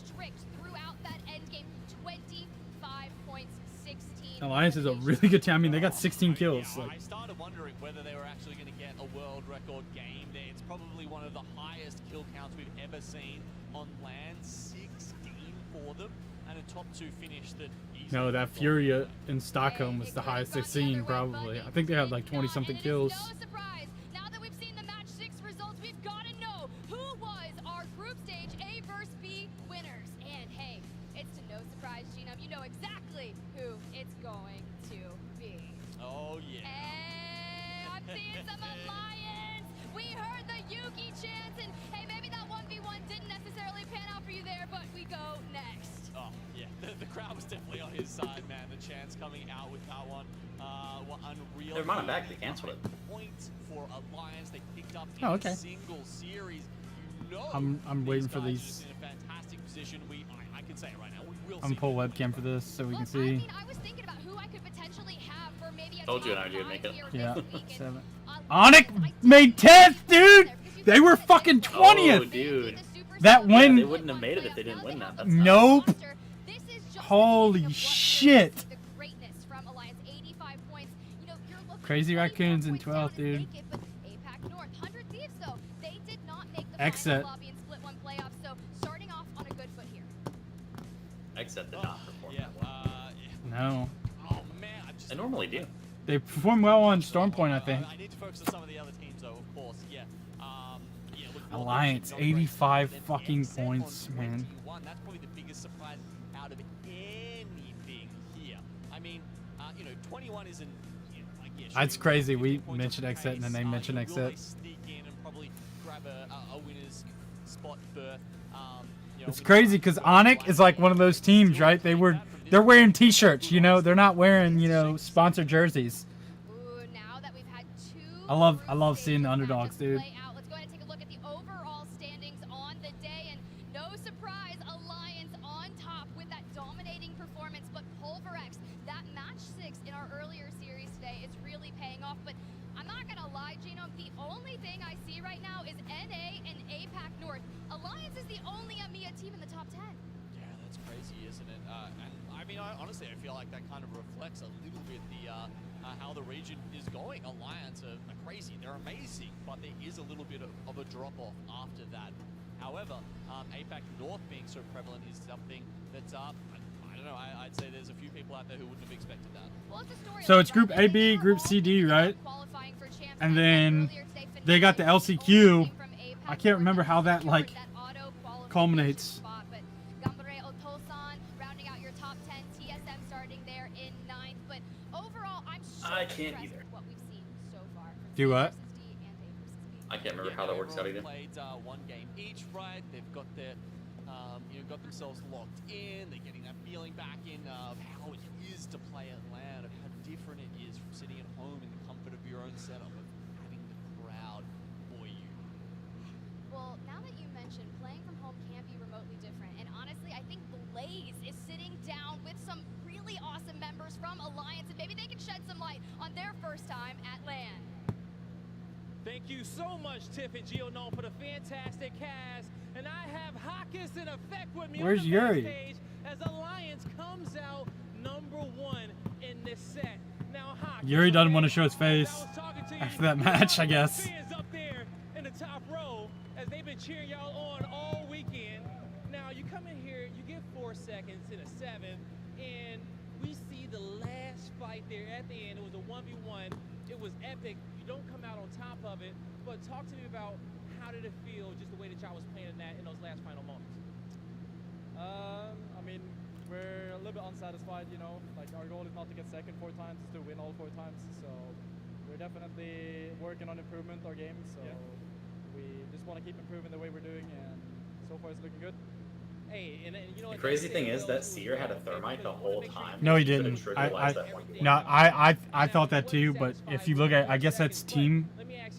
strict throughout that end game. 25 points, 16 Alliance is a really good team. I mean, they got 16 kills. Yeah, Like, I started wondering whether they were actually going to get a world record game there. It's probably one of the highest kill counts we've ever seen on land, 16 for them, and a top 2 finish that easily no, that Furia in Stockholm was the highest they've seen, probably. I think they had like 20-something kills. No surprise. Now that we've seen the match 6 results, we've got to know who was our group stage A versus B winners. And hey, it's to no surprise, Genome, you know exactly who it's going to be. Oh yeah. Hey, I'm seeing some Alliance. We heard the Yuki chants, and hey, maybe that 1v1 didn't necessarily pan out for you there, but we go next. Oh, yeah. The crowd was definitely on his side, man. The chance coming out with that one were unreal. They're running back. They canceled it. Points for Alliance. They picked up Oh, in okay. a single series. You know, I'm waiting for guys are these. just in a fantastic position. I can say it right now. We will I'm see. pull webcam for this so we can see. I mean, I was thinking about who I could potentially have for maybe a Told you top and I would make it. five Yeah. here this week, and 7. Onyx made 10th, dude. They were fucking 20th. Oh, dude. That Yeah, win. they wouldn't have made it if they didn't win that. That's Nope. This is just Holy shit. the greatness from Alliance. 85 points. You know, you're looking Crazy 24 Raccoons in points down 12th, is dude. make it, but APAC North, 100 Thieves though, they did not make the Exit. final lobby and split 1 playoff, so starting off on a good foot here. Except did not perform Yeah. that well. No. Oh man, I'm just. They normally do. They performed well on Storm Point, I think. I need to focus on some of the other teams, though. Of course, yeah. Yeah. Look, Alliance, 85 fucking points, man. 21. That's probably the biggest surprise out of anything here. I mean, you know, 21 isn't. You know, like, yeah, sure, That's crazy. We 15 points mentioned off the exit and then they pace. mentioned Will they exit. sneak in and probably grab a winner's spot berth? You know, It's with crazy because Onyx is like one of those teams, right? They're wearing T-shirts, you know. They're not wearing, you know, sponsored jerseys. Ooh, now that we've had 2 I love seeing the underdogs, dude. play out, let's go ahead and take a look at the overall standings on the day, and no surprise, Alliance on top with that dominating performance, but Pulverex, that match 6 in our earlier series today is really paying off, but I'm not gonna lie, Genome, the only thing I see right now is NA and APAC North. Alliance is the only EMEA team in the top 10. Yeah, that's crazy, isn't it? And I mean, honestly, I feel like that kind of reflects a little bit the how the region is going. Alliance are crazy; they're amazing, but there is a little bit of a drop-off after that. However, APAC North being so prevalent is something that's I don't know. I'd say there's a few people out there who wouldn't have expected that. Well, it's a story So like it's Group that. A, B, Group C, D, right? Qualifying for champs, And then they got the LCQ. I can't remember how that like culminates. But Gambare Otosan rounding out your top 10, TSM starting there in 9th. But overall, I'm so I can't impressed either. with what we've seen so far. from Do C what? versus D and A versus B. I can't remember how that works out either. Played 1 game each, right? They've got their, got themselves locked in. They're getting that feeling back in of how it is to play at LAN, of how different it is from sitting at home in the comfort of your own setup, of having the crowd for you. Well, now that you mentioned, playing from home can be remotely different. And honestly, I think Blaze is sitting down with some really awesome members from Alliance, and maybe they can shed some light on their first time at LAN. Thank you so much, Tiff and Geognome, for the fantastic cast. And I have Hawkins in effect with me Where's on the Yuri? stage as Alliance comes out #1 in this set. Now, Hawkins, Yuri doesn't want to okay, show his face I was talking to you. after that match, I guess. Fans up there in the top row as they've been cheering y'all on all weekend. Now, you come in here, you get 4 seconds in a 7, and we see the last fight there at the end. It was a 1v1. It was epic. You don't come out on top of it, but talk to me about how did it feel, just the way that y'all was playing in those last final moments. I mean, we're a little bit unsatisfied, you know. Like, our goal is not to get second 4 times, it's to win all 4 times. So we're definitely working on improvement our game. So we just want to keep improving the way we're doing, and so far it's looking good. Hey, and you know, The crazy thing is that Seer had a thermite the whole time. No, he Could've didn't. trivialized that one. I thought that too, but if you look at, I guess that's team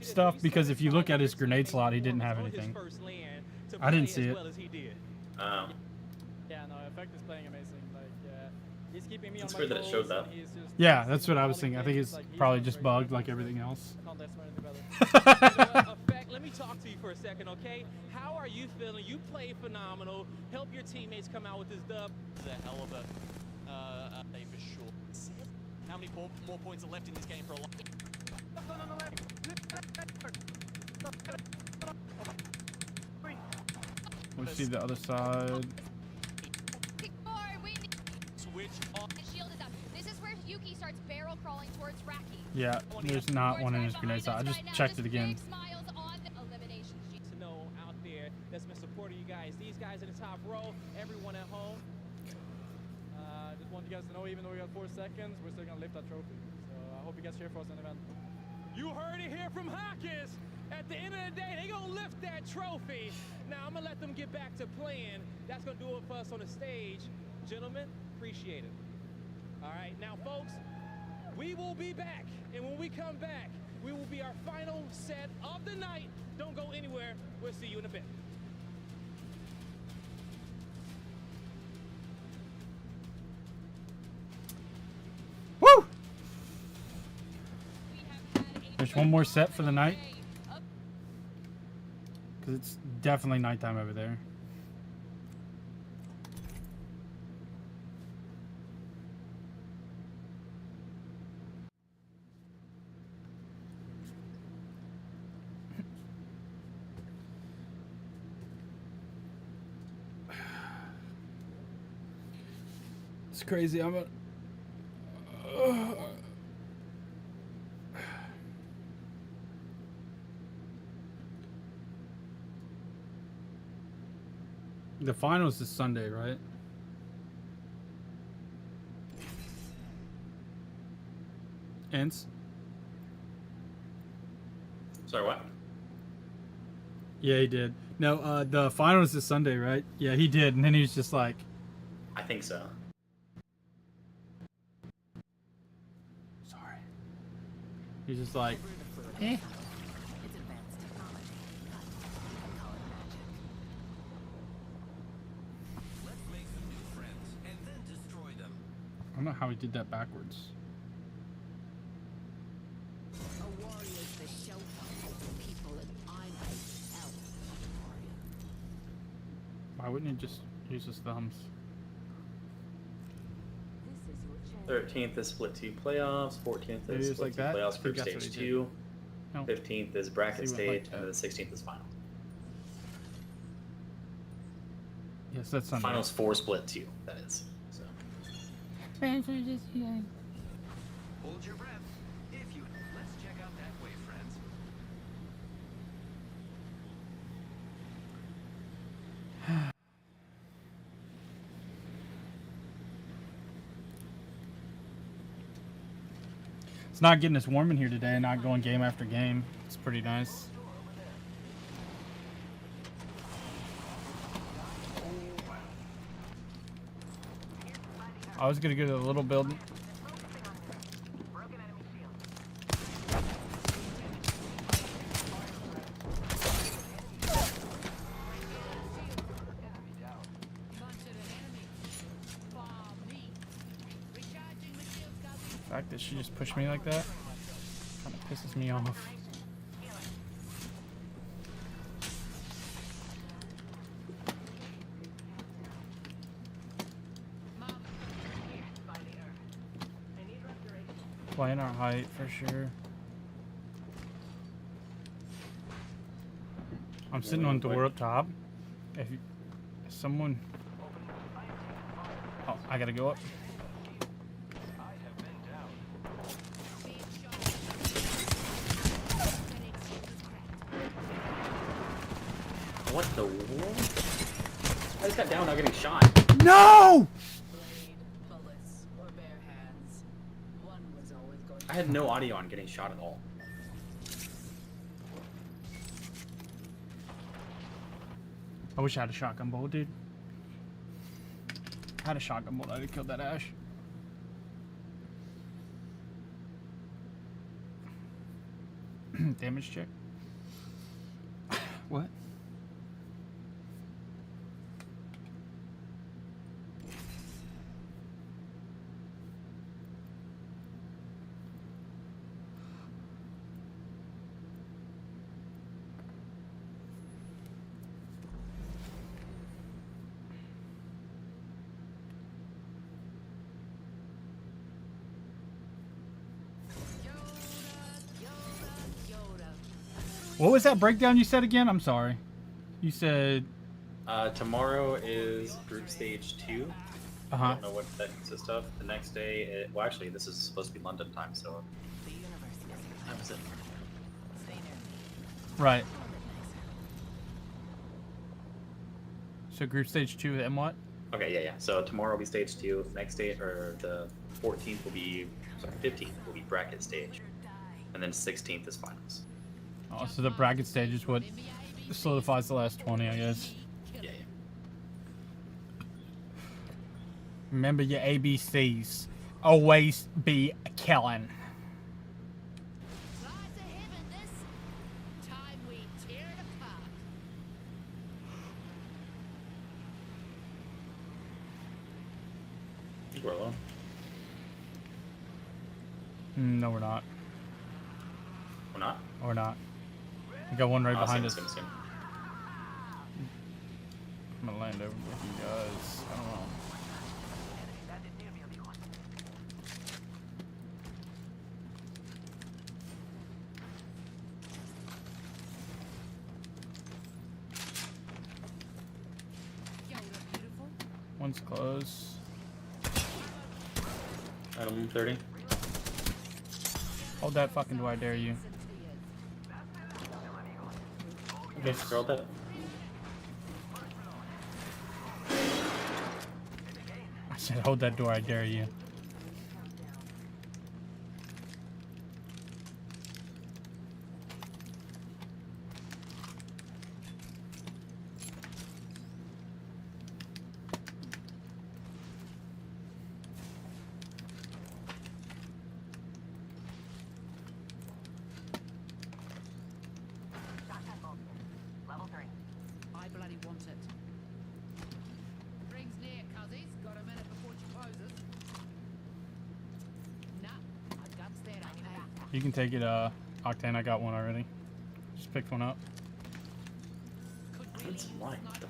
stuff, because if you look at his grenade slot, he didn't have anything. I didn't see it. Yeah, no, Effect is playing amazing. Like, he's keeping me It's on my weird that it toes, showed that. and he's just Yeah, that's what I was thinking. I think it's probably just bugged like everything else. I can't ask for anything better. Effect, let me talk to you for a second, okay? How are you feeling? You played phenomenal. Help your teammates come out with this dub. It's a hell of a day for sure. how many more points are left in this game for a lot. We see the other side. Switch on. Shield is up. This is where Yuki starts barrel crawling towards Raki. Yeah, there's not one in his grenade side. I just checked it again. To know out there that's been supporting you guys. These guys in the top row, everyone at home. Just want you guys to know, even though we got 4 seconds, we're still gonna lift that trophy. So I hope you guys cheer for us in the event. You heard it here from Hawkins. At the end of the day, they gonna lift that trophy. Now I'm gonna let them get back to playing. That's gonna do it for us on the stage. Gentlemen, appreciate it. All right, now folks, we will be back. And when we come back, we will be our final set of the night. Don't go anywhere. We'll see you in a bit. Woo! There's one more set for the night. Because it's definitely nighttime over there. It's crazy. I'm a... The finals is Sunday, right? Ends? Sorry, what? Yeah, he did. No, the finals is Sunday, right? Yeah, he did. And then he was just like... I think so. Sorry. He's just like... Eh. I don't know how he did that backwards. A warrior is the shelter of the people, and I'm a elf warrior. Why wouldn't he just use his thumbs? 13th is Split 2 playoffs. 14th Maybe is it's Split like 2 that? playoffs, I group think that's stage what he 2. No. 15th is bracket He went stage, like and then the 16th is final. Yes, that's Sunday. Finals 4 Split 2, that is. So. Fans are just here. Hold your breath. If you... Let's check out that way, friends. It's not getting us warm in here today, not going game after game. It's pretty nice. I was gonna go to the little building. The fact that she just pushed me like that kind of pisses me off. Playing our height for sure. I'm sitting on the door up top. If someone... Oh, I gotta go up. What the world? I just got down without getting shot. No! I had no audio on getting shot at all. I wish I had a shotgun bolt, dude. I had a shotgun bolt, I'd have killed that Ash. Damage check. What? What was that breakdown you said again? I'm sorry. You said... Tomorrow is group stage 2. I Uh-huh. don't know what that consists of. The next day, well, actually, this is supposed to be London time, so. What time is it? Right. So group stage 2, then what? Okay, yeah. So tomorrow will be stage 2. Next day, or the 14th will be, sorry, 15th will be bracket stage, and then 16th is finals. Oh, so the bracket stage is what solidifies the last 20, I guess. Yeah. Remember your ABCs. Always be killing. Time we tear it apart. I think we're alone. No, we're not. We're not? We're not. We got one right behind us. Same. I'm gonna land over with you guys. I don't know. One's close. Item 30. Hold that fucking door, I dare you. Okay, scroll that. I said hold that door, I dare you. Level 3. I bloody want it. Rings near, cuzzies. Got a minute before she closes. Nah, my gun's there, okay. You can take it, Octane. I got one already. Just picked one up. It's light. What the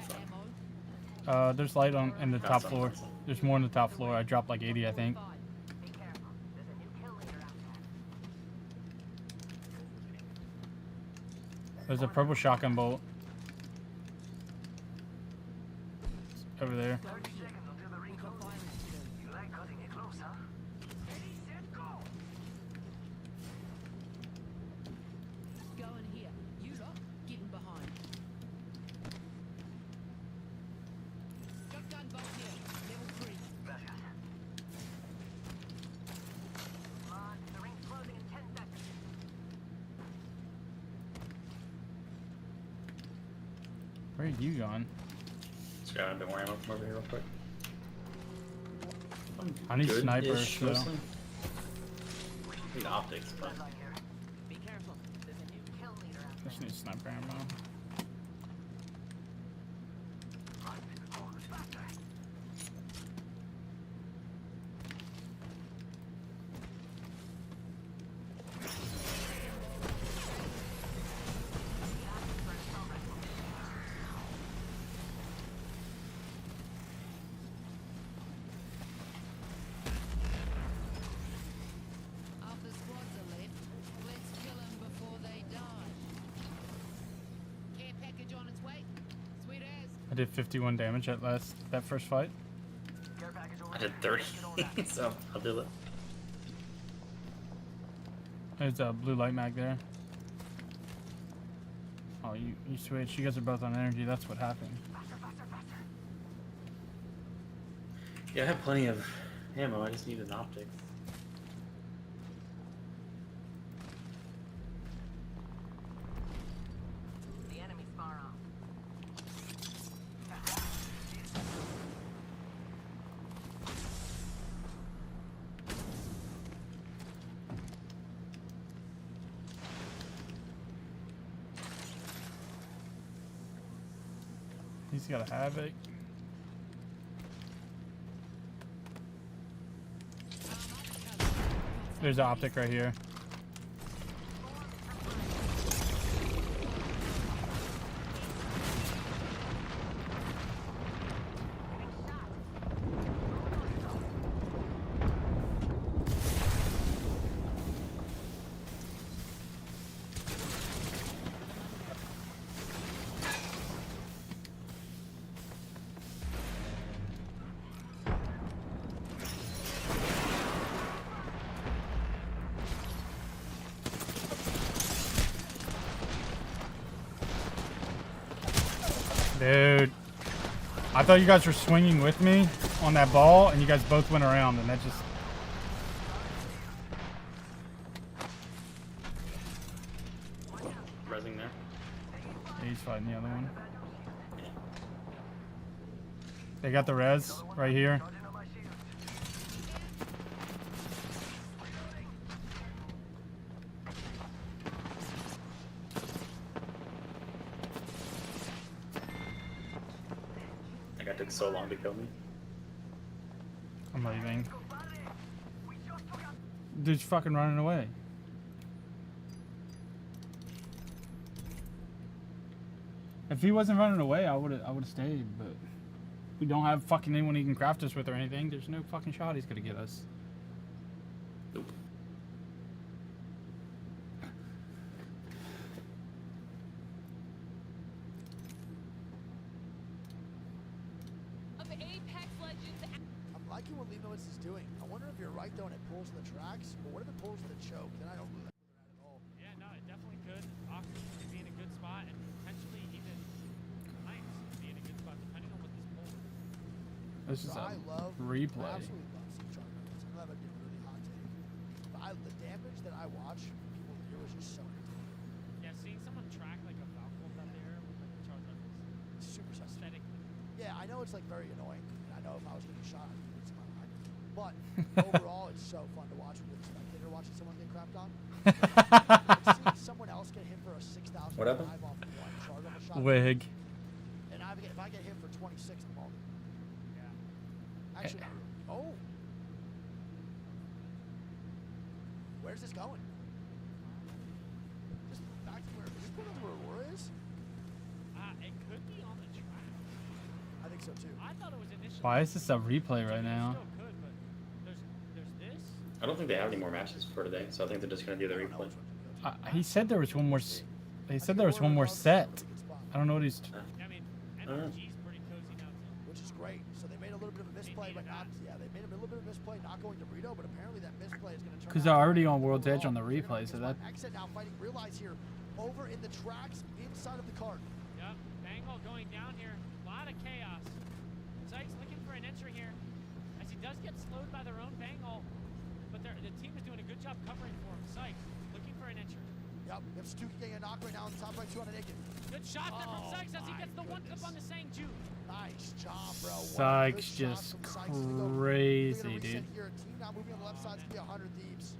fuck? There's light on in the Got top some, floor. got some. There's more on the top floor. I dropped like 80, I think. There's a purple shotgun bolt. It's over there. 30 seconds until the ring closes. You like cutting it close, huh? Ready, set, go! Go in here. You lot, getting behind. Shotgun bolt here. Level 3. Gracias. Come on, the ring's closing in 10 seconds. Where are you going? Just grab a bit more ammo from over here real quick. I need Good-ish, snipers, so. mostly. I need optics, but. Be careful. There's a new kill leader out there. Just need sniper ammo. Half the squads are left. Let's kill them before they die. Care package on its way. Sweet as. I did 51 damage that first fight. I did 30, so I'll do it. There's a blue light mag there. Oh, you switch. You guys are both on energy. That's what happened. Yeah, I have plenty of ammo. I just need an optic. The enemy's far off. He's got a havoc. There's an optic right here. Dude. I thought you guys were swinging with me on that ball, and you guys both went around, and that just... Resing there. Yeah, he's fighting the other one. They got the res right here. That guy took so long to kill me. I'm leaving. Dude's fucking running away. If he wasn't running away, I would have stayed, but we don't have fucking anyone he can craft us with or anything. There's no fucking shot he's gonna get us. Nope. Of Apex Legends. I'm liking what Leibowitz is doing. I wonder if you're right though and it pulls to the tracks, but what if it pulls to the choke? Then I don't really like that at all. Yeah, no, it definitely could. Oxford could be in a good spot, and potentially even Lions could be in a good spot, depending on what this pulls. This is I love, replay. I absolutely love some Chargers. I know that might be a really hot take. But the damage that I watch people do is just so entertaining. Yeah, seeing someone track like a Valkyrie out there with like a charge rifle is Super aesthetic. Yeah, I know it's like very annoying, and I know if I was getting shot, I'd lose my mind. But overall, it's so fun to watch with a spectator watching someone get crapped on. Seeing someone else get hit for a 6,000 What happened? off one charge rifle shot. Wig. And if I get hit for 26, I'm all. Yeah. Actually, not really. Oh. Where's this going? Just back to where. Is this going to where Aurora is? It could be on the track. I think so too. I thought it was initially. Why is this a replay right now? Still could, but there's this. I don't think they have any more matches for today, so I think they're just gonna do the replay. He said there was one more. He said there was one more set. I don't know what he's. I mean, NRG's pretty cozy now too. Which is great. So they made a little bit of a misplay, but not. Yeah, they made a little bit of a misplay not going to Rito, but apparently that misplay is going to turn. Because they're already on World's Edge on the replay, so that. Exit now fighting Realize here over in the tracks inside of the cart. Yep, Bangle going down here. A lot of chaos. Sykes looking for an entry here, as he does get slowed by their own Bangle, but the team is doing a good job covering for him. Sykes looking for an entry. Yep, Stuki getting a knock right now on the top right, 2 on a naked. Good shot there from Sykes as he gets the one clip on the Sang Ju. Nice job, bro. Sykes just crazy, dude. Here, team now moving on the left side to be 100 Thieves.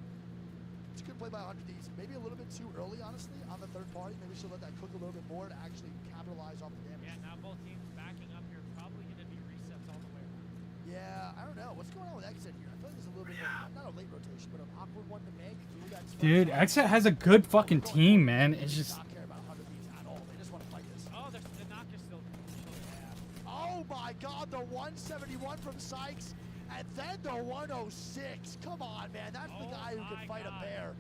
It's a good play by 100 Thieves. Maybe a little bit too early, honestly, on the third party. Maybe we should let that cook a little bit more to actually capitalize off the damage. Yeah, now both teams backing up here. Probably going to be resets all the way around. Yeah, I don't know. What's going on with Exit here? I feel like there's a little bit of, not a late rotation, but an awkward one to make. Dude, Exit has a good fucking team, man. It's just. Not care about 100 Thieves at all. They just want to fight this. Oh, the knock is still. Oh my God, the 171 from Sykes, and then the 106. Come on, man. That's the guy who can fight a bear.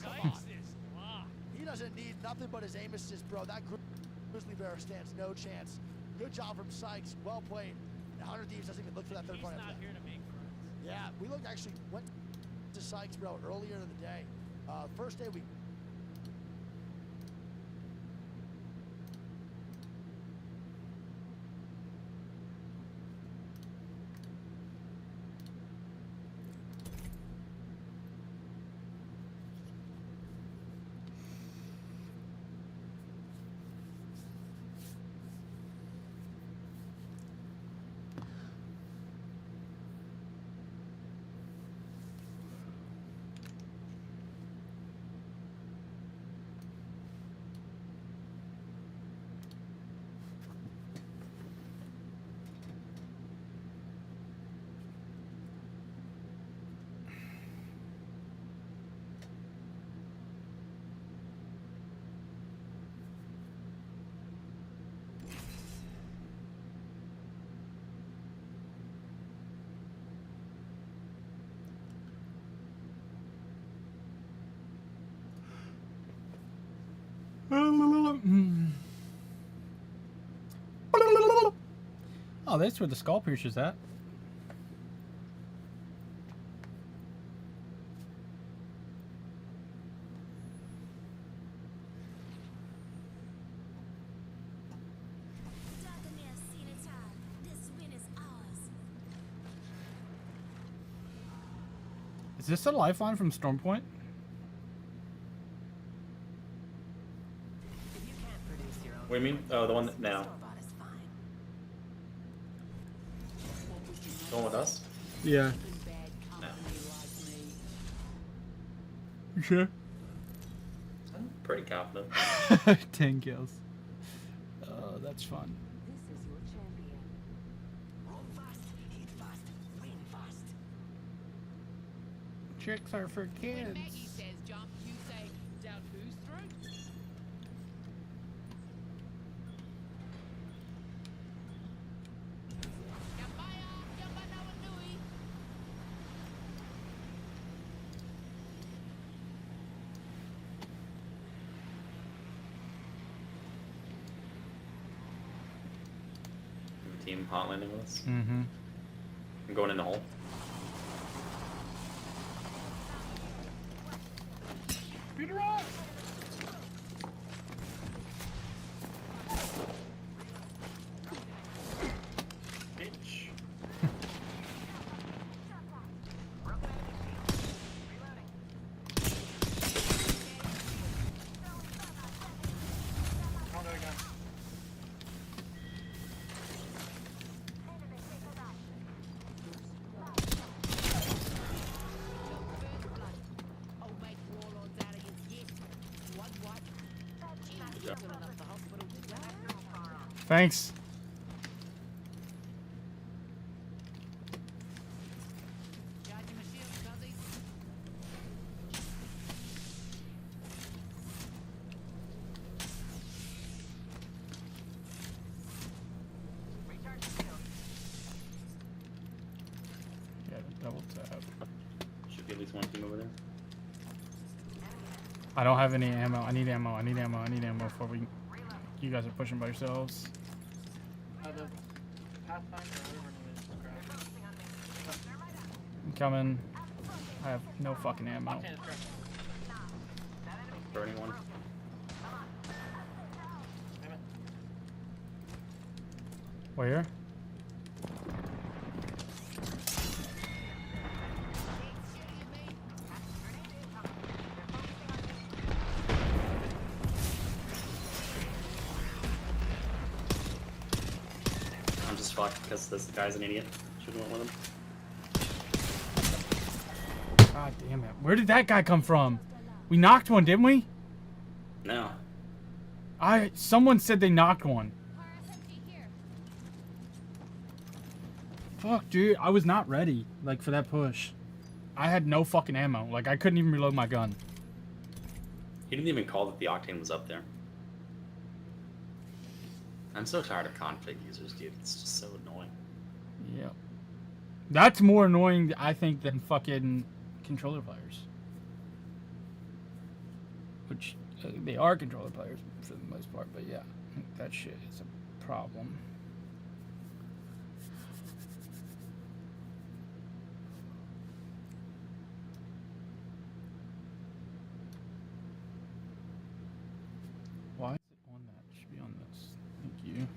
Come on. He doesn't need nothing but his aim assist, bro. That Grizzly Bear stands no chance. Good job from Sykes. Well played. And 100 Thieves doesn't even look for that third party. He's not here to make friends. Yeah, we looked actually went to Sykes, bro, earlier in the day. First day we. Oh, that's where the skull piercer's at. Is this a lifeline from Stormpoint? What do you mean? Oh, the one that now. The one with us? Yeah. No. You sure? I'm pretty confident. 10 kills. Oh, that's fun. This is your champion. Roll fast, hit fast, win fast. Tricks are for kids. When Maggie says jump, you say down whose throat? Team hot landing with us. Mm-hmm. I'm going in the hole. Peter off! Bitch. Thanks. Yeah, double tap. Should be at least one team over there. I don't have any ammo. I need ammo. I need ammo. I need ammo before we. You guys are pushing by yourselves. The Pathfinder, I'm coming. I have no fucking ammo. Burning one. Where? I'm just fucked because this guy's an idiot. Shouldn't went with him. God damn it. Where did that guy come from? We knocked one, didn't we? No. Someone said they knocked one. Fuck, dude. I was not ready, like, for that push. I had no fucking ammo. Like, I couldn't even reload my gun. He didn't even call that the Octane was up there. I'm so tired of config users, dude. It's just so annoying. Yep. That's more annoying, I think, than fucking controller players. Which, they are controller players for the most part, but yeah. That shit is a problem. Why is it on that? It should be on this. Thank you.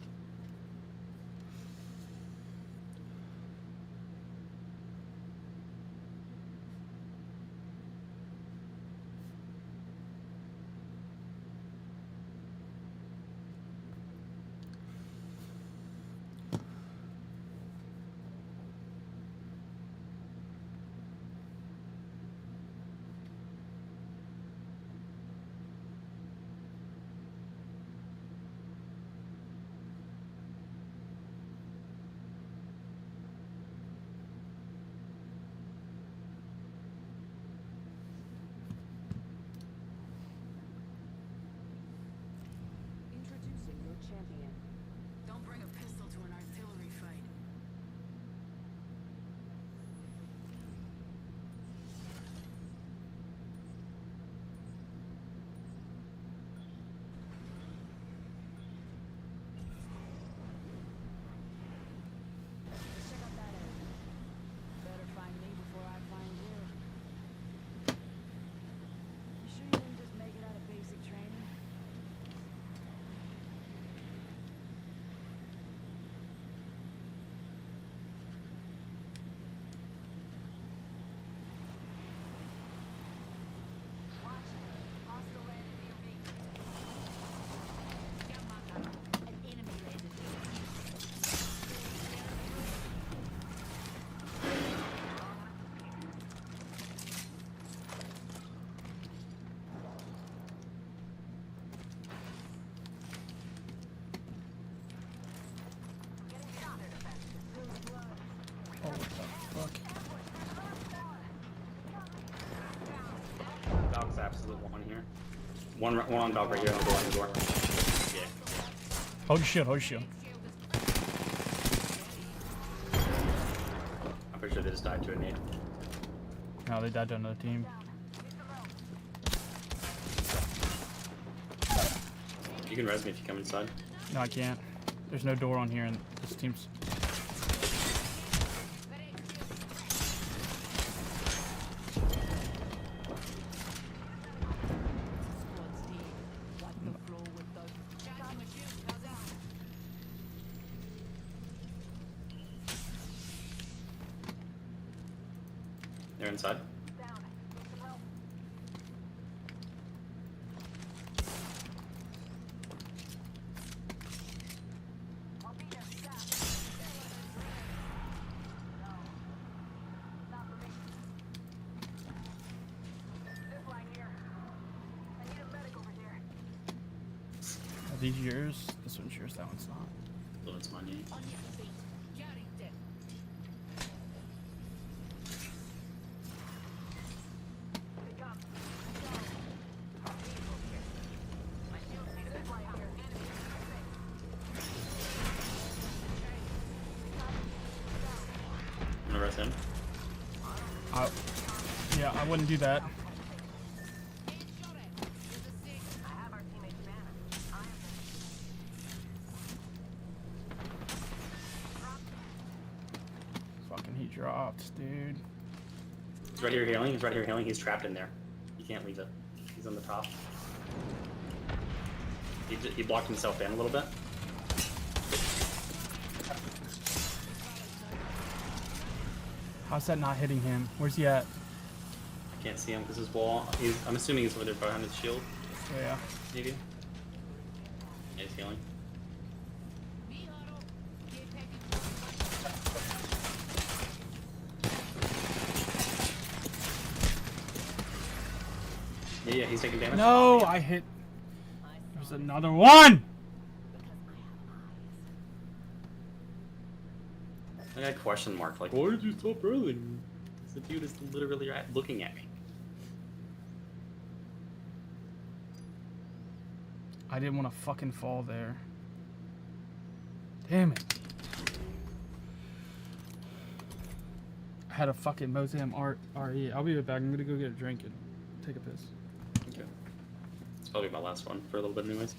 Zaps is the one here. One on dog right here on the door. Yeah. Hold your shield, hold your shield. I'm pretty sure they just died to a nade. No, they died to another team. You can res me if you come inside. No, I can't. There's no door on here, and this team's. They're inside. Are these yours? This one's yours, that one's not. That one's mine, yeah. I'm gonna res him. Yeah, I wouldn't do that. Fucking he dropped, dude. He's right here healing. He's right here healing. He's trapped in there. He can't leave it. He's on the top. He blocked himself in a little bit. How's that not hitting him? Where's he at? I can't see him because his wall. I'm assuming he's over there behind his shield. Yeah. Maybe. Yeah, he's healing. Yeah, he's taking damage. No, I hit. There's another one! I got a question mark. Like, why did you stop early? The dude is literally looking at me. I didn't want to fucking fall there. Damn it. I had a fucking Mozam RE. I'll be right back. I'm gonna go get a drink and take a piss. Okay. It's probably my last one for a little bit anyways.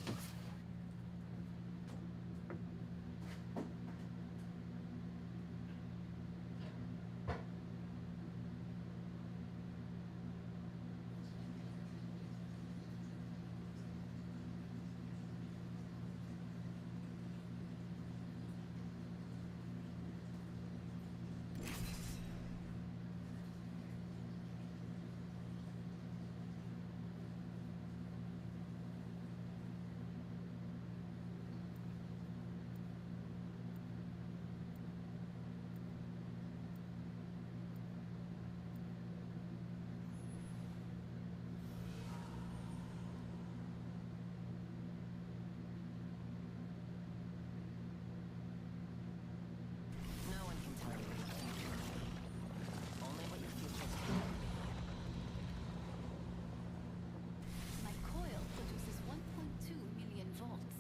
My coil produces 1.2 million volts.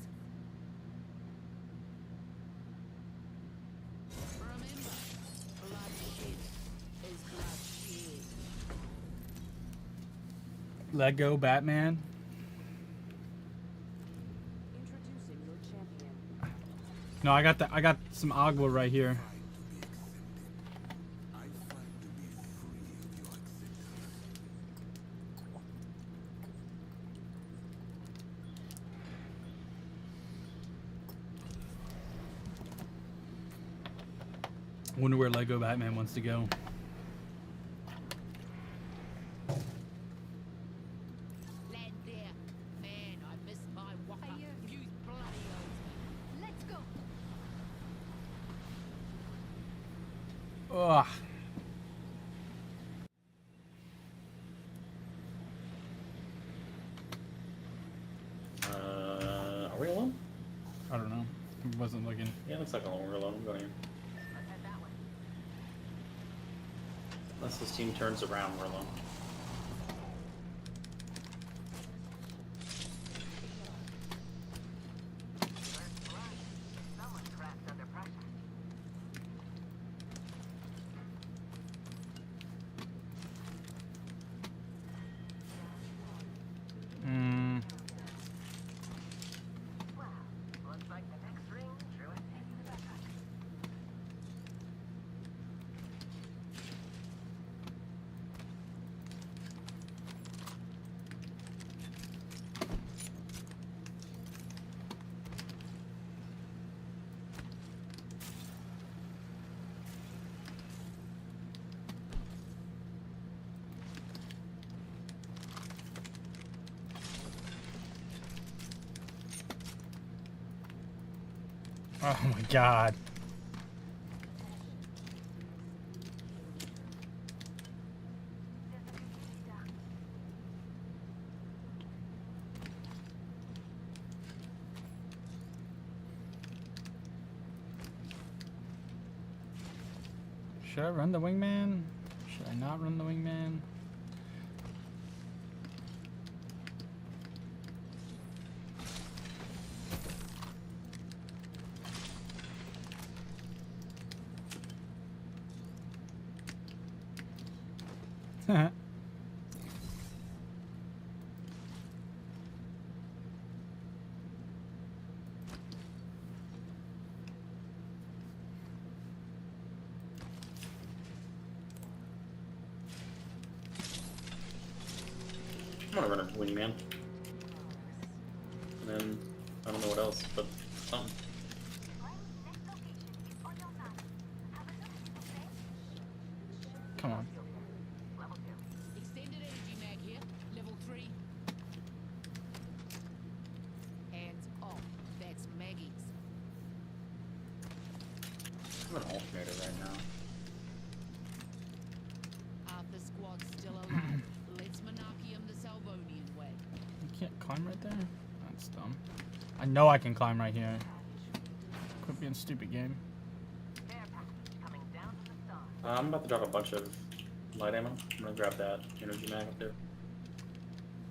Remember, bloodshed is bloodshed. Let go, Batman. Introducing your champion. No, I got some agua right here. Wonder where Lego Batman wants to go. Land there. Man, I missed my walker. Use bloody oath. Let's go. Ugh. Are we alone? I don't know. I wasn't looking. Yeah, it looks like we're alone. I'm going here. Unless this team turns around, we're alone. Oh my god. Should I run the wingman? Should I not run the wingman? I'm gonna run a wingman. And then I don't know what else, but something. Come on. Extended energy mag here, level 3. Hands off. That's Maggie's. I'm an alternator right now. Half the squad's still alive. Let's Monarchium the Salvonian way. You can't climb right there? That's dumb. I know I can climb right here. Quit being stupid, game. I'm about to drop a bunch of light ammo. I'm gonna grab that energy mag up there.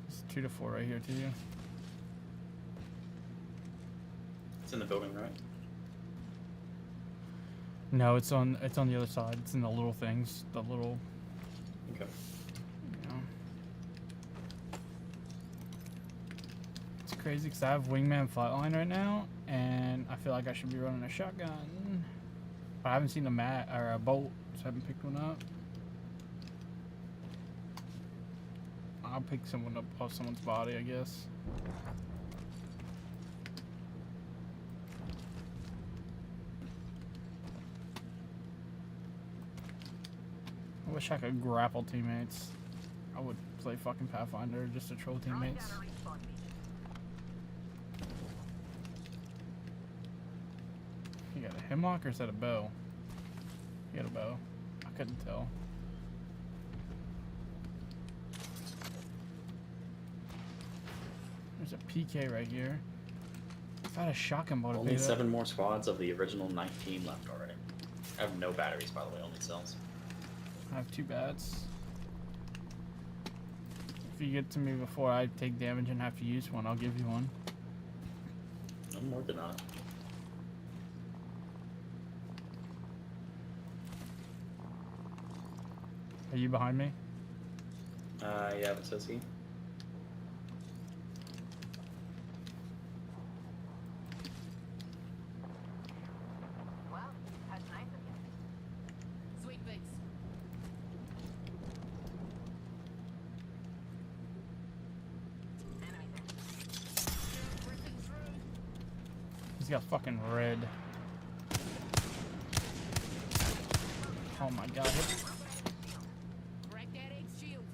It's 2 to 4 right here to you. It's in the building, right? No, it's on the other side. It's in the little things. The little. Okay. You know. It's crazy because I have wingman flatline right now, and I feel like I should be running a shotgun. But I haven't seen a mat or a bolt, so I haven't picked one up. I'll pick someone up off someone's body, I guess. I wish I could grapple teammates. I would play fucking Pathfinder just to troll teammates. You got a hemlock or is that a bow? You got a bow. I couldn't tell. There's a PK right here. Is that a shotgun motivator? Only 7 more squads of the original 19 left already. I have no batteries, by the way, only cells. I have 2 bats. If you get to me before I take damage and have to use one, I'll give you one. I'm working on it. Are you behind me? Yeah, it says he. Sweet beats. He's got fucking red. Oh my god. Crack that egg shield.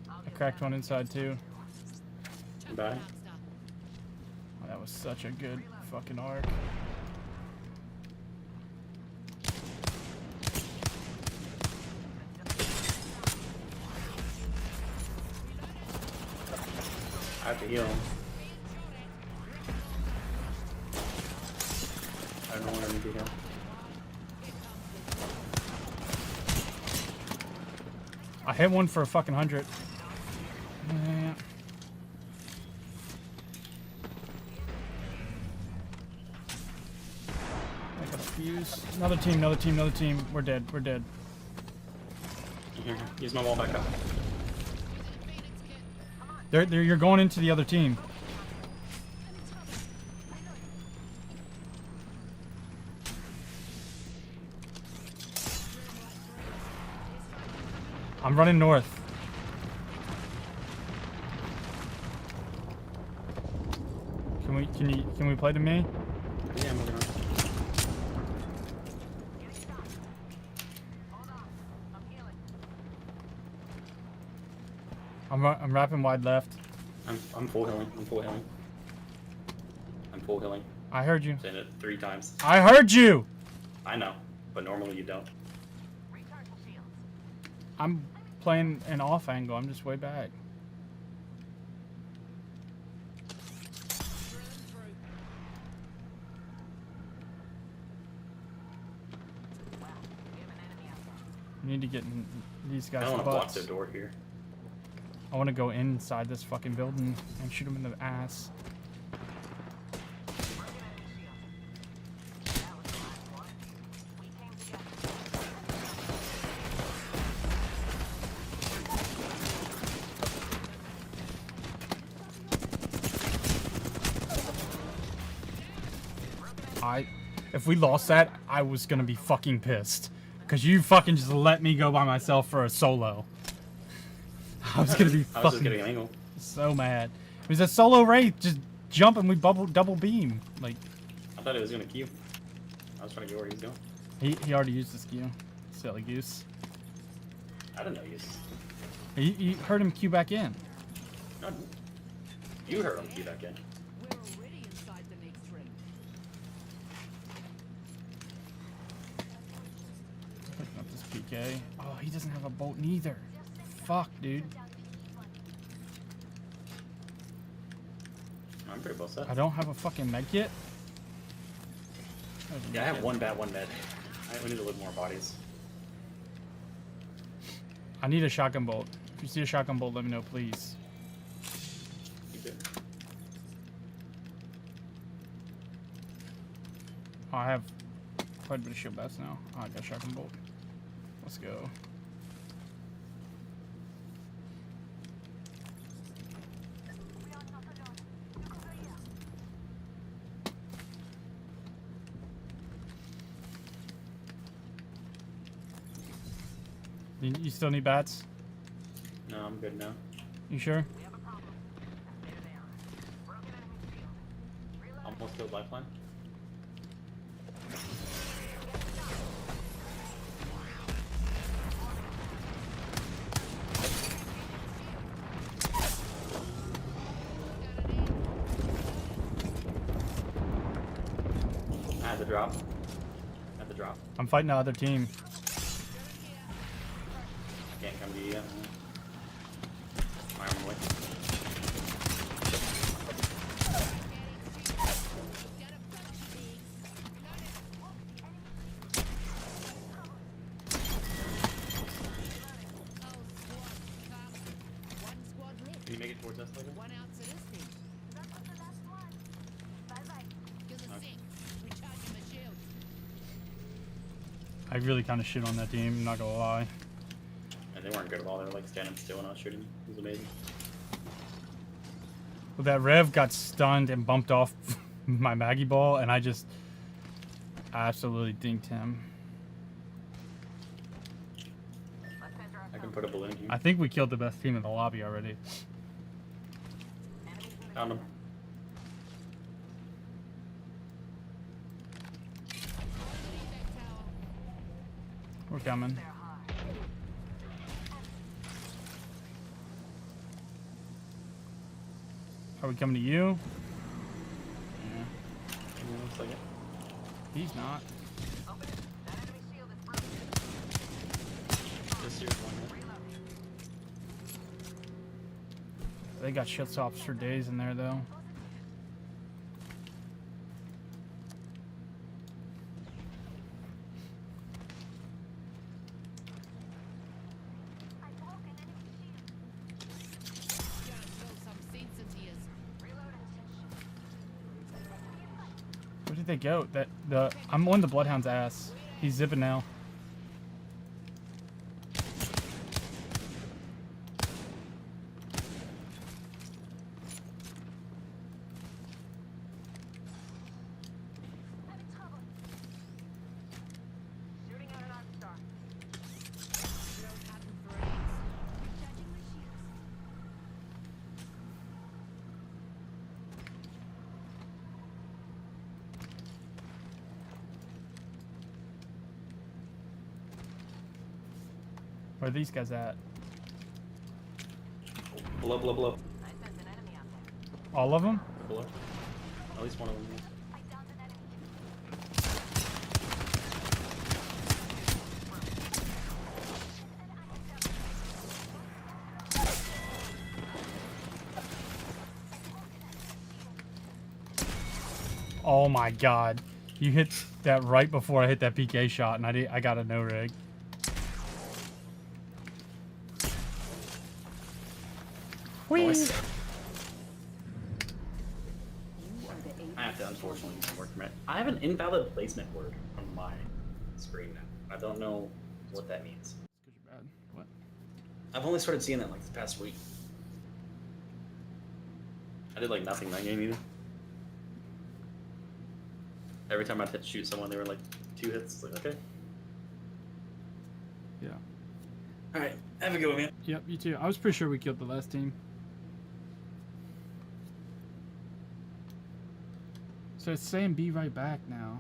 I cracked one inside too. Bye. Oh, that was such a good fucking arc. I have to heal him. I don't know what I need to heal. I hit one for a fucking 100. Yeah. Like a fuse. Another team, another team, another team. We're dead, we're dead. Here, use my wall back up. You're going into the other team. I'm running north. Can we play to me? Yeah, I'm moving on. I'm wrapping wide left. I'm full healing. I'm full healing. I'm full healing. I heard you. Saying it 3 times. I heard you! I know, but normally you don't. I'm playing an off angle. I'm just way back. We need to get in these guys' I don't want to block butts. the door here. I want to go inside this fucking building and shoot them in the ass. If we lost that, I was gonna be fucking pissed. Cause you fucking just let me go by myself for a solo. I was gonna be I was just fucking getting an angle. so mad. It was a solo wraith, just jump and we double beam. Like I thought it was gonna queue. I was trying to get where he's going. he already used his Q. Silly goose. I didn't know he was. You heard him Q back in. No, you heard him queue back in. Picking up this PK. Oh, he doesn't have a bolt neither. Fuck, dude. I'm pretty well set. I don't have a fucking med kit. Yeah, I have 1 bat, 1 med. We need to look more bodies. I need a shotgun bolt. If you see a shotgun bolt, let me know, please. You do. Oh, I have quite a bit of shield bats now. Oh, I got a shotgun bolt. Let's go. You still need bats? No, I'm good now. You sure? Almost killed lifeline. I had the drop. Had the drop. I'm fighting the other team. Can't come to you yet. I'm on my way. Can you make it towards us later? I really kind of shit on that team, I'm not gonna lie. And they weren't good at all. They were like standing still when I was shooting. It was amazing. Well, that Rev got stunned and bumped off my Maggie ball, and I just absolutely dinked him. I can put a balloon here. I think we killed the best team in the lobby already. Found him. We're coming. Are we coming to you? Yeah. Looks like it. He's not. This here's one hit. They got shit stops for days in there, though. Where did they go? I'm on the Bloodhound's ass. He's zipping now. Where are these guys at? Below, below. All of them? Below. At least one of them. Oh my god. You hit that right before I hit that PK shot, and I got a no rig. Nice. I have to unfortunately do some work from it. I have an invalid placement word on my screen now. I don't know what that means. Because you're bad. What? I've only started seeing that like the past week. I did like nothing that game either. Every time I tried to shoot someone, they were like 2 hits. It's like, okay. Yeah. Alright, have a good one, man. Yep, you too. I was pretty sure we killed the last team. So it's saying be right back now.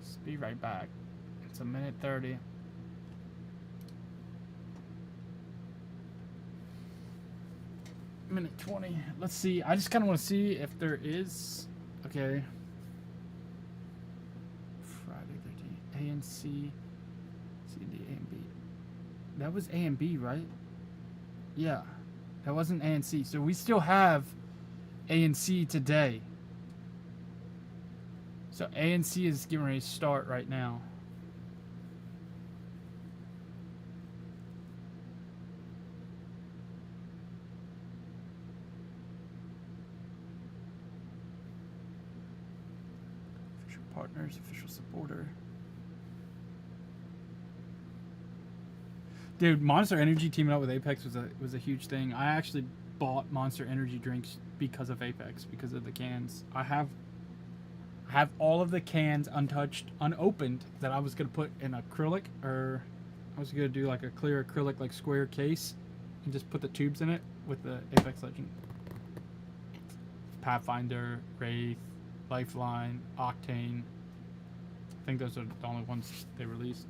Just be right back. It's 1:30. Minute 20. Let's see. I just kind of want to see if there is. Okay. Friday 13. A and C. C and D, A and B. That was A and B, right? Yeah. That wasn't A and C. So we still have A and C today. So A and C is getting ready to start right now. Official partners, official supporter. Dude, Monster Energy teaming up with Apex was a huge thing. I actually bought Monster Energy drinks because of Apex, because of the cans. I have all of the cans untouched, unopened, that I was gonna put in acrylic, or I was gonna do like a clear acrylic like square case and just put the tubes in it with the Apex Legend. Pathfinder, Wraith, Lifeline, Octane. I think those are the only ones they released.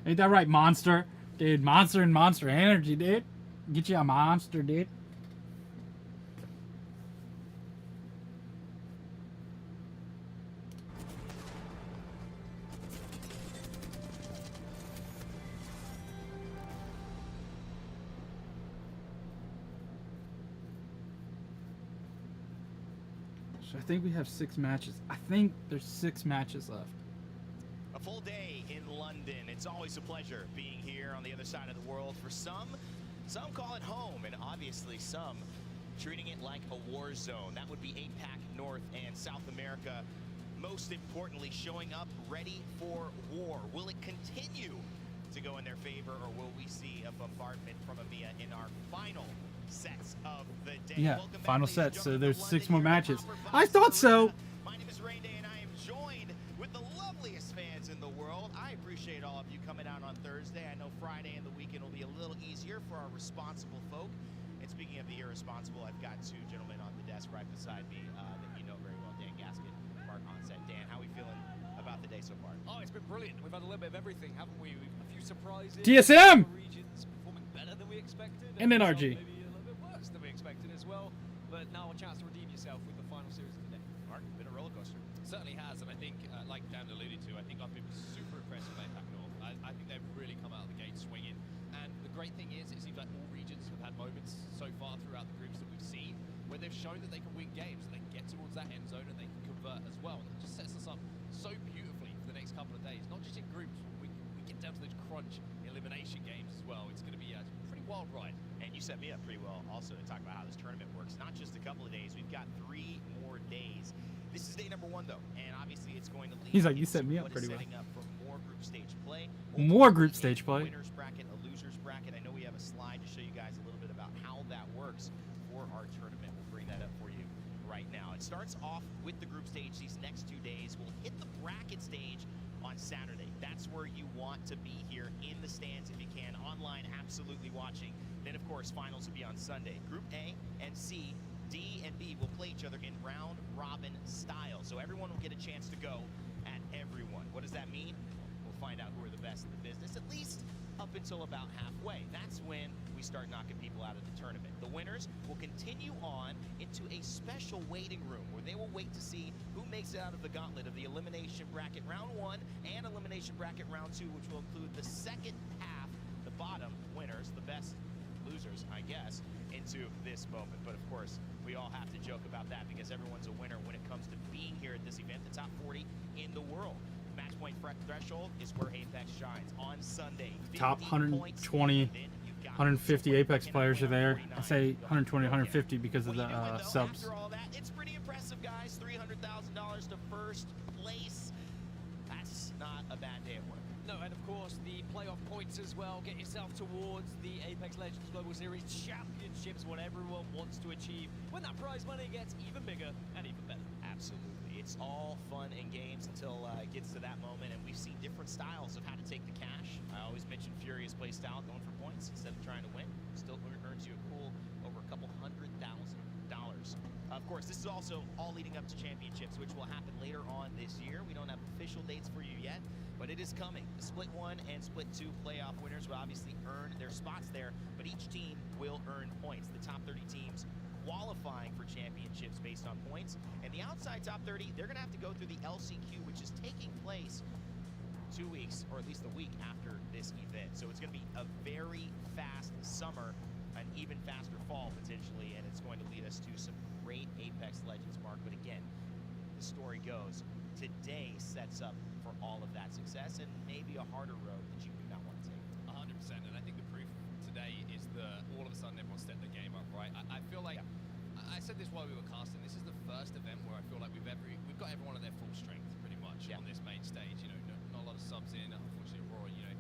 Ain't that right, Monster? Dude, Monster and Monster Energy, dude. Get you a monster, dude. So I think we have 6 matches. I think there's 6 matches left. A full day in London. It's always a pleasure being here on the other side of the world. For some call it home, and obviously some treating it like a war zone. That would be APAC, North and South America. Most importantly, showing up ready for war. Will it continue to go in their favor, or will we see a bombardment from EMEA in our final sets of the day? Yeah, Welcome final back, set. So there's 6 more matches. I thought so. My name is Rain Day, and I am joined with the loveliest fans in the world. I appreciate all of you coming out on Thursday. I know Friday and the weekend will be a little easier for our responsible folk. And speaking of the irresponsible, I've got 2 gentlemen on the desk right beside me that you know very well, Dan Gasket, Mark Onset. Dan, how are we feeling about the day so far? Oh, it's been brilliant. We've had a little bit of everything, haven't we? We've a few surprises. TSM! Regions performing better than we expected. And NRG. Maybe a little bit worse than we expected as well. But now a chance to redeem yourself with the final series of the day. Mark, been a roller coaster. Certainly has, and I think, like Dan alluded to, I think I've been super impressed with APAC North. I think they've really come out of the gate swinging. And the great thing is, it seems like all regions have had moments so far throughout the groups that we've seen where they've shown that they can win games, and they can get towards that end zone and they can convert as well. And it just sets us up so beautifully for the next couple of days, not just in groups, we get down to those crunch elimination games as well. It's going to be a pretty wild ride. And you set me up pretty well also to talk about how this tournament works. Not just a couple of days, we've got 3 more days. This is day number 1 though, and obviously it's going to lead. He's like, you set me up pretty well. Setting up for more group stage play. More group stage play. Winners bracket, a losers bracket. I know we have a slide to show you guys a little bit about how that works for our tournament. We'll bring that up for you right now. It starts off with the group stage these next 2 days. We'll hit the bracket stage on Saturday. That's where you want to be here in the stands if you can. Online, absolutely watching. Then, of course, finals will be on Sunday. Group A and C, D and B will play each other in round-robin style. So everyone will get a chance to go at everyone. What does that mean? We'll find out who are the best in the business, at least up until about halfway. That's when we start knocking people out of the tournament. The winners will continue on into a special waiting room where they will wait to see who makes it out of the gauntlet of the elimination bracket round 1 and elimination bracket round 2, which will include the second half, the bottom winners, the best losers, I guess, into this moment. But of course, we all have to joke about that because everyone's a winner when it comes to being here at this event, the top 40 in the world. Match point threshold is where Apex shines on Sunday. Top 120, 150 Apex players are there. I say 120, 150 because of the subs. After all that, it's pretty impressive, guys. $300,000 to first place. That's not a bad day at work. No, and of course the playoff points as well. Get yourself towards the Apex Legends Global Series Championships, what everyone wants to achieve when that prize money gets even bigger and even better. Absolutely. It's all fun and games until it gets to that moment, and we've seen different styles of how to take the cash. I always mention Furious play style, going for points instead of trying to win. Still earns you a cool over a couple $100,000. Of course, this is also all leading up to championships, which will happen later on this year. We don't have official dates for you yet, but it is coming. The Split 1 and Split 2 playoff winners will obviously earn their spots there, but each team will earn points. The top 30 teams qualifying for championships based on points, and the outside top 30, they're going to have to go through the LCQ, which is taking place 2 weeks, or at least a week after this event. So it's going to be a very fast summer, an even faster fall potentially, and it's going to lead us to some great Apex Legends, Mark. But again, the story goes, today sets up for all of that success and maybe a harder road that you do not want to take. 100%, and I think the proof today is that all of a sudden everyone stepped their game up, right? I feel like, I said this while we were casting, this is the first event where I feel like we've got everyone at their full strength pretty much on this main stage. You know, not a lot of subs in. Unfortunately, Roy, you know,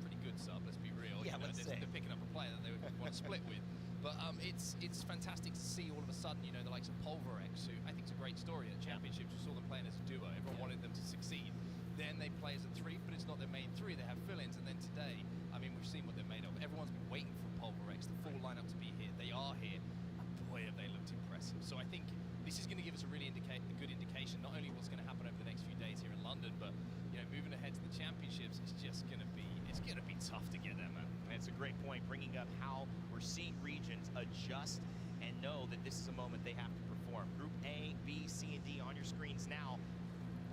pretty good sub, let's be real. Yeah, you know, they're picking up a player that they would want to split with. But it's fantastic to see all of a sudden, you know, the likes of Pulverex, who I think is a great story at championships. We saw them playing as a duo. Everyone wanted them to succeed. Then they play as a 3, but it's not their main 3. They have fill-ins, and then today, I mean, we've seen what they're made of. Everyone's been waiting for Pulverex, the full lineup to be here. They are here, and boy, have they looked impressive. So I think this is going to give us a really good indication, not only what's going to happen over the next few days here in London, but you know, moving ahead to the championships, it's going to be tough to get there, man. That's a great point, bringing up how we're seeing regions adjust and know that this is a moment they have to perform. Group A, B, C, and D on your screens now.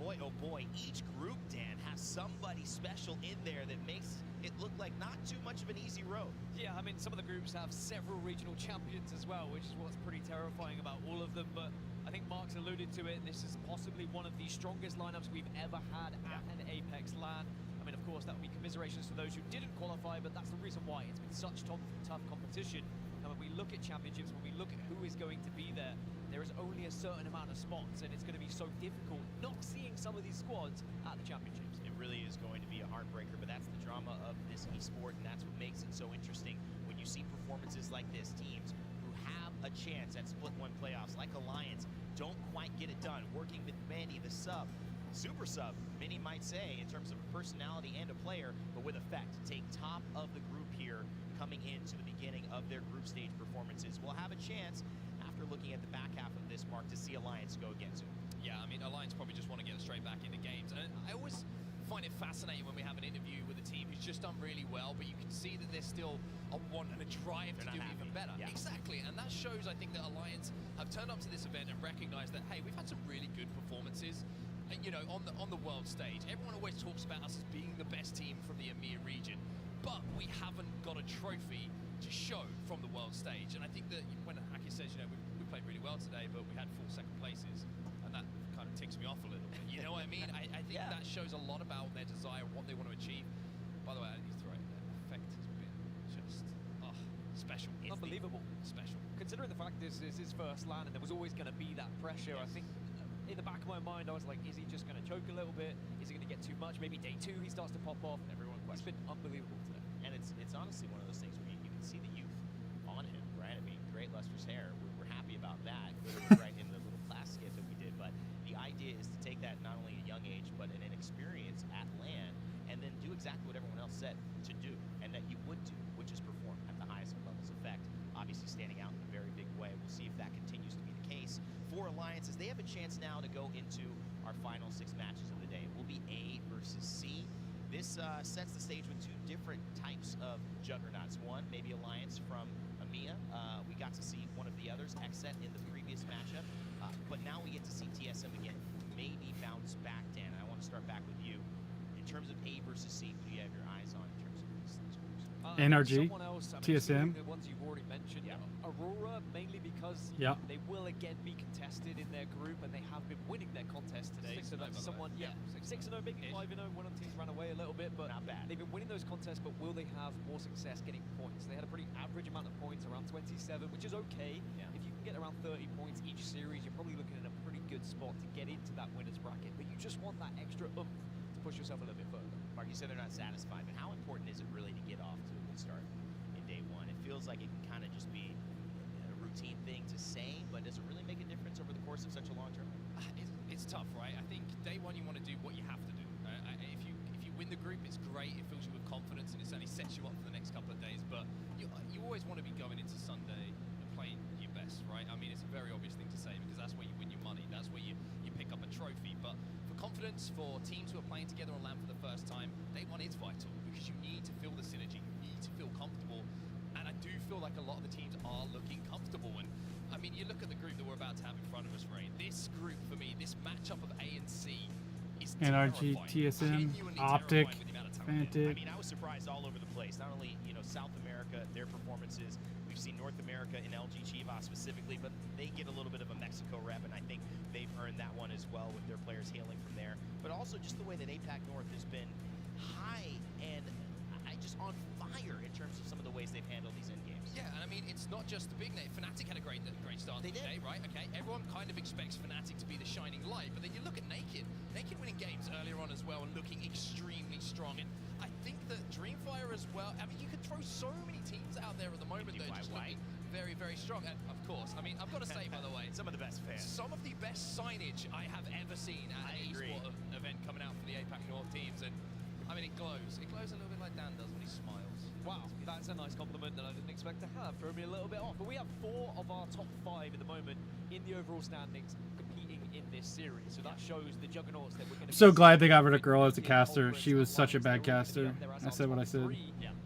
Boy, oh boy, each group, Dan, has somebody special in there that makes it look like not too much of an easy road. Yeah, I mean, some of the groups have several regional champions as well, which is what's pretty terrifying about all of them, but I think Mark's alluded to it. This is possibly one of the strongest lineups we've ever had at an Apex LAN. I mean, of course, that would be commiserations to those who didn't qualify, but that's the reason why it's been such tough competition. And when we look at championships, when we look at who is going to be there, there is only a certain amount of spots, and it's going to be so difficult not seeing some of these squads at the championships. It really is going to be a heartbreaker, but that's the drama of this esport, and that's what makes it so interesting when you see performances like this. Teams who have a chance at Split 1 playoffs, like Alliance, don't quite get it done. Working with Mandy, the sub, super sub, many might say, in terms of personality and a player, but with effect. Take top of the group here coming into the beginning of their group stage performances. We'll have a chance, after looking at the back half of this, Mark, to see Alliance go again soon. Yeah, I mean, Alliance probably just want to get straight back into games. And I always find it fascinating when we have an interview with a team who's just done really well, but you can see that there's still a want and a drive to do even better. Yeah. Exactly, and that shows, I think, that Alliance have turned up to this event and recognized that, hey, we've had some really good performances. You know, on the world stage, everyone always talks about us as being the best team from the EMEA region, but we haven't got a trophy to show from the world stage. And I think that when Aki says, you know, we played really well today, but we had 4 second places, and that kind of ticks me off a little bit. You know what I mean? I think that shows a lot about their desire, what they want to achieve. By the way, I need to throw it. That effect has been just special. Unbelievable. Special. Considering the fact this is his first LAN and there was always going to be that pressure, I think in the back of my mind I was like, is he just going to choke a little bit? Is he going to get too much? Maybe day 2 he starts to pop off. Everyone questions. It's been unbelievable today. And it's honestly one of those things where you can see the youth on him, right? I mean, great lustrous hair. We're happy about that. Right in the little class skit that we did. But the idea is to take that not only at a young age, but an experience at LAN, and then do exactly what everyone else said to do, and that you would do, which is perform at the highest levels. Effect, obviously standing out in a very big way. We'll see if that continues to be the case for Alliances. They have a chance now to go into our final 6 matches of the day. It will be A versus C. This sets the stage with 2 different types of juggernauts. One, maybe Alliance from EMEA. We got to see one of the others, XSET, in the previous matchup, but now we get to see TSM again. terms of A versus C, who do you have your eyes on in terms of these groups? NRG, Someone else, I mean, TSM. the ones you've already mentioned. Aurora, mainly because Yeah. they will again be contested in their group, and they have been winning their contest today. 6-0, So that's by the way. someone, Yeah, 6-0, maybe 5-0. One of the teams ran away a little bit, but not bad. they've been winning those contests. But will they have more success getting points? They had a pretty average amount of points, around 27, which is okay. Yeah. If you can get around 30 points each series, you're probably looking at a pretty good spot to get into that winners bracket. But you just want that extra oomph to push yourself a little bit further. Mark, you said they're not satisfied, but how important is it really to get off to a good start in day one? It feels like it can kind of just be a routine thing to say, but does it really make a difference over the course of such a long term? It's tough, right? I think day one you want to do what you have to do. If you win the group, it's great. It fills you with confidence, and it certainly sets you up for the next couple of days. But you always want to be going into Sunday and playing your best, right? I mean, it's a very obvious thing to say because that's where you win your money. That's where you pick up a trophy. But for confidence, for teams who are playing together on land for the first time, day one is vital because you need to feel the synergy. You need to feel comfortable. And I do feel like a lot of the teams are looking comfortable. And I mean, you look at the group that we're about to have in front of us, Ray. This group, for me, this matchup of A and C is NRG, terrifying. TSM, Genuinely Optic, terrifying with the amount of talent there. I Fantic. mean, I was surprised all over the place. Not only, South America, their performances. We've seen North America in LG Chivas specifically, but they get a little bit of a Mexico rep, and I think they've earned that one as well with their players hailing from there. But also just the way that APAC North has been high and just on fire in terms of some of the ways they've handled these end games. Yeah, and I mean, it's not just the big name. Fnatic had a great start to the day, right? Okay, everyone kind of expects Fnatic to be the shining light, but then you look at Naked. Naked winning games earlier on as well and looking extremely strong. And I think that Dreamfire as well, I mean, you could throw so many teams out there at the moment that are just looking very, very strong. And of course, I mean, I've got to say, by the way, some of the best fans. Some of the best signage I have ever seen at an eSport event coming out for the APAC North teams. And I mean, it glows. It glows a little bit like Dan does when he smiles. Wow, that's a nice compliment that I didn't expect to have. Throw me a little bit off. But we have 4 of our top 5 at the moment in the overall standings competing in this series. So that shows the juggernauts that we're going to I'm so glad they got rid of Girl as a caster. She was such a bad caster. I said what I said.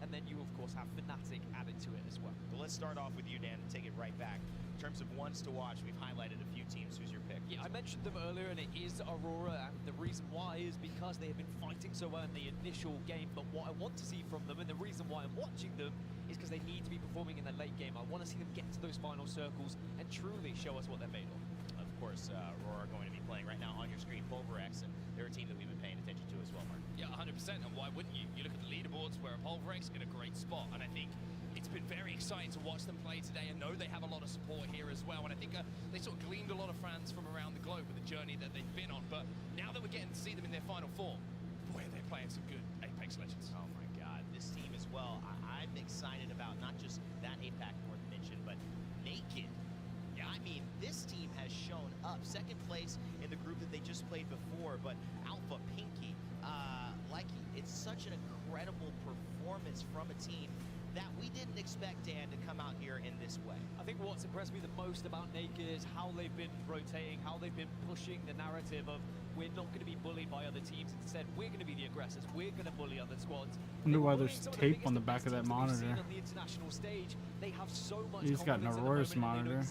And then you, of course, have Fnatic added to it as well. Well, let's start off with you, Dan, and take it right back. In terms of ones to watch, we've highlighted a few teams. Who's your pick? Yeah, I mentioned them earlier, and it is Aurora, and the reason why is because they have been fighting so well in the initial game, but what I want to see from them, and the reason why I'm watching them, is because they need to be performing in the late game. I want to see them get to those final circles and truly show us what they're made of. Of course, Aurora are going to be playing right now on your screen, Pulverex, and they're a team that we've been paying attention to as well, Mark. Yeah, 100%, and why wouldn't you? You look at the leaderboards where Pulverex in a great spot, and I think it's been very exciting to watch them play today. I know they have a lot of support here as well, and I think they sort of gleaned a lot of fans from around the globe with the journey that they've been on, but now that we're getting to see them in their final form, boy, they're playing some good Apex Legends. Oh my God, this team as well. I'm excited about not just that APAC North mention, but Naked. Yeah, I mean, this team has shown up. Second place in the group that they just played before, but Alpha Pinky, it's such an incredible performance from a team that we didn't expect, Dan, to come out here in this way. I think what's impressed me the most about Naked is how they've been rotating, how they've been pushing the narrative of we're not going to be bullied by other teams. Instead, we're going to be the aggressors. We're going to bully other squads. I wonder why there's tape on the back of that monitor. On the international stage, they have so much He's got an Aurora's monitor,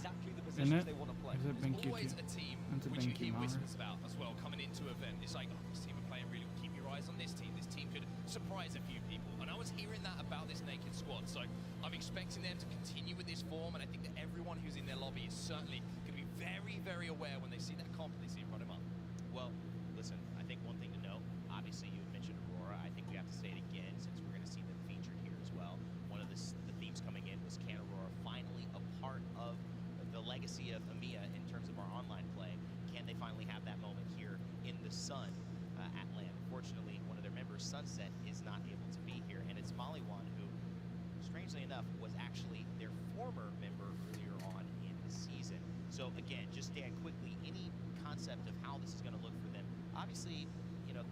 isn't it? Is it BenQ? Always a team That's a which you BenQ hear monitor. whispers about as well coming into an event. It's like, oh, this team are playing really well. Keep your eyes on this team. This team could surprise a few people. And I was hearing that about this Naked squad. So I'm expecting them to continue with this form. And I think that everyone who's in their lobby is certainly going to be very, very aware when they see that comp they see in front of them. Well, listen, I think one thing to know, obviously you had mentioned Aurora. I think we have to say it again since we're going to see them featured here as well. One of the themes coming in was Can Aurora finally a part of the legacy of EMEA in terms of our online play? Can they finally have that moment here in the sun at LAN? Unfortunately, one of their members, Sunset, is not able to be here, and it's Maliwan who, strangely enough, was actually their former member earlier on in the season. So again, just Dan, quickly, any concept of how this is going to look for them? Obviously,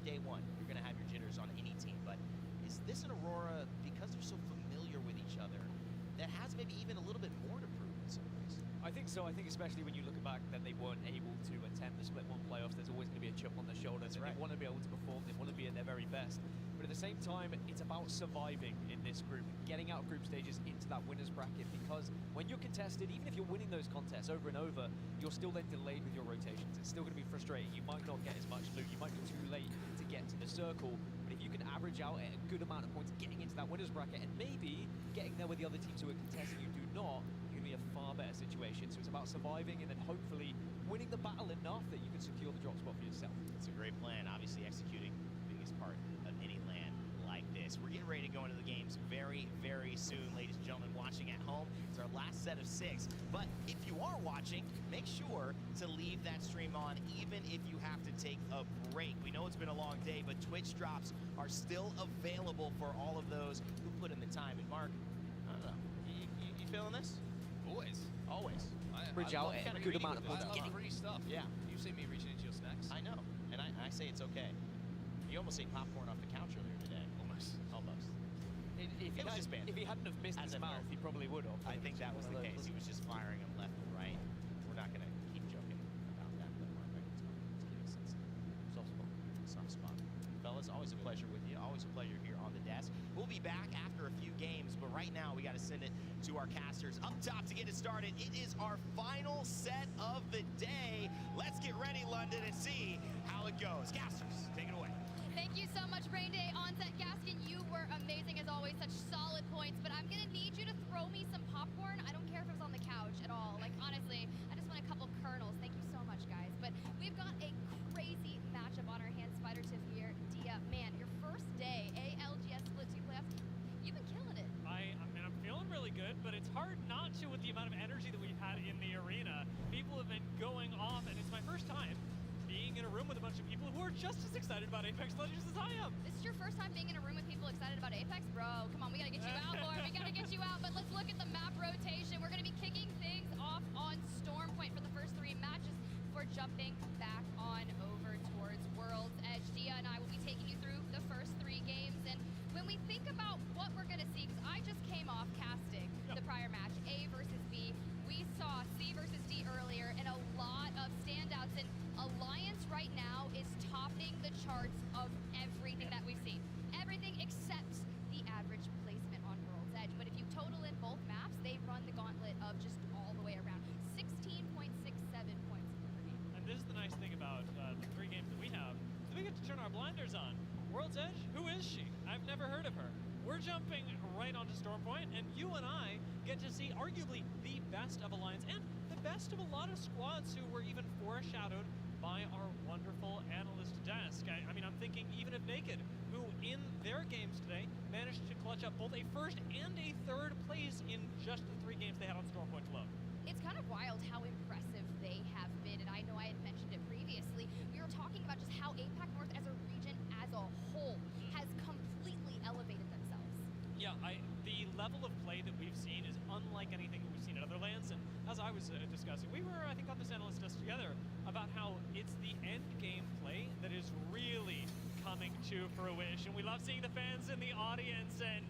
day one, you're going to have your jitters on any team, but is this an Aurora, because they're so familiar with each other, that has maybe even a little bit more to prove in some ways? I think so. I think especially when you look back that they weren't able to attend the Split 1 playoffs, there's always going to be a chip on their shoulder. They want to be able to perform. They want to be at their very best. But at the same time, it's about surviving in this group, getting out of group stages into that winner's bracket, because when you're contested, even if you're winning those contests over and over, you're still then delayed with your rotations. It's still going to be frustrating. You might not get as much loot. You might be too late to get to the circle. But if you can average out at a good amount of points getting into that winner's bracket and maybe getting there with the other teams who are contesting you do not, you're going to be in a far better situation. So it's about surviving and then hopefully winning the battle enough that you can secure the drop spot for yourself. It's a great plan. Obviously executing the biggest part of any LAN like this. We're getting ready to go into the games very, very soon, ladies and gentlemen watching at home. It's our last set of 6. But if you are watching, make sure to leave that stream on even if you have to take a break. We know it's been a long day, but Twitch drops are still available for all of those who put in the time. And Mark, I don't know, you feeling this? Always. Always. Bridge out a good amount of points. I love free stuff. Yeah. You've seen me reaching into your snacks. I know, and I say it's okay. You almost ate popcorn off the couch earlier today. Almost. Almost. If he hadn't have missed his mouth, he probably would have. I think that was the case. He was just firing them left and right. We're not going to keep joking about that. But Mark, let's give it a sense. Soft spot. Soft spot. Fellas, always a pleasure with you. Always a pleasure here on the desk. We'll be back after a few games, but right now we got to send it to our casters. Up top to get it started, it is our final set of the day. Let's get ready, London, and see how it goes. Casters, take it away. Thank you so much, Brain Day. Onset Gaskin, you were amazing as always, such solid points, but I'm gonna need you to throw me some popcorn. I don't care if it was on the couch at all. Like, honestly, I just want a couple kernels. Thank you so much, guys. But we've got a crazy matchup on our hands. Spider Tiff here. Dia, man, your first day, ALGS Split 2 playoffs, you've been killing it. I mean, I'm feeling really good, but it's hard not to with the amount of energy that we've had in the arena. People have been going off, and it's my first time being in a room with a bunch of people who are just as excited about Apex Legends as I am. This is your first time being in a room with people excited about Apex? Bro, come on, we gotta get you out, Lord. We gotta get you out, but let's look at the map rotation. We're gonna be kicking things off on Stormpoint for the first 3 matches before jumping back on over towards World's Edge. Dia and I will be taking you through the first 3 games, and when we think about what we're gonna see, because I just came off casting the prior match, A versus B, we saw C versus D earlier, and a lot of standouts, and Alliance right now is topping the charts of everything that we've seen. Everything except the average placement on World's Edge. But if you total in both maps, they run the gauntlet of just all the way around. 16.67 points per game. And this is the nice thing about the 3 games that we have. So we get to turn our blinders on. World's Edge, who is she? I've never heard of her. We're jumping right onto Stormpoint, and you and I get to see arguably the best of Alliance and the best of a lot of squads who were even foreshadowed by our wonderful analyst desk. I mean, I'm thinking even of Naked, who in their games today managed to clutch up both a first and a third place in just the 3 games they had on Stormpoint alone. It's kind of wild how impressive they have been, and I know I had mentioned it previously. We were talking about just how APAC North as a region as a whole has completely elevated themselves. Yeah, the level of play that we've seen is unlike anything that we've seen in other lands, and as I was discussing, we were, I think, on this analyst desk together about how it's the end game play that is really coming to fruition. We love seeing the fans in the audience, and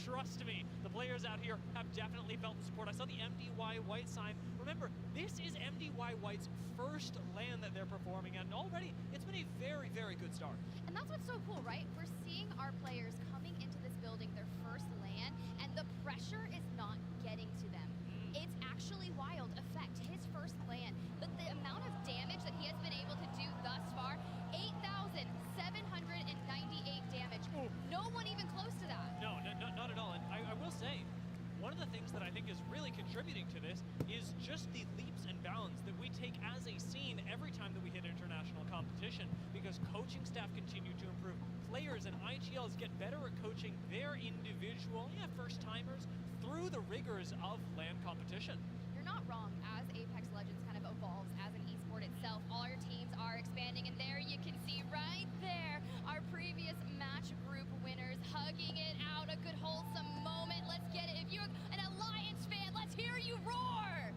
trust me, the players out here have definitely felt the support. I saw the MDY White sign. Remember, this is MDY White's first LAN that they're performing at, and already it's been a very, very good start. And that's what's so cool, right? We're seeing our players coming into this building, their first LAN, and the pressure is not getting to them. It's actually wild. Effect, his first LAN, but the amount of damage that he has been able to do thus far, 8,798 damage. Ooh. No one even close to that. No, not at all. And I will say, one of the things that I think is really contributing to this is just the leaps and bounds that we take as a scene every time that we hit international competition, because coaching staff continue to improve. Players and IGLs get better at coaching their individual, first-timers through the rigors of LAN competition. You're not wrong. As Apex Legends kind of evolves as an esport itself, all our teams are expanding, and there you can see right there our previous match group winners hugging it out. A good wholesome moment. Let's get it. If you're an Alliance fan, let's hear you roar.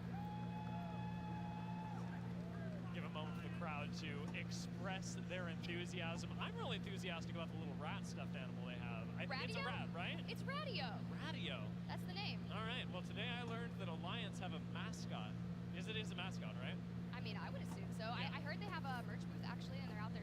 Give a moment for the crowd to express their enthusiasm. I'm really enthusiastic about the little rat stuffed animal they have. I think it's a rat, right? It's Radio. Radio. That's the name. All right. Well, today I learned that Alliance have a mascot. It is a mascot, right? I mean, I would assume so. Yeah. I heard they have a merch booth actually, and they're out there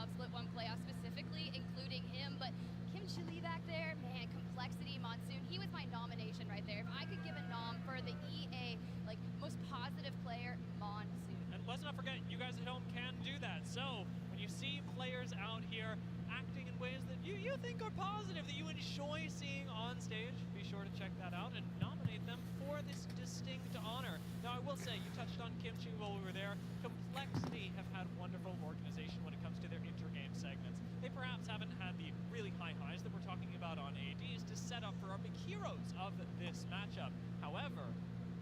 of Split 1 playoffs specifically, including him. But Kim Chili back there, man, Complexity, Monsoon, he was my nomination right there. If I could give a nom for the EA, like, most positive player, Monsoon. And let's not forget, you guys at home can do that. So when you see players out here acting in ways that you think are positive, that you enjoy seeing on stage, be sure to check that out and nominate them for this distinct honor. Now, I will say, you touched on Kimchi while we were there. Complexity have had wonderful organization when it comes to their intergame segments. They perhaps haven't had the really high highs that we're talking about on ADs to set up for our big heroes of this matchup. However,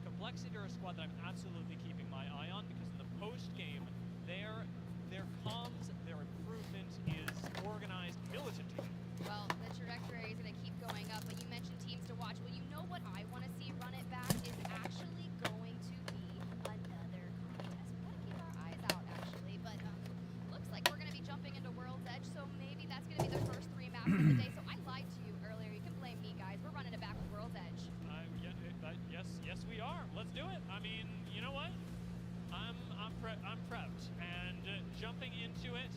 Complexity are a squad that I'm absolutely keeping my eye on, because in the post-game, their comms, their improvement is organized militancy. Well, the trajectory is going to keep going up, but you mentioned teams to watch. Well, you know what I want to see run it back is actually going to be another contest. We got to keep our eyes out, actually, but looks like we're going to be jumping into World's Edge, so maybe that's going to be the first 3 maps of the day. So I lied to you earlier. You can blame me, guys. We're running it back with World's Edge. Yes, we are. Let's do it. I mean, you know what? I'm prepped, and jumping into it,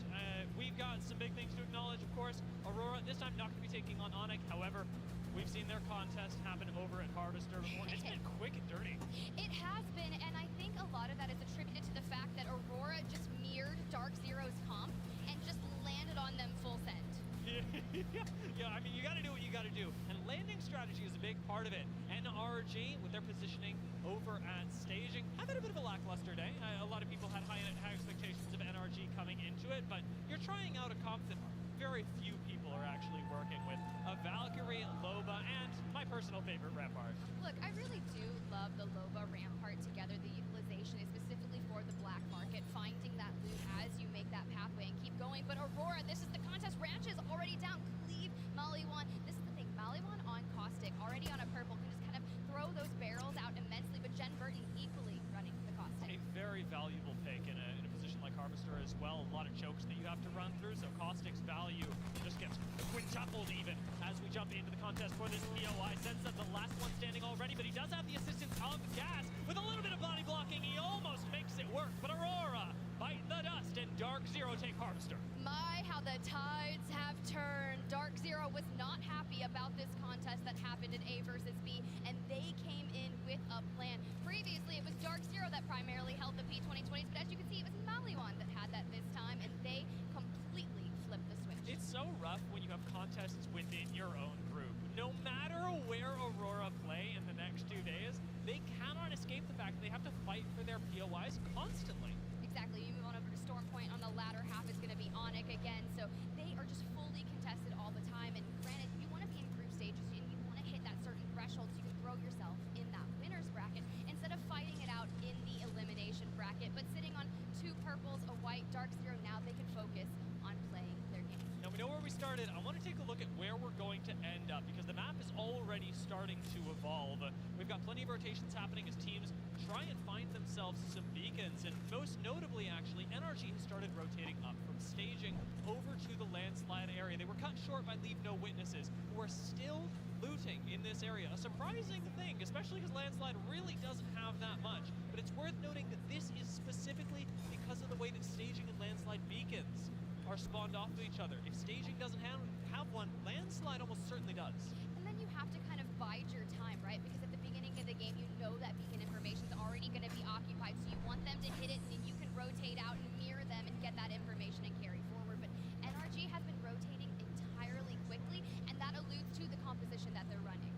we've got some big things to acknowledge. Of course, Aurora this time not going to be taking on Onyx. However, we've seen their contest happen over at Harvester before. It's been quick and dirty. It has been, and I think a lot of that is attributed to the fact that Aurora just mirrored Dark Zero's comp and just landed on them full send. Yeah, I mean, you got to do what you got to do, and landing strategy is a big part of it. NRG, with their positioning over at staging, have had a bit of a lackluster day. A lot of people had high expectations of NRG coming into it, but you're trying out a comp that very few people are actually working with. A Valkyrie, Loba, and my personal favorite, Rampart. Look, I really do love the Loba Rampart together. The utilization is specifically for the black market, finding that loot as you make that pathway and keep going. But Aurora, this is the contest. Ranch is already down. Cleave, Maliwan. This is the thing. Maliwan on Caustic, already on a purple, can just kind of throw those barrels out immensely. But Jen Burton equally running the Caustic. A very valuable pick in a position like Harvester as well. A lot of chokes that you have to run through, so Caustic's value just gets quintupled even as we jump into the contest for this POI. Senza the last one standing already, but he does have the assistance of Gas. With a little bit of body blocking, he almost makes it work, but Aurora bite the dust, and Dark Zero take Harvester. My, how the tides have turned. Dark Zero was not happy about this contest that happened in A versus B, and they came in with a plan. Previously, it was Dark Zero that primarily held the P2020s, but as you can see, it was Maliwan that had that this time, and they completely flipped the switch. It's so rough when you have contests within your own group. No matter where Aurora play in the next 2 days, they cannot escape the fact that they have to fight for their POIs constantly. Exactly. You move on over to Storm Point. On the latter half is going to be Onyx again, so they are just fully contested all the time. And granted, you want to be in group stages and you want to hit that certain threshold so you can throw yourself in that winner's bracket instead of fighting it out in the elimination bracket. But sitting on 2 purples, a white, Dark Zero, now they can focus on playing their game. Now we know where we started. I want to take a look at where we're going to end up, because the map is already starting to evolve. We've got plenty of rotations happening as teams try and find themselves some beacons, and most notably, actually, NRG has started rotating up from staging over to the landslide area. They were cut short by Leave No Witnesses, who are still looting in this area. A surprising thing, especially because landslide really doesn't have that much, but it's worth noting that this is specifically because of the way that staging and landslide beacons are spawned off to each other. If staging doesn't have one, landslide almost certainly does. And then you have to kind of bide your time, right? Because at the beginning of the game, you know that beacon information is already going to be occupied, so you want them to hit it, and then you can rotate out and mirror them and get that information and carry forward. But NRG has been rotating entirely quickly, and that alludes to the composition that they're running.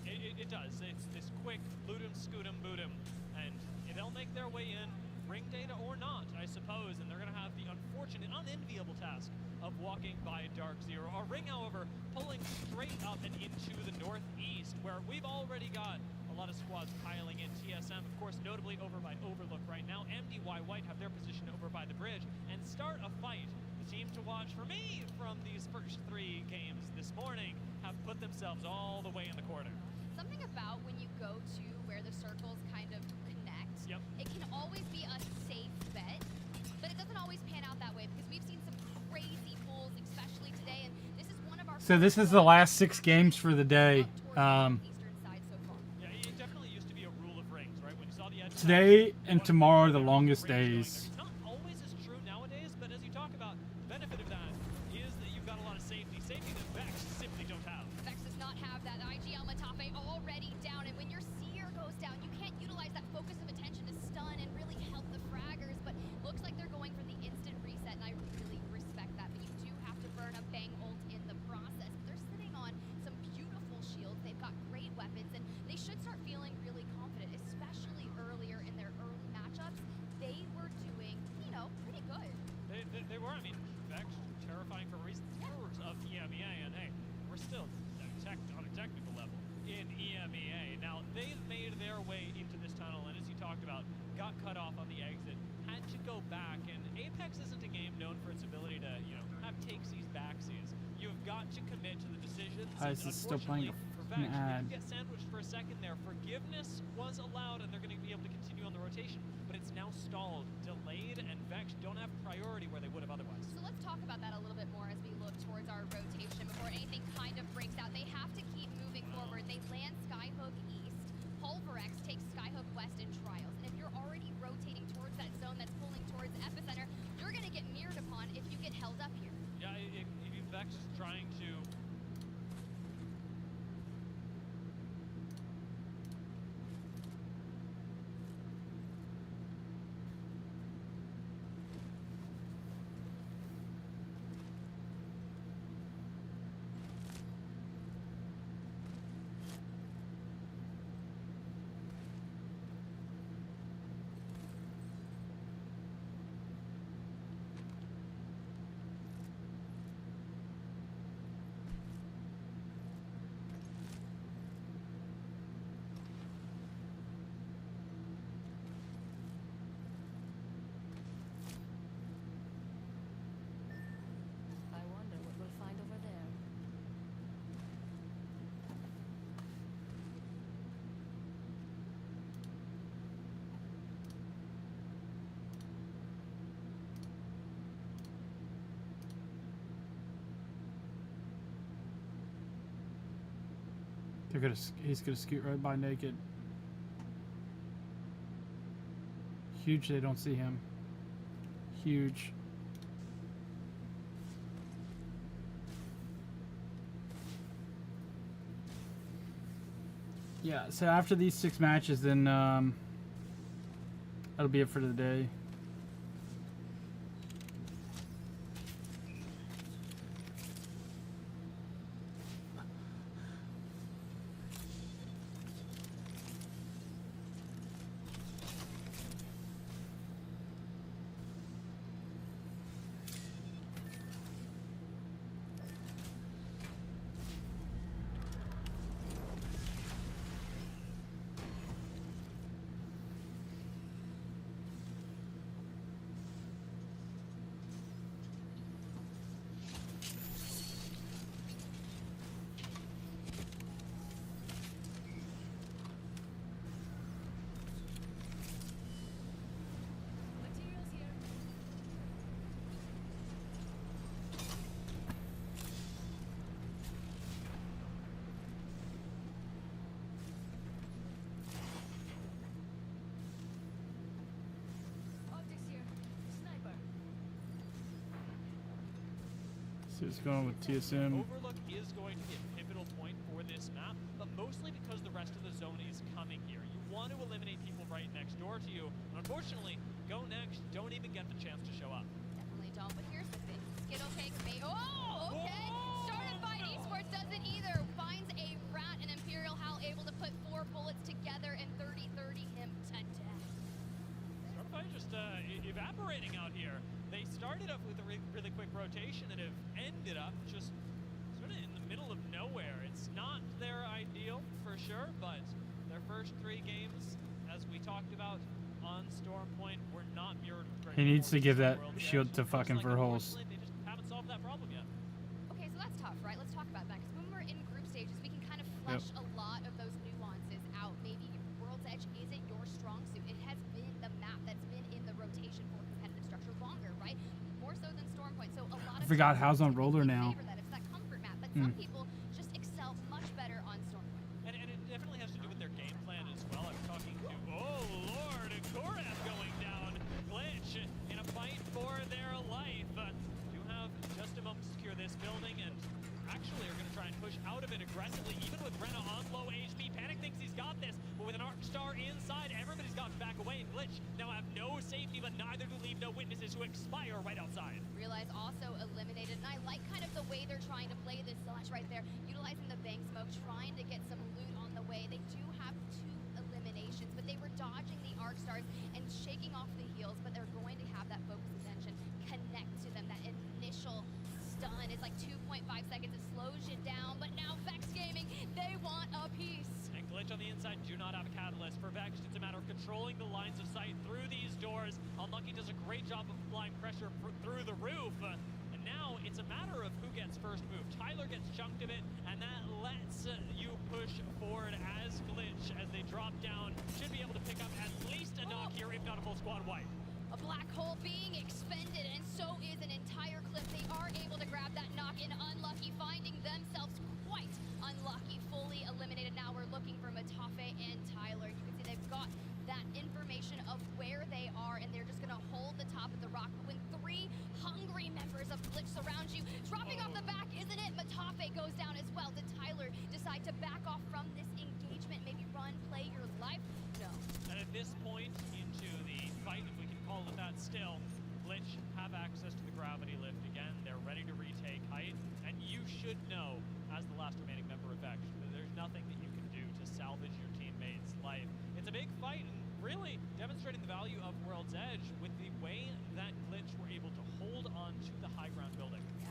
It does. It's this quick loot 'em, scoot 'em, boot 'em, and they'll make their way in, ring data or not, I suppose, and they're going to have the unfortunate, unenviable task of walking by Dark Zero. Our ring, however, pulling straight up and into the northeast, where we've already got a lot of squads piling in. TSM, of course, notably over by Overlook right now. MDY White have their position over by the bridge and start a fight. The team to watch for me from these first 3 games this morning have put themselves all the way in the corner. Something about when you go to where the circles kind of connect, it can always be a safe bet, but it doesn't always pan out that way, because we've seen some crazy pulls, especially today, and this is one of our... So this is the last 6 games for the day. Today and tomorrow are the longest days. It's not always as true nowadays, but as you talk about, benefit I mean, Vex, terrifying for reasons of EMEA, and hey, we're still on a technical level in EMEA. Now, they've made their way into this tunnel, and as you talked about, got cut off on the exit, had to go back, and Apex isn't a game known for its ability to, you know, have takesies, backsies. You've got to commit to the decisions. How is this still playing a for fucking Vex, they ad? did get sandwiched for a second there. Forgiveness was allowed, and they're going to be able to continue on the rotation, but it's now stalled, delayed, and Vex don't have priority where they would have otherwise. So let's talk about that a little bit more as we look towards our rotation before anything kind of breaks out. They have to keep moving forward. They land Skyhook East. Pulverex takes Skyhook West in trials. And if you're already rotating towards that zone that's pulling towards Epicenter, you're going to get mirrored upon if you get held up here. Yeah, if Vex is trying to... I wonder what we'll find over there. He's gonna scoot right by naked. Huge, they don't see him. Huge. Yeah, so after these 6 matches, then that'll be it for the day. Materials here. Optics here. Sniper. See what's going on with TSM. Overlook is going to be a pivotal point for this map, but mostly because the rest of the zone is coming here. You want to eliminate people right next door to you. Unfortunately, Go Next don't even get the chance to show up. Definitely don't, but here's the thing. Skittle takes me. Oh, okay. Started by Esports doesn't either. Finds a rat and Imperial Hal able to put 4 bullets together and 30-30 him to death. Startify just evaporating out here. They started up with a really quick rotation and have ended up just sort of in the middle of nowhere. It's not their ideal for sure, but their first 3 games, as we talked about on Storm Point, were not mirrored with great He needs to give that World's shield Edge. to fucking Looks like Verholz. unfortunately they just haven't solved that problem yet. Okay, so that's tough, right? Let's talk about that, because when we're in group stages, we can kind of flesh a lot of those nuances out. Maybe World's Edge isn't your strong suit. It has been the map that's been in the rotation for competitive structure longer, right? More so than Storm Point. So a lot of forgot teams how's on typically roller now. favor that. It's that comfort map, but some people just excel much better on Storm Point. And it definitely has to do with their game plan as well. I'm talking to, oh lord, Korath going down. Glitch in a fight for their life. Do have just a moment to secure this building, and actually are going to try and push out of it aggressively, even with Brenna on low HP. Panic thinks he's got this, but with an Arc Star inside, everybody's got to back away, and Glitch now have no safety, but neither do Leave No Witnesses, who expire right outside. Realize also eliminated, and I like kind of the way they're trying to play this slash right there, utilizing the bank smoke, trying to get some loot on the way. They do have 2 eliminations, but they were dodging the Arc Stars and shaking off the heals, but they're going to have that focus attention connect to them, that on the inside do not have a catalyst. For Vex, it's a matter of controlling the lines of sight through these doors. Unlucky does a great job of applying pressure through the roof. And now it's a matter of who gets first move. Tyler gets chunked of it, and that lets you push forward as Glitch, as they drop down, should be able to pick up at least a knock here, if not a full squad wipe. A black hole being expended, and so is an entire clip. They are able to grab that knock in. Unlucky finding themselves quite unlucky, fully eliminated. Now we're looking for Matafe and Tyler. You can see they've got that information of where they are, and they're just going to hold the top of the rock. When 3 hungry members of Glitch surround you, dropping off the back, isn't it? Matafe goes down as well. Did Tyler decide to back off from this engagement, maybe run, play your life? No. And at this point into the fight, if we can call it that still, Glitch have access to the gravity lift again. They're ready to retake height, and you should know, as the last remaining member of Vex, that there's nothing that you can do to salvage your teammate's life. It's a big fight, and really demonstrating the value of World's Edge with the way that Glitch were able to hold on to the high ground building. Yeah,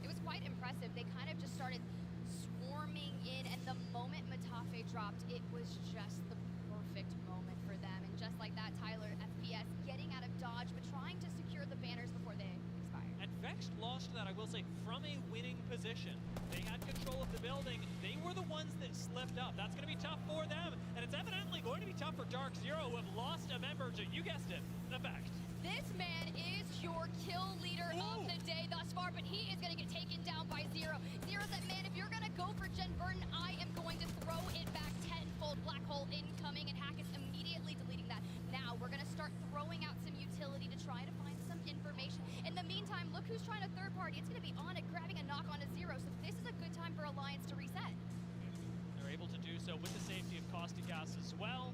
it was quite impressive. They kind of just started swarming in, and the moment Matafe dropped, it was just the perfect moment for them. And just like that, Tyler, FPS, getting out of dodge, but trying to secure the banners before they expire. And Vex lost that, I will say, from a winning position. They had control of the building. They were the ones that slipped up. That's going to be tough for them, and it's evidently going to be tough for Dark Zero, who have lost a member to, you guessed it, the Vex. This man is your kill leader of the day thus far, but he is going to get taken down by Zero. Zero said, man, if you're going to go for Jen Burton, I am going to throw it back tenfold. Black hole incoming, and Hack is immediately deleting that. Now we're going to start throwing out some utility to try to find some information. In the meantime, look who's trying to third party. It's going to be on it, grabbing a knock on a Zero, so this is a good time for Alliance to reset. They're able to do so with the safety of Caustic Gas as well.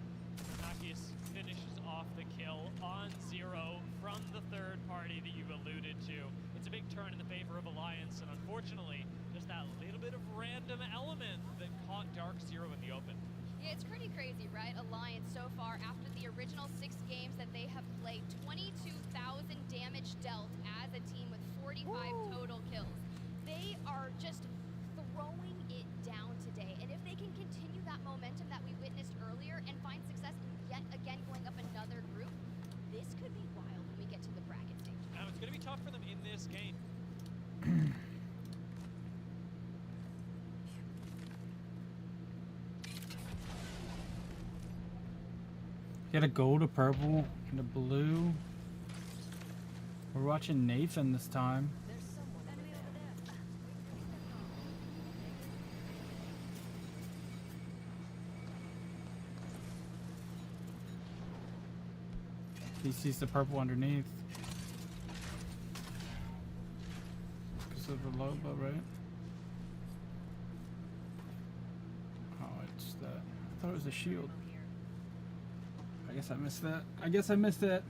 Hackis finishes off the kill on Zero from the third party that you've alluded to. It's a big turn in the favor of Alliance, and unfortunately, just that little bit of random element that caught Dark Zero in the open. Yeah, it's pretty crazy, right? Alliance so far, after the original 6 games that they have played, 22,000 damage dealt as a team with 45 total kills. They are just throwing it down today. And if they can continue that momentum that we witnessed earlier and find success in yet again going up another group, this could be wild when we get to the bracket stage. Now, it's going to be tough for them in this game. Get a gold, a purple, and a blue. We're watching Nathan this time. He sees the purple underneath. Because of the logo, right? Oh, it's that. I thought it was a shield. I guess I missed that. I guess I missed that.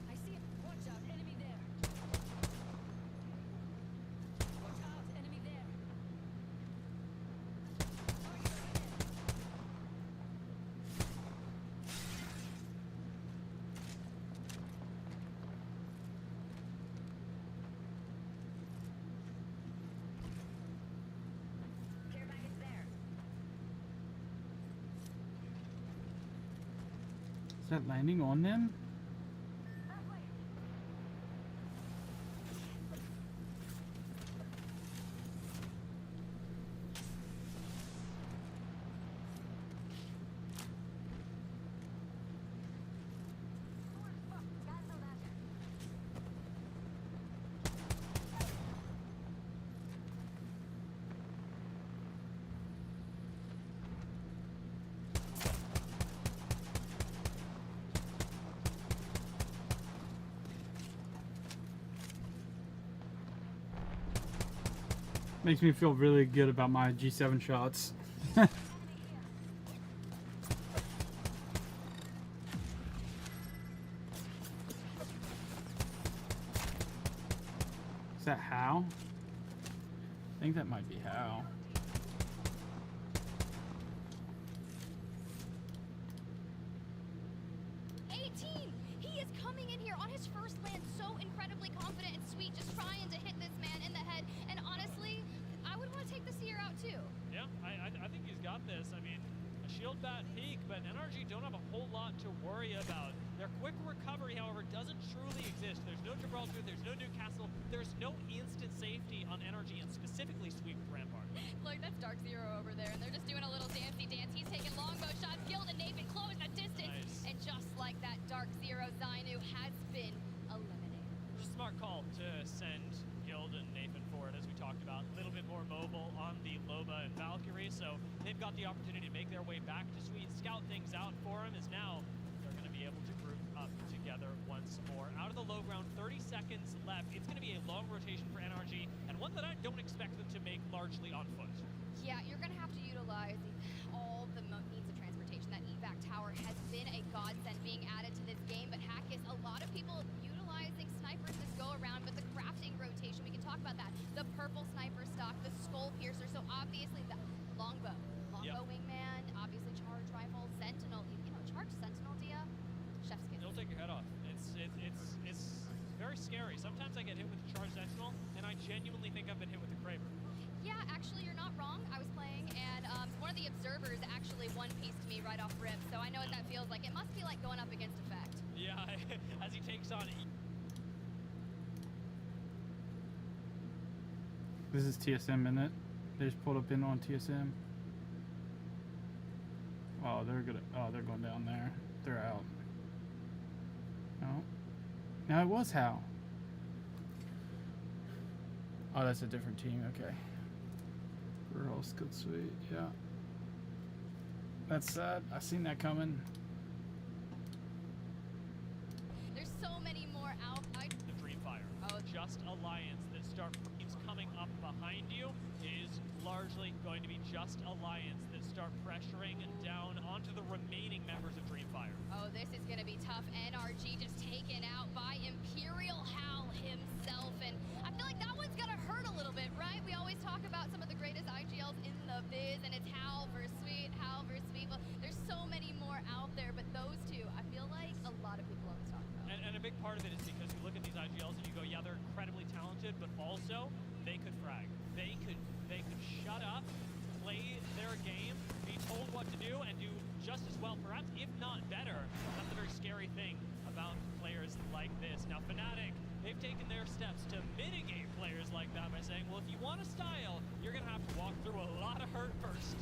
I see it. Watch out, enemy there. Watch out, enemy there. Care package there. Is that landing on them? Makes me feel really good about my G7 shots. Is that how? I think that might be how. He is coming in here on his first land so incredibly confident and sweet, just trying to hit this man in the head. And honestly, I would want to take the Seer out too. Yeah, I think he's got this. I mean, a shield bat peak, but NRG don't have a whole lot to worry about. Their quick recovery, however, doesn't truly exist. There's no Gibraltar, there's no Newcastle, there's no instant safety on NRG, and specifically sweep Rampart. Look, that's Dark Zero over there, and they're just doing a little dancey dance. He's taking longbow shots, Guild and Nathan close the distance. Nice. And just like that, Dark Zero Zainu has been eliminated. It was a smart call to send Guild and Nathan forward, as we talked about. A little bit more mobile on the Loba and Valkyrie, so they've got the opportunity to make their way back to Sweet, scout things out for him, as now they're going to be able to group up together once more. Out of the low ground, 30 seconds left. It's going to be a long rotation for NRG, and one that I don't expect them to make largely on foot. Yeah, you're going to have to utilize all the means of transportation. That evac tower has been a godsend being added to this game, but Hackis, a lot of people utilizing snipers to go around, but the crafting rotation, we can talk about that. The purple sniper stock, the skull piercer, so obviously the longbow. Longbow wingman, obviously charge rifle, sentinel, charge sentinel, Dia. Chef's kiss. It'll take your head off. It's very scary. Sometimes I get hit with the charge sentinel, and I genuinely think I've been hit with the Kraber. Yeah, actually, you're not wrong. I was playing, and one of the observers actually one-pieced me right off rip, so I know what that feels like. It must be like going up against Effect. Yeah, as he takes on... This is TSM, isn't it? They just pulled up in on TSM. Oh, they're going down there. They're out. No. No, it was Hal. Oh, that's a different team. Okay. Girls, good sweet. Yeah. That's sad. I seen that coming. There's so many more out. The Dreamfire. Just Alliance that start teams coming up behind you is largely going to be just Alliance that start pressuring down onto the remaining members of Dreamfire. Oh, this is going to be tough. NRG just taken out by Imperial Hal himself, and I feel like that one's going to hurt a little bit, right? We always talk about some of the greatest IGLs in the biz, and it's Hal versus Sweet, Hal versus Sweet. Well, there's so many more out there, but those two, I feel like a lot of people always talk about. And a big part of it is because you look at these IGLs and you go, yeah, they're incredibly talented, but also they could frag. They could shut up, play their game, be told what to do, and do just as well, perhaps if not better. That's the very scary thing about players like this. Now, Fnatic, they've taken their steps to mitigate players like that by saying, well, if you want a style, you're going to have to walk through a lot of hurt first.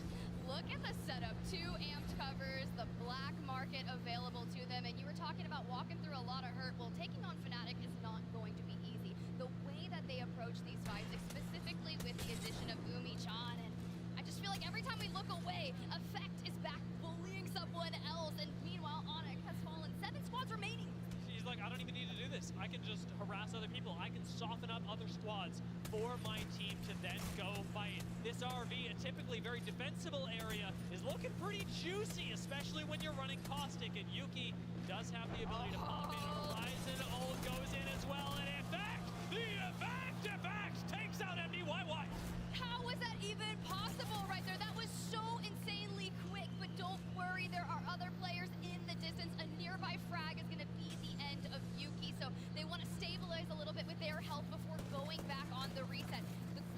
Look at the setup. 2 amped covers, the black market available to them, and you were talking about walking through a lot of hurt. Well, taking on Fnatic is not going to be easy. The way that they approach these fights, specifically with the addition of Umi-chan, and I just feel like every time we look away, Effect is back bullying someone else, and meanwhile, Onyx has fallen. 7 squads remaining. He's like, I don't even need to do this. I can just harass other people. I can soften up other squads for my team to then go fight. This RV, a typically very defensible area, is looking pretty juicy, especially when you're running Caustic, and Yuki does have the ability to pop in. Horizon ult goes in as well, and the Effect takes out MDYY. How was that even possible right there? That was so insanely quick, but don't worry, there are other players in the distance. A nearby frag is going to be the end of Yuki, so they want to stabilize a little bit with their health before going back on the reset.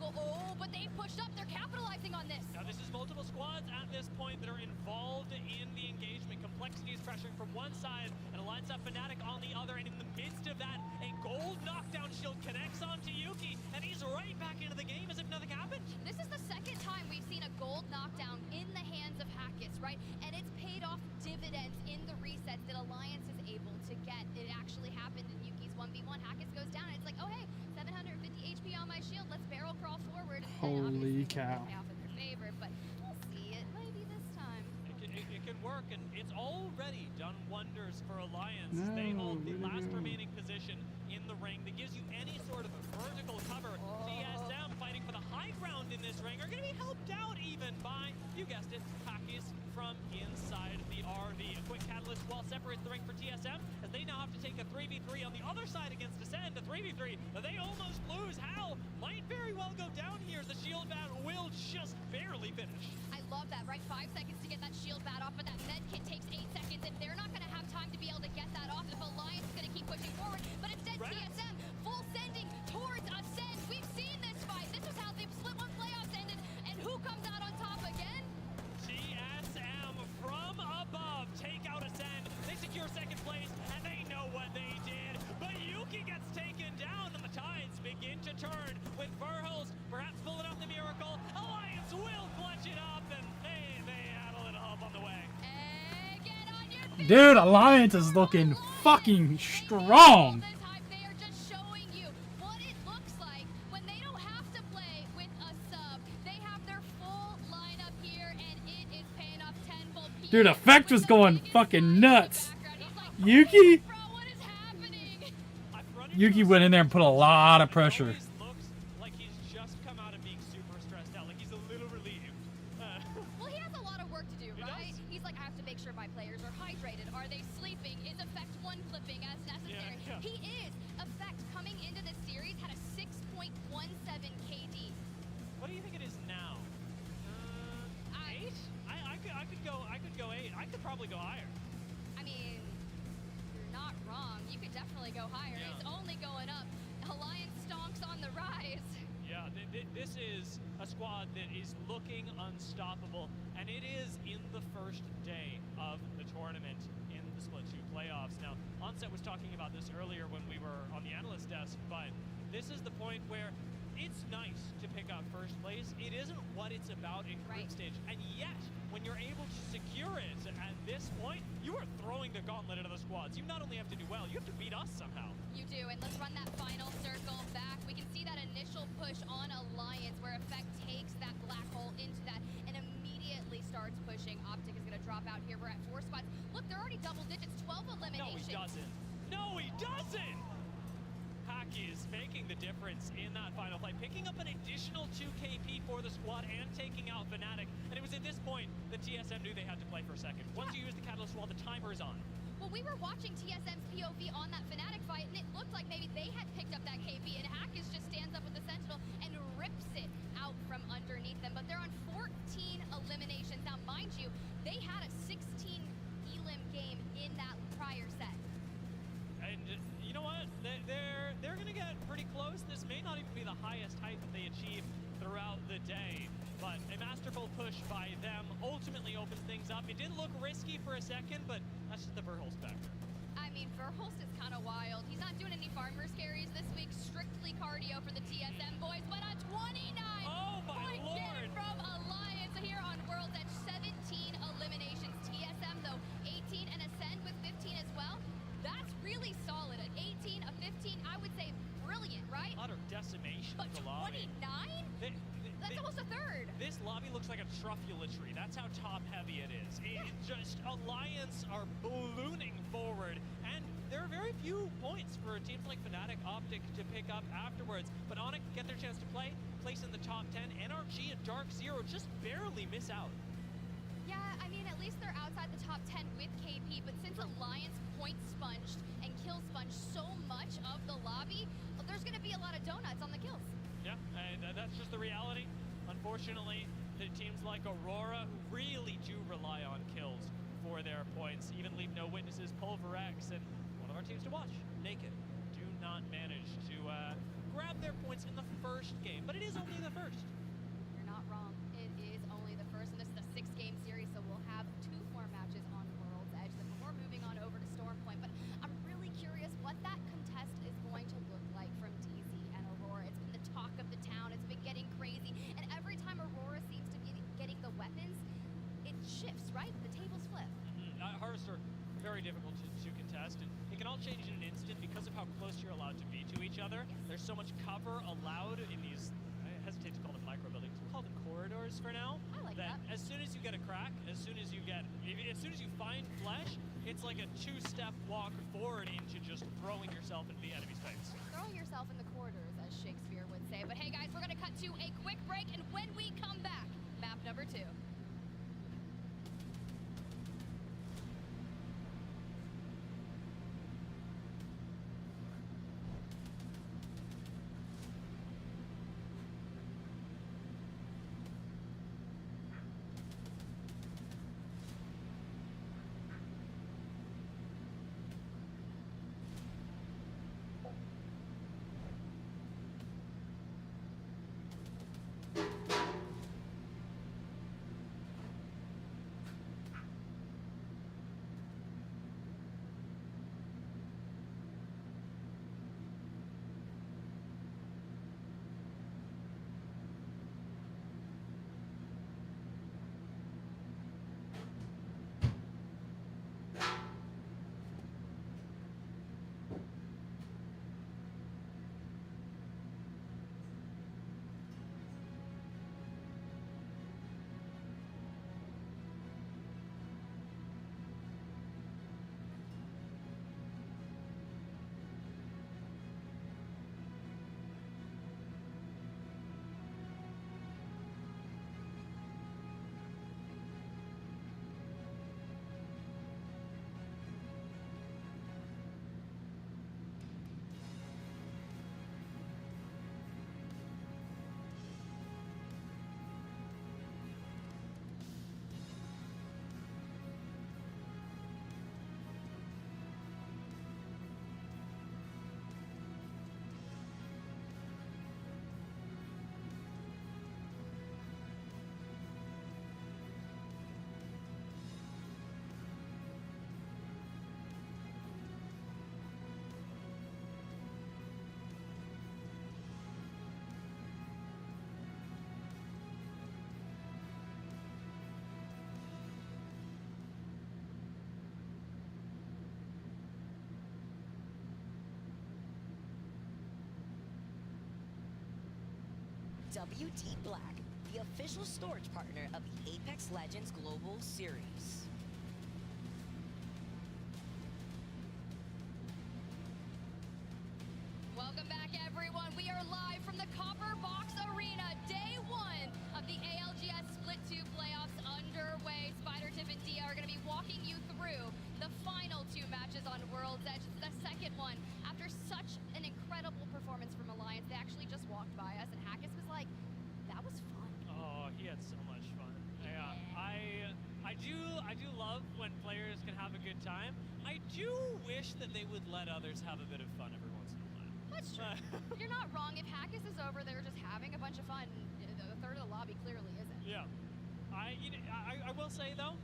Oh, but they pushed up. They're capitalizing on this. Now, this is multiple squads at this point that are involved in the engagement. Complexity is pressuring from one side, and Alliance of Fnatic on the other, and in the midst of that, a gold knockdown shield connects onto Yuki, and he's right back into the game as if nothing happened. This is the second time we've seen a gold knockdown in the hands of Hackis, right? And it's paid off dividends in the resets that Alliance is able to get. It actually happened in Yuki's 1v1. Hackis goes down, and it's like, oh, hey, 750 HP on my shield. Let's barrel crawl forward. Holy cow. Out in their favor, but we'll see it maybe this time. It can work, and it's already done wonders for Alliance. They hold the last remaining position in the ring that gives you any sort of vertical cover. TSM fighting for the high ground in this ring are going to be helped out even by, you guessed it, Hackis from inside the RV. A quick catalyst wall wall separates the ring for TSM, as they now have to take a 3v3 on the other side against Ascend. A 3v3 that they almost lose. Hal might very well go down here, as the shield bat will just barely finish. I love that, right? 5 seconds to get that shield bat off, but that med kit takes 8 seconds. If they're not going to have time to be able to get that off, if Alliance is going to keep pushing forward, but instead TSM full sending towards Ascend. We've seen this fight. This is how the Split 1 playoffs ended, and who comes out on top again? TSM from above take out Ascend. They secure second place, and they know what they did. But Yuki gets taken down, and the tides begin to turn with Verhulst perhaps pulling out the miracle. Alliance will clutch it up, and they had a little help on the way. Dude, Alliance is looking fucking strong. They are just showing you what it looks like when they don't have to play with a sub. They have their full lineup here, and it is paying off tenfold. Dude, Effect was going fucking nuts. Yuki? Yuki went in there and put a lot of pressure. Like he's just come out of being super stressed out. Like he's a little relieved. Well, he has a lot of work to do, right? He's like, I have to make sure my players are hydrated. Are they sleeping? Is Effect one clipping as necessary? Yeah. He is. Effect coming into this series had a 6.17 KD. What do you think it is now? 8? I could go 8. I could probably go higher. I mean, you're not wrong. You could definitely go higher. Yeah. It's only going up. Alliance stonks on the rise. Yeah, this is a squad that is looking unstoppable, and it is in the first day of the tournament in the Split 2 playoffs. Now, Onset was talking about this earlier when we were on the analyst desk, but this is the point where it's nice to pick up first place. It isn't what it's about in group stage, and yet, when you're able to secure it at this point, you are throwing the gauntlet into the squads. You not only have to do well, you have to beat us somehow. You do, and let's run that final circle back. We can see that initial push on Alliance where Effect takes that black hole into that and immediately starts pushing. Optic is going to drop out here. We're at 4 spots. Look, they're already double digits, 12 eliminations. No, he doesn't. No, he doesn't! Haki is making the difference in that final fight, picking up an additional 2 KP for the squad and taking out Fnatic. And it was at this point that TSM knew they had to play for a second. Once you use the Catalyst Wall, the timer is on. Well, we were watching TSM's POV on that Fnatic fight, and it looked like maybe they had picked up that KP, and Hackis just stands up with the Sentinel and rips it out from underneath them. But they're on 14 eliminations. Now, mind you, they had a 16 elim game in that prior set. And you know what? They're going to get pretty close. This may not even be the highest height that they achieve throughout the day. But a masterful push by them ultimately opens things up. It didn't look risky for a second, but that's just the Verhulst factor. I mean, Verhulst is kind of wild. He's not doing any farmers carries this week. Strictly cardio for the TSM boys. But a 29-point game from Alliance here on World's Edge. 17 eliminations. TSM, though, 18 and Ascend with 15 as well. That's really solid. An 18, a 15, I would say brilliant, right? Utter decimation But of the lobby. 29? That's almost a third. This lobby looks like a truffula tree. That's how top-heavy it is. It just, Alliance are ballooning forward, and there are very few points for teams like Fnatic, Optic to pick up afterwards. But Onyx get their chance to play, place in the top 10. NRG and Dark Zero just barely miss out. Yeah, I mean, at least they're outside the top 10 with KP, but since Alliance point sponged and kill sponged so much of the lobby, there's going to be a lot of donuts on the kills. Yeah, and that's just the reality. Unfortunately, the teams like Aurora, who really do rely on kills for their points, even leave no witnesses, Pulverex, and one of our teams to watch, Naked, do not manage to grab their points in the first game. But it is only the first. You're not wrong. It is only the first, and this is a 6-game series, so we'll have 2 more matches on World's Edge before moving on over to Stormpoint. But I'm really curious what that contest is going to look like from DZ and Aurora. It's been the talk of the town. It's been getting crazy, and every time Aurora seems to be getting the weapons, it shifts, right? The tables flip. Harvester, very difficult to contest, and it can all change in an instant because of how close you're allowed to be to each other. There's so much cover allowed in these, I hesitate to call them micro buildings, we'll call them corridors for now. I like that. As soon as you get a crack, as soon as you find flesh, it's like a 2-step walk forward into just throwing yourself into the enemy's face. Throwing yourself in the corridors, as Shakespeare would say. But hey guys, we're gonna cut to a quick break, and when we come back, map number 2. WD Black, the official storage partner of the Apex Legends Global Series. Welcome back, everyone. We are live from the Copper Box Arena. Day 1 of the ALGS Split 2 playoffs underway. Spider, Tip, and Dia are going to be walking you through the final 2 matches on World's Edge. It's the second one. After such an incredible performance from Alliance, they actually just walked by us, and Hackis was like, that was fun. Oh, he had so much fun. Yeah, I do love when players can have a good time. I do wish that they would let others have a bit of fun every once in a while. That's true. You're not wrong. If Hackis is over there just having a bunch of fun, a third of the lobby clearly isn't. Yeah. I will say, though,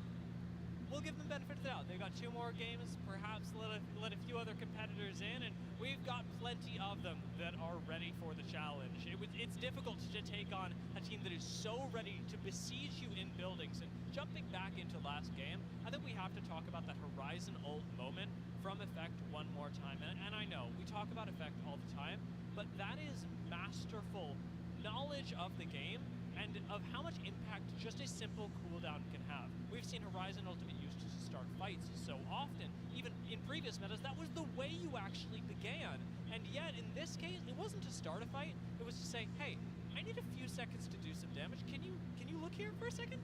we'll give them benefit of the doubt. They've got 2 more games, perhaps let a few other competitors in, and we've got plenty of them that are ready for the challenge. It's difficult to take on a team that is so ready to besiege you in buildings. And jumping back into last game, I think we have to talk about that Horizon ult moment from Effect one more time. And I know, we talk about Effect all the time, but that is masterful knowledge of the game and of how much impact just a simple cooldown can have. We've seen Horizon Ultimate used to start fights so often. Even in previous metas, that was the way you actually began. And yet, in this case, it wasn't to start a fight, it was to say, hey, I need a few seconds to do some damage. Can you look here for a second?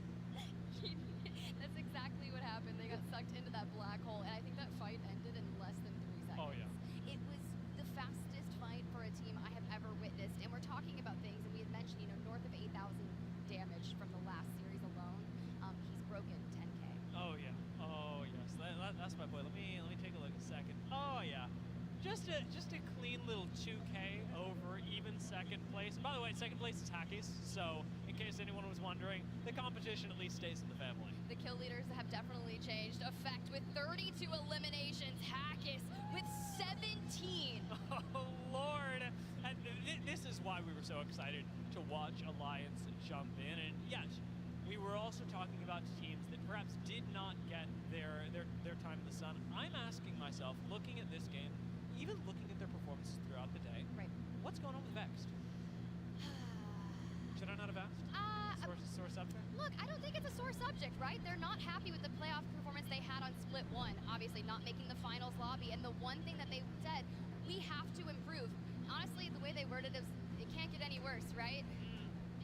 That's exactly what happened. They got sucked into that black hole, and I think that fight ended in less than 3 seconds. Oh, yeah. It was the fastest fight for a team I have ever witnessed, and we're talking about things, and we had mentioned, north of 8,000 damage from the last series alone. He's broken 10K. Oh yeah. Oh yes. That's my boy. Let me take a look a second. Oh yeah. Just a clean little 2K over even second place. And by the way, second place is Hackis. So in case anyone was wondering, the competition at least stays in the family. The kill leaders have definitely changed. Effect with 32 eliminations. Hackis with 17. Oh Lord. And this is why we were so excited to watch Alliance jump in. And yes, we were also talking about teams that perhaps did not get their time in the sun. I'm asking myself, looking at this game, even looking at their performances throughout the day, right? What's going on with Vexed? Should I not have asked? Sore subject? Look, I don't think it's a sore subject, right? They're not happy with the playoff performance they had on Split 1. Obviously, not making the finals lobby. And the one thing that they said, we have to improve. Honestly, the way they worded it, it can't get any worse, right?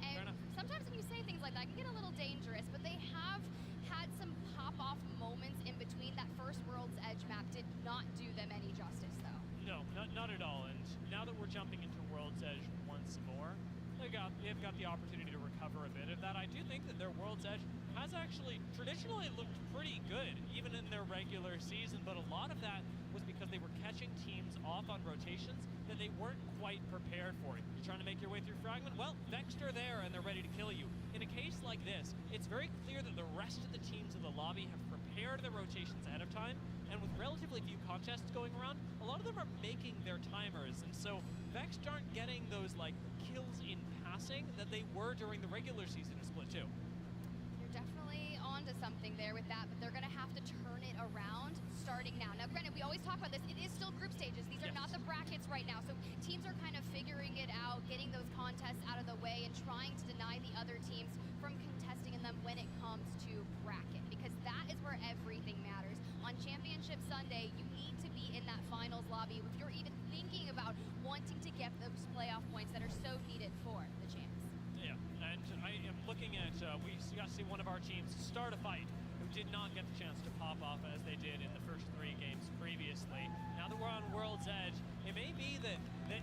And sometimes when you say things like that, it can get a little dangerous, but they have had some pop-off moments in between. That first World's Edge map did not do them any justice, though. No, not at all. And now that we're jumping into World's Edge once more, they've got the opportunity to recover a bit of that. I do think that their World's Edge has actually traditionally looked pretty good, even in their regular season, but a lot of that was because they were catching teams off on rotations that they weren't quite prepared for. You're trying to make your way through Fragment? Well, Vexed are there and they're ready to kill you. In a case like this, it's very clear that the rest of the teams in the lobby have prepared their rotations ahead of time, and with relatively few contests going around, a lot of them are making their timers, and so Vexed aren't getting those kills in passing that they were during the regular season of Split 2. You're definitely onto something there with that, but they're going to have to turn it around starting now. Now, granted, we always talk about this. It is still group stages. These are not the brackets right now, so teams are kind of figuring it out, getting those contests out of the way, and trying to deny the other teams from contesting in them when it comes to bracket, because that is where everything matters. On Championship Sunday, you need to be in that finals lobby if you're even thinking about wanting to get those playoff points that are so needed for the champs. Yeah, and I am looking at, we got to see one of our teams start a fight who did not get the chance to pop off as they did in the first 3 games previously. Now that we're on World's Edge, it may be that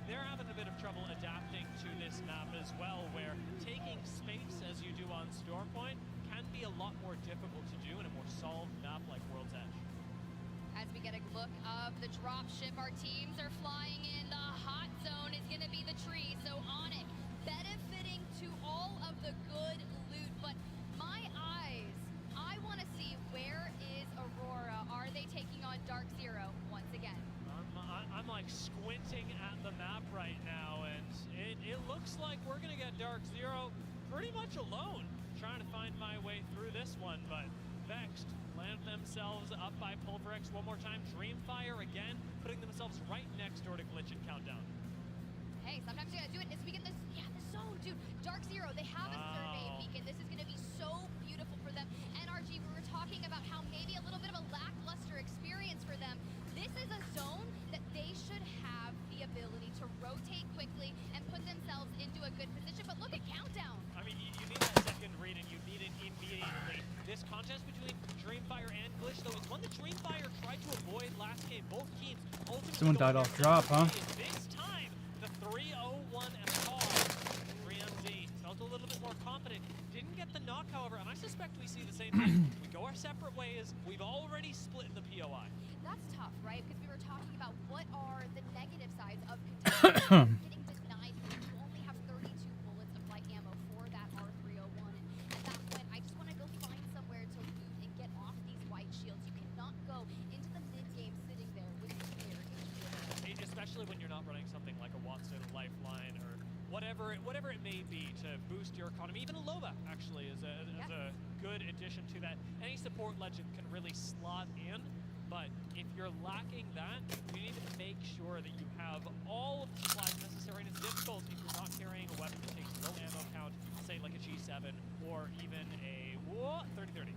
they're having a bit of trouble adapting to this map as well, where taking space as you do on Stormpoint can be a lot more difficult to do in a more solved map like World's Edge. As we get a look of the dropship, our teams are flying in. The hot zone is going to be the tree, so Onyx benefiting to all of the good loot. But my eyes, I want to see, where is Aurora? Are they taking on Dark Zero once again? I'm like squinting at the map right now, and it looks like we're going to get Dark Zero pretty much alone, trying to find my way through this one, but Vexed land themselves up by Pulverex one more time. Dreamfire again, putting themselves right next door to Glitch and Countdown. Hey, sometimes you gotta do it as we get this, the zone Dude, Dark Zero, they have a survey beacon. This is going to be so beautiful for them. NRG, we were talking about how maybe a little bit of a lackluster experience for them. This is a zone that they should have the ability to rotate quickly and put themselves into a good position. But look at Countdown. I mean, you need that second read, and you need it immediately. This contest between Dreamfire and Glitch, though, is one that Dreamfire tried to avoid last game. Both teams ultimately Someone died off drop, huh? This time, the 301 and the call. 3MZ felt a little bit more confident. Didn't get the knock, however, and I suspect we see the same thing. We go our separate ways. We've already split in the POI. That's tough, right? Because we were talking about what are the negative sides of contesting. Getting denied. You only have 32 bullets of light ammo for that R301. And at that point, I just want to go find somewhere to loot and get off these white shields. You cannot go into the mid-game sitting there with clear HP. Especially when you're not running something like a Watson Lifeline or whatever it may be to boost your economy. Even a Loba actually is a good addition to that. Any support legend can really slot in, but if you're lacking that, you need to make sure that you have all of the supplies necessary. And it's difficult if you're not carrying a weapon that takes low ammo count, say like a G7 or even a 30-30.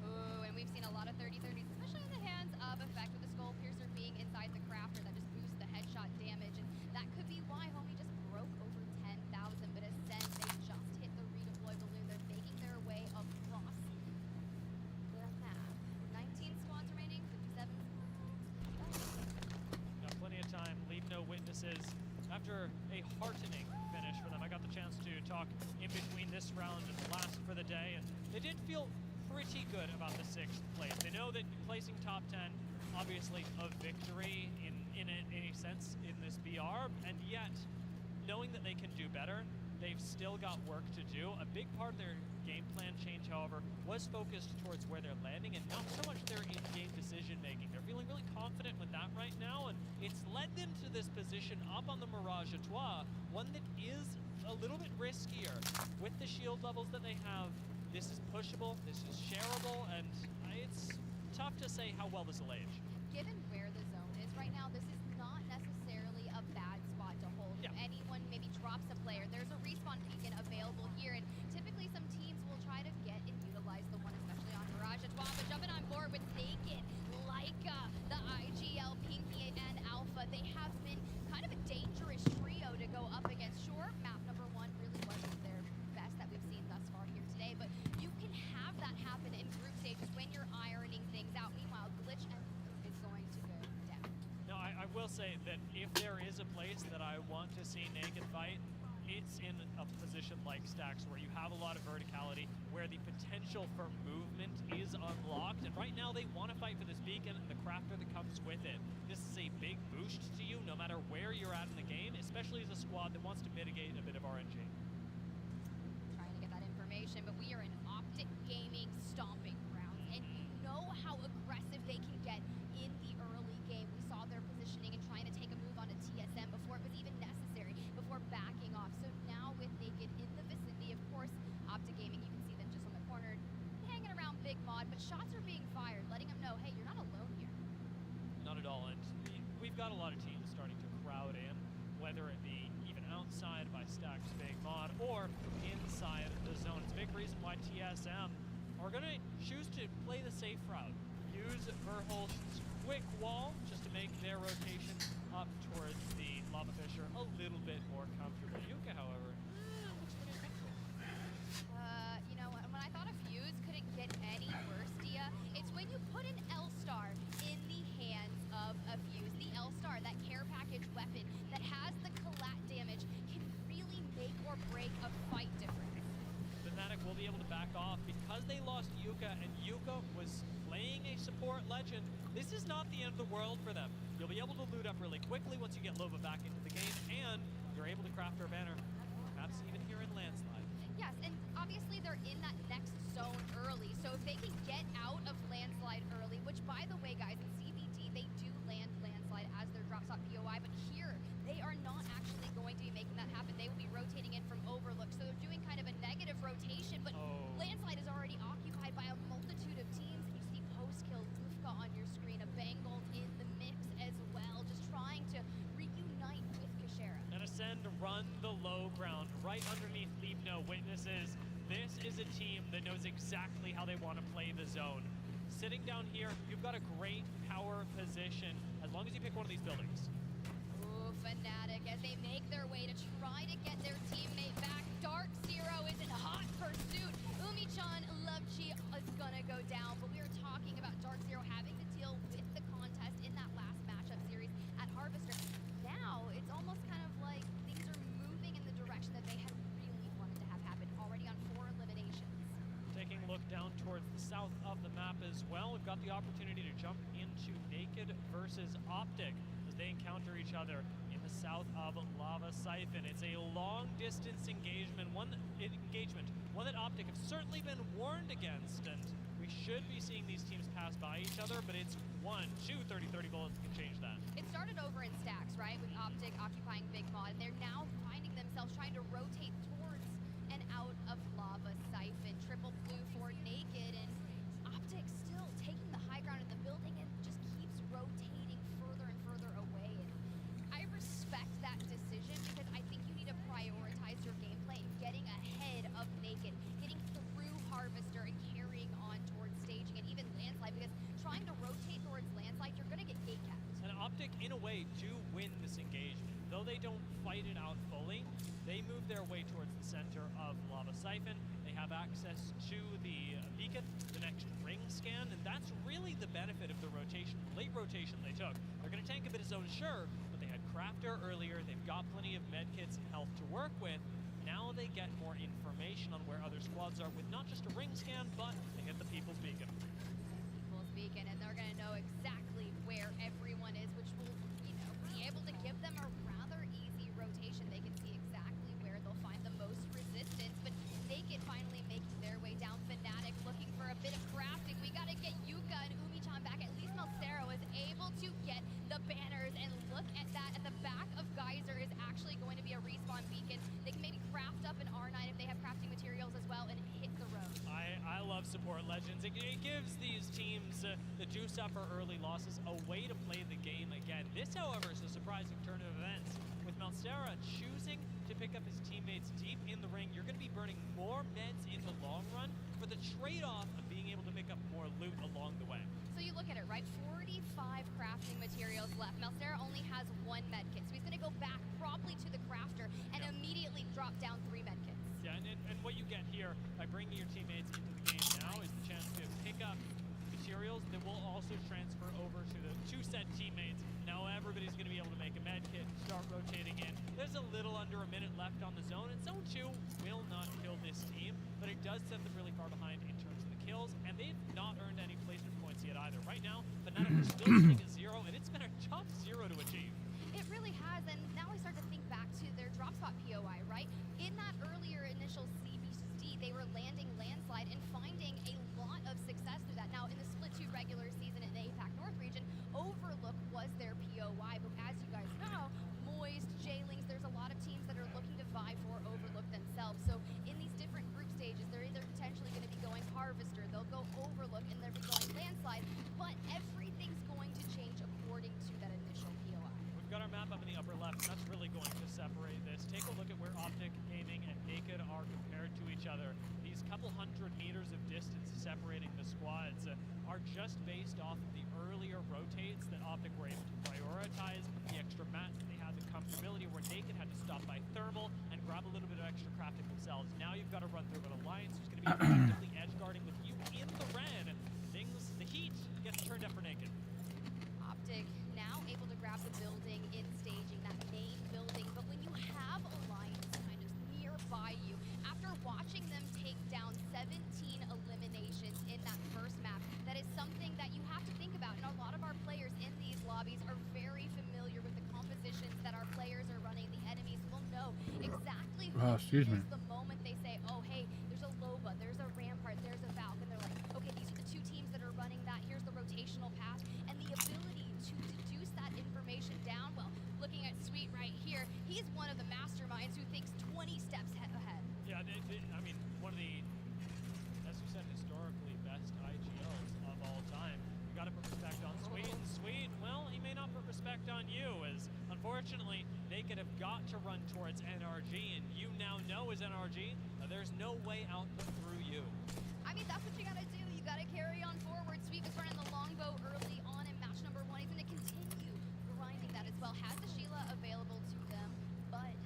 Ooh, and we've seen a lot of 30-30s, especially in the hands of Effect, with the Skull Piercer being inside the crafter that just boosts the headshot damage. And that could be why Homie just broke over 10,000. But Ascend, they just hit the redeploy balloon. They're making their way across the map. 19 squads remaining, 57 Got plenty of time, leave no witnesses. After a heartening finish for them, I got the chance to talk in between this round and the last for the day, and they did feel pretty good about the 6th place. They know that placing top 10, obviously a victory in any sense in this BR, and yet knowing that they can do better, they've still got work to do. A big part of their game plan change, however, was focused towards where they're landing and not so much their in-game decision making. They're feeling really confident with that right now, and it's led them to this position up on the Mirage Etoile, one that is a little bit riskier. With the shield levels that they have, this is pushable, this is shareable, and it's tough to say how well this will age. Given where the zone is right now, this is not necessarily a bad spot to hold. Yeah. If anyone maybe drops a player, there's a respawn beacon available here, and typically some teams will try to get and utilize the one, especially on Mirage Etoile. But jumping on board with Naked, Leica, the IGL, Pinky, and Alpha, they have been kind of a dangerous trio to go up against. Sure, map number 1 really wasn't their best that we've seen thus far here today, but you can have that happen in group stages when you're ironing things out. Meanwhile, Glitch and is going to go down. Now, I will say that if there is a place that I want to see Naked fight, it's in a position like Stacks where you have a lot of verticality, where the potential for movement is unlocked, and right now they want to fight for this beacon and the crafter that comes with it. This is a big boost to you no matter where you're at in the game, especially as a squad that wants to mitigate a bit of RNG. Trying to get that information, but we are in Optic Gaming stomping grounds, and you know how aggressive they can get in the early game. We saw their positioning and trying to take a move on a TSM before it was even necessary, before backing off. So now with Naked in the vicinity, of course, Optic Gaming, you can see them just on the corner, hanging around Big Mod, but shots are being fired, letting them know, hey, you're not alone here. Not at all, and we've got a lot of teams starting to crowd in, whether it be even outside by Stacks Big Mod or inside the zone. It's a big reason why TSM are going to choose to play the safe route. Use Verholst's quick wall just to make their rotation up towards the Lava Fisher a little bit more comfortable. Yuka, however, looks pretty uncomfortable. You know, when I thought a Fuse couldn't get any worse, Dia, it's when you put an L-Star in the hands of a Fuse. The L-Star, that care package weapon that has the collat damage, can really make or break a fight difference. Fnatic will be able to back off because they lost Yuka, and Yuka was playing a support legend. This is not the end of the world for them. You'll be able to loot up really quickly once you get Lova back into the game, and you're able to craft our banner, perhaps even here in Landslide. Yes, and obviously they're in that next zone early, so if they can get out of Landslide early, which by the way, guys, in CBD, they do land Landslide as their drop stop POI, but here, they are not actually going to be making that happen. They will be rotating in from Overlook, so they're doing kind of a negative rotation, but Landslide is already occupied by a multitude of teams. You see post-kill Lufka on your screen, a Bengal in the mix as well, just trying to reunite with Kashera. And Ascend run the low ground right underneath Leave No Witnesses. This is a team that knows exactly how they want to play the zone. Sitting down here, you've got a great power position as long as you pick one of these buildings. Ooh, Fnatic as they make their way to try to get their teammate back. Dark Zero is in hot pursuit. Umi-chan Lovechi is gonna go down, but we were talking about Dark Zero having to deal with the contest in that last matchup series at Harvester. Now, it's almost kind of like things are moving in the direction that they had really wanted to have happen, already on 4 eliminations. Taking a look down towards the south of the map as well, we've got the opportunity to jump into Naked versus Optic as they encounter each other in the south of Lava Siphon. It's a long-distance engagement, one that Optic have certainly been warned against, and we should be seeing these teams pass by each other, but it's 1, 2 30-30 bullets can change that. It started over in stacks, right, with Optic occupying Big Mod, and they're now finding themselves trying to rotate towards and out of Lava Siphon. Triple blue for Naked, and Optic still taking the high ground in the building and just keeps rotating further and further away. And I respect that decision because I think you need to prioritize your gameplay and getting ahead of Naked, getting through Harvester and carrying on towards staging and even Landslide, because trying to rotate towards Landslide, you're going to get gate capped. And Optic, in a way, do win this engagement. Though they don't fight it out fully, they move their way towards the center of Lava Siphon. They have access to the beacon, the next ring scan, and that's really the benefit of the rotation, late rotation they took. They're going to tank a bit of zone, sure, but they had Crafter earlier. They've got plenty of medkits and health to work with. Now they get more information on where other squads are with not just a ring scan, but they hit the People's Beacon. People's Beacon, and they're going to know exactly where everyone is, which will, you know, be able to give them a rather easy rotation. They can see exactly where they'll find the most resistance, but Naked finally making their way down. Fnatic looking for a bit of crafting. We got to get Yuka and Umi-chan back. At least Melcero is able to get the banners, and look at that. At the back of Geyser is actually going to be a respawn beacon. They can maybe craft up an R9 if they have crafting materials as well and hit the road. I love support legends. It gives these teams that do suffer early losses a way to play the game again. This, however, is a surprising turn of events. With Melcera choosing to pick up his teammates deep in the ring, you're going to be burning more meds in the long run for the trade-off of being able to pick up more loot along the way. So you look at it, right? 45 crafting materials left. Melcera only has 1 medkit, so he's going to go back probably to the crafter and immediately drop down 3 medkits. Yeah, and what you get here by bringing your teammates into the game now is the chance to pick up materials that will also transfer over to the 2 set teammates. Now everybody's going to be able to make a med kit, start rotating in. There's a little under a minute left on the zone, and Zone 2 will not kill this team, but it does set them really far behind in terms of the kills, and they've not earned any placement points yet either. Right now, Fnatic are still sitting at 0, and it's been a tough 0 to achieve. It really has, and now we start to think back to their drop spot POI, right? In that earlier initial CBC, they were landing Landslide and finding a lot of success through that. Now, in the Split 2 regular season in the APAC North region, Overlook was their POI, but as you guys know, Moist, J-Lings, there's a lot of teams that are looking to vie for Overlook themselves. So in these different group stages, they're either potentially going to be going Harvester, they'll go Overlook, and they'll be going Landslide, but everything's going to change according to that initial POI. We've got our map up in the upper left, and that's really going to separate this. Take a look at where Optic, Gaming, and Naked are compared to each other. These couple hundred meters of distance separating the squads are just based off of the earlier rotates that Optic were able to prioritize, the extra mats that they had, the comfortability where Naked had to stop by thermal and grab a little bit of extra crafting themselves. Now you've got to run through an alliance who's going to be effectively edge guarding with you in the red. The heat gets turned up for Naked. Optic now able to grab the building in staging, that main building, but when you have Alliance kind of nearby you, after watching them take down 17 eliminations in that first map, that is something that you have to think about, and a lot of our players in these lobbies are very familiar with the compositions that our players are running. The enemies will know exactly who is the moment they say, oh hey, there's a Loba, there's a Rampart, there's a Valk, and they're like, okay, these are the 2 teams that are running that, here's the rotational path, and the ability to deduce that information down. Well, looking at Sweet right here, he's one of the masterminds who thinks 20 steps ahead. Yeah, I mean, one of the, as you said, historically best IGLs of all time. You got to put respect on Sweet. Sweet, well, he may not put respect on you, as unfortunately, they Naked have got to run towards NRG, and you now know as NRG, there's no way out but through you. I mean, that's what you gotta do. You gotta carry on forward. Sweep is running the longbow early on in match number 1. He's gonna continue grinding that as well. Has the Sheila available to them, but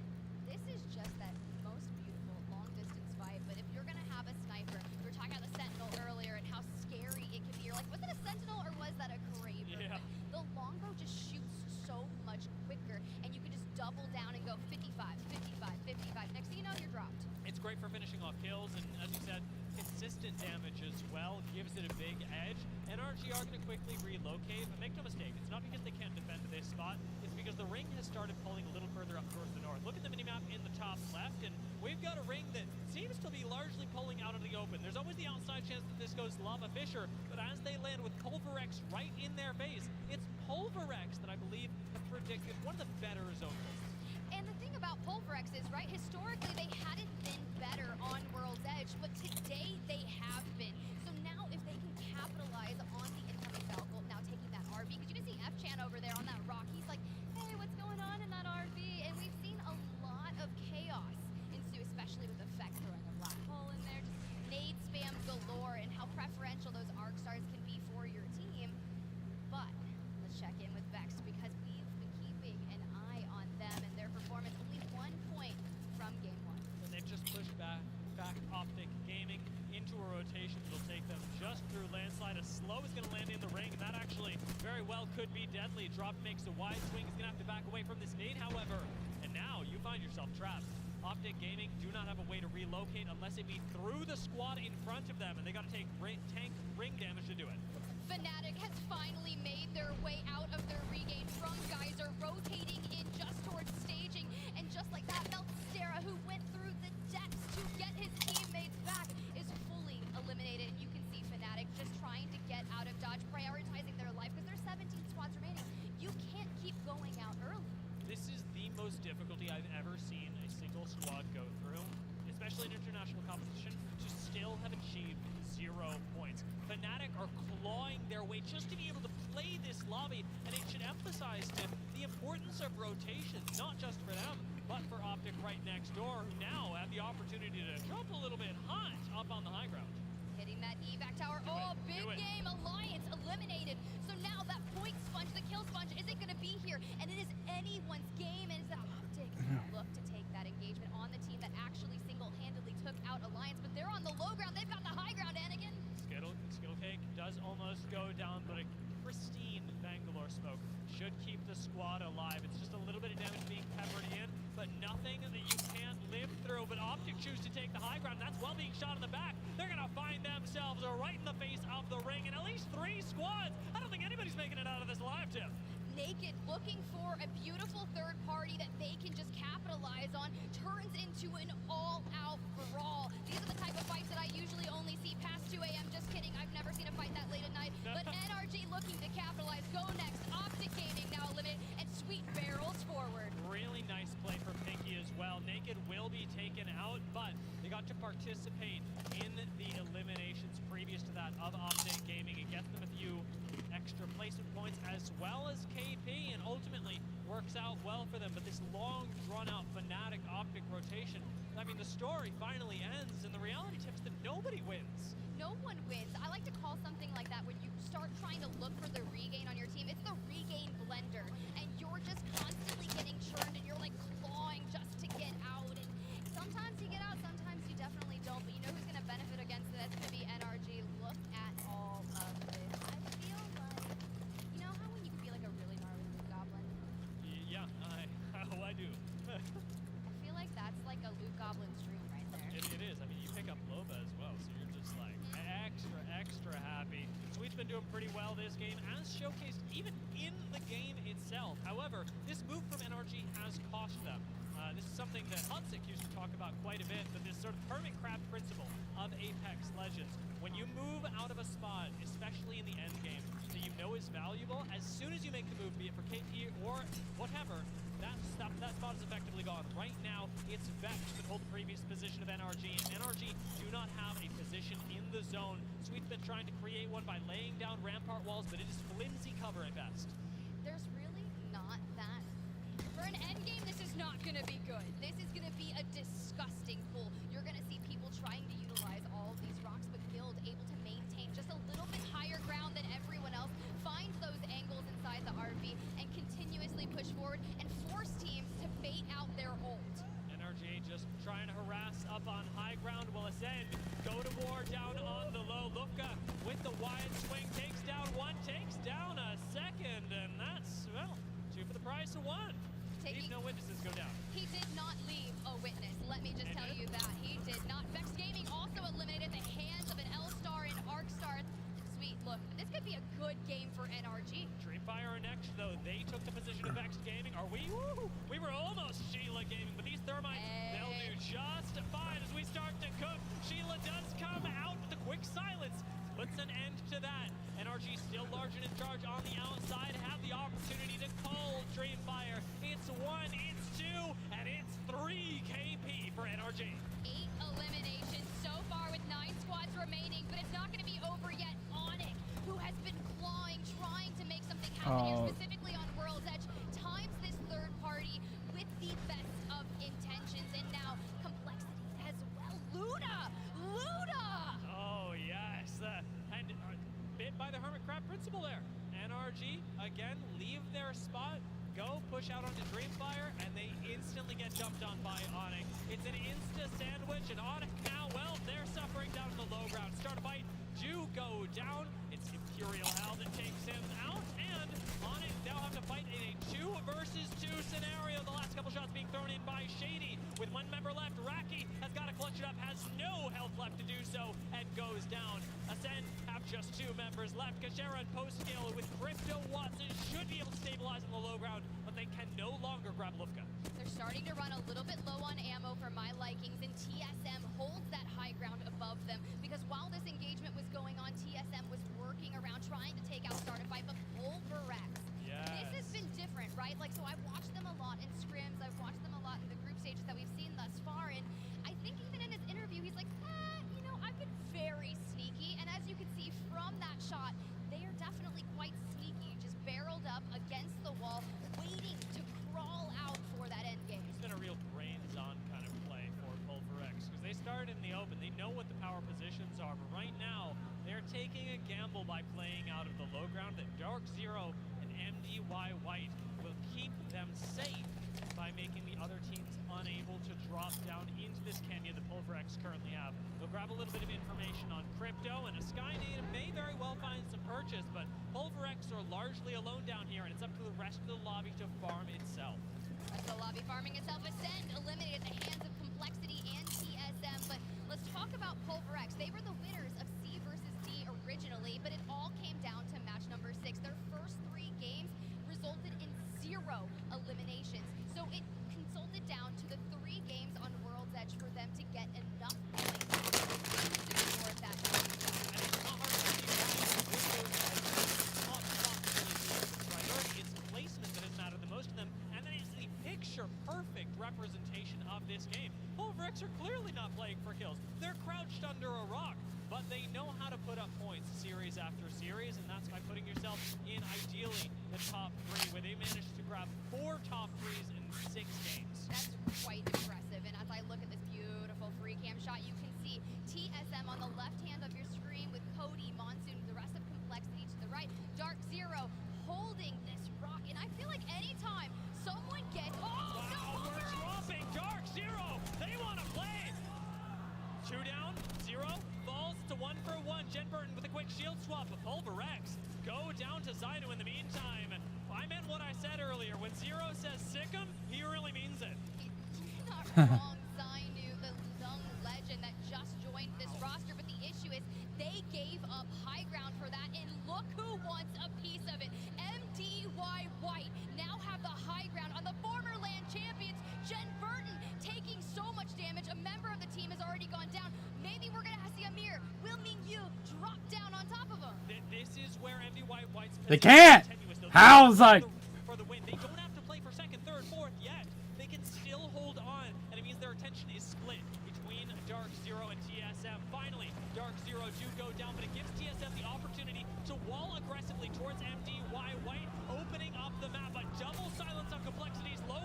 this is just that most beautiful long distance fight. But if you're gonna have a sniper, we were talking about the Sentinel earlier and how scary it can be. You're like, was it a Sentinel or was that a Kraber? Yeah. The longbow just shoots so much quicker, and you can just double down and go 55, 55, 55. Next thing you know, you're dropped. It's great for finishing off kills, and as you said, consistent damage as well gives it a big edge. NRG are going to quickly relocate, but make no mistake, it's not because they can't defend this spot, it's because the ring has started pulling a little further up towards the north. Look at the minimap in the top left, and we've got a ring that seems to be largely pulling out of the open. There's always the outside chance that this goes Lava Fisher, but as they land with Pulverex right in their face, it's Pulverex that I believe have predicted one of the better zone lists. And the thing about Pulverex is, right, historically they hadn't been better on World's Edge, but today they have been. So now if they can capitalize on the incoming Falcon, now taking that RV, because you can see F-Chan over there on that rock, he's like, hey, what's going on in that RV? And we've seen a lot of chaos ensue, especially with Effect throwing a black hole in there, just nade spam galore, and how preferential those ARC stars can be for your team. But let's check in with Vex, because we've been keeping an eye on them and their performance. Only 1 point from game 1. And they've just pushed back Optic Gaming into a rotation that'll take them just through landslide. A slow is going to land in the ring, and that actually very well could be deadly. Drop makes a wide swing. He's going to have to back away from this nade, however. And now you find yourself trapped. Optic Gaming do not have a way to relocate unless it be through the squad in front of them, and they got to take tank ring damage to do it. Fnatic has finally made their way out of their regain from Geyser, rotating in just towards staging, and just like that, Meltstera, who went through the depths to get his teammates back, is fully eliminated. You can see Fnatic just trying to get out of dodge, prioritizing their life, because there's 17 squads remaining. You can't keep going out early. This is the most difficulty I've ever seen a single squad go through, especially in international competition, to still have achieved 0 points. Fnatic are clawing their way just to be able to play this lobby, and it should emphasize the importance of rotation, not just for them, but for Optic right next door, who now have the opportunity to jump a little bit hot up on the high ground. Hitting that evac tower. Oh, big game. Alliance eliminated. So now that point sponge, the kill sponge, isn't going to be here. And it is anyone's game. And it's Optic look to take that engagement on the team that actually single-handedly took out Alliance. But they're on the low ground. They've got the high ground, Anakin. Skillcake does almost go down, but a pristine Bangalore smoke should keep the squad alive. It's just a little bit of damage being peppered in, but nothing that you can't live through. But Optic choose to take the high ground. That's well being shot in the back. They're going to find themselves right in the face of the ring, and at least 3 squads. I don't think anybody's making it out of this live tip. Naked looking for a beautiful third party that they can just capitalize on, turns into an all-out brawl. These are the type of fights that I usually only see past 2 a.m. Just kidding, I've never seen a fight that late at night. But NRG looking to capitalize. Go next. Optic Gaming now eliminated, and Sweet barrels forward. Really nice play from Pinky as well. Naked will be taken out, but they got to participate in the eliminations previous to that of Optic Gaming. It gets them a few extra placement points as well as KP, and ultimately works out well for them. But this long, drawn-out Fnatic Optic rotation, I mean, the story finally ends, and the reality tips that nobody wins. No one wins. I like to call something like that when you start trying to look for the regain on your team. It's the regain blender, and you're just constantly getting churned, and you're like clawing just to get out. And sometimes you get out, sometimes you definitely don't. But you know who's going to benefit against it? That's going to be NRG. Look at all of this. I feel like, you know how when you can be like a really gnarly Loot Goblin? Yeah, I do. I feel like that's like a Loot Goblin's dream right there. It is. I mean, you pick up Loba as well, so you're just like extra happy. Sweet's been doing pretty well this game, as showcased even in the game itself. However, this move from NRG has cost them. This is something that Hudzik used to talk about quite a bit, but this sort of hermit crab principle of Apex Legends. When you move out of a spot, especially in the end game, that you know is valuable, as soon as you make the move, be it for KP or whatever, that spot is effectively gone. Right now, it's Vex that hold the previous position of NRG, and NRG do not have a position in the zone. Sweet's been trying to create one by laying down rampart walls, but it is flimsy cover at best. There's really not that For an end game, this is not gonna be good. This is gonna be a disgusting pool. You're gonna see people trying to utilize all of these rocks, but Guild able to maintain just a little bit higher ground than everyone else, find those angles inside the RV, and continuously push forward and force teams to bait out their ult. NRG just trying to harass up on high ground will ascend. Go to war down on the low. Lufka with the wide swing takes down one, takes down a second, and that's, well, 2 for the price of 1. Leave no witnesses go down. He did not leave a witness, let me just tell you that. He did not. Vex Gaming also eliminated the hands of an L-Star and Arcstar. Sweet, look, this could be a good game for NRG. Dreamfire are next, though. They took the position of Vex Gaming. Are we? Woo! We were almost Sheila Gaming, but these Thermites, they'll do just fine as we start to cook. Sheila does come out with a quick silence. Puts an end to that. NRG still large and in charge on the outside. Have the opportunity to call Dreamfire. It's 1, it's 2, and it's 3 KP for NRG. 8 eliminations so far with 9 squads remaining, but it's not going to be over yet. Onyx, who has been clawing, trying to make something happen here, specifically on World's Edge, times this third party with the best of intentions, and now Complexities as well. Luda! Oh, yes. And bit by the Hermit Crab principle there. NRG, again, leave their spot, go push out onto Dreamfire, and they instantly get jumped on by Onyx. It's an insta sandwich, and Onyx now, well, they're suffering down in the low ground. Start a fight, do go down. It's Imperial Hal that takes him out, and Onyx now have to fight in a 2 versus 2 scenario. The last couple shots being thrown in by Shady. With 1 member left, Raki has got to clutch it up, has no health left to do so, and goes down. Ascend have just 2 members left. Kashera and Postscale with Crypto Watson should be able to stabilize in the low ground, but they can no longer grab Lufka. They're starting to run a little bit low on ammo for my likings, and TSM holds that high ground above them, because while this engagement was going on, TSM was working around trying to take out Startify, but Pulverex. Yes. This has been different, right? Like, so I've watched them a lot in scrims, I've watched them a lot in the group stages that we've seen thus far, and I think even in his interview, he's like, you know, I've been very sneaky, and as you can see from that shot, they are definitely quite sneaky, just barreled up against the wall, waiting to crawl out for that end game. It's been a real brains-on kind of play for Pulverex, because they started in the open, they know what the power positions are, but right now, they're taking a gamble by playing out of the low ground that Dark Zero and MDY White will keep them safe by making the other teams unable to drop down into this canyon that Pulverex currently have. They'll grab a little bit of information on Crypto, and a Sky native may very well find some purchase, but Pulverex are largely alone down here, and it's up to the rest of the lobby to farm itself. That's the lobby farming itself. Ascend eliminated the hands of Complexity and TSM, but let's talk about Pulverex. They were the winners of C versus D originally, but it all came down to match number 6. Their first 3 games resulted in 0 eliminations. So it consulted down to the 3 games on World's Edge for them to get enough points to be worth that. And it's not hard to see why with those top priority. It's placement that has mattered the most to them, and then it's the picture-perfect representation of this game. Pulverex are clearly not playing for kills. They're crouched under a rock, but they know how to put up points series after series, and that's by putting yourself in, ideally, the top 3, where they managed to grab 4 top 3s in 6 games. That's quite impressive, and as I look at this beautiful free cam shot, you can see TSM on the left hand of your screen with Cody, Monsoon, the rest of Complexity to the right, Dark Zero holding this rock, and I feel like anytime someone gets... Oh, wow, we're dropping Dark Zero! They want to play! 2 down, 0, falls to 1 for 1. Jen Burton with a quick shield swap, but Pulverex go down to Zyno in the meantime. I meant what I said earlier. When Zero says sick 'em, he really means it. Not wrong, Zyno, the young legend that just joined this roster, but the issue is they gave up high ground for that, and look who wants a piece of it. MDY White now have the high ground on the former land champions. Jen Burton taking so much damage. A member of the team has already gone down. Maybe we're gonna see Amir, Will Ming Yu drop down on top of him. This is where MDY White's They can't! How's like... For the win. They don't have to play for 2nd, 3rd, 4th yet. They can still hold on, and it means their attention is split between Dark Zero and TSM. Finally, Dark Zero do go down, but it gives TSM the opportunity to wall aggressively towards MDY White, opening up the map. But double silence on Complexity's low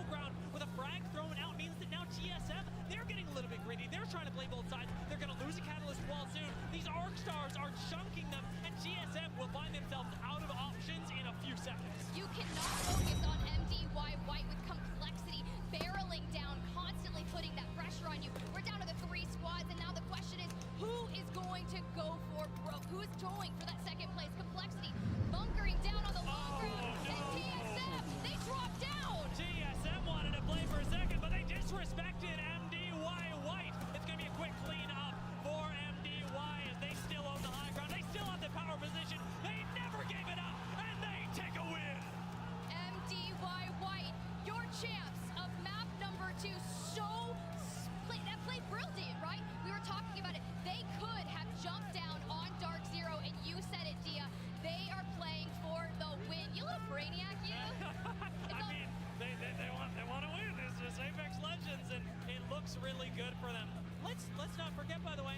good for them. Let's not forget, by the way,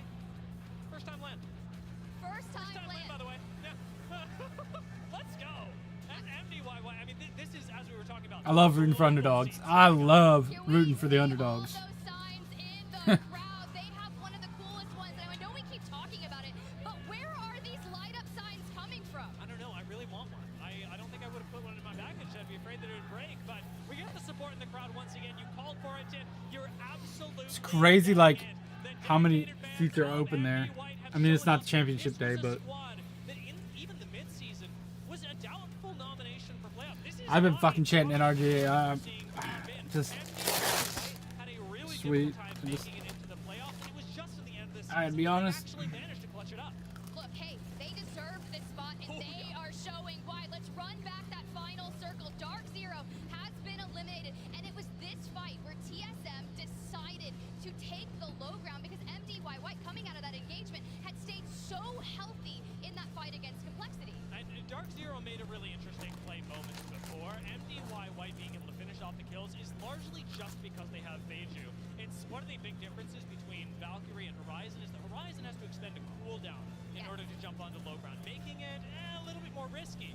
first time land. First time land. By the way. Yeah. Let's go. MDYY. I mean, this is, as we were talking about. I love rooting for underdogs. I love rooting for the underdogs. The crowd, they have one of the coolest ones. And I know we keep talking about it, but where are these light up signs coming from? I don't know. I really want one. I don't think I would have put one in my baggage. I'd be afraid that it would break. But we get the support in the crowd once again. You called for it, and you're absolutely. It's crazy, like how many seats are open there. I mean, it's not the championship day, but Even the mid-season was a doubtful nomination for playoff. I've been fucking chanting NRG. Just sweet. I'd be honest. Look, hey, they deserve this spot, and they are showing why. Let's run back that final circle. Dark Zero has been eliminated, and it was this fight where TSM decided to take the low ground because MDY White, coming out of that engagement, had stayed so healthy in that fight against Complexity. And Dark Zero made a really interesting play moments before. MDY White being able to finish off the kills is largely just because they have Beiju. It's one of the big differences between Valkyrie and Horizon is that Horizon has to extend a cooldown in order to jump onto low ground, making it a little bit more risky.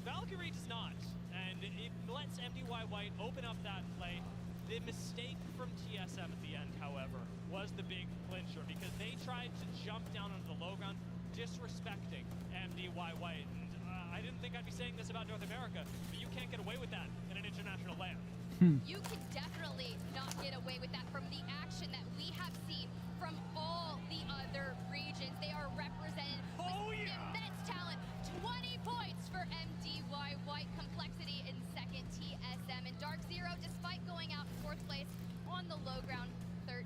Valkyrie does not, and it lets MDY White open up that play. The mistake from TSM at the end, however, was the big clincher because they tried to jump down onto the low ground, disrespecting MDY White. And I didn't think I'd be saying this about North America, but you can't get away with that in an international land. You can definitely not get away with that from the action that we have seen from all the other regions. They are represented with immense talent. 20 points for MDY White, Complexity in second, TSM, and Dark Zero, despite going out in fourth place on the low ground, 13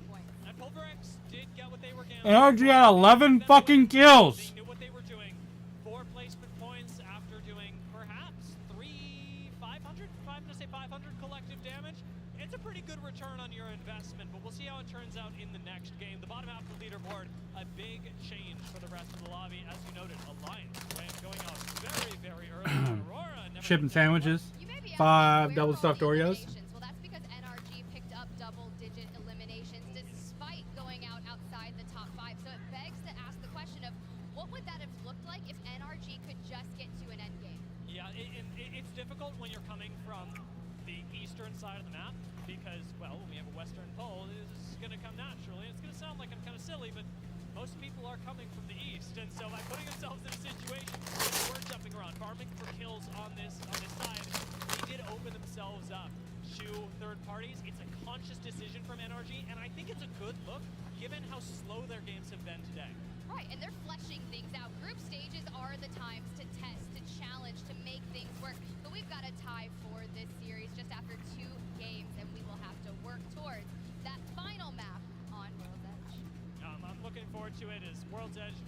points. And Pulverex did get what they were getting. NRG had 11 fucking kills. They knew what they were doing. 4 placement points after doing perhaps 500 collective damage. It's a pretty good return on your investment, but we'll see how it turns out in the next game. The bottom half of the leaderboard, a big change for the rest of the lobby. As you noted, Alliance going off very, very early. Aurora Chicken sandwiches. 5 double stuffed Oreos. Well, that's because NRG picked up double-digit eliminations despite going outside the top 5. So it begs to ask the question of what would that have looked like if NRG could just get to an end game? Yeah, it's difficult when you're coming from the eastern side of the map because, well, when we have a western pole, this is going to come naturally. It's going to sound like I'm kind of silly, but most people are coming from the east, and so by putting themselves in a situation where we're jumping around, farming for kills on this side, they did open themselves up to third parties. It's a conscious decision from NRG, and I think it's a good look given how slow their games have been today. Right, and they're fleshing things out. Group stages are the times to test, to challenge, to make things work. But we've got a tie for this series just after 2 games, and we will have to work towards that final map on World's Edge. I'm looking forward to it as World's Edge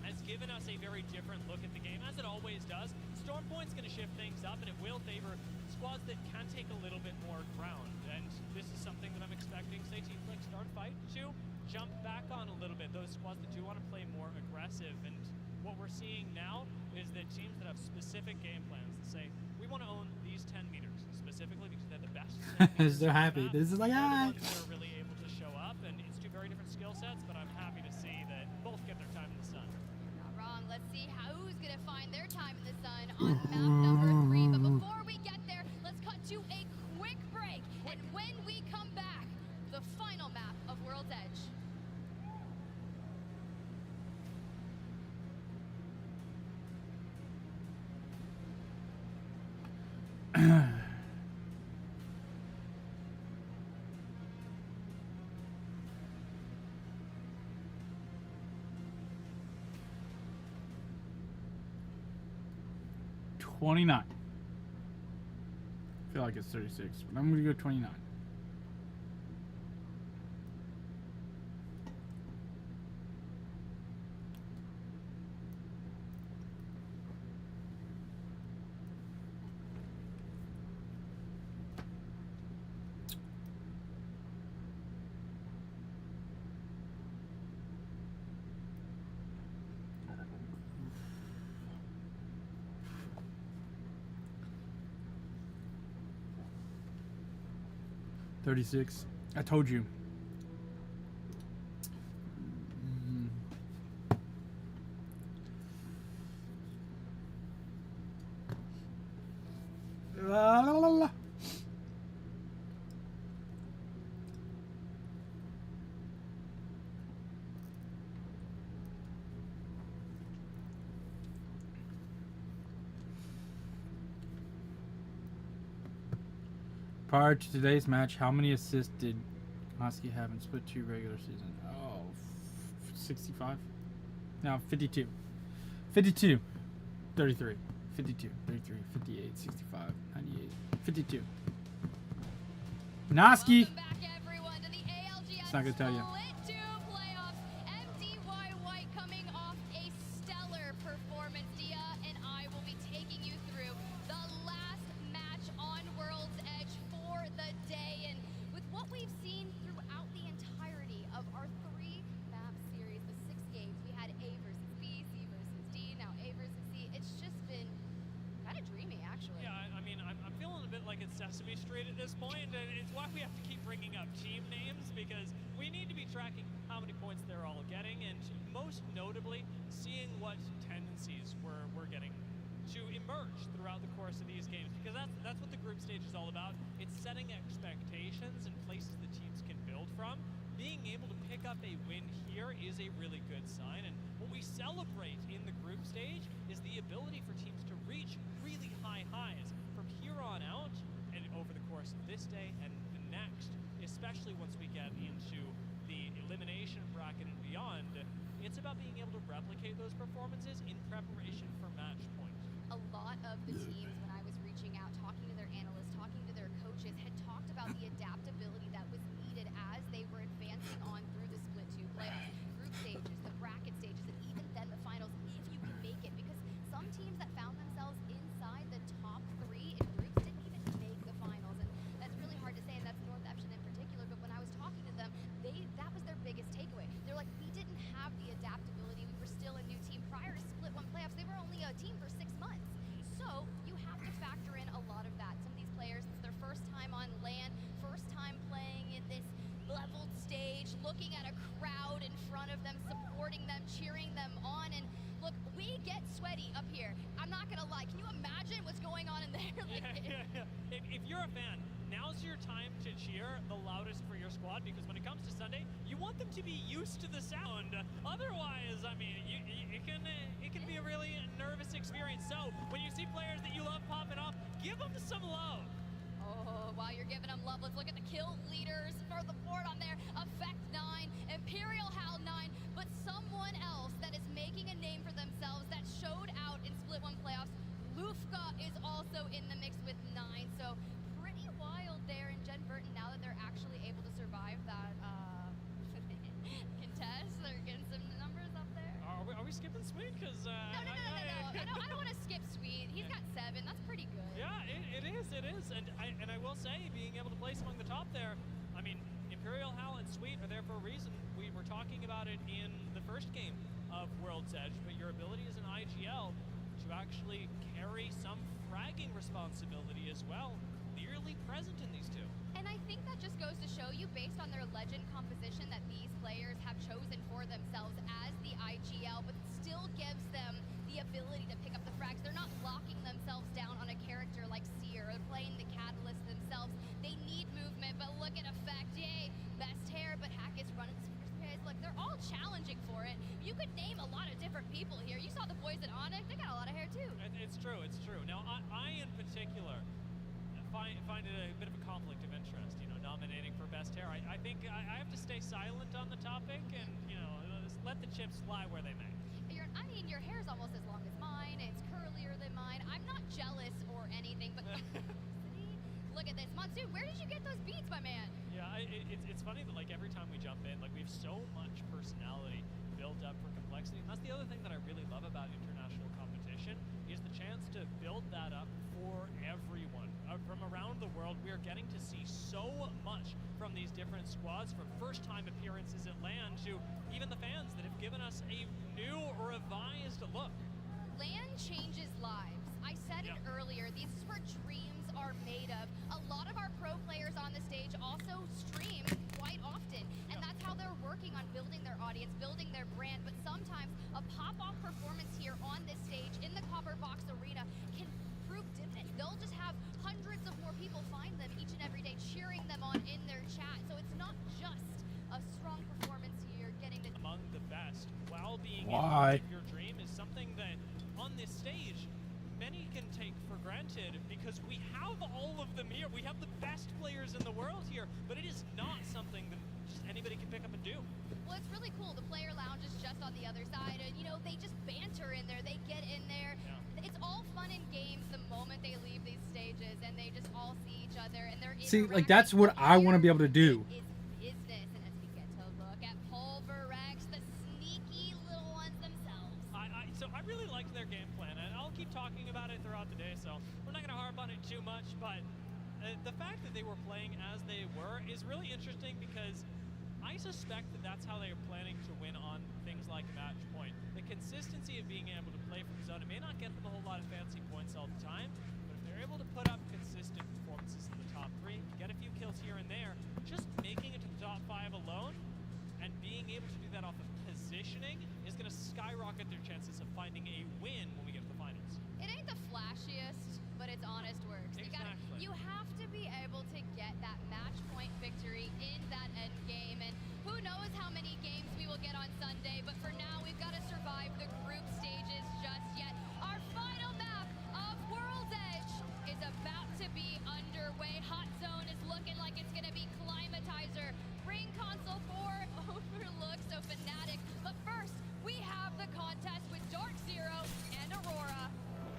has given us a very different look at the game, as it always does. Storm Point's going to shift things up, and it will favor squads that can take a little bit more ground. And this is something that I'm expecting, say, teams like Starfight to jump back on a little bit. Those squads that do want to play more aggressive. And what we're seeing now is that teams that have specific game plans that say, we want to own these 10 meters, specifically because they're the best. They're happy. This is like, ah. They're really able to show up, and it's 2 very different skill sets, but I'm happy to see that both get their time in the sun. You're not wrong. Let's see who's going to find their time in the sun on map number 3. But before we get there, let's cut to a quick break. And when we come back, the final map of World's Edge. $29. I feel like it's 36, but I'm gonna go 29. $36. I told you. La, la, la, la. Prior to today's match, how many assists did Husky have in split 2 regular season? Oh, 65? No, 52. 52. 33. 52. 33. 58. 65. 98. 52. Noski! Welcome back, everyone, to the ALGS It's not gonna tell you. Split 2 playoffs. MDY White coming off a stellar performance. Dia and I will be taking you through the last match on World's Edge for the day. And with what we've seen throughout the entirety of our 3-map series, the 6 games, we had A versus B, C versus D, now A versus C. It's just been kind of dreamy, actually. Yeah, I mean, I'm feeling a bit like it's Sesame Street at this point, and it's why we have to keep bringing up team names, because we need to be tracking how many points they're all getting, and most notably, seeing what tendencies we're getting to emerge throughout the course of these games, because that's what the group stage is all about. It's setting expectations and places the teams can build from. Being able to pick up a win here is a really good sign, and what we celebrate in the group stage is the ability for teams to reach really high highs from here on out and over the course of this day and the next, especially once we get into the elimination bracket and beyond. It's about being able to replicate those performances in preparation for match point. A lot of the teams, when I was reaching out, talking to their analysts, talking to their coaches, had talked about the adaptability that was needed as they were advancing on through the split 2 playoffs, group stages, the bracket stages, and even then the finals, if you can make it. Because some teams that found themselves inside the top 3 in groups didn't even make the finals. And that's really hard to say, and that's North Epson in particular. But when I was talking to them, that was their biggest takeaway. They're like, we didn't have the adaptability. We were still a new team. Prior to split 1 playoffs, they were only a team for 6 months. So you have to factor in a lot of that. Some of these players, it's their first time on LAN, first time playing in this leveled stage, looking at a crowd in front of them, supporting them, cheering them on. And look, we get sweaty up here. I'm not gonna lie. Can you imagine what's going on in there? Like, Yeah. If you're a fan, now's your time to cheer the loudest for your squad, because when it comes to Sunday, you want them to be used to the sound. Otherwise, I mean, it can be a really nervous experience. So when you see players that you love popping off, give them some love. Oh, while you're giving them love, let's look at the kill leaders for the board on there. Effect 9, Imperial Hal 9, but someone else that is making a name for themselves that showed out in Split 1 playoffs. Lufka is also in the mix with 9, so pretty wild there in Jen Burton now that they're actually able to survive that contest. They're getting some numbers up there. Are we skipping Sweet? Because No, I don't want to skip Sweet. He's got 7. That's pretty good. Yeah, it is. And I will say, being able to place among the top there, I mean, Imperial Hal and Sweet are there for a reason. We were talking about it in the first game of World's Edge, but your ability as an IGL to actually carry some fragging responsibility as well, clearly present in these two. And I think that just goes to show you, based on their legend composition that these players have chosen for themselves as the IGL, but still gives them the ability to pick up the frags. They're not locking themselves down on a character like Seer or playing the Catalyst themselves. They need movement, but look at Effect. Yay, best hair, but Hackett's running space. Look, they're all challenging for it. You could name a lot of different people here. You saw the boys at Onyx, they got a lot of hair too. It's true. Now, I in particular find it a bit of a conflict of interest, nominating for best hair. I think I have to stay silent on the topic and, let the chips fly where they may. Your hair's almost as long as mine. It's curlier than mine. I'm not jealous or anything, but look at this. Monsoon, where did you get those beats, my man? Yeah, it's funny that, every time we jump in, we have so much personality built up for complexity. And that's the other thing that I really love about international competition is the chance to build that up for everyone. From around the world, we are getting to see so much from these different squads, from first-time appearances at LAN to even the fans that have given us a new or revised look. LAN changes lives. I said it earlier, this is where dreams are made of. A lot of our pro players on the stage also stream Why? Your dream is something that on this stage many can take for granted because we have all of them here. We have the best players in the world here, but it is not something that just anybody can pick up and do. Well, it's really cool. The player lounge is just on the other side, and you know they just banter in there. They get in there. Yeah. It's all fun and games the moment they leave these stages, and they just all see each other, and they're See, like that's what I want to be able to do. Is business, and as we get to look at Pulverex, the sneaky little ones themselves. So I really liked their game plan, and I'll keep talking about it throughout the day. So we're not going to harp on it too much, but the fact that they were playing as they were is really interesting because I suspect that that's how they are planning to win on things like match point. The consistency of being able to play from zone, it may not get them a whole lot of fancy points all the time, but if they're able to put up consistent performances in the top 3, get a few kills here and there, just making it to the top 5 alone, and being able to do that off of positioning is going to skyrocket their chances of finding a win when we get to the finals. It ain't the flashiest, but it's honest work. So Exactly. you have to be able to get that match point victory in that end game, and who knows how many games we will get on Sunday, but for now we've got to survive the group stages just yet. Our final map of World's Edge is about to be underway. Hot Zone is looking like it's going to be Climatizer. Ring Console 4 overlooks so Fnatic, but first we have the contest with Dark Zero and Aurora.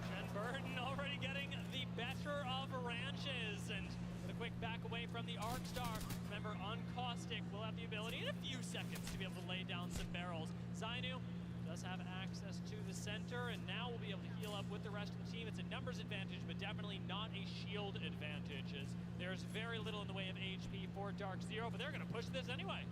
Jen Burton already getting the better of Ranches, and with a quick back away from the Arc Star. Remember, Uncaustic will have the ability in a few seconds to be able to lay down some barrels. Zainu does have access to the center, and now we'll be able to heal up with the rest of the team. It's a numbers advantage, but definitely not a shield advantage, as there's very little in the way of HP for Dark Zero, but they're going to push this anyway.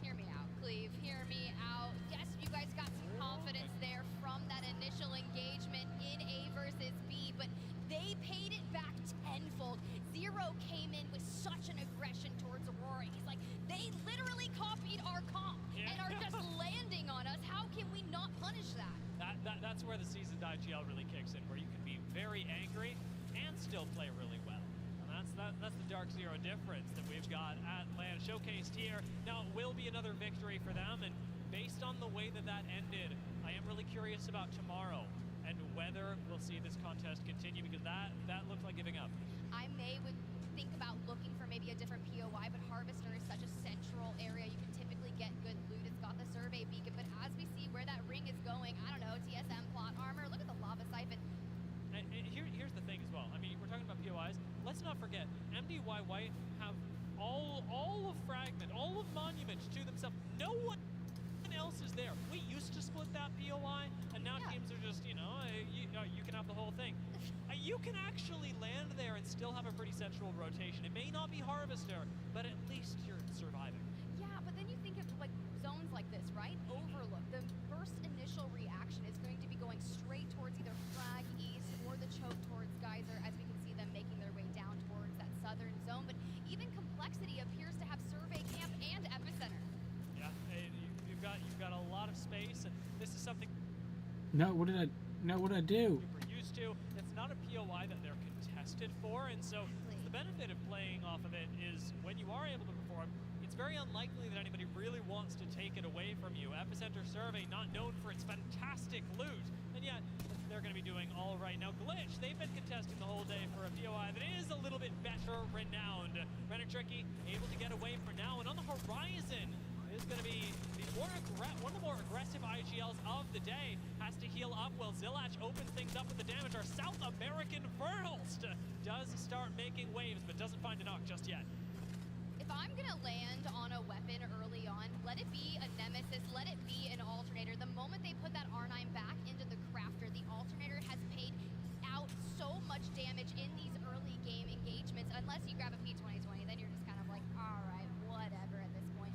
Hear me out, Cleve. Hear me out. Yes, you guys got some confidence there from that initial engagement in A versus B, but they paid it back tenfold. Zero came in with such an aggression towards Aurora. He's like, they literally copied our comp and are just landing on us. How can we not punish that? That's where the seasoned IGL really kicks in, where you can be very angry and still play really well. And that's the Dark Zero difference that we've got at LAN showcased here. Now, it will be another victory for them, and based on the way that ended, I am really curious about tomorrow and whether we'll see this contest continue, because that looks like giving up. I would think about looking for maybe a different POI, but Harvester is such a central area. You can typically get good loot. It's got the survey beacon, but as we see where that ring is going, I don't know, TSM plot armor, look at the lava siphon. And here's the thing as well. I mean, we're talking about POIs. Let's not forget, MDY White have all of Fragment, all of Monument to themselves. No one else is there. We used to split that POI, and now teams are just, you can have the whole thing. You can actually land there and still have a pretty central rotation. It may not be Harvester, but at least you're surviving. Yeah, but then you think of like zones like this, right? Overlook. The first initial reaction is going to be going straight towards either Frag East or the choke towards Geyser, as we can see them making their way down towards that southern zone. But even Complexity appears to have Survey Camp and Epicenter. Yeah, you've got a lot of space, and this is something. No, what did I do? Super used to. It's not a POI that they're contested for, and so the benefit of playing off of it is when you are able to perform, it's very unlikely that anybody really wants to take it away from you. Epicenter Survey, not known for its fantastic loot, and yet they're going to be doing all right. Now, Glitch, they've been contesting the whole day for a POI that is a little bit better renowned. Renetricky able to get away for now, and on the horizon is going to be one of the more aggressive IGLs of the day. Has to heal up while Zillach opens things up with the damage. Our South American Fernalst does start making waves, but doesn't find a knock just yet. If I'm going to land on a weapon early on, let it be a Nemesis, let it be an Alternator. The moment they put that R9 back into the Crafter, the Alternator has paid out so much damage in these early game engagements. Unless you grab a P2020, then you're just kind of like, all right, whatever at this point.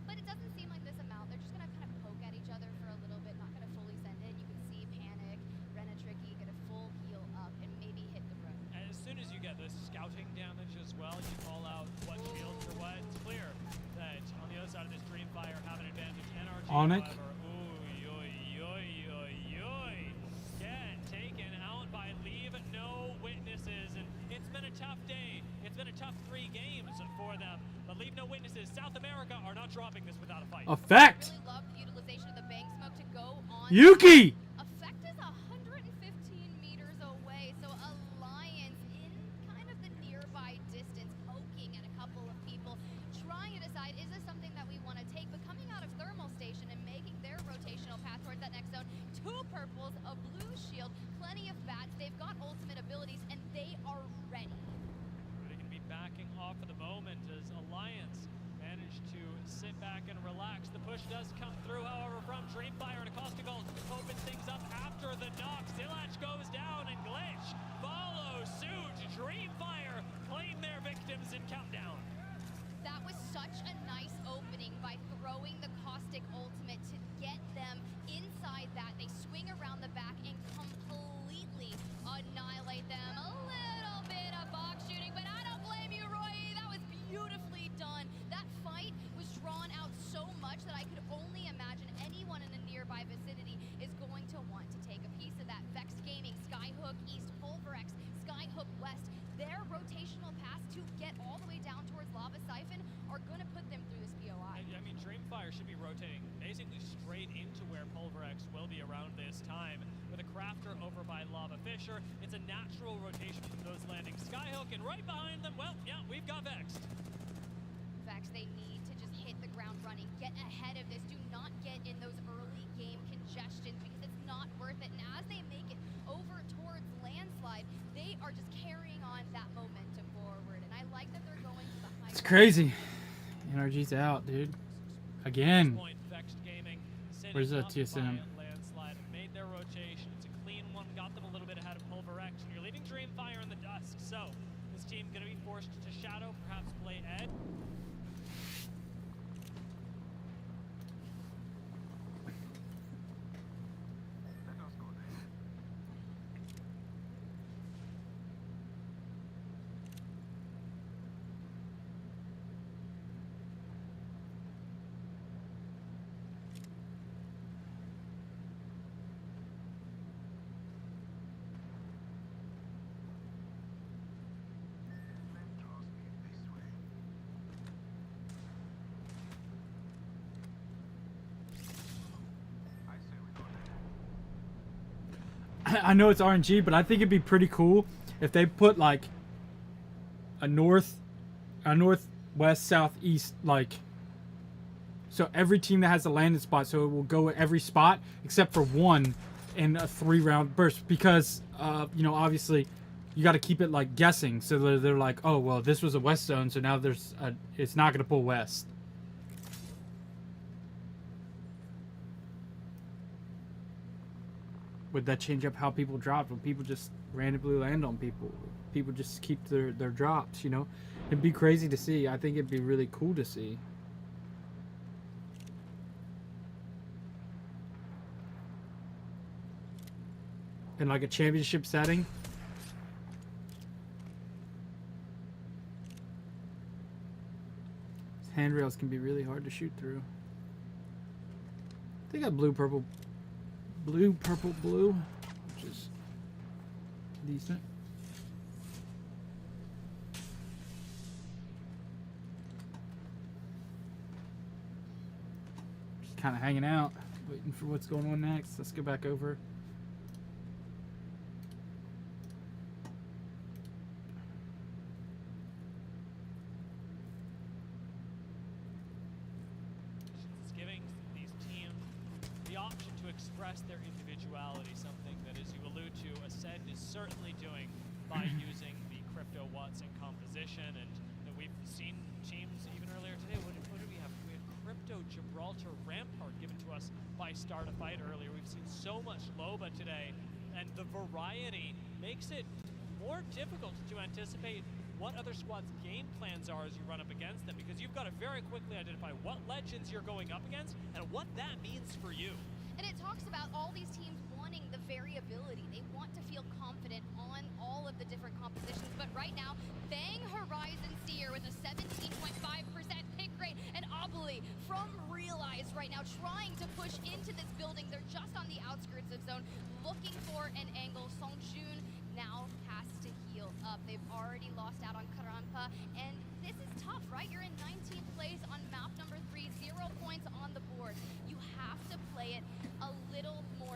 But it doesn't seem like this amount. They're just going to kind of poke at each other for a little bit, not going to fully send in. You can see Panic, Renetricky get a full heal up and maybe hit the road. As soon as you get the scouting damage as well, you call out what shields or what. It's clear that on the other side of this Dreamfire have an advantage. NRG, Onyx. however, get taken out by Leave No Witnesses, and it's been a tough day. It's been a tough 3 games for them, but Leave No Witnesses, South America are not dropping this without a fight. A fact. I really love the utilization of the bank smoke to go Yuki! Effect is 115 meters away, so Alliance in kind of the nearby distance, poking at a couple of people, trying to decide, is this something that we want to take? But coming out of Thermal Station and making their rotational path towards that next zone, 2 purples, a blue shield, plenty of bats, they've got ultimate abilities, and they are ready. They can be backing off for the moment as Alliance managed to sit back and relax. The push does come through, however, from Dreamfire, and Acostical opens things up after the knock. Zilach goes down, and Glitch follows suit. Dreamfire claim their victims in Countdown. That was such a nice opening by throwing the Caustic ultimate to get them inside that. They swing around the back and completely annihilate them. A little bit of box shooting, but I don't blame you, Roy. That was beautifully done. That fight was drawn out so much that I could only imagine anyone in the nearby vicinity is going to want to take a piece of that. Vex Gaming, Skyhook East, Pulverex, Skyhook West, their rotational paths to get all the way down towards Lava Siphon are going to put them through this POI. I mean, Dreamfire should be rotating basically straight into where Pulverex will be around this time. With a Crafter over by Lava Fisher, it's a natural rotation from those landing. Skyhook, and right behind them, well, yeah, we've got Vexed. Vex, they need to just hit the ground running, get ahead of this, do not get in those early game congestions because it's not worth it. And as they make it over towards Landslide, they are just carrying on that momentum forward. And I like that they're going to the high. It's crazy. NRG's out, dude. Again. Where's that TSM? Landslide made their rotation. It's a clean one, got them a little bit ahead of Pulverex. And you're leaving Dreamfire in the dust. So this team going to be forced to shadow, perhaps play Ed. I know it's RNG, but I think it'd be pretty cool if they put like a northwest, southeast, like, so every team that has a landing spot, so it will go at every spot except for one in a 3-round burst, because you know, obviously you got to keep it like guessing, so they're like, oh well, this was a west zone, so now there's a, it's not going to pull west. Would that change up how people dropped? When people just randomly land on people, people just keep their drops, you know? It'd be crazy to see. I think it'd be really cool to see. In like a championship setting. Handrails can be really hard to shoot through. They got blue, purple, blue, which is decent. Just kind of hanging out, waiting for what's going on next. Let's go back over. Express their individuality, something that, as you allude to, Ascend is certainly doing by using the crypto Watson composition, and we've seen teams even earlier today. What did we have? We had crypto Gibraltar Rampart given to us by Start a Fight earlier. We've seen so much Loba today, and the variety makes it more difficult to anticipate what other squads' game plans are as you run up against them, because you've got to very quickly identify what legends you're going up against and what that means for you. And it talks about all these teams wanting the variability. They want to feel confident on all of the different compositions. But right now, Bang Horizon Seer with a 17.5% pick rate, and Obli from Realize right now trying to push into this building. They're just on the outskirts of zone, looking for an angle. Songjun now has to heal up. They've already lost out on Karampa, and this is tough, right? You're in 19th place on map number 3, 0 points on the board. You have to play it a little more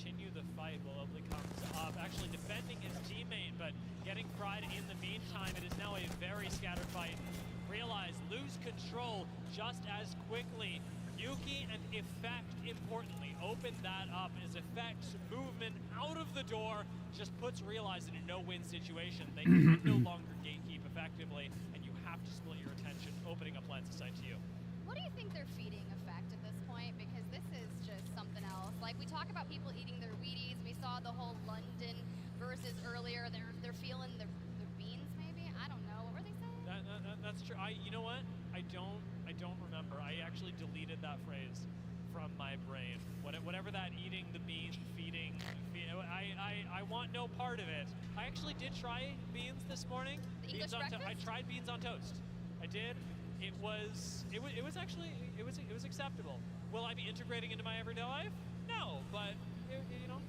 continue the fight while Oakley comes up, actually defending his teammate, but getting fried in the meantime. It is now a very scattered fight. Realize, lose control just as quickly. Yuki and Effect, importantly, open that up as Effect's movement out of the door just puts Realize in a no-win situation. They can no longer gatekeep effectively, and you have to split your attention, opening up lines of sight to you. What do you think they're feeding Effect at this point? Because this is just something else. Like, we talk about people eating their Wheaties. We saw the whole London versus earlier. They're feeling their beans, maybe? I don't know. What were they saying? That's true. You know what? I don't remember. I actually deleted that phrase from my brain. Whatever that eating the beans, feeding, I want no part of it. I actually did try beans this morning. English breakfast? I tried beans on toast. I did. It was actually acceptable. Will I be integrating into my everyday life? No, but you know,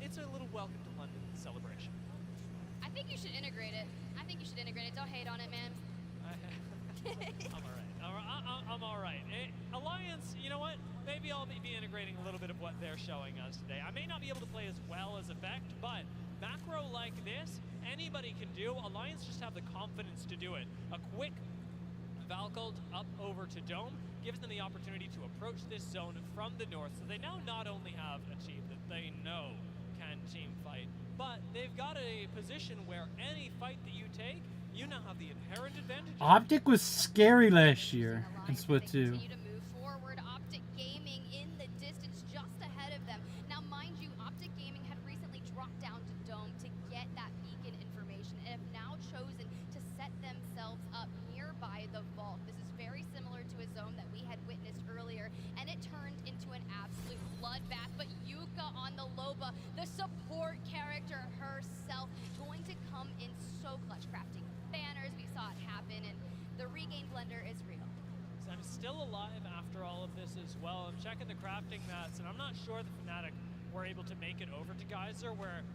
it's a little welcome to London celebration. I think you should integrate it. Don't hate on it, man. I'm all right. Alliance, you know what? Maybe I'll be integrating a little bit of what they're showing us today. I may not be able to play as well as Effect, but macro like this, anybody can do. Alliance just have the confidence to do it. A quick Valcult up over to Dome gives them the opportunity to approach this zone from the north, so they now not only have a team that they know can team fight, but they've got a position where any fight that you take, you now have the inherent advantage. Optic was scary last year in Split 2. Continue to move forward. Optic Gaming in the distance just ahead of them. Now, mind you, Optic Gaming had recently dropped down to Dome to get that beacon information and have now chosen to set themselves up nearby the vault. This is very similar to a zone that we had witnessed earlier, and it turned into an absolute bloodbath. But Yuka on the Loba, the support character herself, going to come in so clutch, crafting banners. We saw it happen, and the regain blender is real. So I'm still alive after all of this as well. I'm checking the crafting mats, and I'm not sure the Fnatic were able to make it over to Geyser, where,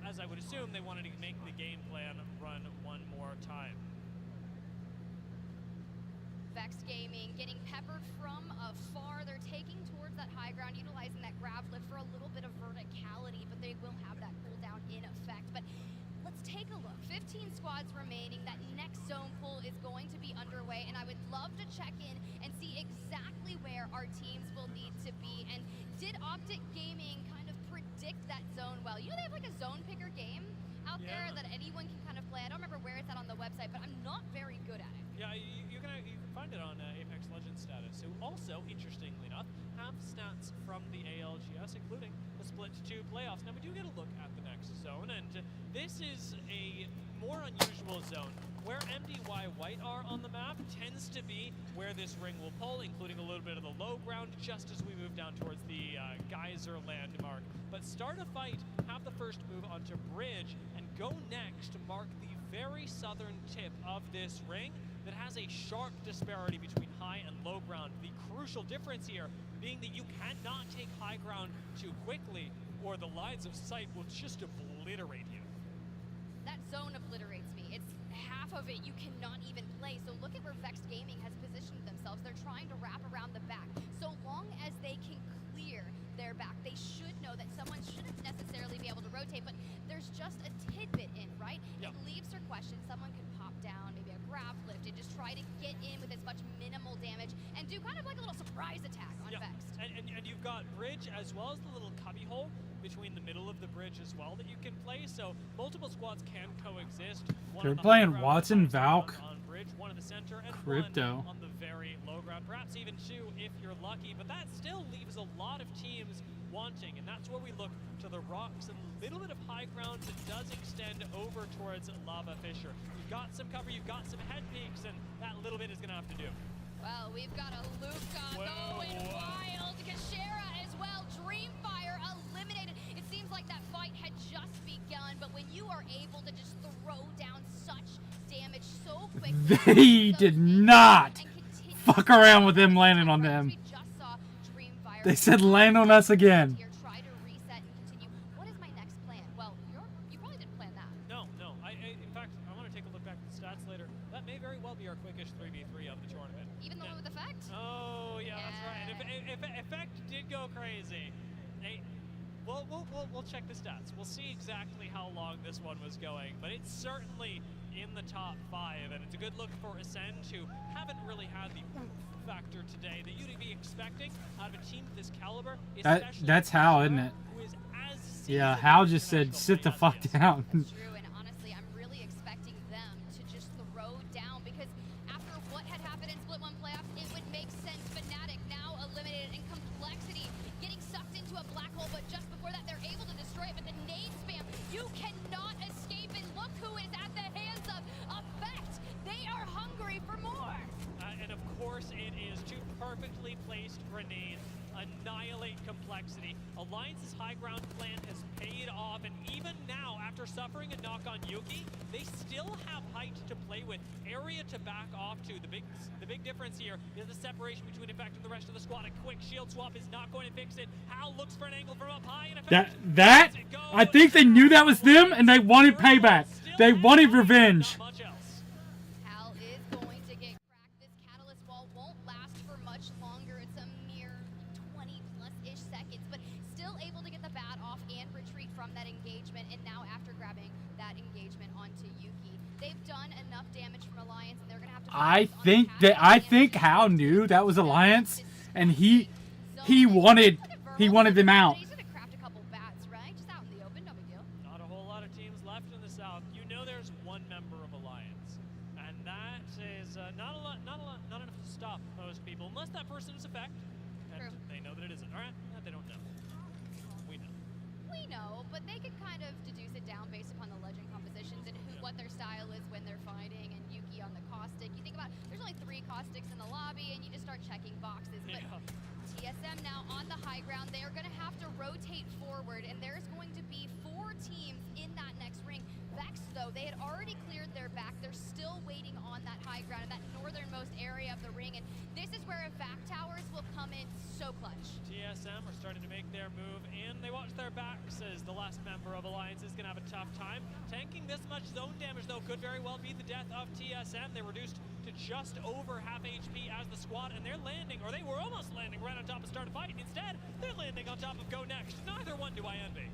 as I would assume, they wanted to make the game plan run one more time. Vex Gaming getting peppered from afar. They're taking towards that high ground, utilizing that grab lift for a little bit of verticality, but they will have that cooldown in effect. But let's take a look. 15 squads remaining. That next zone pull is going to be underway, and I would love to check in and see exactly where our teams will need to be. And did Optic Gaming kind of predict that zone well? You know, they have like a zone picker game out there that anyone can kind of play. I don't remember where it's at on the website, but I'm not very good at it. Yeah, you can find it on Apex Legends status, who also, interestingly enough, have stats from the ALGS, including the Split 2 playoffs. Now, we do get a look at the next zone, and this is a more unusual zone. Where MDY White are on the map tends to be where this ring will pull, including a little bit of the low ground, just as we move down towards the Geyser landmark. But start a fight, have the first move onto Bridge, and go next to mark the very southern tip of this ring that has a sharp disparity between high and low ground. The crucial difference here being that you cannot take high ground too quickly, or the lines of sight will just obliterate you. That zone obliterates me. It's half of it you cannot even play. So look at where Vex Gaming has positioned themselves. They're trying to wrap around the back. So long as they can clear their back, they should know that someone shouldn't necessarily be able to rotate, but there's just a tidbit in, right? It leaves her question. Someone could pop down, maybe a grab lift, and just try to get in with as much minimal damage and do kind of like a little surprise attack on Vex. And you've got Bridge as well as the little cubby hole between the middle of the bridge as well that you can play, so multiple squads can coexist. They're playing Watson, Valk, on Bridge, one in the center, and Crypto. one on the very low ground, perhaps even two if you're lucky, but that still leaves a lot of teams wanting, and that's where we look to the rocks and a little bit of high ground that does extend over towards Lava Fissure. You've got some cover, you've got some head peaks, and that little bit is going to have to do. Well, we've got a Luca going wild. Kashera as well. Dreamfire eliminated. It seems like that fight had just begun, but when you are able to just throw down such damage so quickly, They did not fuck around with them landing on them. They said land on us again. Try to reset and continue. What is my next plan? Well, you probably didn't plan that. No. In fact, I want to take a look back at the stats later. That may very well be our quickest 3v3 of the tournament. Even the one with Effect? Oh, yeah, that's right. If Effect did go crazy. we'll check the stats. We'll see exactly how long this one was going, but it's certainly in the top 5, and it's a good look for Ascend, who haven't really had the oomph factor today that you'd be expecting out of a team of this caliber. That's Hal, isn't it? Yeah, Hal just said, sit the fuck down. That's true, and honestly, I'm really expecting them to just throw down, because after what had happened in Split 1 playoffs, it would make sense. Fnatic now eliminated, and Complexity getting sucked into a black hole, but just before that, they're able to destroy it. But the nade spam, you cannot escape, and look who is at the hands of Effect. They are hungry for more. And of course, it is two perfectly placed grenades. Annihilate Complexity. Alliance's high ground plan has paid off, and even now, after suffering a knock on Yuki, they still have height to play with, area to back off to. The big difference here is the separation between Effect and the rest of the squad. A quick shield swap is not going to fix it. Hal looks for an angle from up high, and That I think they knew that was them, and they wanted payback. They wanted revenge. Hal is going to get cracked. This catalyst wall won't last for much longer. It's a mere 20-plus-ish seconds, but still able to get the bat off and retreat from that engagement. And now, after grabbing that engagement onto Yuki, they've done enough damage from Alliance, and they're gonna have to. I think Hal knew that was Alliance, and he wanted them out. He's gonna craft a couple bats, right? Just out in the open, no big deal. Not a whole lot of teams left in the South. You know there's one member of Alliance, and that is not enough to stop most people, unless that person is Effect, and True. they know that it isn't. All right, they don't know. We know. We know, but they could kind of deduce it down based upon the legend compositions and what their style is when they're fighting. And Yuki on the caustic. You think about there's only 3 caustics in the lobby, and you just start checking boxes. But TSM now on the high ground, they are going to have to rotate forward, and there's going to be 4 teams in that next ring. Vex, though, they had already cleared their back. They're still waiting on that high ground in that northernmost area of the ring, and this is where vac towers will come in so clutch. TSM are starting to make their move, and they watch their backs as the last member of Alliance is going to have a tough time. Tanking this much zone damage, though, could very well be the death of TSM. They reduced to just over half HP as the squad, and they're landing, or they were almost landing right on top of Start a Fight. Instead, they're landing on top of Go Next. Neither one do I envy.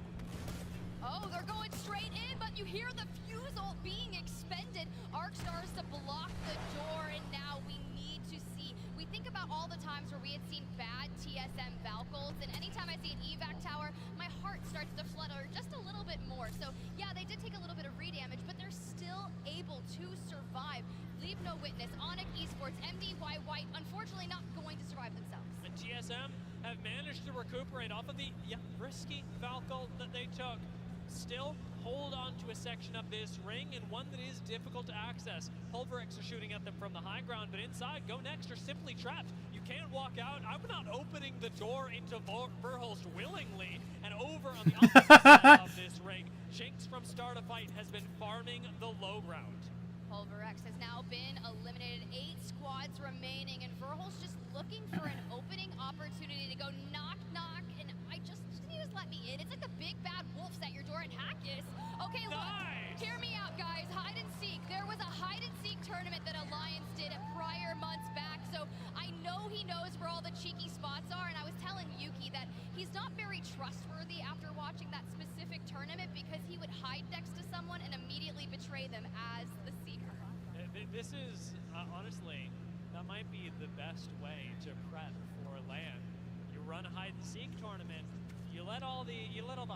Oh, they're going straight in, but you hear the fuse ult being expended. Arc Stars to block the door, and now we need to see. We think about all the times where we had seen bad TSM Valkyls, and anytime I see an evac tower, my heart starts to flutter just a little bit more. So yeah, they did take a little bit of redamage, but they're still able to survive. Leave no witness. Onyx Esports, MDY White, unfortunately not going to survive themselves. And TSM have managed to recuperate off of the risky Valkyl that they took. Still hold on to a section of this ring, and one that is difficult to access. Pulverex are shooting at them from the high ground, but inside, Go Next are simply trapped. You can't walk out. I'm not opening the door into Verhulst willingly. And over on the opposite side of this ring, Jinx from Start a Fight has been farming the low ground. Pulverex has now been eliminated. 8 squads remaining, and Verhulst just looking for an opening opportunity to go knock, knock, and you just let me in. It's like the big bad wolves at your door at Hackis. Okay, look, hear me out, guys. Hide and seek. There was a hide and seek tournament that Alliance did prior months back, so I know he knows where all the cheeky spots are, and I was telling Yuki that he's not very trustworthy after watching that specific tournament, because he would hide next to someone and immediately betray them as the seeker. This is, honestly, that might be the best way to prep for LAN. You run a hide and seek tournament. You let all the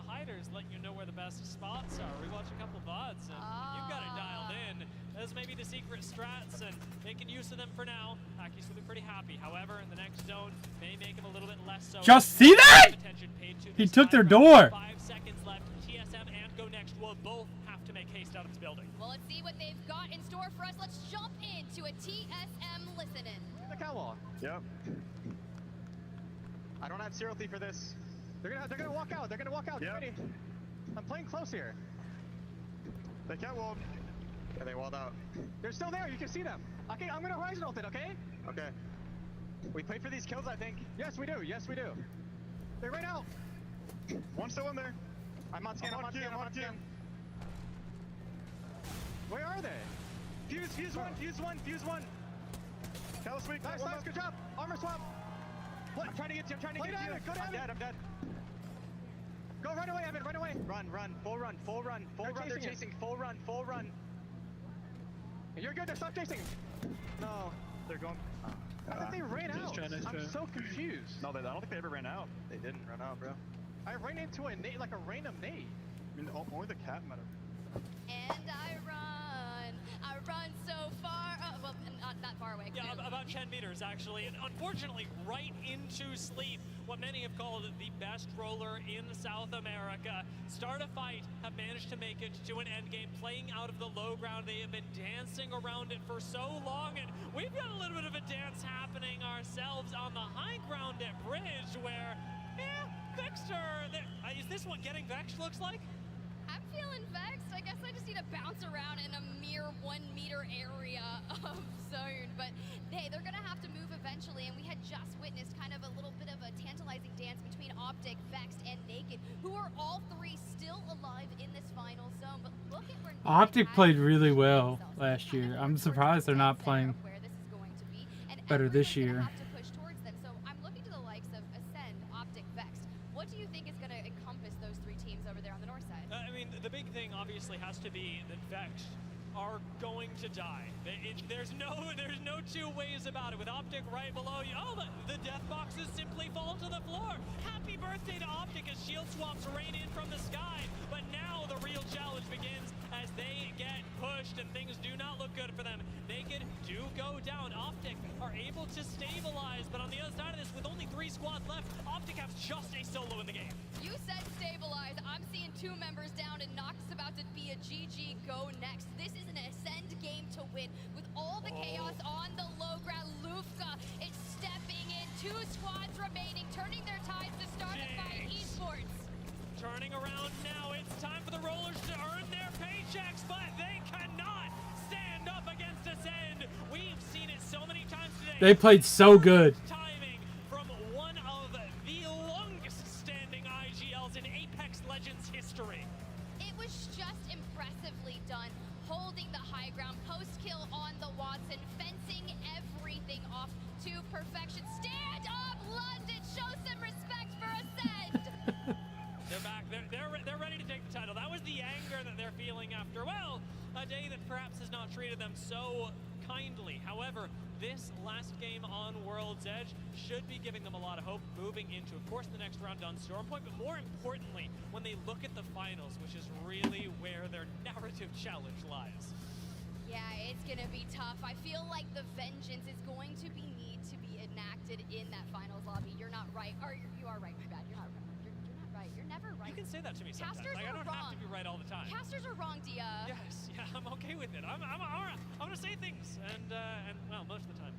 hiders let you know where the best spots are. We watch a couple VODs, and you've got it dialed in. Those may be the secret strats, and making use of them for now. Aki's will be pretty happy. However, in the next zone, may make him a little bit less so. Just see that? He took their door. 5 seconds left. TSM and Go Next will both have to make haste out of this building. Well, let's see what they've got in store for us. Let's jump into a TSM listen-in. The catwalk. Yep. I don't have Zero Thief for this. They're gonna walk out. They're gonna walk out. Get ready. I'm playing close here. They can't wall. Yeah, they walled out. They're still there. You can see them. Okay, I'm gonna horizon ult it. Okay. Okay. We played for these kills, I think. Yes, we do. Yes, we do. They're right out. One's still in there. I'm on scan. I'm on scan. Where are they? Fuse one. Tell weak. Nice, good job. Armor swap. I'm trying to get you. Go to I'm dead. Go right away, Evan, right away. Run, full run. They're chasing, full run. You're good, stop chasing. No, they're going. I think they ran out. I'm so confused. No, I don't think they ever ran out. They didn't run out, bro. I ran into a nade, like a random nade. I mean, only the cat matter. And I run so far, well, not that far away. Yeah, about 10 meters actually, and unfortunately right into sleep. What many have called the best roller in South America. Start a fight, have managed to make it to an end game, playing out of the low ground. They have been dancing around it for so long, and we've got a little bit of a dance happening ourselves on the high ground at Bridge, where, yeah, Vexter, is this what getting vexed looks like? I'm feeling vexed. I guess I just need to bounce around in a mere 1 meter area of zone. But hey, they're gonna have to move eventually, and we had just witnessed kind of a little bit of a tantalizing dance between Optic, Vexed, and Naked, who are all three still alive in this final zone. But look at where Optic played really well last year. I'm surprised they're not playing better this year. have to push towards them. So I'm looking to the likes of Ascend, Optic, Vexed. What do you think is going to encompass those three teams over there on the north side? I mean, the big thing obviously has to be that Vex are going to die. There's no two ways about it. With Optic right below you, oh, the death boxes simply fall to the floor. Happy birthday to Optic as shield swaps rain in from the sky. But now the real challenge begins as they get pushed and things do not look good for them. Naked do go down. Optic are able to stabilize, but on the other side of this, with only 3 squads left, Optic has just a solo in the game. You said stabilize. I'm seeing 2 members down, and Nox is about to be a GG go next. This is an Ascend game to win. With all the chaos on the low ground, Lufka is stepping in. 2 squads remaining, turning their tides to start the fight esports. Turning around now, it's time for the Rollers to earn their paychecks, but they cannot stand up against Ascend. We've seen it so many times today. They played so good. Timing from one of the longest standing IGLs in Apex Legends history. It was just impressively done, holding the high ground, post-kill on the Watson, fencing everything off to perfection. Stand up, London! Show some respect for Ascend! They're back. They're ready to take the title. That was the anger that they're feeling after, well, a day that perhaps has not treated them so kindly. However, this last game on World's Edge should be giving them a lot of hope moving into, of course, the next round on Stormpoint, but more importantly, when they look at the finals, which is really where their narrative challenge lies. Yeah, it's gonna be tough. I feel like the vengeance is going to need to be enacted in that finals lobby. You're not right. Or you are right, my bad. You're not right. You're never right. You can say that to me sometimes. Casters like, I don't wrong. have to be right all the time. Casters are wrong, Dia. Yes, yeah, I'm okay with it. I'm gonna say things, and well, most of the time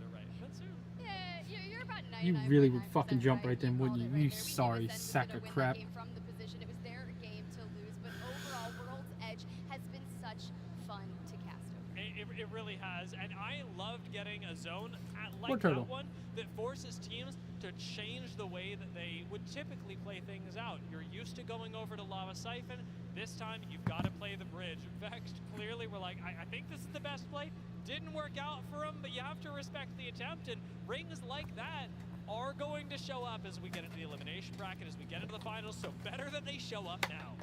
they're right. But soon. Yeah, you're about 99.9% You really would fucking jump right. right then, wouldn't you? Called it You right there. We sorry knew Ascend was sack gonna of win crap. that game from the position. It was their game to lose, but overall, World's Edge has been such fun to cast over. It really has, and I loved getting a zone Poor like turtle. that one that forces teams to change the way that they would typically play things out. You're used to going over to Lava Siphon. This time, you've got to play the bridge. Vexed clearly were like, I think this is the best play. Didn't work out for them, but you have to respect the attempt, and rings like that are going to show up as we get into the elimination bracket, as we get into the finals, so better that they show up now.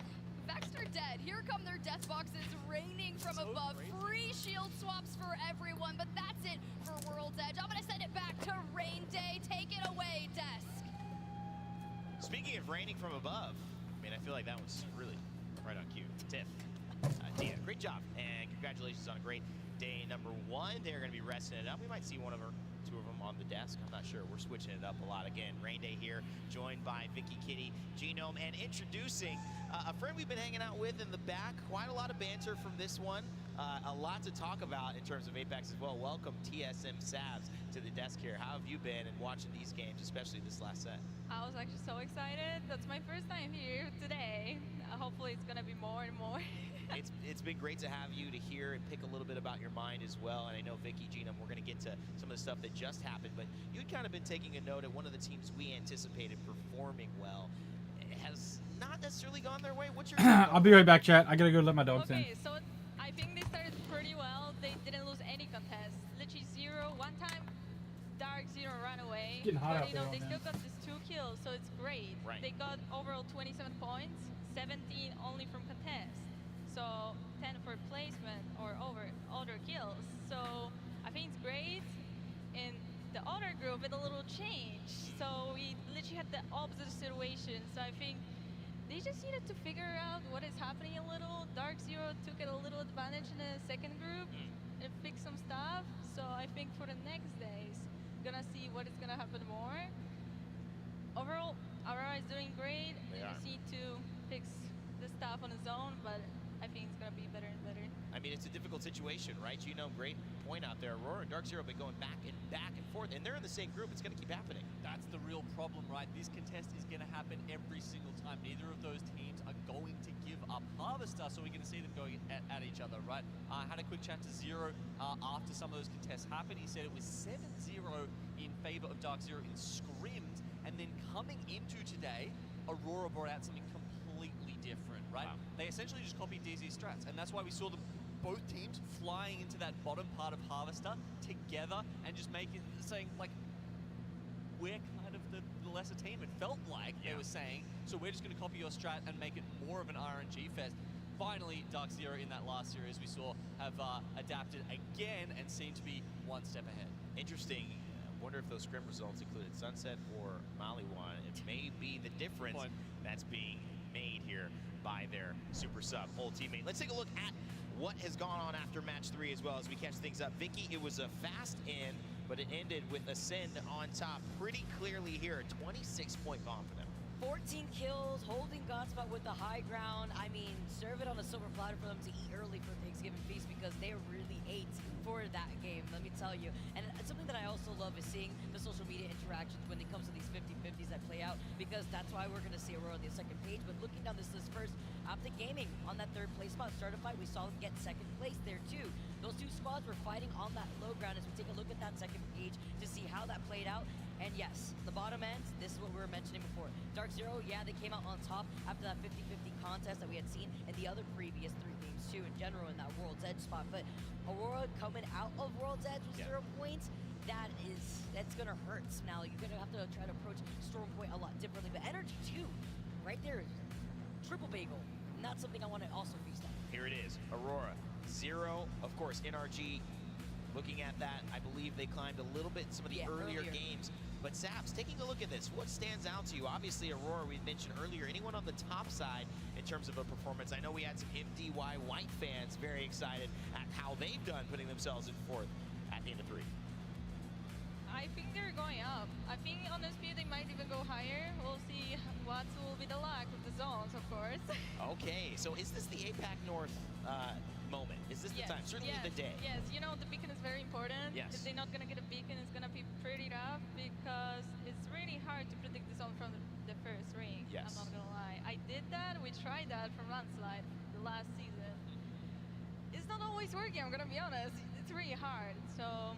Vexed are dead. Here come their death boxes raining from above. Free shield swaps for everyone, but that's it for World's Edge. I'm gonna send it back to Rain Day. Take it away, Desk. Speaking of raining from above, I mean, I feel like that was really right on cue. Tiff, Tia, great job, and congratulations on a great day number 1. They're going to be resting it up. We might see one of her, 2 of them on the desk. I'm not sure. We're switching it up a lot again. Rain Day here, joined by Vicky, Kitty, Genome, and introducing a friend we've been hanging out with in the back. Quite a lot of banter from this one. A lot to talk about in terms of Apex as well. Welcome TSM Savs to the desk here. How have you been in watching these games, especially this last set? I was actually so excited. That's my first time here today. Hopefully it's gonna be more and more. It's been great to have you to hear and pick a little bit about your mind as well. And I know Vicky, Genome, we're going to get to some of the stuff that just happened, but you'd kind of been taking a note at one of the teams we anticipated performing well. It has not necessarily gone their way. What's your I'll be right back, chat. I gotta go let my dogs in. Okay, so I think they started pretty well. They didn't lose any contest. Literally 0 one time. Dark 0 ran away. Getting hot but out you know there, they man. still got this 2 kills. kills, so it's great. Right. They got overall 27 points, 17 only from contest. So 10 for placement or other kills. So I think it's great. In the other group, with a little change. So we literally had the opposite situation. So I think they just needed to figure out what is happening a little. Dark Zero took it a little advantage in the second group and fixed some stuff. So I think for the next days, gonna see what is gonna happen more. Overall, Aurora is doing great. They He are. just need to fix the stuff on his own, but I think it's gonna be better and better. I mean, it's a difficult situation, right? You know, great point out there. Aurora and Dark Zero have been going back and forth, and they're in the same group. It's going to keep happening. That's the real problem, right? This contest is going to happen every single time. Neither of those teams are going to give up Harvester, so we're going to see them going at each other, right? I had a quick chat to Zero after some of those contests happened. He said it was 7-0 in favor of Dark Zero in scrims, and then coming into today, Aurora brought out something completely different, right? Wow. They essentially just copied DZ's strats, and that's why we saw them, both teams flying into that bottom part of Harvester together and just saying, like, we're kind of the lesser team. It felt like they were saying, so we're just going to copy your strat and make it more of an RNG fest. Finally, Dark Zero in that last series we saw have adapted again and seem to be one step ahead. Interesting. I wonder if those scrim results included Sunset or Maliwan. It may be the difference that's being made here by their super sub old teammate. Let's take a look at what has gone on after match 3 as well as we catch things up. Vicky, it was a fast end, but it ended with Ascend on top pretty clearly here. 26-point bomb for them. 14 kills, holding Godspot with the high ground. I mean, serve it on a silver platter for them to eat early for Thanksgiving feast because they really ate for that game, let me tell you. And something that I also love is seeing the social media interactions when it comes to these 50-50s that play out, because that's why we're going to see Aurora on the second page. But looking down this list first, Optic Gaming on that third place spot started fight. We saw them get second place there too. Those two squads were fighting on that low ground as we take a look at that second page to see how that played out. And yes, the bottom end, this is what we were mentioning before. Dark Zero, yeah, they came out on top after that 50-50 contest that we had seen in the other previous 3 games too, in general in that World's Edge spot. But Aurora coming out of World's Edge with 0 points, that's gonna hurt. Now you're gonna have to try to approach Storm Point a lot differently. But Energy too, right there, triple bagel. Not something I want to also feast on. Here it is, Aurora, 0, of course, NRG. Looking at that, I believe they climbed a little bit in some of the earlier games. But Saps, taking a look at this, what stands out to you? Obviously, Aurora, we mentioned earlier, anyone on the top side in terms of a performance? I know we had some MDY White fans very excited at how they've done putting themselves in 4th at the end of 3. I think they're going up. I think on the speed they might even go higher. We'll see what will be the luck with the zones, of course. Okay, so is this the APAC North moment? Is this the time? Certainly the day. Yes, you know, the beacon is very important. Yes. If they're not going to get a beacon, it's going to be pretty rough because it's really hard to predict the zone from the first ring. Yes. I'm not going to lie. I did that. We tried that from Landslide the last season. It's not always working, I'm going to be honest. It's really hard. So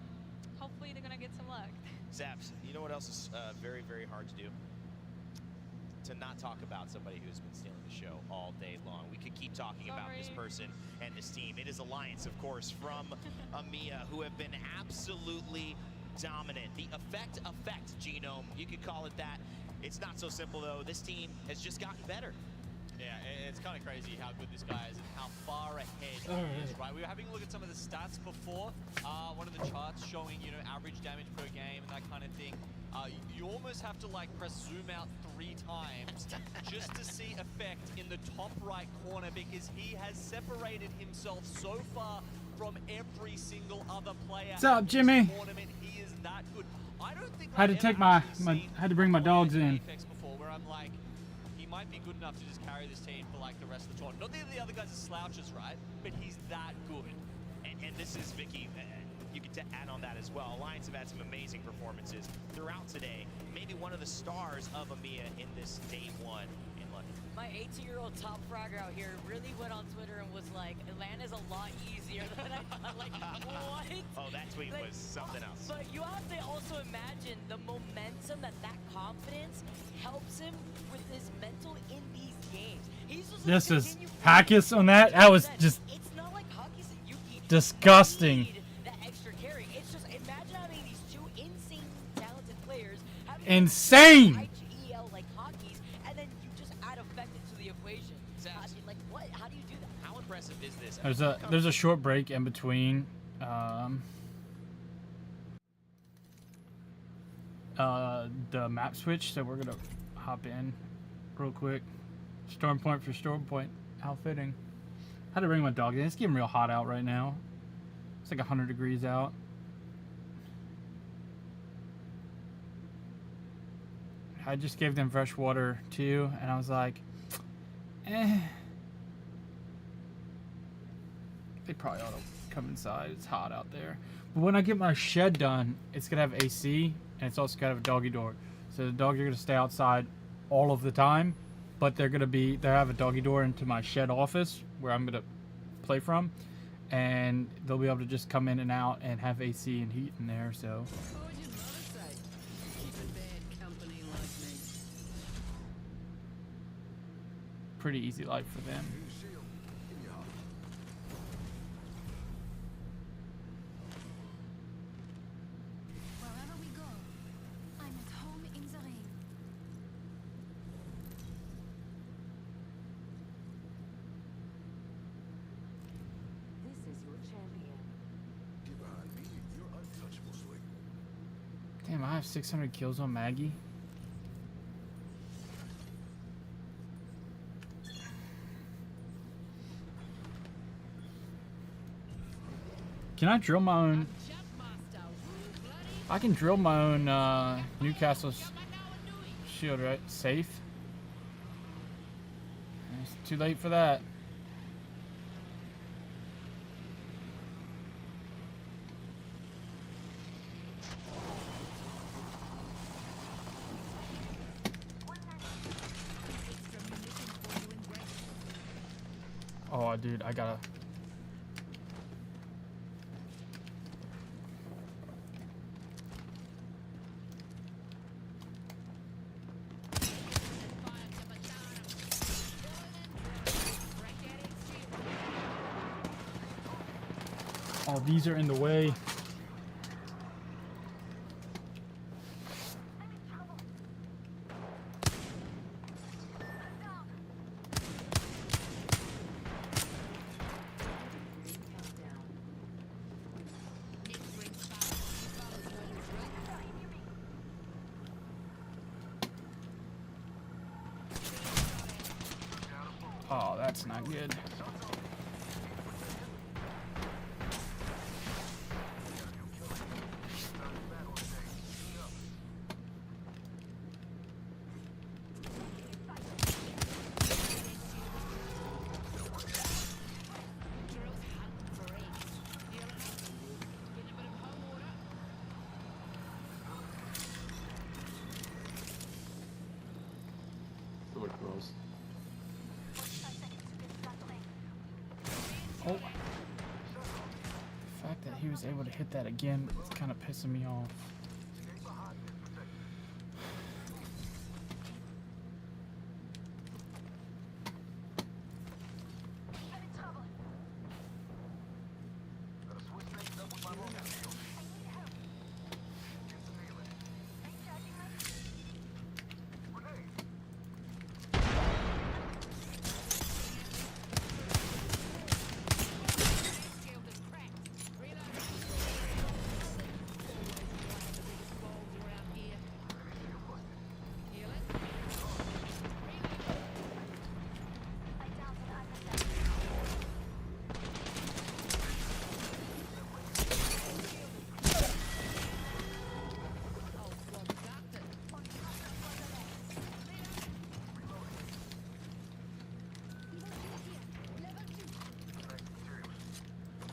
hopefully they're going to get some luck. Zaps, you know what else is very, very hard to do? To not talk about somebody who's been stealing the show all day long. We could keep talking about this person and this team. It is Alliance, of course, from EMEA, who have been absolutely dominant. The effect, Genome, you could call it that. It's not so simple, though. This team has just gotten better. Yeah, it's kind of crazy how good this guy is and how far ahead he is, right? We were having a look at some of the stats before. One of the charts showing, you know, average damage per game and that kind of thing. You almost have to like press zoom out 3 times just to see effect in the top right corner because he has separated himself so far from every single other player. What's up, Jimmy? Tournament. He is that good. I don't think Had to take had to bring my dogs in. before where I'm like, he might be good enough to just carry this team for like the rest of the tournament. Not that the other guys are slouches, right? But he's that good. And this is Vicky. You can add on that as well. Alliance have had some amazing performances throughout today. Maybe one of the stars of EMEA in this day 1 in London. My 18-year-old top fragger out here really went on Twitter and was like, Atlanta's a lot easier than I'm like, what? Oh, that tweet was something else. But you have to also imagine the momentum that confidence helps him with his mental in these games. He's just This is Hackis on that. That was just it's not like Hackis and Yuki disgusting. need that extra carry. It's just imagine having these 2 insane talented players having Insane! IGL impressive is this? There's a short break in between. The map switch, so we're gonna hop in real quick. Storm point for storm point outfitting. Had to bring my dog in. It's getting real hot out right now. It's like 100 degrees out. I just gave them fresh water too, and I was like, eh. They probably ought to come inside. It's hot out there. But when I get my shed done, it's gonna have AC, and it's also gonna have a doggy door. So the dogs are gonna stay outside all of the time, but they have a doggy door into my shed office where I'm gonna play from, and they'll be able to just come in and out and have AC and heat in there. So. Pretty easy life for them. Wherever we go, I'm at home in the ring. This is your champion. Get behind me. You're untouchable, Slick. Damn, I have 600 kills on Maggie. Can I drill my own? I can drill my own Newcastle's shield, right? Safe. It's too late for that. Oh, dude, I gotta. Oh, these are in the way. Oh, that's not good. Oh. The fact that he was able to hit that again is kind of pissing me off.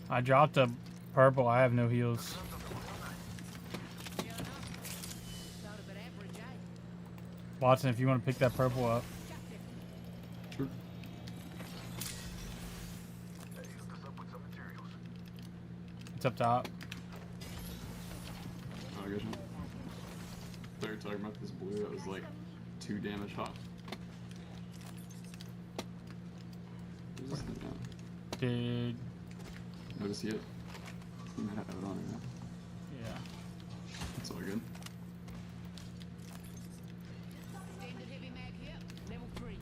I dropped a purple. I have no heals. Watson, if you want to pick that purple up. Sure. It's up top. Oh, I got you. They were talking about this blue that was like 2 damage hot. What is this thing now? Did... Notice yet? You might have it on right now. Yeah. It's all good. Standard heavy mag here, level 3.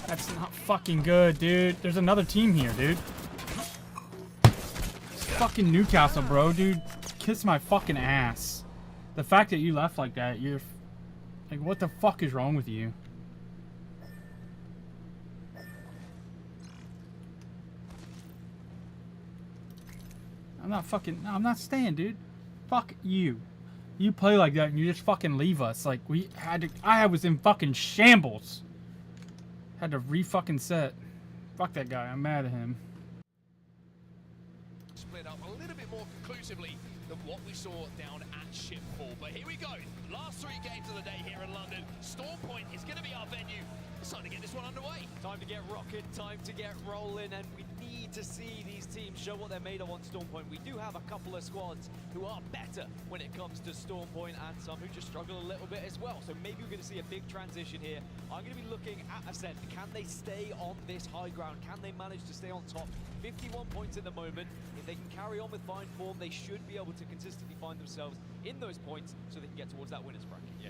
That's not fucking good, dude. There's another team here, dude. It's fucking Newcastle, bro, dude. Kiss my fucking ass. The fact that you left like that, you're... Like, what the fuck is wrong with you? I'm not staying, dude. Fuck you. You play like that and you just fucking leave us. Like, I was in fucking shambles. Had to re-fucking set. Fuck that guy. I'm mad at him. Split up a little bit more conclusively than what we saw down at Shipfall. But here we go. Last 3 games of the day here in London. Storm Point is going to be our venue. It's time to get this one underway. Time to get rocking, time to get rolling, and we need to see these teams show what they're made of on Storm Point. We do have a couple of squads who are better when it comes to Storm Point, and some who just struggle a little bit as well. So maybe we're going to see a big transition here. I'm going to be looking at Ascent. Can they stay on this high ground? Can they manage to stay on top? 51 points at the moment. If they can carry on with fine form, they should be able to consistently find themselves in those points so they can get towards that winner's bracket. Yeah,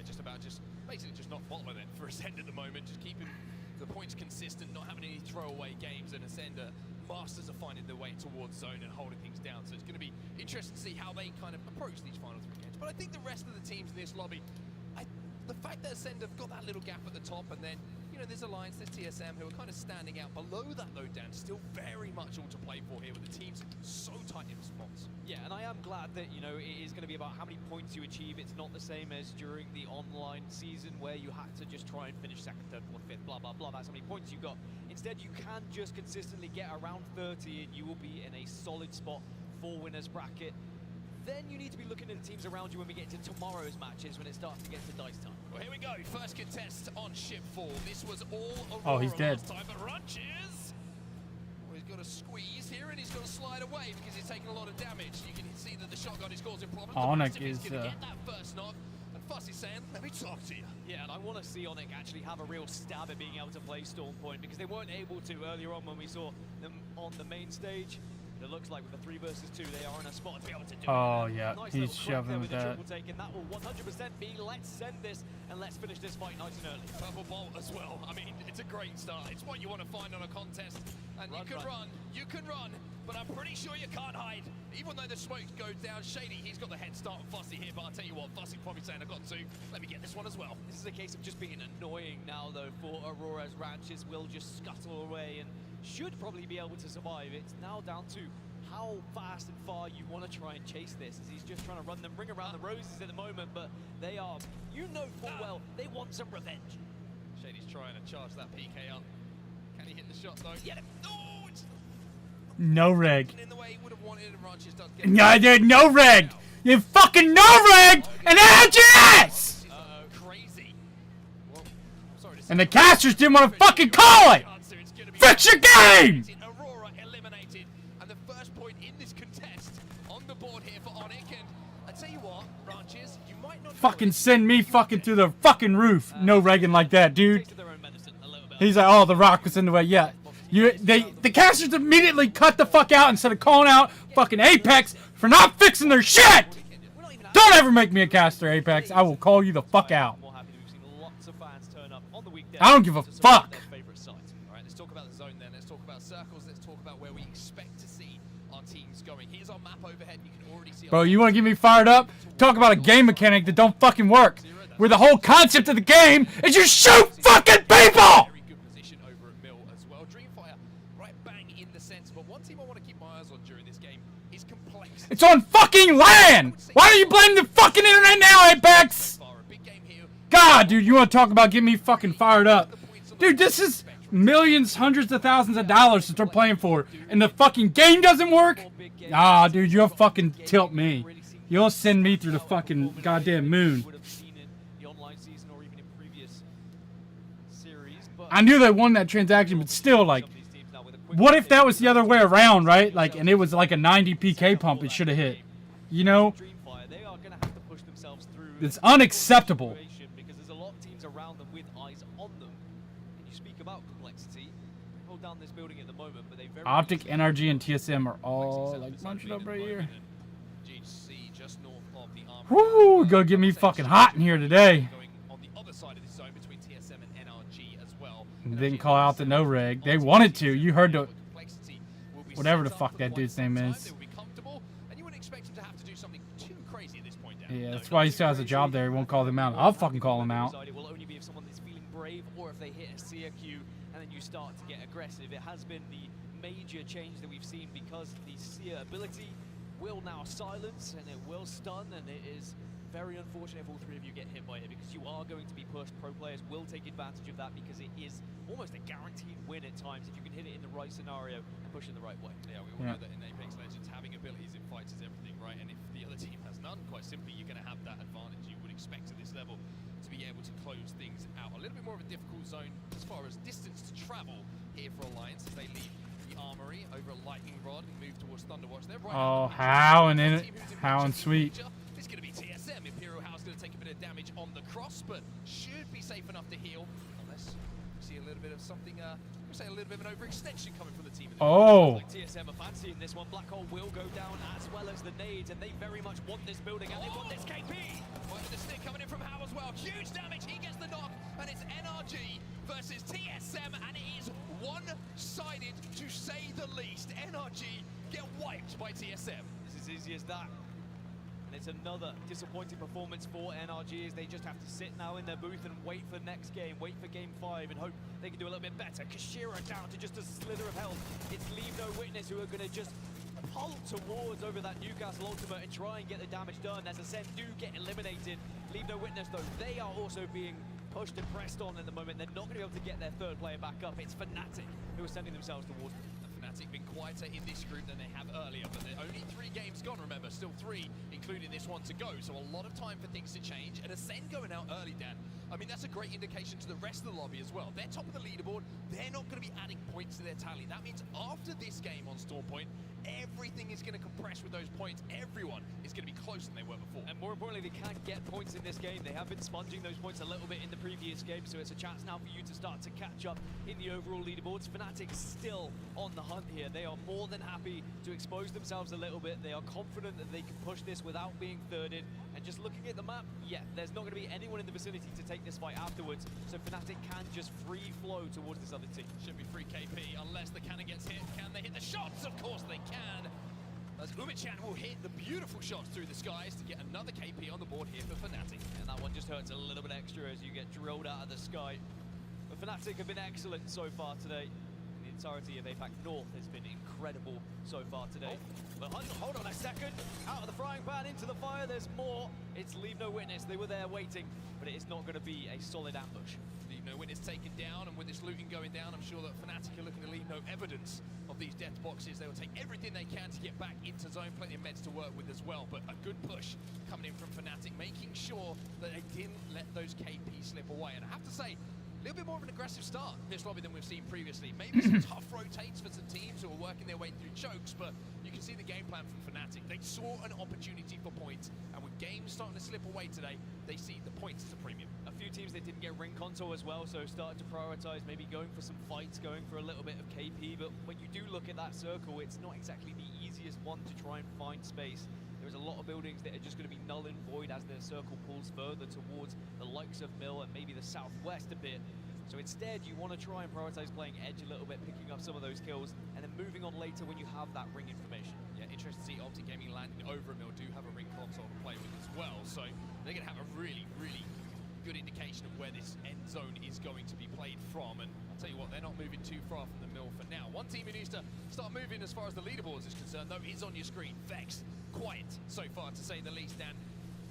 basically just not following it for Ascend at the moment. Just keeping the points consistent, not having any throwaway games, and Ascender masters are finding their way towards zone and holding things down. So it's going to be interesting to see how they kind of approach these final 3 games. But I think the rest of the teams in this lobby, the fact that Ascender have got that little gap at the top, and then, you know, there's Alliance, there's TSM, who are kind of standing out below that low down, still very much all to play for here with the teams so tight in response. Yeah, and I am glad that, you know, it is going to be about how many points you achieve. It's not the same as during the online season where you had to just try and finish 2nd, 3rd, 4th, 5th, blah, blah, blah. That's how many points you got. Instead, you can just consistently get around 30 and you will be in a solid spot for winner's bracket. Then you need to be looking at the teams around you when we get to tomorrow's matches, when it starts to get to dice time. Well, here we go. First contest on Shipfall. This was all Aurora Oh, he's dead. last time, but Runches, well, he's got to squeeze here and he's got to slide away because he's taking a lot of damage. You can see that the shotgun is causing problems. Onyx is is going to get that first knock. And Fussy's saying, let me talk to you. Yeah, and I want to see Onyx actually have a real stab at being able to play Storm Point, because they weren't able to earlier on when we saw them on the main stage. It looks like with the 3 versus 2, they are in a spot to be able to do it. Oh, yeah, Nice he's little crack there shoving with the that. triple take, and that will 100% be let's send this and let's finish this fight nice and early. Purple Bolt as well. I mean, it's a great start. It's what you want to find on a contest. And you can run, but I'm pretty sure you can't hide. Even though the smoke goes down, Shady, he's got the head start on Fussy here, but I'll tell you what, Fussy probably saying, I've got to, let me get this one as well. This is a case of just being annoying now, though, for Aurora's. Ranches will just scuttle away and should probably be able to survive. It's now down to how fast and far you want to try and chase this, as he's just trying to run them, bring around the roses at the moment, but they are, you know full well, they want some revenge. Shady's trying to charge that PK up. Can he hit the shot though? Yeah. Oh, it's no reg. in the way he would have wanted, and Ranches does get No, dude, no reg. You fucking no reg and ALGS. Crazy. Well, I'm sorry to say, And the casters didn't want to fucking call it. Fix your game. Aurora eliminated, and the first point in this contest on the board here for Onyx. And I tell you what, Ranches, you might not Fucking send me fucking through the fucking roof. No regging like that, dude. He's like, oh, the rock was in the way. Yeah. The casters immediately cut the fuck out instead of calling out fucking Apex for not fixing their shit. Don't ever make me a caster, Apex. I will call you the fuck out. I don't give a fuck. Alright, let's talk about the zone then. Let's talk about circles. Let's talk about where we expect to see our teams going. Here's our map overhead. You can already see. Bro, you want to get me fired up? Talk about a game mechanic that don't fucking work. Where the whole concept of the game is you shoot fucking people! Very good position over at Mill as well. Dreamfire, right bang in the sense. But one team I want to keep my eyes on during this game is Complex. It's on fucking land! Why do you blame the fucking internet now, Apex? God, dude, you want to talk about getting me fucking fired up? Dude, this is millions, hundreds of thousands of dollars that they're playing for, and the fucking game doesn't work? Ah, dude, you'll fucking tilt me. You'll send me through the fucking goddamn moon. I knew they won that transaction, but still, like, what if that was the other way around, right? Like, and it was like a 90 PK pump it should have hit. You know? It's unacceptable. Because there's a lot of teams around them with eyes on them. And you speak about complexity. Hold down this building at the moment, but they very Optic, NRG, and TSM are all like bunched up right here. GHC just north of the armory. Woo! Gonna get me fucking hot in here today. Didn't call out the no reg. They wanted to. You heard the whatever the fuck that dude's name is. Yeah, that's why he still has a job there. He won't call them out. I'll fucking call him out. It will only be if someone is feeling brave or if they hit a CQ and then you start to get aggressive. It has been the major change that we've seen because the Seer ability will now silence and it will stun, and it is very unfortunate if all three of you get hit by it because you are going to be pushed. Pro players will take advantage of that because it is almost a guaranteed win at times if you can hit it in the right scenario and push it the right way. Yeah, we all know that in Apex Legends, having abilities in fights is everything, right? And if the other team has none, quite simply, you're going to have that advantage you would expect at this level to be able to close things out. A little bit more of a difficult zone as far as distance to travel here for Alliance as they leave the armory over a lightning rod and move towards Thunderwatch. They're right how and in it, how and sweet. It's going to be TSM. Imperial House going to take a bit of damage on the cross, but should be safe enough to heal unless we see a little bit of something. We say a little bit of an overextension coming from the team. Like TSM are fancying this one. Black Hole will go down as well as the nades, and they very much want this building and they want this KP. Right, the stick coming in from Howe as well. Huge damage. He gets the knock, and it's NRG versus TSM, and it is one-sided to say the least. NRG get wiped by TSM. This is easy as that. And it's another disappointing performance for NRG as they just have to sit now in their booth and wait for the next game, wait for game 5 and hope they can do a little bit better. Kashira down to just a slither of health. It's Leave No Witness who are going to just pull towards over that Newcastle ultimate and try and get the damage done as Ascend do get eliminated. Leave No Witness though, they are also being pushed and pressed on at the moment. They're not going to be able to get their third player back up. It's Fnatic who are sending themselves towards them. Fnatic been quieter in this group than they have earlier, but they're only 3 games gone, remember, still 3, including this one to go, so a lot of time for things to change, and Ascend going out early, Dan, I mean, that's a great indication to the rest of the lobby as well. They're top of the leaderboard, they're not going to be adding points to their tally. That means after this game on Storm Point, everything is going to compress with those points. Everyone is going to be closer than they were before. And more importantly, they can't get points in this game. They have been sponging those points a little bit in the previous game, so it's a chance now for you to start to catch up in the overall leaderboards. Fnatic still on the hunt here. They are more than happy to expose themselves a little bit. They are confident that they can push this without being thirded. And just looking at the map, yeah, there's not going to be anyone in the vicinity to take this fight afterwards, so Fnatic can just free flow towards this other team. Should be free KP unless the cannon gets hit. Can they hit the shots? Of course they can. As Umichan will hit the beautiful shots through the skies to get another KP on the board here for Fnatic. And that one just hurts a little bit extra as you get drilled out of the sky. But Fnatic have been excellent so far today. The entirety of APAC North has been incredible so far today. But hold on a second. Out of the frying pan into the fire, there's more. It's Leave No Witness. They were there waiting, but it is not going to be a solid ambush. Leave No Witness taken down, and with this looting going down, I'm sure that Fnatic are looking to leave no evidence of these death boxes. They will take everything they can to get back into zone. Plenty of meds to work with as well, but a good push coming in from Fnatic, making sure that they didn't let those KP slip away. And I have to say, a little bit more of an aggressive start in this lobby than we've seen previously. Maybe some tough rotates for some teams who are working their way through chokes, but you can see the game plan from Fnatic. They saw an opportunity for points, and with games starting to slip away today, they see the points as a premium. A few teams, they didn't get ring console as well, so started to prioritize maybe going for some fights, going for a little bit of KP, but when you do look at that circle, it's not exactly the easiest one to try and find space. There's a lot of buildings that are just going to be null and void as their circle pulls further towards the likes of Mill and maybe the southwest a bit. So instead, you want to try and prioritize playing edge a little bit, picking up some of those kills, and then moving on later when you have that ring information. Yeah, interesting to see Optic Gaming landing over Mill do have a ring console to play with as well, so they're going to have a really, really good indication of where this end zone is going to be played from, and I'll tell you what, they're not moving too far from the Mill for now. One team who needs to start moving as far as the leaderboards is concerned, though, is on your screen. Vex, quiet so far, to say the least, Dan.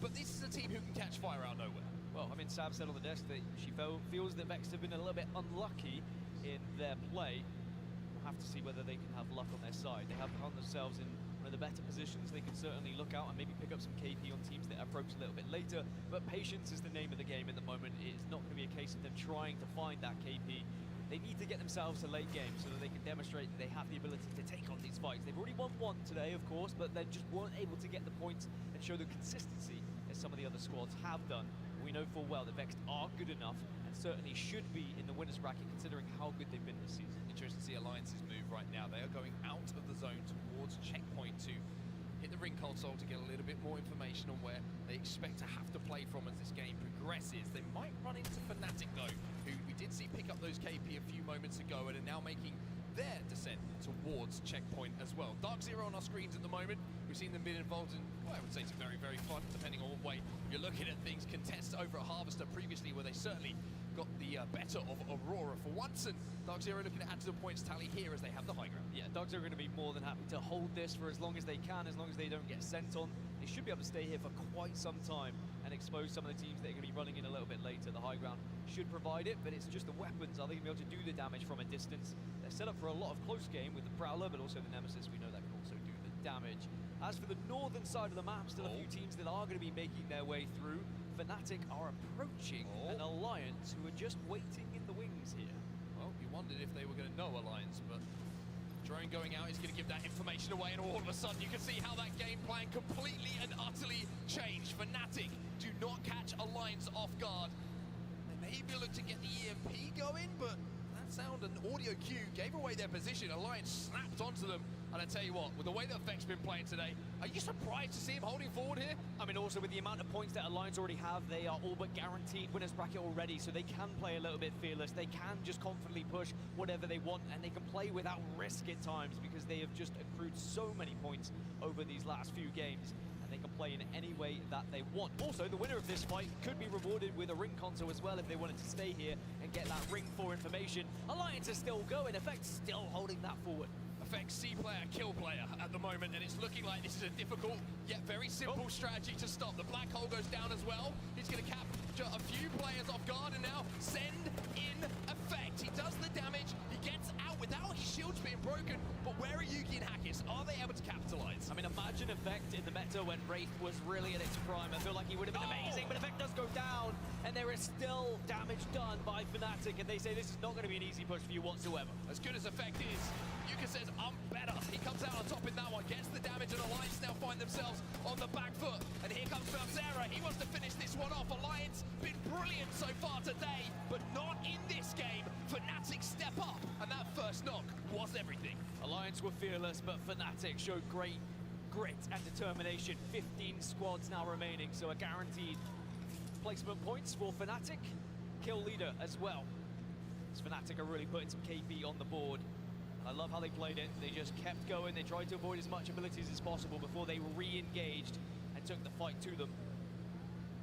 But this is a team who can catch fire out of nowhere. Well, I mean, Sav said on the desk that she feels that Vex have been a little bit unlucky in their play. We'll have to see whether they can have luck on their side. They have found themselves in one of the better positions. They can certainly look out and maybe pick up some KP on teams that approach a little bit later. But patience is the name of the game at the moment. It's not going to be a case of them trying to find that KP. They need to get themselves to late game so that they can demonstrate that they have the ability to take on these fights. They've already won one today, of course, but they just weren't able to get the points and show the consistency as some of the other squads have done. We know full well that Vex are good enough and certainly should be in the winners bracket considering how good they've been this season. Interesting to see Alliance's move right now. They are going out of the zone towards checkpoint to hit the ring console to get a little bit more information on where they expect to have to play from as this game progresses. They might run into Fnatic though, who we did see pick up those KP a few moments ago and are now making their descent towards checkpoint as well. Dark Zero on our screens at the moment. We've seen them been involved in, well, I would say it's very, very fun, depending on what way you're looking at things. Contests over at Harvester previously, where they certainly got the better of Aurora for once, and Dark Zero looking to add to the points tally here as they have the high ground. Yeah, Dark Zero are going to be more than happy to hold this for as long as they can, as long as they don't get sent on. They should be able to stay here for quite some time and expose some of the teams that are going to be running in a little bit later. The high ground should provide it, but it's just the weapons. Are they going to be able to do the damage from a distance? They're set up for a lot of close game with the Prowler, but also the Nemesis. We know that can also do the damage. As for the northern side of the map, still a few teams that are going to be making their way through. Fnatic are approaching an Alliance who are just waiting in the wings here. Well, you wondered if they were going to know Alliance, but drone going out is going to give that information away, and all of a sudden you can see how that game plan completely and utterly changed. Fnatic do not catch Alliance off guard. They maybe look to get the EMP going, but that sound and audio cue gave away their position. Alliance snapped onto them, and I tell you what, with the way that Effect's been playing today, are you surprised to see him holding forward here? I mean, also with the amount of points that Alliance already have, they are all but guaranteed winners bracket already, so they can play a little bit fearless. They can just confidently push whatever they want, and they can play without risk at times because they have just accrued so many points over these last few games. They can play in any way that they want. Also, the winner of this fight could be rewarded with a ring console as well if they wanted to stay here and get that ring 4 information. Alliance is still going, Effect still holding that forward. Effect C player, kill player at the moment, and it's looking like this is a difficult yet very simple strategy to stop. The black hole goes down as well. He's going to capture a few players off guard and now send in Effect. He does the damage, he gets out without his shields being broken, but where are Yuki and Hackis? Are they able to capitalize? I mean, imagine Effect in the meta when Wraith was really at its prime. I feel like he would have been amazing, but Effect does go down, and there is still damage done by Fnatic, and they say this is not going to be an easy push for you whatsoever. As good as Effect is, Yuka says, I'm better. He comes out on top in that one, gets the damage, and Alliance now find themselves on the back foot. And here comes Belzera. He wants to finish this one off. Alliance been brilliant so far today, but not in this game. Fnatic step up, and that first knock was everything. Alliance were fearless, but Fnatic showed great grit and determination. 15 squads now remaining, so a guaranteed placement points for Fnatic. Kill leader as well. So Fnatic are really putting some KP on the board. I love how they played it. They just kept going. They tried to avoid as much abilities as possible before they re-engaged and took the fight to them.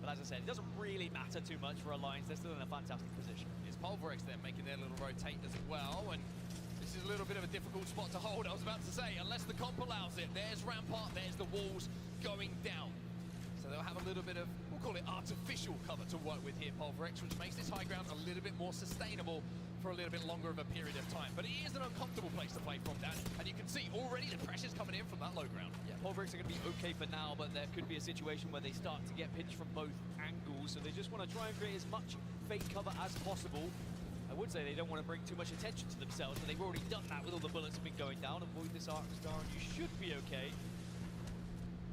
But as I said, it doesn't really matter too much for Alliance. They're still in a fantastic position. It's Pulverex there making their little rotate as well, and this is a little bit of a difficult spot to hold, I was about to say, unless the comp allows it. There's Rampart, there's the walls going down. So they'll have a little bit of, we'll call it artificial cover to work with here, Pulverex, which makes this high ground a little bit more sustainable for a little bit longer of a period of time. But it is an uncomfortable place to play from, Dan, and you can see already the pressure's coming in from that low ground. Yeah, Pulverex are going to be okay for now, but there could be a situation where they start to get pinched from both angles, so they just want to try and create as much fake cover as possible. I would say they don't want to bring too much attention to themselves, but they've already done that with all the bullets have been going down. Avoid this Arc Star and you should be okay.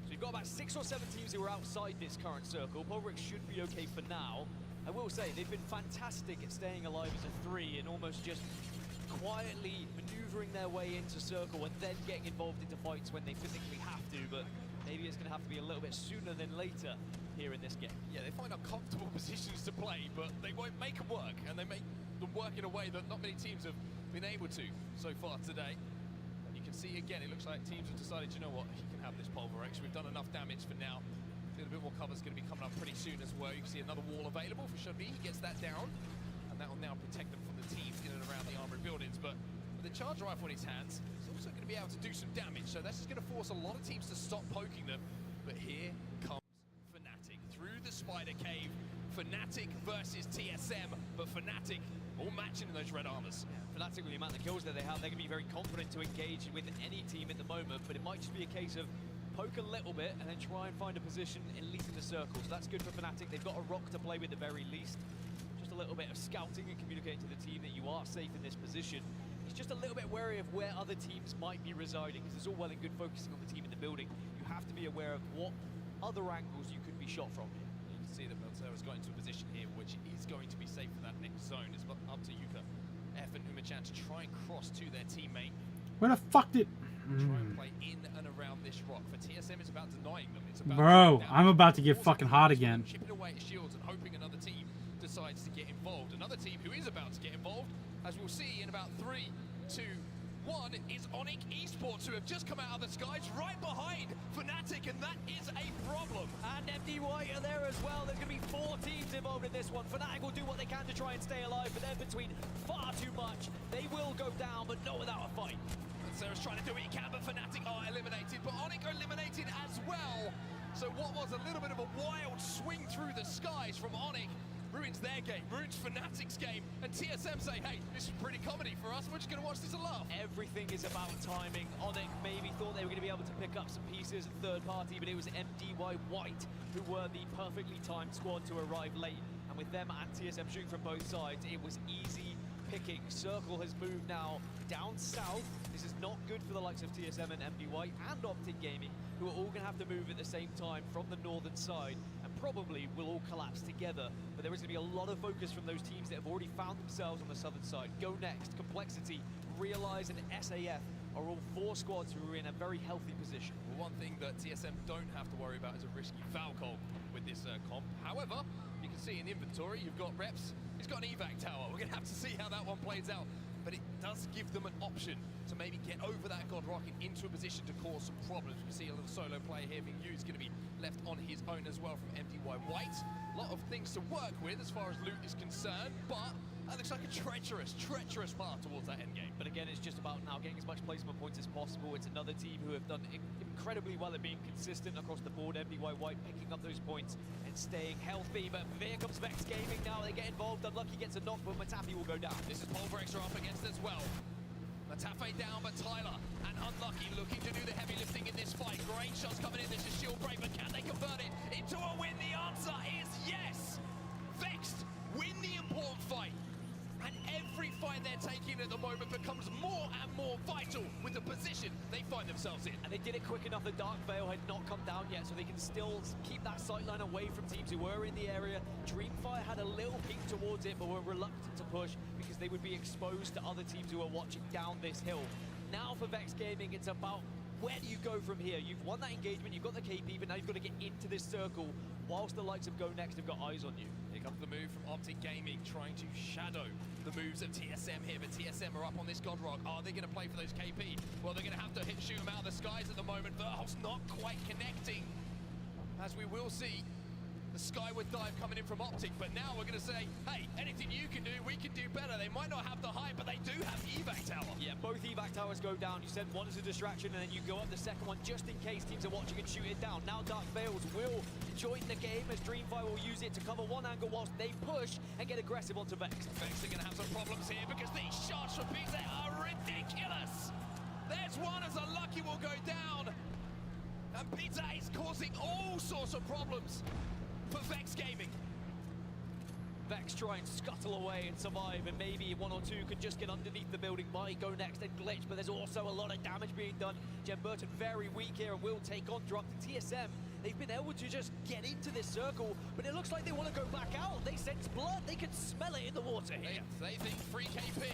So you've got about 6 or 7 teams who are outside this current circle. Pulverex should be okay for now. I will say they've been fantastic at staying alive as a 3 and almost just quietly maneuvering their way into circle and then getting involved into fights when they physically have to, but maybe it's going to have to be a little bit sooner than later here in this game. Yeah, they find uncomfortable positions to play, but they won't make them work, and they make them work in a way that not many teams have been able to so far today. And you can see again, it looks like teams have decided, you know what, he can have this Pulverex. We've done enough damage for now. A little bit more cover is going to be coming up pretty soon as well. You can see another wall available for Shabi. He gets that down, and that will now protect them from the teams in and around the armored buildings. But with the charge rifle in his hands, he's also going to be able to do some damage. So that's just going to force a lot of teams to stop poking them. But here comes Fnatic through the spider cave. Fnatic versus TSM, but Fnatic all matching in those red armors. Yeah, Fnatic, with the amount of kills that they have, they're going to be very confident to engage with any team at the moment, but it might just be a case of poke a little bit and then try and find a position at least in the circle. So that's good for Fnatic. They've got a rock to play with at the very least. Just a little bit of scouting and communicating to the team that you are safe in this position. He's just a little bit wary of where other teams might be residing, because it's all well and good focusing on the team in the building. You have to be aware of what other angles you could be shot from here. You can see that Belzera's got into a position here which is going to be safe for that next zone. It's up to Yuka, F and Umachan to try and cross to their teammate. Where the fuck did... try and play in and around this rock. For TSM, it's about denying them. It's about Bro, I'm about to get fucking hot again. chipping away at shields and hoping another team decides to get involved. Another team who is about to get involved, as we'll see in about 3, 2, 1, is Onyx Esports, who have just come out of the skies right behind Fnatic, and that is a problem. And MDY are there as well. There's going to be 4 teams involved in this one. Fnatic will do what they can to try and stay alive, but they're between far too much. They will go down, but not without a fight. And Sarah's trying to do what he can, but Fnatic are eliminated, but Onyx are eliminated as well. So what was a little bit of a wild swing through the skies from Onyx ruins their game, ruins Fnatic's game, and TSM say, hey, this is pretty comedy for us, we're just going to watch this and laugh. Everything is about timing. Onyx maybe thought they were going to be able to pick up some pieces at third party, but it was MDY White who were the perfectly timed squad to arrive late. And with them and TSM shooting from both sides, it was easy picking. Circle has moved now down south. This is not good for the likes of TSM and MDY and Optic Gaming, who are all going to have to move at the same time from the northern side, and probably will all collapse together. But there is going to be a lot of focus from those teams that have already found themselves on the southern side. Go Next, Complexity, Realize, and SAF are all 4 squads who are in a very healthy position. Well, one thing that TSM don't have to worry about is a risky foul call with this comp. However, you can see in inventory, you've got Reps, he's got an evac tower. We're going to have to see how that one plays out. But it does give them an option to maybe get over that God Rocket into a position to cause some problems. We can see a little solo player here being used, going to be left on his own as well from MDY White. A lot of things to work with as far as loot is concerned, but that looks like a treacherous path towards that end game. But again, it's just about now getting as much placement points as possible. It's another team who have done incredibly well at being consistent across the board. MDY White picking up those points and staying healthy. But here comes Vex Gaming now. They get involved. Unlucky gets a knock, but Matafi will go down. This is Pulverexer up against as well. Matafe down, but Tyler and Unlucky looking to do the heavy lifting in this fight. Great shots coming in. This is shield break, but can they convert it into a win? The answer is yes. Vexed win the important fight. And every fight they're taking at the moment becomes more and more vital with the position they find themselves in. And they did it quick enough. The Dark Veil had not come down yet, so they can still keep that sightline away from teams who were in the area. Dreamfire had a little peek towards it, but were reluctant to push because they would be exposed to other teams who are watching down this hill. Now for Vex Gaming, it's about where do you go from here? You've won that engagement, you've got the KP, but now you've got to get into this circle whilst the likes of Go Next have got eyes on you. Here comes the move from Optic Gaming, trying to shadow the moves of TSM here, but TSM are up on this God Rock. Are they going to play for those KP? Well, they're going to have to shoot them out of the skies at the moment. Verhoff's not quite connecting, as we will see the skyward dive coming in from Optic, but now we're going to say, hey, anything you can do, we can do better. They might not have the height, but they do have evac tower. Yeah, both evac towers go down. You send one as a distraction, and then you go up the second one just in case teams are watching and shoot it down. Now Dark Veils will join the game as Dreamfire will use it to cover one angle whilst they push and get aggressive onto Vex. Vex are going to have some problems here because these shots from Pizza are ridiculous. There's one as Unlucky will go down, and Pizza is causing all sorts of problems for Vex Gaming. Vex try and scuttle away and survive, and maybe 1 or 2 could just get underneath the building. Might Go Next and glitch, but there's also a lot of damage being done. Jen Burton very weak here and will take on drop to TSM. They've been able to just get into this circle, but it looks like they want to go back out. They sense blood. They can smell it in the water here. They think free KP.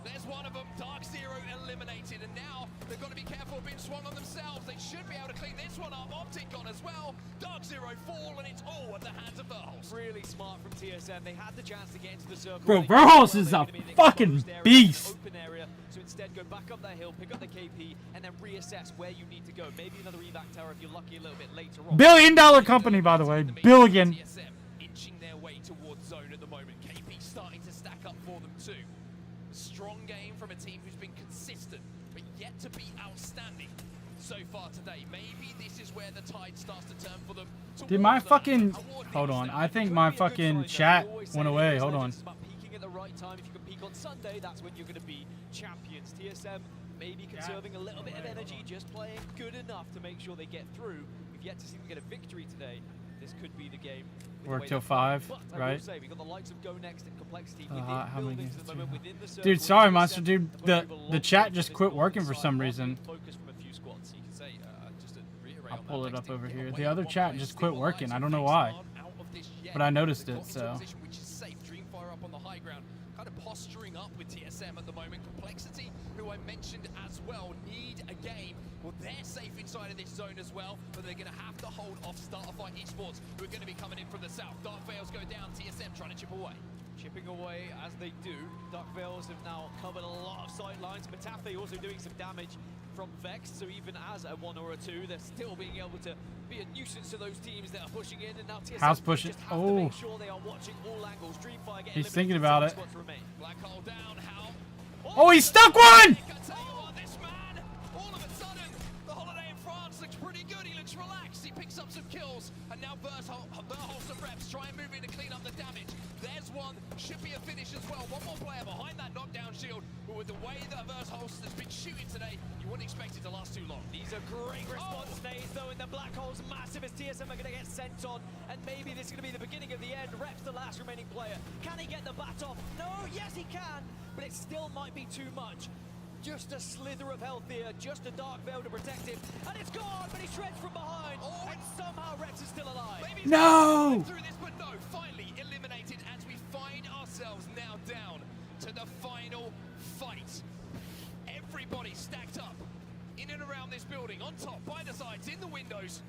There's one of them, Dark Zero eliminated, and now they've got to be careful of being swung on themselves. They should be able to clean this one up. Optic gone as well. Dark Zero fall, and it's all at the hands of Verhoff. Really smart from TSM. They had the chance to get into the circle. Bro, Verhoff is a fucking beast. Open area, so instead go back up that hill, pick up the KP, and then reassess where you need to go. Maybe another evac tower if you're lucky a little bit later on. $1 billion company, by the way. Billion. TSM inching their way towards zone at the moment. KP starting to stack up for them too. A strong game from a team who's been consistent, but yet to be outstanding so far today. Maybe this is where the tide starts to turn for them. Did my fucking... Hold on. I think my fucking chat went away. Hold on. It's about peaking at the right time. If you can peak on Sunday, that's when you're going to be champions. TSM maybe conserving a little bit of energy, just playing good enough to make sure they get through. We've yet to see them get a victory today. This could be the game. Work till 5, right? Say, we got the likes of Go Next and Complexity How many buildings at the moment within the circle. Dude, sorry, Monster Dude. The chat just quit working for some reason. Focus from a few squads. You can say, just to reiterate I'll on pull that, it up Vex over team here. get The away other with chat one just play, quit still working. alive, I don't so know Vex why. aren't out of this yet. But I noticed They've it, got into a so... position which is safe. Dreamfire up on the high ground, kind of posturing up with TSM at the moment. Complexity, who I mentioned as well, need a game. Well, they're safe inside of this zone as well, but they're going to have to hold off Starfight Esports, who are going to be coming in from the south. Dark Veils go down, TSM trying to chip away. Chipping away as they do. Dark Veils have now covered a lot of sight lines. Matafe also doing some damage from Vex, so even as a 1 or a 2, they're still being able to be a nuisance to those teams that are pushing in. And now TSM House pushing. just have to make sure they are watching all angles. Dreamfire getting He's thinking about it. Black hole down, how? Oh, he stuck one! This man, all of a sudden, the holiday in France looks pretty good. He looks relaxed. He picks up some kills, and now Verholz and Reps try and move in to clean up the damage. There's one, should be a finish as well. One more player behind that knockdown shield, but with the way that Verholz has been shooting today, you wouldn't expect it to last too long. These are great response phase though, and the black hole's massive as TSM are going to get sent on, and maybe this is going to be the beginning of the end. Reps the last remaining player. Can he get the bat off? No, yes he can, but it still might be too much. Just a slither of health here, just a Dark Veil to protect him, and it's gone, but he shreds from behind, and somehow Reps is still alive. Maybe No! Through this, but no, finally eliminated as we find ourselves now down to the final fight. Everybody stacked up in and around this building, on top, by the sides, in the windows.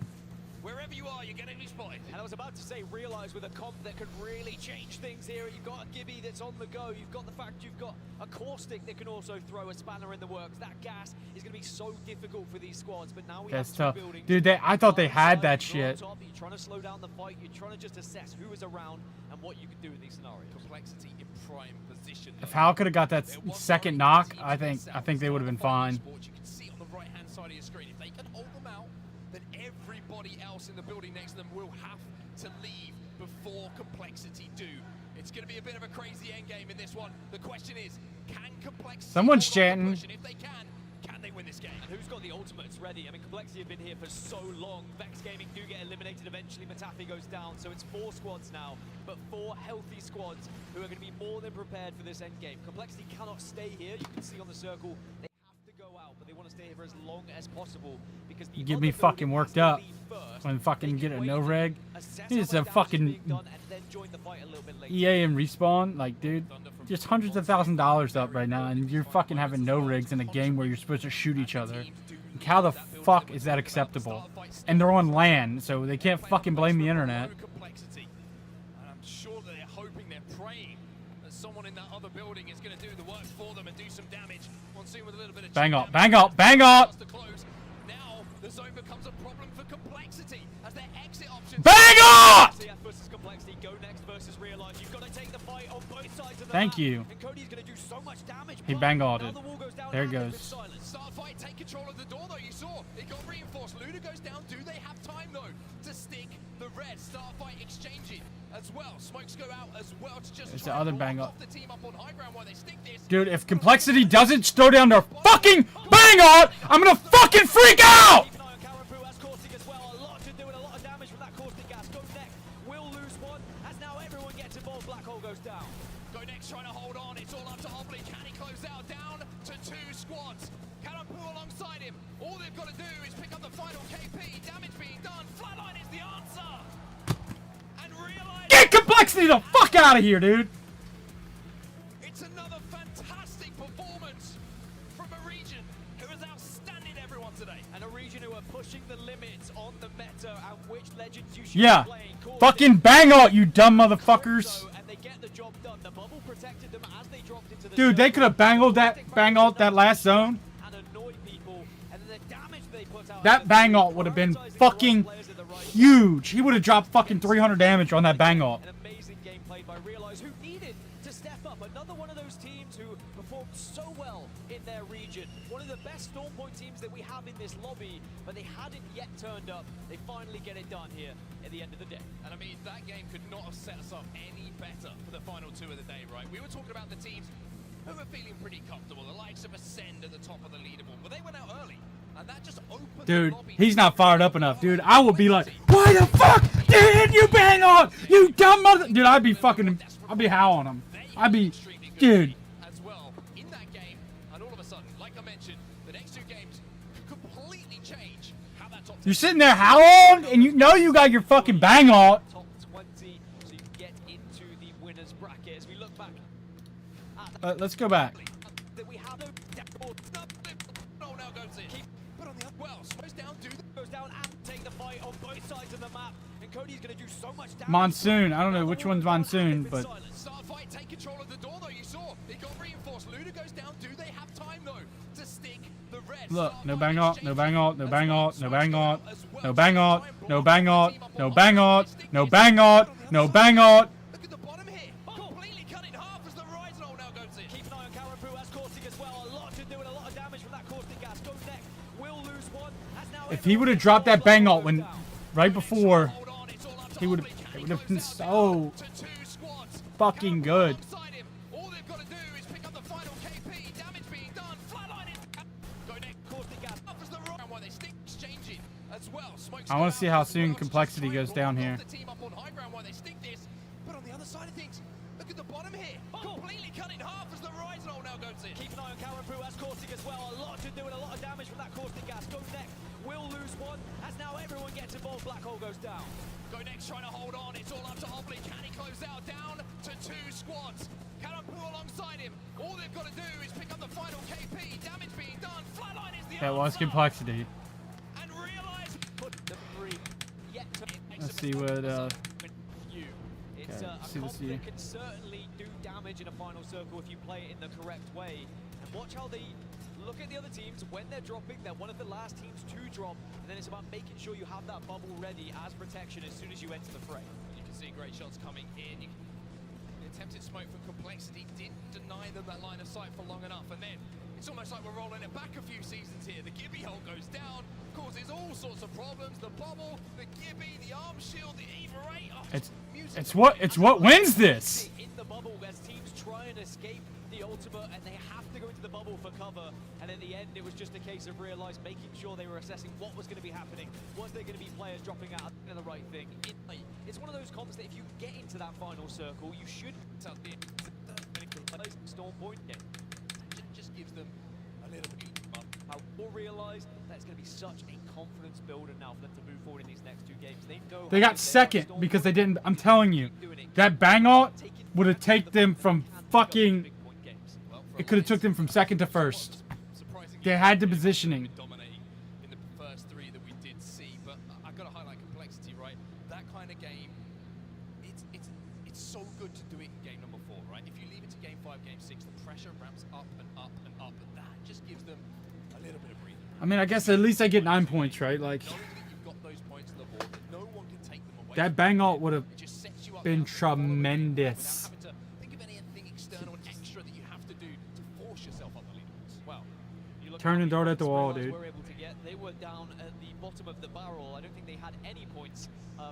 Wherever you are, you're getting me spotted. And I was about to say, realize with a comp that could really change things here. You've got a Gibby that's on the go. You've got the fact you've got a Caustic that can also throw a spanner in the works. That gas is going to be so difficult for these squads. But now we That's have tough. two buildings. Dude, I thought they had that shit. Top, you're trying to slow down the fight. You're trying to just assess who is around and what you can do in these scenarios. Complexity in prime position. If Hal could have got that second knock, I think they would have been fine. You can see on the right-hand side of your screen, if they can hold them out, then everybody else in the building next to them will have to leave before Complexity do. It's going to be a bit of a crazy endgame in this one. The question is, can Complexity... Someone's chanting. If they can they win this game? And who's got the ultimates ready? I mean, Complexity have been here for so long. Vex Gaming do get eliminated eventually. Matafe goes down, so it's 4 squads now, but 4 healthy squads who are going to be more than prepared for this endgame. Complexity cannot stay here. You can see on the circle, they have to go out, but they want to stay here for as long as possible because the You get me fucking worked up when fucking get a no reg. It's a fucking EA and Respawn, like, dude, just hundreds of $1,000s up right now, and you're fucking having no rigs in a game where you're supposed to shoot each other. Like, how the fuck is that acceptable? And they're on LAN, so they can't fucking blame the internet. I'm sure that they're hoping, they're praying that someone in that other building is going to do the work for them and do some damage. Monsoon with a little bit of Bang up, bang up, bang up! Now the zone becomes a problem for Complexity as their exit options. Bang up! Versus Complexity, go next versus Realize. You've got to take the fight on both sides of the Thank map. you. And Cody's going to do so much damage. He bang-alled it. There it goes. Starfight take control of the door though, you saw. It got reinforced. Luda goes down. Do they have time though to stick the red? Starfight exchanging as well. Smokes go out as well to just It's try the other and bang block up. off the team up on high ground while they stick this. Dude, if Complexity doesn't throw down their fucking bang out, I'm gonna fucking freak out! Down. Go next, trying to hold on. It's all up to Obley. Can he close out? Down to 2 squads. Cannon pull alongside him. All they've got to do is pick up the final KP. Damage being done. Flatline is the answer. And Realize. Get Complexity the fuck out of here, dude! It's another fantastic performance from a region who has outstanding everyone today. And a region who are pushing the limits on the meta and which legends you should Yeah. be playing. Fucking bang out, you dumb motherfuckers! Get the job done. The bubble protected them as they dropped into the Dude, they could have bang out that last zone. and annoyed people, and the damage they put out. That bang out would have been fucking huge. He would have dropped fucking 300 damage on that bang out. An amazing game played by Realize, who needed to step up. Another one of those teams who performed so well in their region. One of the best Storm Point teams that we have in this lobby, but they hadn't yet turned up. They finally get it done here at the end of the day. And I mean, that game could not have set us up any better for the final 2 of the day, right? We were talking about the teams who were feeling pretty comfortable, the likes of Ascend at the top of the leaderboard, but they went out early, and that just opened Dude, the lobby. he's not fired up enough, dude. I will be like, why the fuck did you bang on? You dumb mother... Dude, I'd be fucking... I'd be howling him. I'd be... Dude. As well in that game, and all of a sudden, like I mentioned, the next 2 games could completely change how that top. You're sitting there howling, and you know you got your fucking bang on. Top 20, so you can get into the winners bracket. As we look back at Let's go back. That we have no no, now goes in. But on the other, well, slows down, goes down and take the fight on both sides of the map. And Cody's going to do so much damage. Monsoon. I don't know which one's Monsoon, but Start fight, take control of the door though. You saw it got reinforced. Luda goes down. Do they have time though to stick the red? look, no bang out, no bang out, no bang out, no bang out, no bang out, no bang out, no bang out, no bang out, no bang out. Look at the bottom here. Completely cut in half as the Horizon now goes in. Keep an eye on Karapu as caustic as well. A lot to do and a lot of damage from that caustic gas. Goes next. Will lose one. As now If he would have dropped that bang out when right before, he would have been so fucking good. All they've got to do is pick up the final KP. Damage being done. Flatline is go next. Caustic gas. Up as the rock. Why they stick exchanging as well. I want to see how soon complexity goes down here. The team up on high ground while they stick this. But on the other side of things, look at the bottom here. Completely cut in half as the Horizon now goes in. Keep an eye on Karapu as caustic as well. A lot to do and a lot of damage from that caustic gas. Goes next. Will lose one. As now everyone gets involved. Black Hole goes down. Go next, trying to hold on. It's all up to Obley. Can he close out? Down to 2 squads. Karapu alongside him. All they've got to do is pick up the final KP. Damage being done. Flatline is the That was complexity. and realize put the three yet to Let's see what. It's Okay, a see comp the that can certainly do damage in a final circle if you play it in the correct way. And watch how they look at the other teams when they're dropping. They're one of the last teams to drop, and then it's about making sure you have that bubble ready as protection as soon as you enter the fray. You can see great shots coming in. The attempted smoke from complexity didn't deny them that line of sight for long enough, and then it's almost like we're rolling it back a few seasons here. The Gibby hole goes down, causes all sorts of problems. The bubble, the Gibby, the arm shield, the Eva 8. Oh, It's what wins this. In the bubble as teams try and escape the ultimate, and they have to go into the bubble for cover. And at the end, it was just a case of making sure they were assessing what was going to be happening. Was there going to be players dropping out and the right thing? It's one of those comps that if you get into that final circle, you should be Storm Point game. Just gives them a little bit. I will realize that it's going to be such a confidence builder now for them to move forward in these next 2 games. They got second because they didn't. I'm telling you, that bang out would have taken them from fucking. It could have took them from second to first. They had the positioning. Dominating in the first 3 that we did see, but I've got to highlight complexity, right? That kind of game, it's so good to do it in game number 4, right? If you leave it to game 5, game 6, the pressure ramps up and up and up, and that just gives them a little bit of breathing. I mean, I guess at least I get 9 points, right? Like You've got those points on the board, that no one can take them away. that bang out would have been tremendous. Think of anything external and extra that you have to do to force yourself up the leaderboards. Well, you look Turn and dart at the wall, Realize dude. Were able to get, they were down at the bottom of the barrel. I don't think they had any points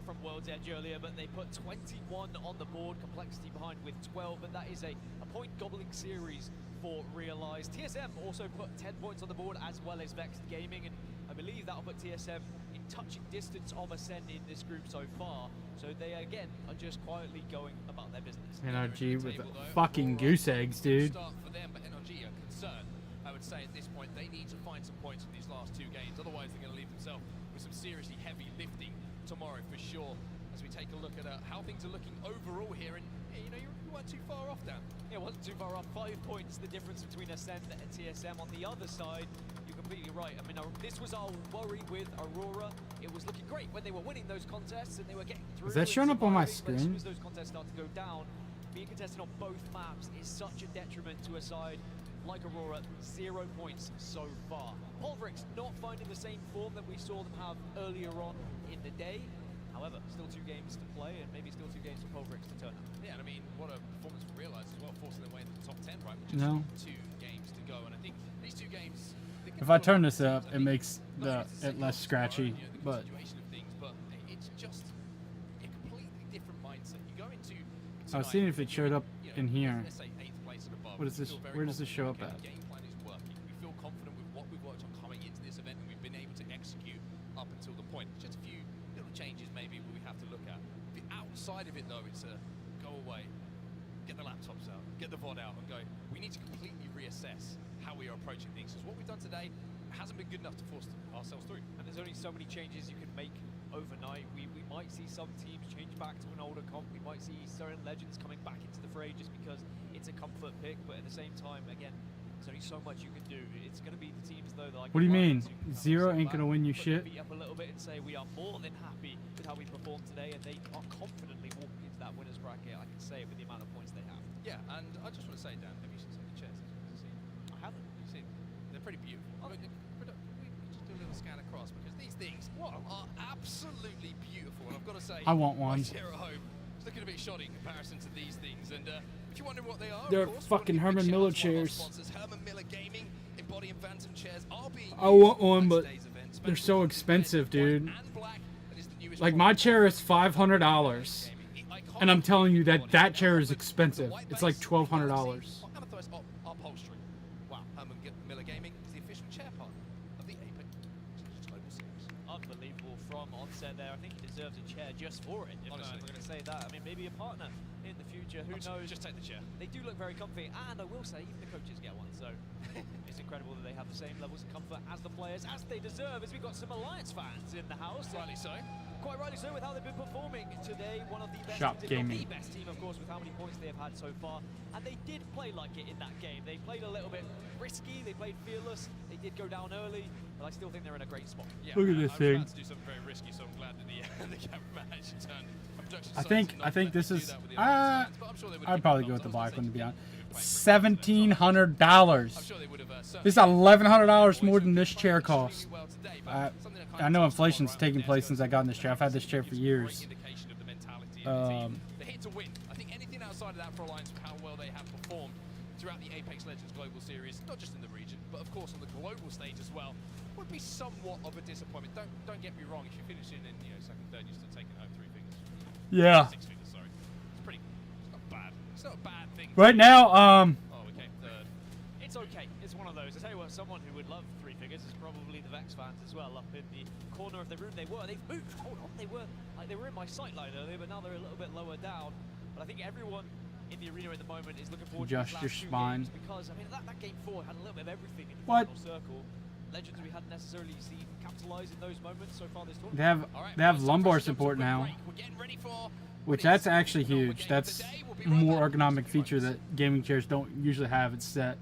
from World's Edge earlier, but they put 21 on the board, complexity behind with 12, but that is a point gobbling series for Realize. TSM also put 10 points on the board as well as Vexed Gaming, and I believe that'll put TSM in touching distance of Ascend in this group so far. So they again are just quietly going about their business. NRG with the fucking goose eggs, dude. Start for them, but NRG are concerned. I would say at this point they need to find some points in these last 2 games. Otherwise, they're going to leave themselves with some seriously heavy lifting tomorrow for sure. As we take a look at how things are looking overall here, and you know you weren't too far off, Dan. Yeah, wasn't too far off. 5 points, the difference between Ascend and TSM. On the other side, you're completely right. I mean, this was our worry with Aurora. It was looking great when they were winning those contests and they were getting through. Is that showing up on my But as soon screen? as those contests start to go down, being contested on both maps is such a detriment to a side like Aurora. 0 points so far. Pulverix not finding the same form that we saw them have earlier on in the day. However, still 2 games to play and maybe still 2 games for Pulverix to turn up. Yeah, and I mean, what a performance for Realize as well, forcing their way into the top 10, right? With just No. 2 games to go, and I think these 2 games. If I turn this up, it makes it less scratchy, but But it's just a completely different mindset. You go into. I was seeing if it showed up in here. Let's say 8th place and above. What is this? Where does this show up at? The game plan is working. We feel confident with what we've worked on coming into this event, and we've been able to execute up until the point. Just a few little changes maybe we have to look at. The outside of it though, it's a go away, get the laptops out, get the VOD out, and go. We need to completely reassess how we are approaching things. Because what we've done today hasn't been good enough to force ourselves through. And there's only so many changes you can make overnight. We might see some teams change back to an older comp. We might see certain legends coming back into the fray just because it's a comfort pick, but at the same time, again, there's only so much you can do. It's going to be the teams though that like. What do you mean? Lions who can Zero sit ain't gonna back, win you put shit? their feet up a little bit and say we are more than happy with how we performed today, and they are confidently walking into that winners bracket. I can say it with the amount of points they have. Yeah, and I just want to say, Dan, have you seen some of the chairs? I haven't. You've seen, they're pretty beautiful. I mean, we can just do a little scan across because these things are absolutely beautiful. And I've got to say, I want one. My chair at home is looking a bit shoddy in comparison to these things. And if you're wondering what they are, They're of course, fucking we want to Herman give a Miller big shout out to one of our chairs. sponsors, Herman Miller Gaming, embodying Phantom chairs are being I used want for one, but today's event. they're so expensive, dude. And black, that is the newest Like my chair is $500, and I'm telling you that that chair is expensive. It's like $1,200. Amethyst upholstery. Wow, Herman Miller Gaming is the official chair partner of the Apex Global Series. Unbelievable from onset there. I think he deserves a chair just for it. If Honestly. I'm going to say that. I mean, maybe a partner in the future. Who knows? Just take the chair. They do look very comfy, and I will say, even the coaches get one. So it's incredible that they have the same levels of comfort as the players, as they deserve. As we've got some Alliance fans in the house. Rightly so. Quite rightly so, with how they've been performing today. One of the best Shop teams, if not gaming. the best team, of course, with how many points they have had so far. And they did play like it in that game. They played a little bit risky. They played fearless. They did go down early, but I still think they're in a great spot. Yeah, Look at this I was thing. about to do something very risky, so I'm glad that the cameraman actually turned. I think this is. I'd probably go with the black one to be honest. $1,700. This is $1,100 more than this chair costs. I know inflation's taking place since I got in this chair. I've had this chair for years. They're here to win. I think anything outside of that for Alliance, how well they have performed throughout the Apex Legends Global Series, not just in the region, but of course on the global stage as well, would be somewhat of a disappointment. Don't get me wrong. If you finish in second, third, you're still taking home 3 figures. Yeah. 6 figures, sorry. It's pretty. It's not bad. It's not a bad thing. Right now, Oh, okay. Third. It's okay. It's one of those. I tell you what, someone who would love 3 figures is probably the Vex fans as well. Up in the corner of the room, they've moved. Hold on, they were in my sight line earlier, but now they're a little bit lower down. But I think everyone in the arena at the moment is looking forward Adjust to your these last 2 spine. games because I mean that game 4 had a little bit of everything in the What? final circle. Legends we hadn't necessarily seen capitalize in those moments so far this tournament. They have lumbar support now, which that's actually huge. That's more ergonomic feature that gaming chairs don't usually have. It's set.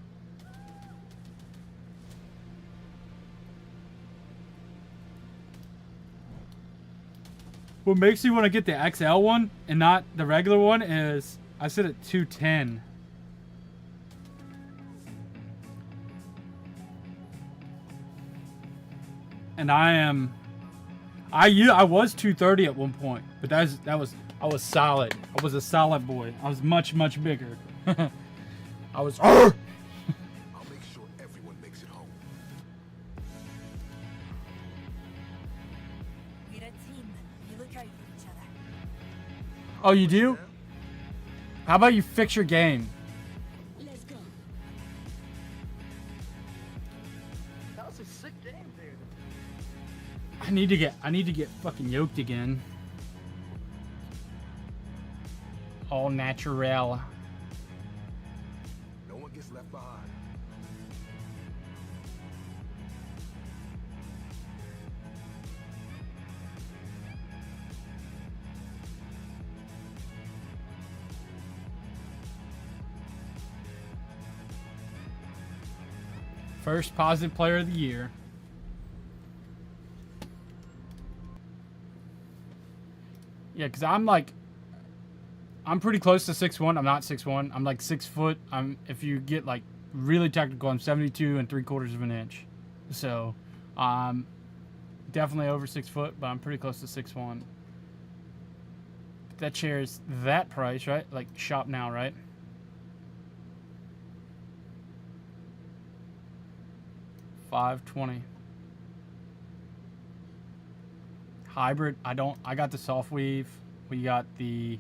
What makes me want to get the XL one and not the regular one is I sit at 210. And I was 230 at one point, but I was solid. I was a solid boy. I was much bigger. I was. I'll make sure everyone makes it home. We're a team. We look out for each other. Oh, you do? How about you fix your game? Let's go. That was a sick game, dude. I need to get fucking yoked again. All natural. No one gets left behind. First positive player of the year. Yeah, because I'm pretty close to 6'1". I'm not 6'1". I'm like 6 foot. If you get like really technical, I'm 72 3/4 of an inch. So, definitely over 6 foot, but I'm pretty close to 6'1". That chair is that price, right? Like shop now, right? $520. Hybrid. I got the soft weave. We got the.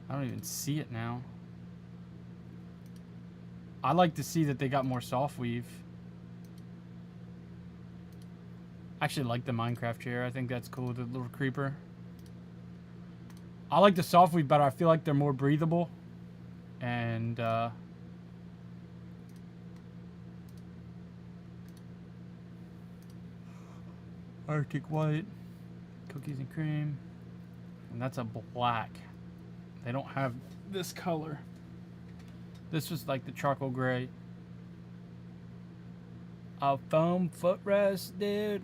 I don't even see it now. I like to see that they got more soft weave. I actually like the Minecraft chair. I think that's cool. The little creeper. I like the soft weave better. I feel like they're more breathable. And Arctic white, cookies and cream, and that's a black. They don't have this color. This was like the charcoal gray. A foam footrest, dude.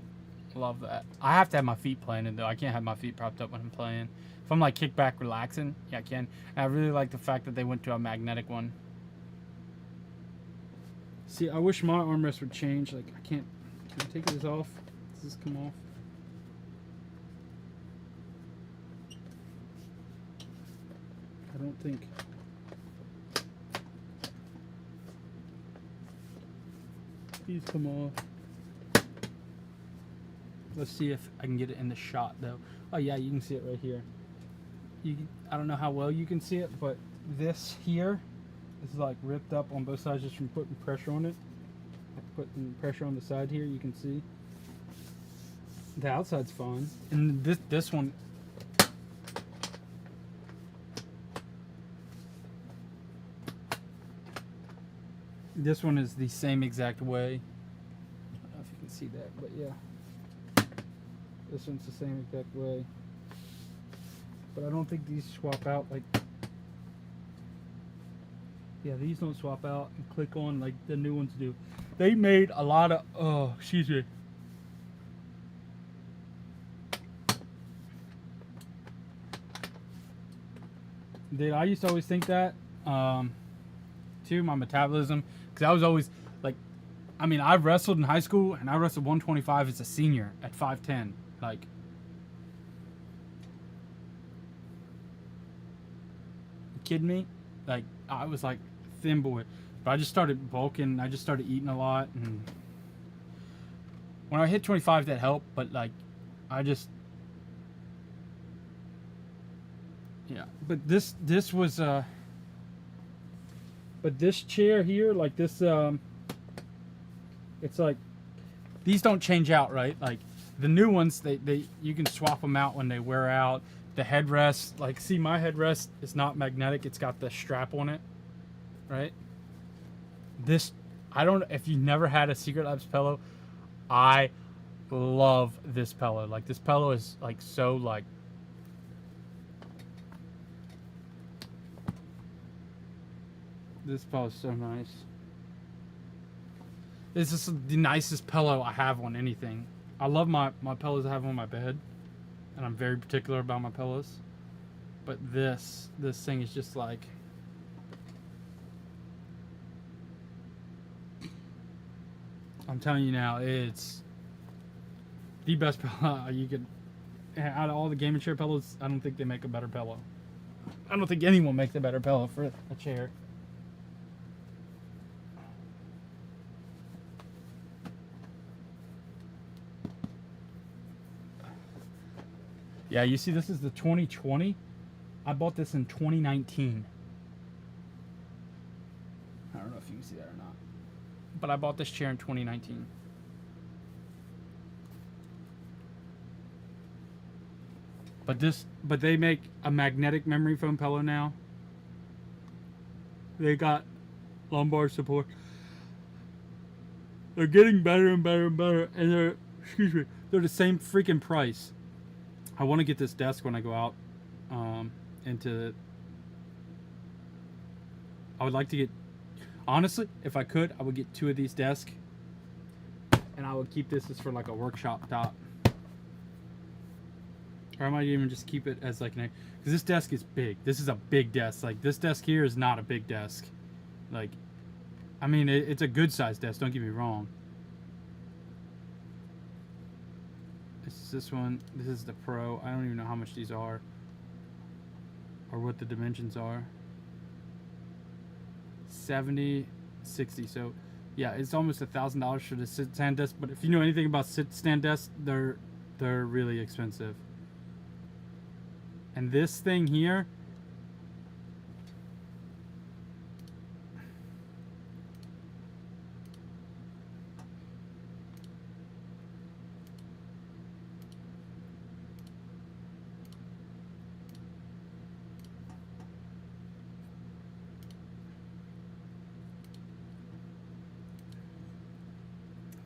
Love that. I have to have my feet planted though. I can't have my feet propped up when I'm playing. If I'm like kick back relaxing, yeah, I can. And I really like the fact that they went to a magnetic one. See, I wish my armrest would change. Like, I can't. Can I take this off? Does this come off? I don't think. These come off. Let's see if I can get it in the shot though. Oh yeah, you can see it right here. I don't know how well you can see it, but this here is like ripped up on both sides just from putting pressure on it. Putting pressure on the side here, you can see. The outside's fine. And this one, this one is the same exact way. I don't know if you can see that, but yeah. This one's the same exact way. But I don't think these swap out like... Yeah, these don't swap out and click on like the new ones do. They made a lot of... Oh, excuse me. Dude, I used to always think that. Too, my metabolism. Because I was always like... I mean, I wrestled in high school and I wrestled 125 as a senior at 5'10". Like... You kidding me? Like, I was like thin boy. But I just started bulking. I just started eating a lot. And when I hit 25, that helped. But like, I just... Yeah. But this was... But this chair here, like this... It's like... These don't change out, right? Like, the new ones, you can swap them out when they wear out. The headrest, like, see, my headrest is not magnetic. It's got the strap on it, right? This, I don't, if you never had a Secret Labs pillow, I love this pillow. Like, this pillow is, like, so, like, this pillow is so nice. This is the nicest pillow I have on anything. I love my pillows I have on my bed. And I'm very particular about my pillows. But this thing is just like... I'm telling you now, it's the best pillow you could... Out of all the gaming chair pillows, I don't think they make a better pillow. I don't think anyone makes a better pillow for a chair. Yeah, you see, this is the 2020. I bought this in 2019. I don't know if you can see that or not. But I bought this chair in 2019. But they make a magnetic memory foam pillow now. They got lumbar support. They're getting better and better and better, and they're the same freaking price. I want to get this desk when I go out I would like to get, honestly, if I could, I would get 2 of these desks, and I would keep this as for like a workshop top. Or I might even just keep it as like an, because this desk is big. This is a big desk. Like, this desk here is not a big desk. Like, I mean, it's a good sized desk, don't get me wrong. This one, this is the Pro. I don't even know how much these are or what the dimensions are. 70, 60. So yeah, it's almost $1,000 for the sit stand desk. But if you know anything about sit stand desks, they're really expensive. And this thing here,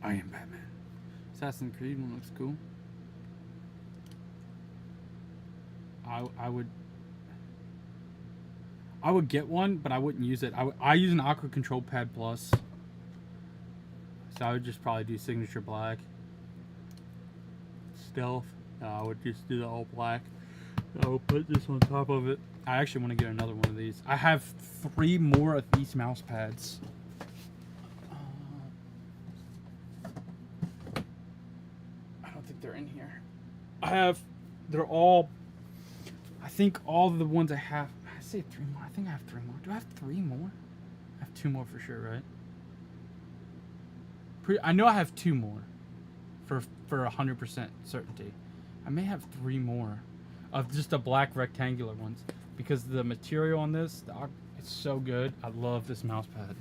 I am Batman. Assassin's Creed one looks cool. I would get one, but I wouldn't use it. I use an Aqua Control Pad Plus. So I would just probably do Signature Black. Stealth. I would just do the all black. I will put this on top of it. I actually want to get another one of these. I have 3 more of these mouse pads. I don't think they're in here. They're all, I think all of the ones I have, I say 3 more. I think I have 3 more. Do I have 3 more? I have 2 more for sure, right? I know I have 2 more for 100% certainty. I may have 3 more of just the black rectangular ones because the material on this, it's so good. I love this mouse pad.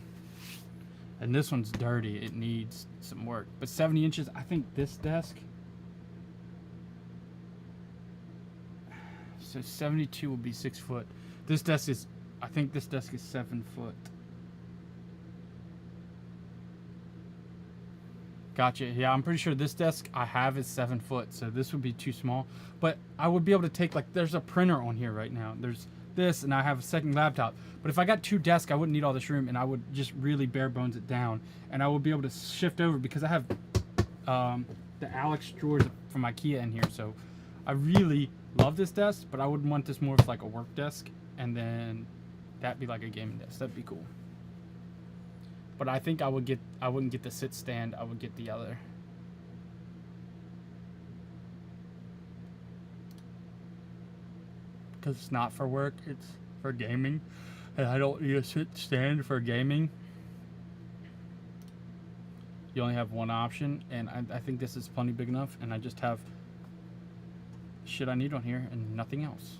And this one's dirty. It needs some work. But 70 inches, I think this desk, so 72 will be 6 foot. This desk is, I think this desk is 7 foot. Gotcha. Yeah, I'm pretty sure this desk I have is 7 foot, so this would be too small. But I would be able to take, like, there's a printer on here right now. There's this, and I have a second laptop. But if I got 2 desks, I wouldn't need all this room, and I would just really bare bones it down. And I would be able to shift over because I have the ALGS drawers from IKEA in here. So I really love this desk, but I would want this more of like a work desk, and then that'd be like a gaming desk. That'd be cool. But I think I wouldn't get the sit stand. I would get the other. Because it's not for work, it's for gaming. And I don't need a sit stand for gaming. You only have one option, and I think this is plenty big enough, and I just have shit I need on here and nothing else.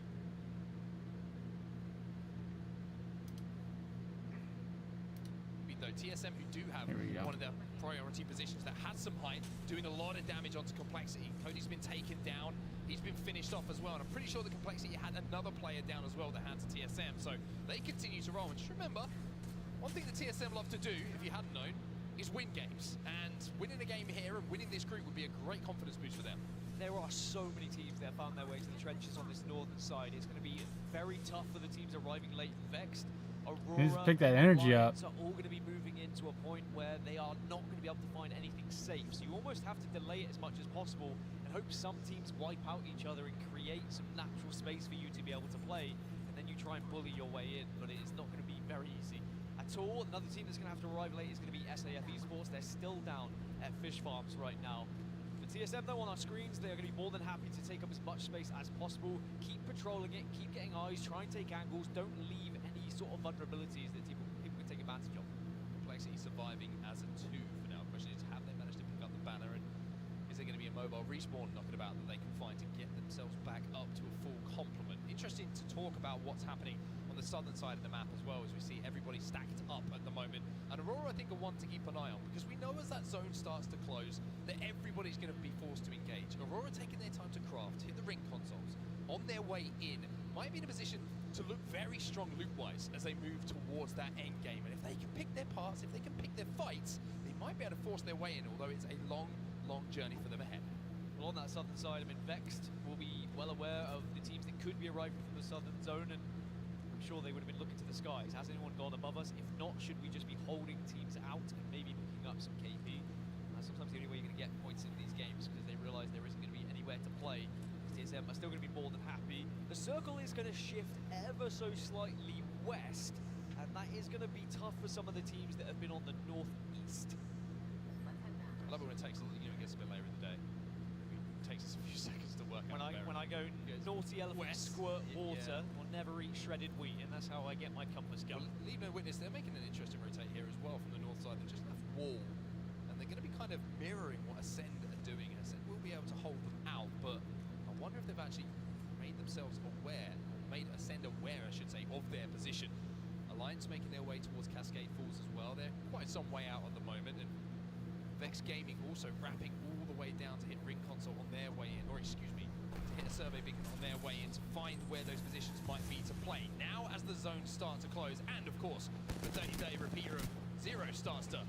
TSM, who do have one of their priority positions that has some height, doing a lot of damage onto Complexity. Cody's been taken down. He's been finished off as well. And I'm pretty sure the Complexity had another player down as well, the hands of TSM. So they continue to roll. And just remember, one thing that TSM love to do, if you hadn't known, is win games. And winning a game here and winning this group would be a great confidence boost for them. There are so many teams that have found their way to the trenches on this northern side. It's going to be very tough for the teams arriving late. Vexed, Aurora, Just pick that energy up. are all going to be moving into a point where they are not going to be able to find anything safe. So you almost have to delay it as much as possible and hope some teams wipe out each other and create some natural space for you to be able to play. And then you try and bully your way in, but it is not going to be very easy at all. Another team that's going to have to arrive late is going to be SAF Esports. They're still down at Fish Farms right now. TSM though on our screens, they're going to be more than happy to take up as much space as possible. Keep patrolling it, keep getting eyes, try and take angles, don't leave any sort of vulnerabilities that people can take advantage of. Complexity surviving as a 2 for now. The question is, have they managed to pick up the banner, and is there going to be a mobile respawn knocking about that they can find to get themselves back up to a full complement? Interesting to talk about what's happening on the southern side of the map as well, as we see everybody stacked up at the moment. And Aurora, I think, are one to keep an eye on, because we know as that zone starts to close that everybody's going to be forced to engage. Aurora taking their time to craft, hit the ring consoles, on their way in, might be in a position to look very strong loot-wise as they move towards that end game. And if they can pick their parts, if they can pick their fights, they might be able to force their way in, although it's a long, long journey for them ahead. Well, on that southern side, I mean, Vexed will be well aware of the teams that could be arriving from the southern zone, and I'm sure they would have been looking to the skies. Has anyone gone above us? If not, should we just be holding teams out and maybe picking up some KP? Sometimes the only way you're going to get points in these games, because they realise there isn't going to be anywhere to play. TSM are still going to be more than happy. The circle is going to shift ever so slightly west, and that is going to be tough for some of the teams that have been on the northeast. I love it when it takes, it gets a bit later in the day. It takes us a few seconds to work out. When I go naughty elephant squirt water or never eat shredded wheat, and that's how I get my compass going. Well, leave no witness, they're making an interesting rotate here as well from the north side. They've just left wall, and they're going to be kind of mirroring what Ascend are doing. Ascend will be able to hold them out, but I wonder if they've actually made themselves aware, or made Ascend aware, I should say, of their position. Alliance making their way towards Cascade Falls as well. They're quite some way out at the moment, and Vex Gaming also wrapping all the way down to hit Ring Console on their way in, or excuse me, to hit a survey beacon on their way in to find where those positions might be to play. Now as the zones start to close, and of course, the 30-day repeater of Zero starts to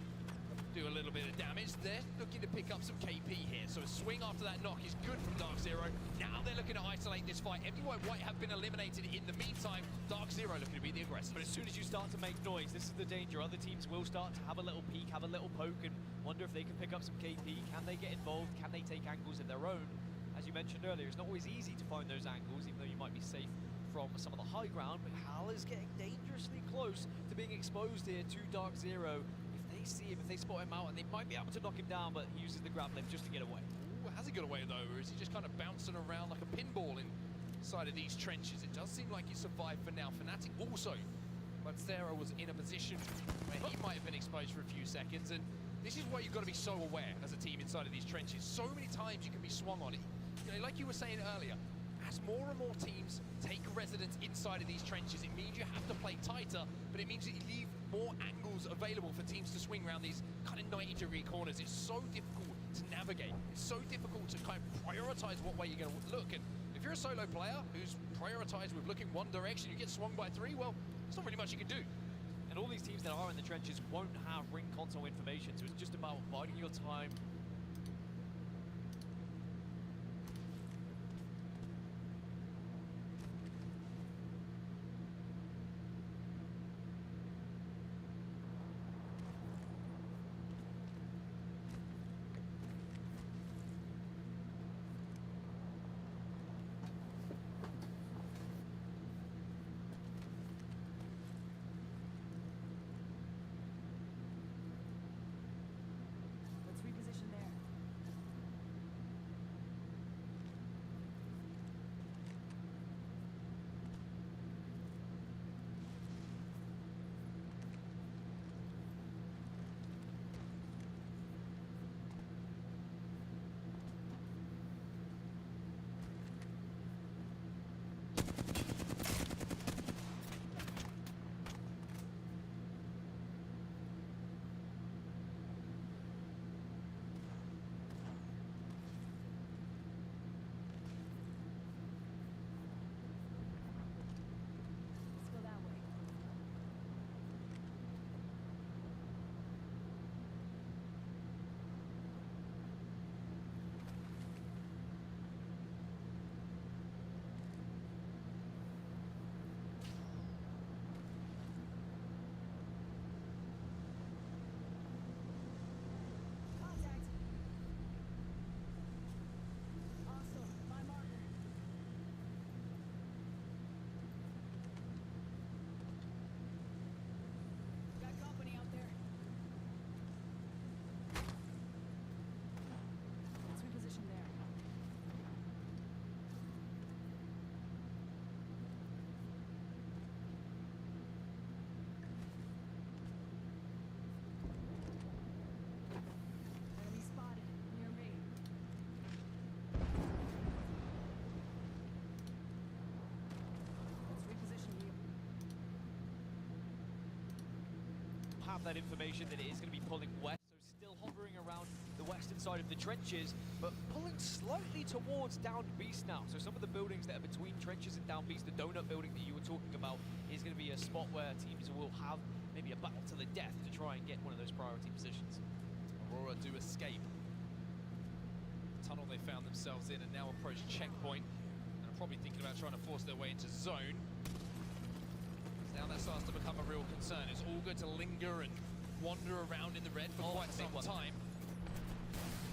do a little bit bit of damage. They're looking to pick up some KP here. So a swing after that knock is good from Dark Zero. Now they're looking to isolate this fight. MDY White have been eliminated in the meantime. Dark Zero looking to be the aggressor. But as soon as you start to make noise, this is the danger. Other teams will start to have a little peek, have a little poke, and wonder if they can pick up some KP. Can they get involved? Can they take angles of their own? As you mentioned earlier, it's not always easy to find those angles, even though you might be safe from some of the high ground. But Hal is getting dangerously close to being exposed here to Dark Zero. If they see him, if they spot him out, and they might be able to knock him down, but he uses the grab lift just to get away. Ooh, has he got away though, or is he just kind of bouncing around like a pinball inside of these trenches? It does seem like he survived for now. Fnatic also, but Sarah was in a position where he might have been exposed for a few seconds, and this is why you've got to be so aware as a team inside of these trenches. So many times you can be swung on it. You know, like you were saying earlier, as more and more teams take residence inside of these trenches, it means you have to play tighter, but it means that you leave more angles available for teams to swing around these kind of 90-degree corners. It's so difficult to navigate. It's so difficult to kind of prioritize what way you're going to look. And if you're a solo player who's prioritized with looking one direction, you get swung by 3, well, there's not really much you can do. And all these teams that are in the trenches won't have ring console information, so it's just about biding your time. Let's reposition there. Let's go that way. Contact. Awesome. My marker. Got company out there. Let's reposition there. Enemy spotted near me. Let's reposition you. Have that information that it is going to be pulling west, so still hovering around the western side of the trenches, but pulling slightly towards Down Beast now. So some of the buildings that are between trenches and Down Beast, the donut building that you were talking about, is going to be a spot where teams will have maybe a battle to the death to try and get one of those priority positions. Aurora do escape. Tunnel they found themselves in and now approach checkpoint. And are probably thinking about trying to force their way into zone. Now that starts to become a real concern. It's all good to linger and wander around in the red for quite some time.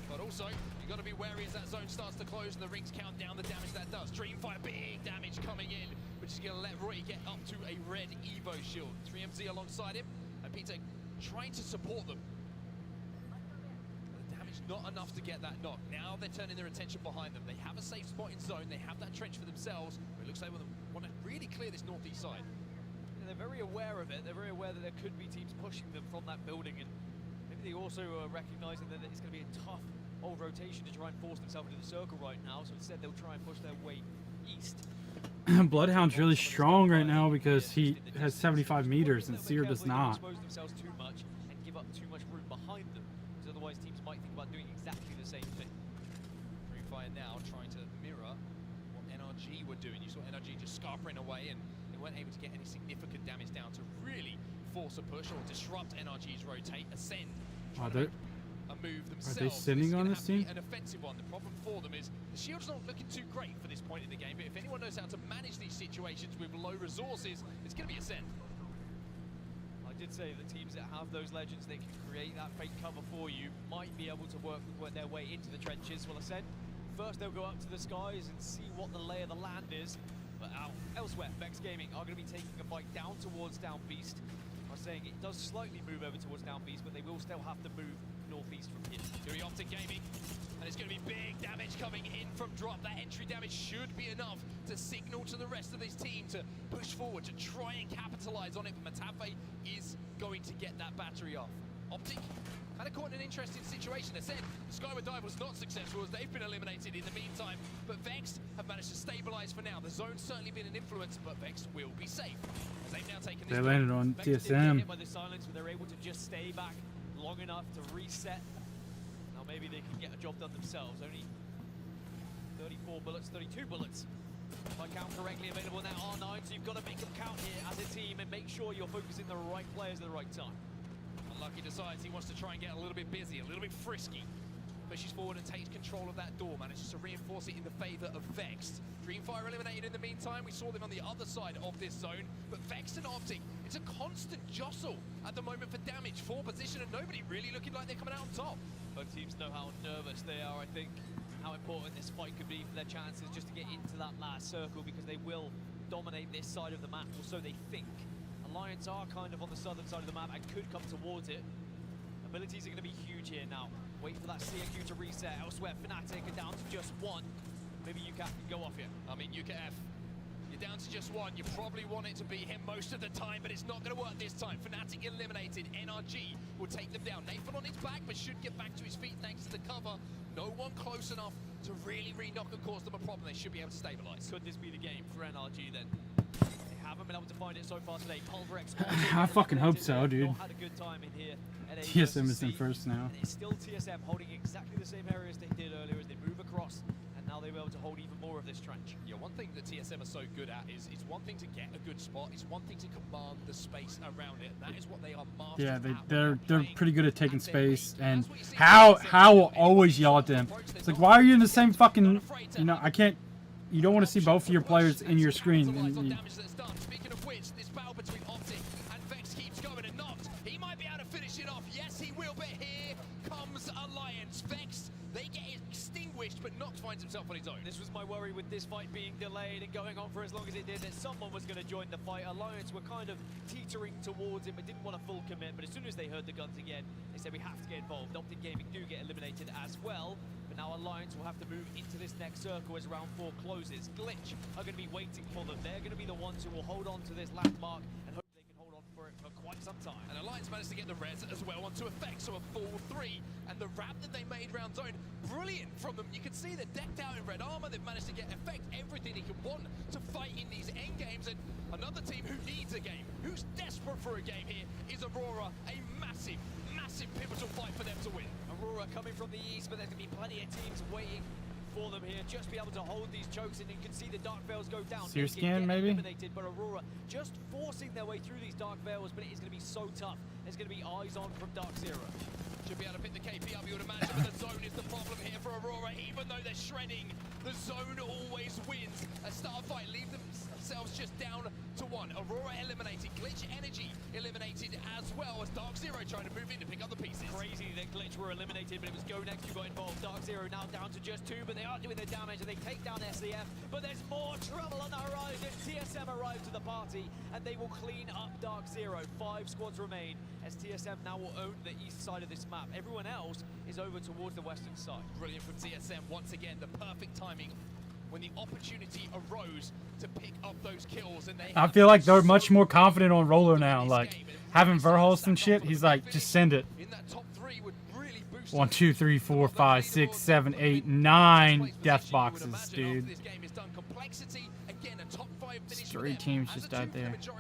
But also, you've got to be wary as that zone starts to close and the rings count down the damage that does. Dreamfire, big damage coming in, which is going to let Roy get up to a red Evo shield. 3MZ alongside him, and Peter trying to support them. The damage not enough to get that knock. Now they're turning their attention behind them. They have a safe spot in zone, they have that trench for themselves, but it looks like they want to really clear this northeast side. They're very aware of it. They're very aware that there could be teams pushing them from that building, and maybe they also are recognizing that it's going to be a tough old rotation to try and force themselves into the circle right now. So instead, they'll try and push their way east. Bloodhound's really strong right now because he has 75 meters and Seer does not. Expose themselves too much and give up too much room behind them, because otherwise teams might think about doing exactly the same thing. Dreamfire now trying to mirror what NRG were doing. You saw NRG just scarpering away and they weren't able to get any significant damage down to really force a push or disrupt NRG's rotate, ascend. a move Are themselves. they sitting on this team? An offensive one. The problem for them is the Shield's not looking too great for this point in the game, but if anyone knows how to manage these situations with low resources, it's going to be Ascend. I did say the teams that have those legends that can create that fake cover for you might be able to work their way into the trenches. Well, Ascend, first they'll go up to the skies and see what the lay of the land is. But elsewhere, Vex Gaming are going to be taking a fight down towards Down Beast. I was saying it does slightly move over towards Down Beast, but they will still have to move northeast from here. Here Optic Gaming, and it's going to be big damage coming in from drop. That entry damage should be enough to signal to the rest of this team to push forward, to try and capitalize on it. But Matafe is going to get that battery off. Optic kind of caught in an interesting situation. They said Skyward Dive was not successful as they've been eliminated in the meantime, but Vex have managed to stabilize for now. The zone's certainly been an influence, but Vex will be safe as they've now taken this. They landed on Vex did get TSM. hit by the silence, but they're able to just stay back long enough to reset. Now maybe they can get a job done themselves. Only 34 bullets, 32 bullets. If I count correctly, available now R9, so you've got to make them count here as a team and make sure you're focusing the right players at the right time. Unlucky decides he wants to try and get a little bit busy, a little bit frisky. Pushes forward and takes control of that door, manages to reinforce it in the favor of Vex. Dreamfire eliminated in the meantime. We saw them on the other side of this zone, but Vex and Optic, it's a constant jostle at the moment for damage, for position, and nobody really looking like they're coming out on top. Both teams know how nervous they are, I think, how important this fight could be for their chances just to get into that last circle, because they will dominate this side of the map, or so they think. Alliance are kind of on the southern side of the map and could come towards it. Abilities are going to be huge here now. Wait for that CQ to reset. Elsewhere, Fnatic are down to just one. Maybe UCAF can go off here. I mean, UKF, you're down to just one. You probably want it to be him most of the time, but it's not going to work this time. Fnatic eliminated. NRG will take them down. Nathan on his back, but should get back to his feet thanks to the cover. No one close enough to really re-knock and cause them a problem. They should be able to stabilize. Could this be the game for NRG then? Haven't been able to find it so far today. Pulverex I fucking hope so, dude. had a good time in here at TSM is in first now. And it's still TSM holding exactly the same area as they did earlier as they move across, and now they'll be able to hold even more of this trench. Yeah, one thing that TSM are so good at is it's one thing to get a good spot, it's one thing to command the space around it. That is what they are masters Yeah, at. they're pretty good at taking space, and how will always yell at them. It's like, why are you in the same fucking, you know, I can't. You don't want to see both of your players in your screen. And Speaking of which, this battle between Optic and Vex keeps going, and Noct, he might be able to finish it off. Yes, he will, but here comes Alliance. Vex, they get extinguished, but Noct finds himself on his own. This was my worry with this fight being delayed and going on for as long as it did, that someone was going to join the fight. Alliance were kind of teetering towards it, but didn't want a full commit. But as soon as they heard the guns again, they said we have to get involved. Optic Gaming do get eliminated as well. But now Alliance will have to move into this next circle as round 4 closes. Glitch are going to be waiting for them. They're going to be the ones who will hold on to this landmark and hope they can hold on for it for quite some time. And Alliance managed to get the res as well onto Effect, so a full 3. And the wrap that they made round zone, brilliant from them. You can see they're decked out in red armor. They've managed to get Effect everything he can want to fight in these end games. And another team who needs a game, who's desperate for a game here, is Aurora. A massive, massive pivotal fight for them to win. Aurora coming from the east, but there's going to be plenty of teams waiting for them here. Just be able to hold these chokes, and you can see the Dark Veils go down. Seer scan, maybe? Eliminated, but Aurora just forcing their way through these Dark Veils, but it is going to be so tough. There's going to be eyes on from Dark Zero. Should be able to pick the KP up, you would imagine, but the zone is the problem here for Aurora. Even though they're shredding, the zone always wins. A start fight, leave themselves just down to 1. Aurora eliminated, Glitch Energy eliminated as well as Dark Zero trying to move in to pick up the pieces. Crazy that Glitch were eliminated, but it was Go Next who got involved. Dark Zero now down to just 2, but they are doing the damage and they take down SCF. But there's more trouble on the horizon. TSM arrive to the party and they will clean up Dark Zero. 5 squads remain as TSM now will own the east side of this map. Everyone else is over towards the western side. Brilliant from TSM. Once again, the perfect timing when the opportunity arose to pick up those kills. And I feel like they're much more confident on Roller now. Like, having Verhulst and shit, he's like, just send it. 1, 2, 3, 4, 5, 6, 7, 8, 9 death boxes, dude. Three teams just died there. Yeah,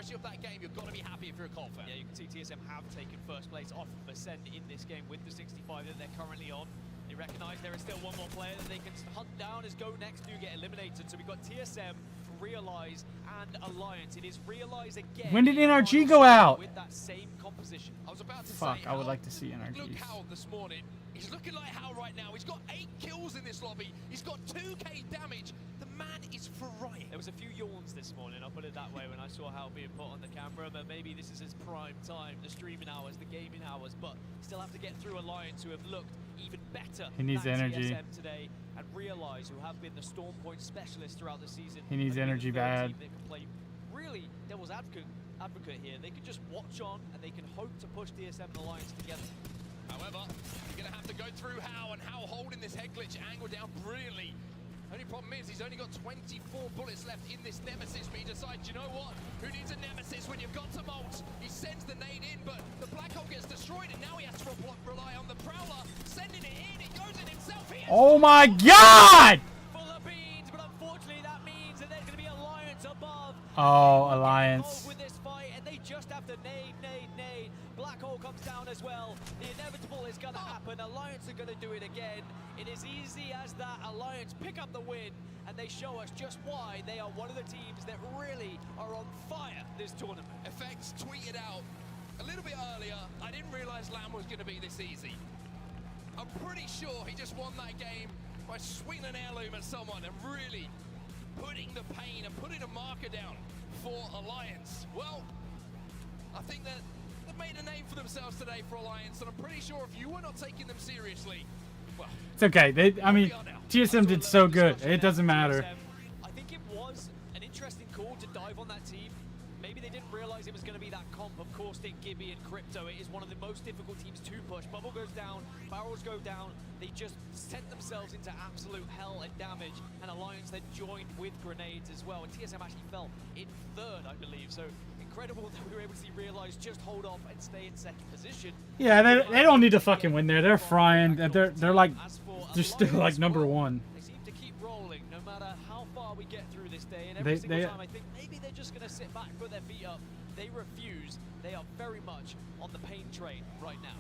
you can see TSM have taken first place off of Ascend in this game with the 65 that they're currently on. They recognize there is still one more player that they can hunt down as Go Next do get eliminated. So we've got TSM Realize and Alliance. It is Realize again. When did NRG go out? With that same composition. I was about to Fuck, say, I would Hal, like to see Look NRGs. Hal this morning. He's looking like Hal right now. He's got 8 kills in this lobby. He's got 2k damage. The man is frying. There was a few yawns this morning, I'll put it that way, when I saw Hal being put on the camera, but maybe this is his prime time, the streaming hours, the gaming hours, but still have to get through Alliance, who have looked even better He needs than energy. TSM today, and Realize, who have been the Storm Point specialists throughout the season. He needs and be the energy third bad. team that can play really devil's advocate here. They can just watch on, and they can hope to push TSM and Alliance together. However, you're going to have to go through Hal, and Hal holding this head glitch angle down brilliantly. Only problem is he's only got 24 bullets left in this Nemesis, but he decides, you know what? Who needs a Nemesis when you've got some ults? He sends the nade in, but the black hole gets destroyed, and now he has to rely on the Prowler, sending it in. It goes in himself here. Oh my god! Full of beans, but unfortunately that means that there's going to be Alliance above. Oh, Alliance. With this fight, and they just have to nade. Black hole comes down as well. The inevitable is going to happen. Alliance are going to do it again. It is easy as that. Alliance pick up the win, and they show us just why they are one of the teams that really are on fire this tournament. Effects tweeted out a little bit earlier, I didn't realize Lamb was going to be this easy. I'm pretty sure he just won that game by swinging an heirloom at someone and really putting the pain and putting a marker down for Alliance. Well, I think that they've made a name for themselves today for Alliance, and I'm pretty sure if you were not taking them seriously, well, It's okay. I mean, TSM did so good. It doesn't matter. I think it was an interesting call to dive on that team. Maybe they didn't realize it was going to be that comp. Of course, Gibby and Crypto, it is one of the most difficult teams to push. Bubble goes down, barrels go down. They just sent themselves into absolute hell and damage. And Alliance then joined with grenades as well. And TSM actually fell in third, I believe. So incredible that we were able to see Realize just hold off and stay in second position. Yeah, they don't need to fucking win there. They're frying. They're like, they're still like number one. They seem to keep rolling no matter how far we get through this day. And every single time I think maybe they're just going to sit back, put their feet up. They refuse. They are very much on the pain train right now.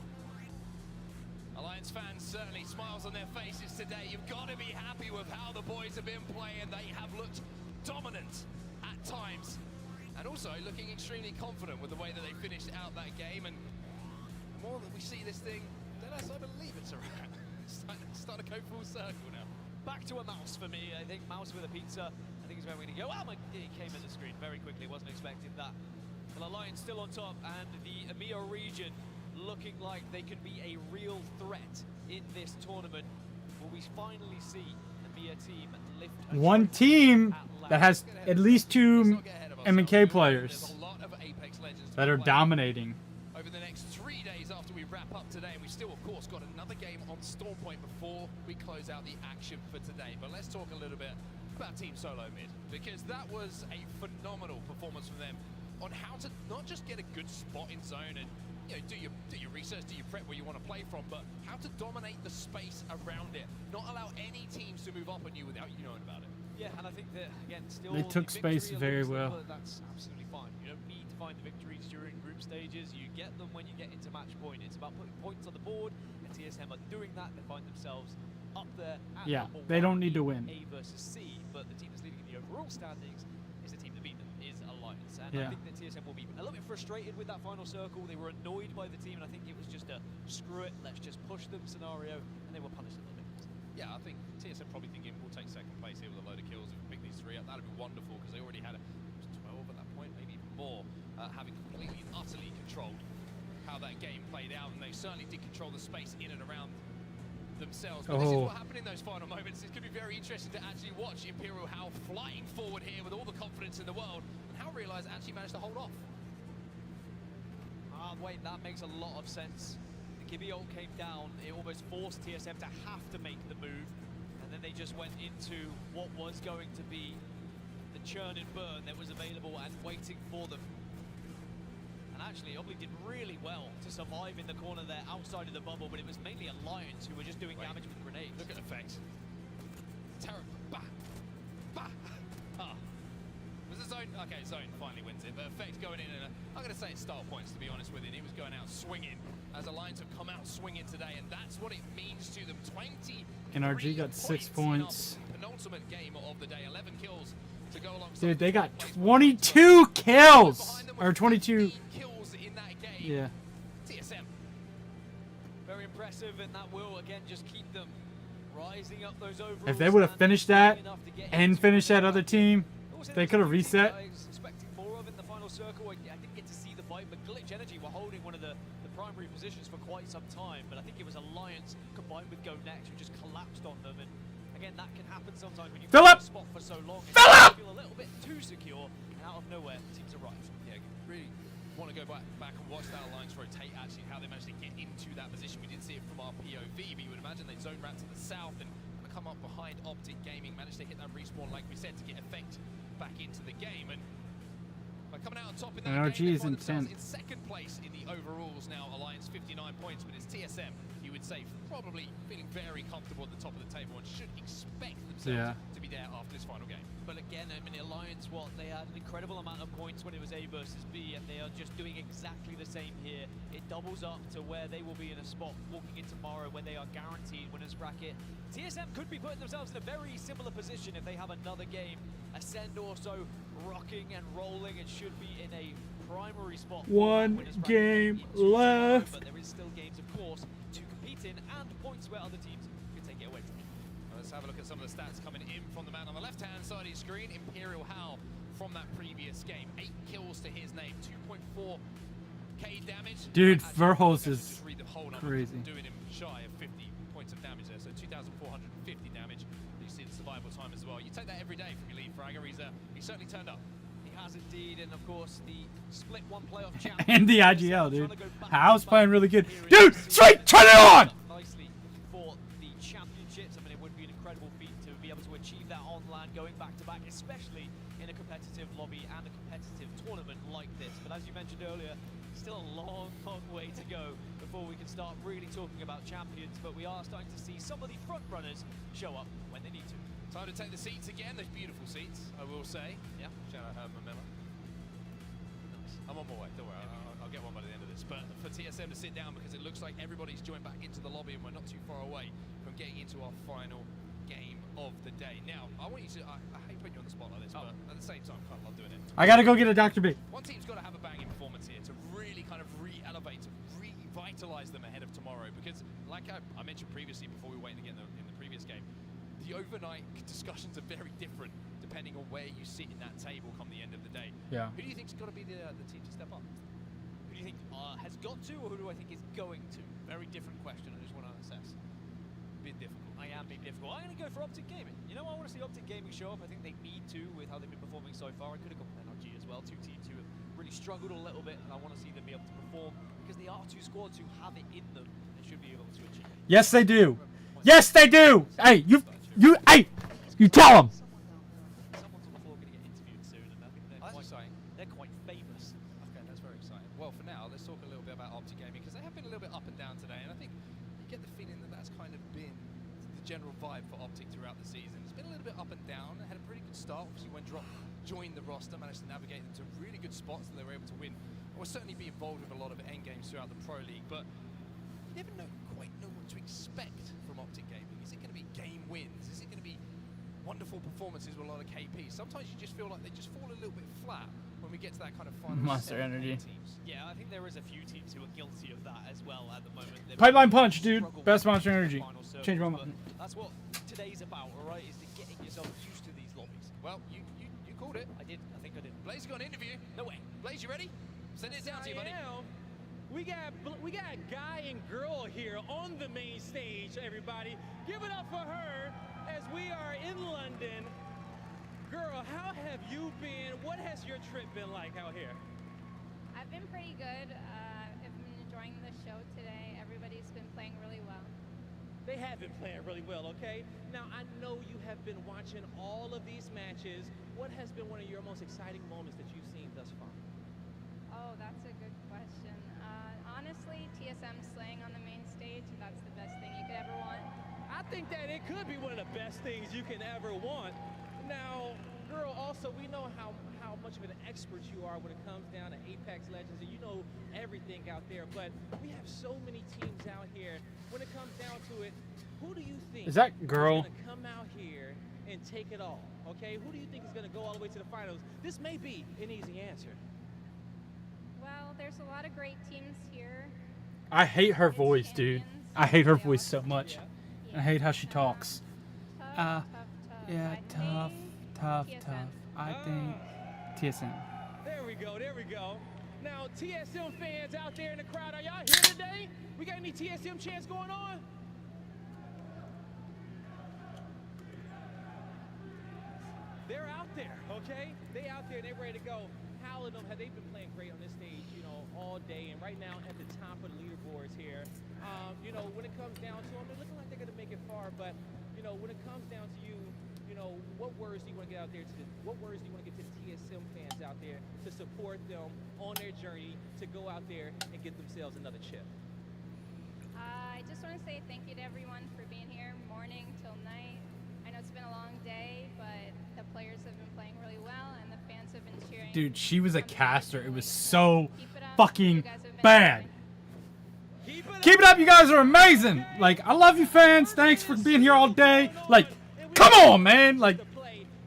Alliance fans, certainly smiles on their faces today. You've got to be happy with how the boys have been playing. They have looked dominant at times. And also looking extremely confident with the way that they finished out that game. And the more that we see this thing, the less I believe it's a wrap. It's starting to go full circle now. Back to a mouse for me. I think mouse with a pizza. I think is where we're going to go. Oh, it came at the screen very quickly. Wasn't expecting that. But Alliance still on top, and the EMEA region looking like they could be a real threat in this tournament. Will we finally see the EMEA team lift a One trophy team at that last? has at least 2 MK players that are dominating. Over the next 3 days after we wrap up today, and we still, of course, got another game on Storm Point before we close out the action for today. But let's talk a little bit about Team Solo Mid, because that was a phenomenal performance from them on how to not just get a good spot in zone and do your research, do your prep where you want to play from, but how to dominate the space around it, not allow any teams to move up on you without you knowing about it. Yeah, and I think that again, still They took the space victory very alone, well. That's absolutely fine. You don't need to find the victories during group stages. You get them when you get into match point. It's about putting points on the board, and TSM are doing that. They find themselves up there. At Yeah, number they don't one need to in win. A versus C, but the team that's leading in the overall standings is the team that beat them, is Alliance. And Yeah. I think that TSM will be a little bit frustrated with that final circle. They were annoyed by the team, and I think it was just a screw it, let's just push them scenario, and they were punished a little bit. Yeah, I think TSM probably thinking we'll take second place here with a load of kills if we pick these 3 up. That'd be wonderful because they already had 12 at that point, maybe even more, having completely and utterly controlled how that game played out, and they certainly did control the space in and around themselves. But this is what happened in those final moments. It's going to be very interesting to actually watch Imperial Hal flying forward here with all the confidence in the world, and how Realize actually managed to hold off. Wait, that makes a lot of sense. The Gibby ult came down, it almost forced TSM to have to make the move, and then they just went into what was going to be the churn and burn that was available and waiting for them. And actually, Obley did really well to survive in the corner there outside of the bubble, but it was mainly Alliance who were just doing damage with grenades. Look at effect. Terror. Bah! Bah! Ah. Was the zone? Okay, zone finally wins it, but effect going in, and I'm going to say it's style points, to be honest with it. He was going out swinging, as Alliance have come out swinging today, and that's what it means to them. 20 NRG got 6 points. Penultimate game of the day, 11 kills to go alongside. Dude, they got 22 kills! Or 22... kills in that game. Yeah. TSM. Very impressive, and that will, again, just keep them rising up those overalls. If they would have finished that and finished that other team, they could have reset. I was expecting more of in the final circle. I didn't get to see the fight, but Glitch Energy were holding one of the primary positions for quite some time. But I think it was Alliance combined with Go Next who just collapsed on them. And again, that can happen sometimes when you've been in a spot for so long. Fill up! You feel a little bit too secure, and out of nowhere, teams arrive. Yeah, really want to go back and watch that Alliance rotate, actually, how they managed to get into that position. We didn't see it from our POV, but you would imagine they zone ran to the south and come up behind Optic Gaming, managed to hit that respawn, like we said, to get effect back into the game. And by coming out on top in that NRG game, is they find themselves intense. in second place in the overalls now. Alliance 59 points, but it's TSM, you would say, probably feeling very comfortable at the top of the table and should expect themselves to be there after this final game. But again, I mean, Alliance, they had an incredible amount of points when it was A versus B, and they are just doing exactly the same here. It doubles up to where they will be in a spot walking in tomorrow when they are guaranteed winners bracket. TSM could be putting themselves in a very similar position if they have another game. Ascend also rocking and rolling and should be in a primary spot. One game left. But there is still games, of course, to compete in and points where other teams could take it away from. Let's have a look at some of the stats coming in from the man on the left-hand side of your screen. Imperial Howl from that previous game. 8 kills to his name, 2.4k damage. Dude, Actually, Verholz is just read the whole number, crazy. doing him shy of 50 points of damage there, so 2,450 damage. You see the survival time as well. You take that every day from your lead fragger. He's certainly turned up. He has indeed, and of course the split one playoff champ. And the IGL, dude. How's playing really good. Dude, straight, turn it on! Nicely for the championships. I mean, it would be an incredible feat to be able to achieve that on land, going back to back, especially in a competitive lobby and a competitive tournament like this. But as you mentioned earlier, still a long, long way to go before we can start really talking about champions. But we are starting to see some of the front runners show up when they need to. Time to take the seats again. Those beautiful seats, I will say. Yeah. Shout out Mamela. I'm on my way. Don't worry. I'll get one by the end of this. But for TSM to sit down, because it looks like everybody's joined back into the lobby and we're not too far away from getting into our final game of the day. Now, I want you to. I hate putting you on the spot like this, but at the same time, I kind of love doing it. I gotta go get a Dr. B. One team's got to have a banging performance here to really kind of re-elevate, to revitalize them ahead of tomorrow. Because, like I mentioned previously, before we went again in the previous game, the overnight discussions are very different depending on where you sit in that table come the end of the day. Yeah. Who do you think's got to be the team to step up? Who do you think has got to, or who do I think is going to? Very different question. I just want to assess. Bit difficult. I am being difficult. I'm going to go for Optic Gaming. You know, I want to see Optic Gaming show up. I think they need to with how they've been performing so far. I could have gone with NRG as well. Two teams who have really struggled a little bit, and I want to see them be able to perform because they are two squads who have it in them and should be able to achieve it. Yes, they do. Yes, they do. Hey, hey, you tell them. Someone's on the floor going to get interviewed soon, and I think they're quite famous. Okay, that's very exciting. Well, for now, let's talk a little bit about Optic Gaming because they have been a little bit up and down today, and I think you get the feeling that that's kind of been the general vibe for Optic throughout the season. It's been a little bit up and down. They had a pretty good start. Obviously, when Drop joined the roster, managed to navigate them to really good spots that they were able to win. Or certainly be involved with a lot of end games throughout the Pro League, but you never quite know what to expect from Optic Gaming. Is it going to be game wins? Is it going to be wonderful performances with a lot of KPs? Sometimes you just feel like they just fall a little bit flat when we get to that kind of final Monster Energy. Teams. Yeah, I think there is a few teams who are guilty of that as well at the moment. Pipeline Punch, dude. Best Monster Energy. Change my mind. That's what today's about, all right? Is to getting yourself used to these lobbies. Well, you called it. I did. I think I did. Blaze, you got an interview? No way. Blaze, you ready? Send it down to you, buddy. We got guy and girl here on the main stage, everybody. Give it up for her as we are in London. Girl, how have you been? What has your trip been like out here? I've been pretty good. I've been enjoying the show today. Everybody's been playing really well. They have been playing really well, okay? Now, I know you have been watching all of these matches. What has been one of your most exciting moments that you've seen thus far? Oh, that's a good question. Honestly, TSM slaying on the main stage, that's the best thing you could ever want. I think that it could be one of the best things you can ever want. Now, girl, also, we know how much of an expert you are when it comes down to Apex Legends, and you know everything out there, but we have so many teams out here. When it comes down to it, who do you think is that girl? Gonna come out here and take it all, okay? Who do you think is going to go all the way to the finals? This may be an easy answer. Well, there's a lot of great teams here. I hate her voice, dude. I hate her voice so much. I hate how she talks. Yeah, tough. I think TSM. There we go, there we go. Now, TSM fans out there in the crowd, are y'all here today? We got any TSM chants going on? They're out there, okay? They out there, they're ready to go. Howling them, they've been playing great on this stage, you know, all day, and right now at the top of the leaderboards here. You know, when it comes down to them, they're looking like they're gonna make it far, but you know, when it comes down to you, you know, what words do you want to get out there to what words do you want to get to the TSM fans out there to support them on their journey to go out there and get themselves another chip? I just want to say thank you to everyone for being here, morning till night. I know it's been a long day, but the players have been playing really well, and the fans have been cheering. Dude, she was a caster. It was so fucking bad. Keep it up, you guys are amazing. Like, I love you fans. Thanks for being here all day. Like, come on, man. Like,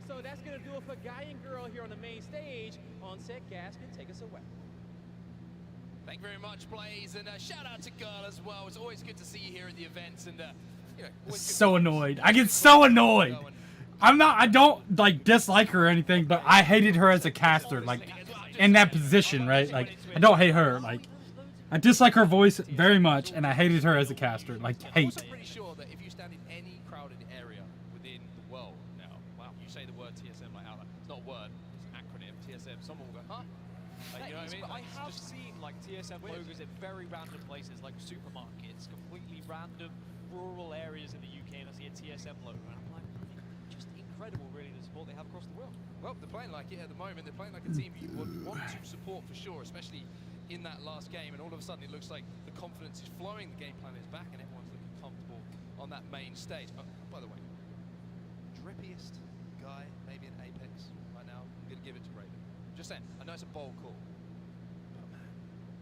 so that's gonna do it for Guy and Girl here on the main stage. On set, Gaskin, take us away. Thank you very much, Blaze, and shout out to Girl as well. It's always good to see you here at the events, and you know, always good so annoyed. I get so annoyed. I don't like dislike her or anything, but I hated her as a caster, like in that position, right? Like, I don't hate her. Like, I dislike her voice very much, and I hated her as a caster. Like, hate. I'm pretty sure that if you stand in any crowded area within the world now, wow, you say the word TSM like out, it's not a word, it's an acronym, TSM, someone will go, huh? Like, you know what I mean? I have seen like TSM logos at very random places, like supermarkets, completely random rural areas in the UK, and I see a TSM logo, and I'm like, just incredible, really, the support they have across the world. Well, they're playing like it at the moment. They're playing like a team you would want to support for sure, especially in that last game. And all of a sudden, it looks like the confidence is flowing, the game plan is back, and everyone's looking comfortable on that main stage. Oh, by the way, drippiest guy maybe in Apex right now. I'm going to give it to Raven. Just saying, I know it's a bold call, but man,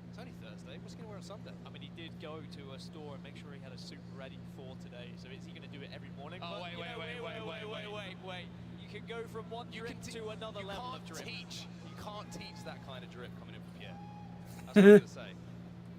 it's only Thursday. What's he going to wear on Sunday? I mean, he did go to a store and make sure he had a suit ready for today. So is he going to do it every morning? Oh, But, wait. You can go from one drip to another level of drip. You can't teach that kind of drip coming in from Pierre. That's what I'm going to say.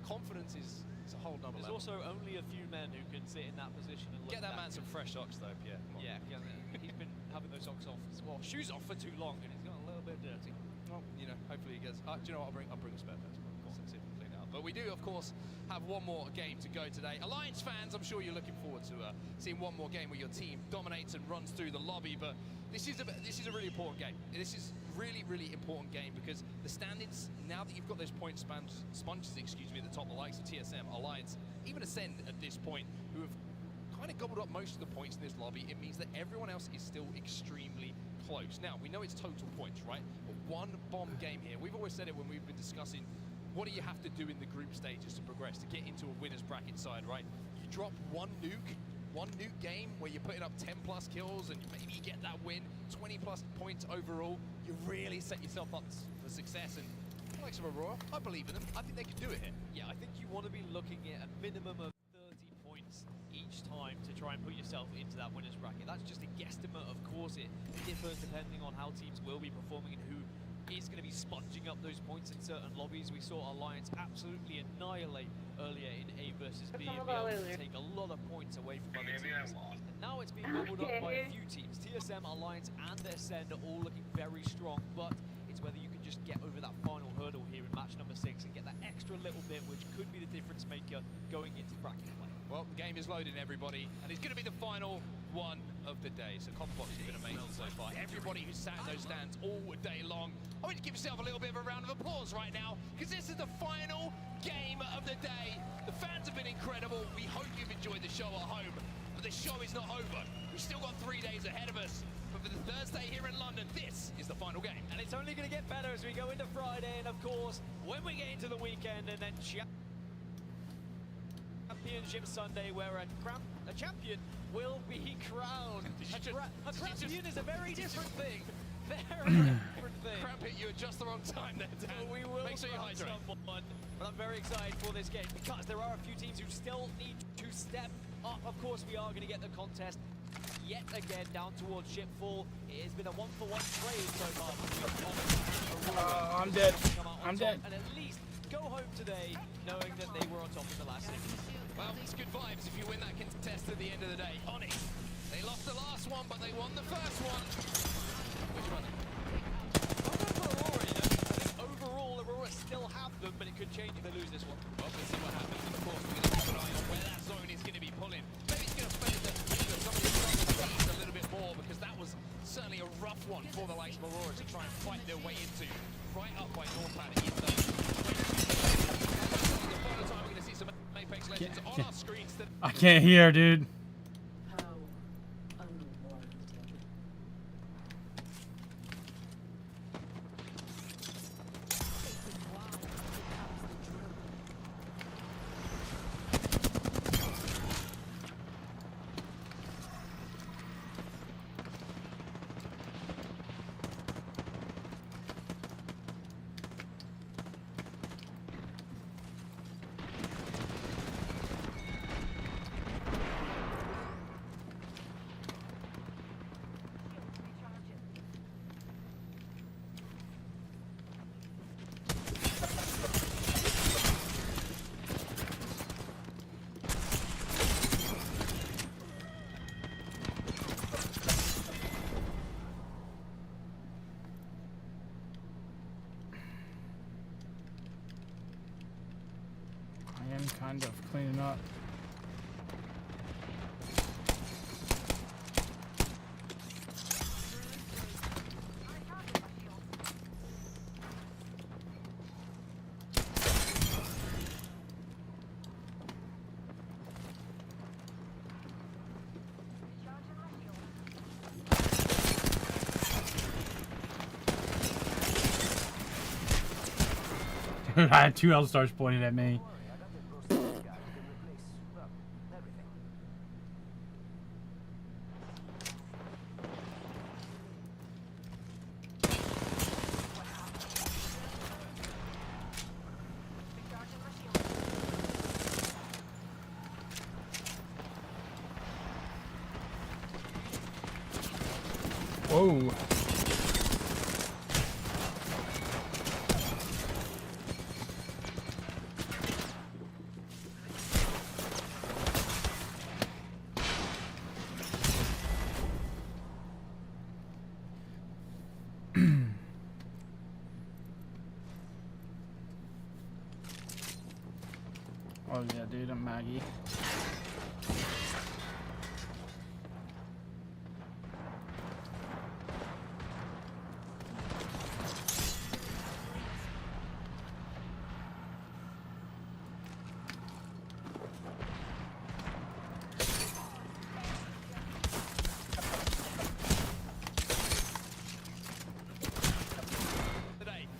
Confidence is a whole nother There's level. also only a few men who can sit in that position and look Get that man some fresh socks though, Pierre. Come on. Yeah, he's been having those socks off, well, shoes off for too long, and he's got a little bit dirty. Well, you know, hopefully he gets. Do you know what? I'll bring a spare pair. Let's see if we can clean out. But we do, of course, have one more game to go today. Alliance fans, I'm sure you're looking forward to seeing one more game where your team dominates and runs through the lobby. But this is a really important game. This is really important game because the standings, now that you've got those point sponges, excuse me, at the top, the likes of TSM, Alliance, even Ascend at this point, who have kind of gobbled up most of the points in this lobby, it means that everyone else is still extremely close. Now, we know it's total points, right? But one bomb game here. We've always said it when we've been discussing what do you have to do in the group stages to progress, to get into a winner's bracket side, right? You drop one nuke game where you're putting up 10 plus kills and maybe you get that win, 20 plus points overall, you really set yourself up for success. And the likes of Aurora, I believe in them. I think they can do it here. Yeah, I think you want to be looking at a minimum of 30 points each time to try and put yourself into that winner's bracket. That's just a guesstimate, of course. It differs depending on how teams will be performing and who is going to be sponging up those points in certain lobbies. We saw Alliance absolutely annihilate earlier in A versus B and be able to take a lot of points away from other teams. And now it's being gobbled up by a few teams. TSM, Alliance and Ascend are all looking very strong, but it's whether you can just get over that final hurdle here in match number 6 and get that extra little bit, which could be the difference maker going into bracket play. Well, the game is loaded, everybody, and it's going to be the final one of the day. So Combox has been amazing so far. Everybody who's sat in those stands all day long, I want you to give yourself a little bit of a round of applause right now, because this is the final game of the day. The fans have been incredible. We hope you've enjoyed the show at home, but the show is not over. We've still got 3 days ahead of us. But for the Thursday here in London, this is the final game. And it's only going to get better as we go into Friday, and of course, when we get into the weekend, and then Championship Sunday, where a champion will be crowned. A champion is a very different thing. Very different thing. Cramp hit you at just the wrong time there, Dan. We will make sure you hydrate. Someone, but I'm very excited for this game because there are a few teams who still need to step up, of course, we are going to get the contest yet again down towards Shipfall. It has been a one-for-one trade so far between Aurora. I'm dead. Come out on I'm top dead. And at least go home today knowing that they were on top in the last seconds. Well, it's good vibes if you win that contest at the end of the day. Onyx, they lost the last one, but they won the first one. Which one? I'll go for Aurora, you know. I think overall, Aurora still have them, but it could change if they lose this one. Well, we'll see what happens. Of course, we're going to keep an eye on where that zone is going to be pulling. Maybe it's going to play some of the a little bit more, because that was certainly a rough one for the likes of Aurora to try and fight their way into. Right up by Northpad in the final time we're going to see some Apex Legends on our screens. I can't hear, dude. I am kind of cleaning up. I had 2 L-stars pointed at me. Whoa. Oh yeah, dude, I'm Maggie.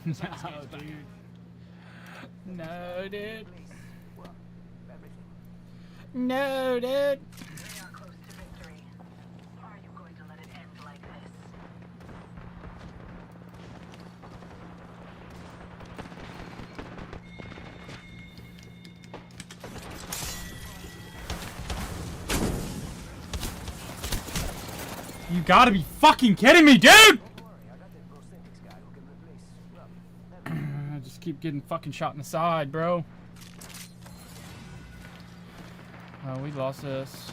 No, dude. No, dude. No, dude. You gotta be fucking kidding me, dude! I just keep getting fucking shot in the side, bro. Oh, we lost this.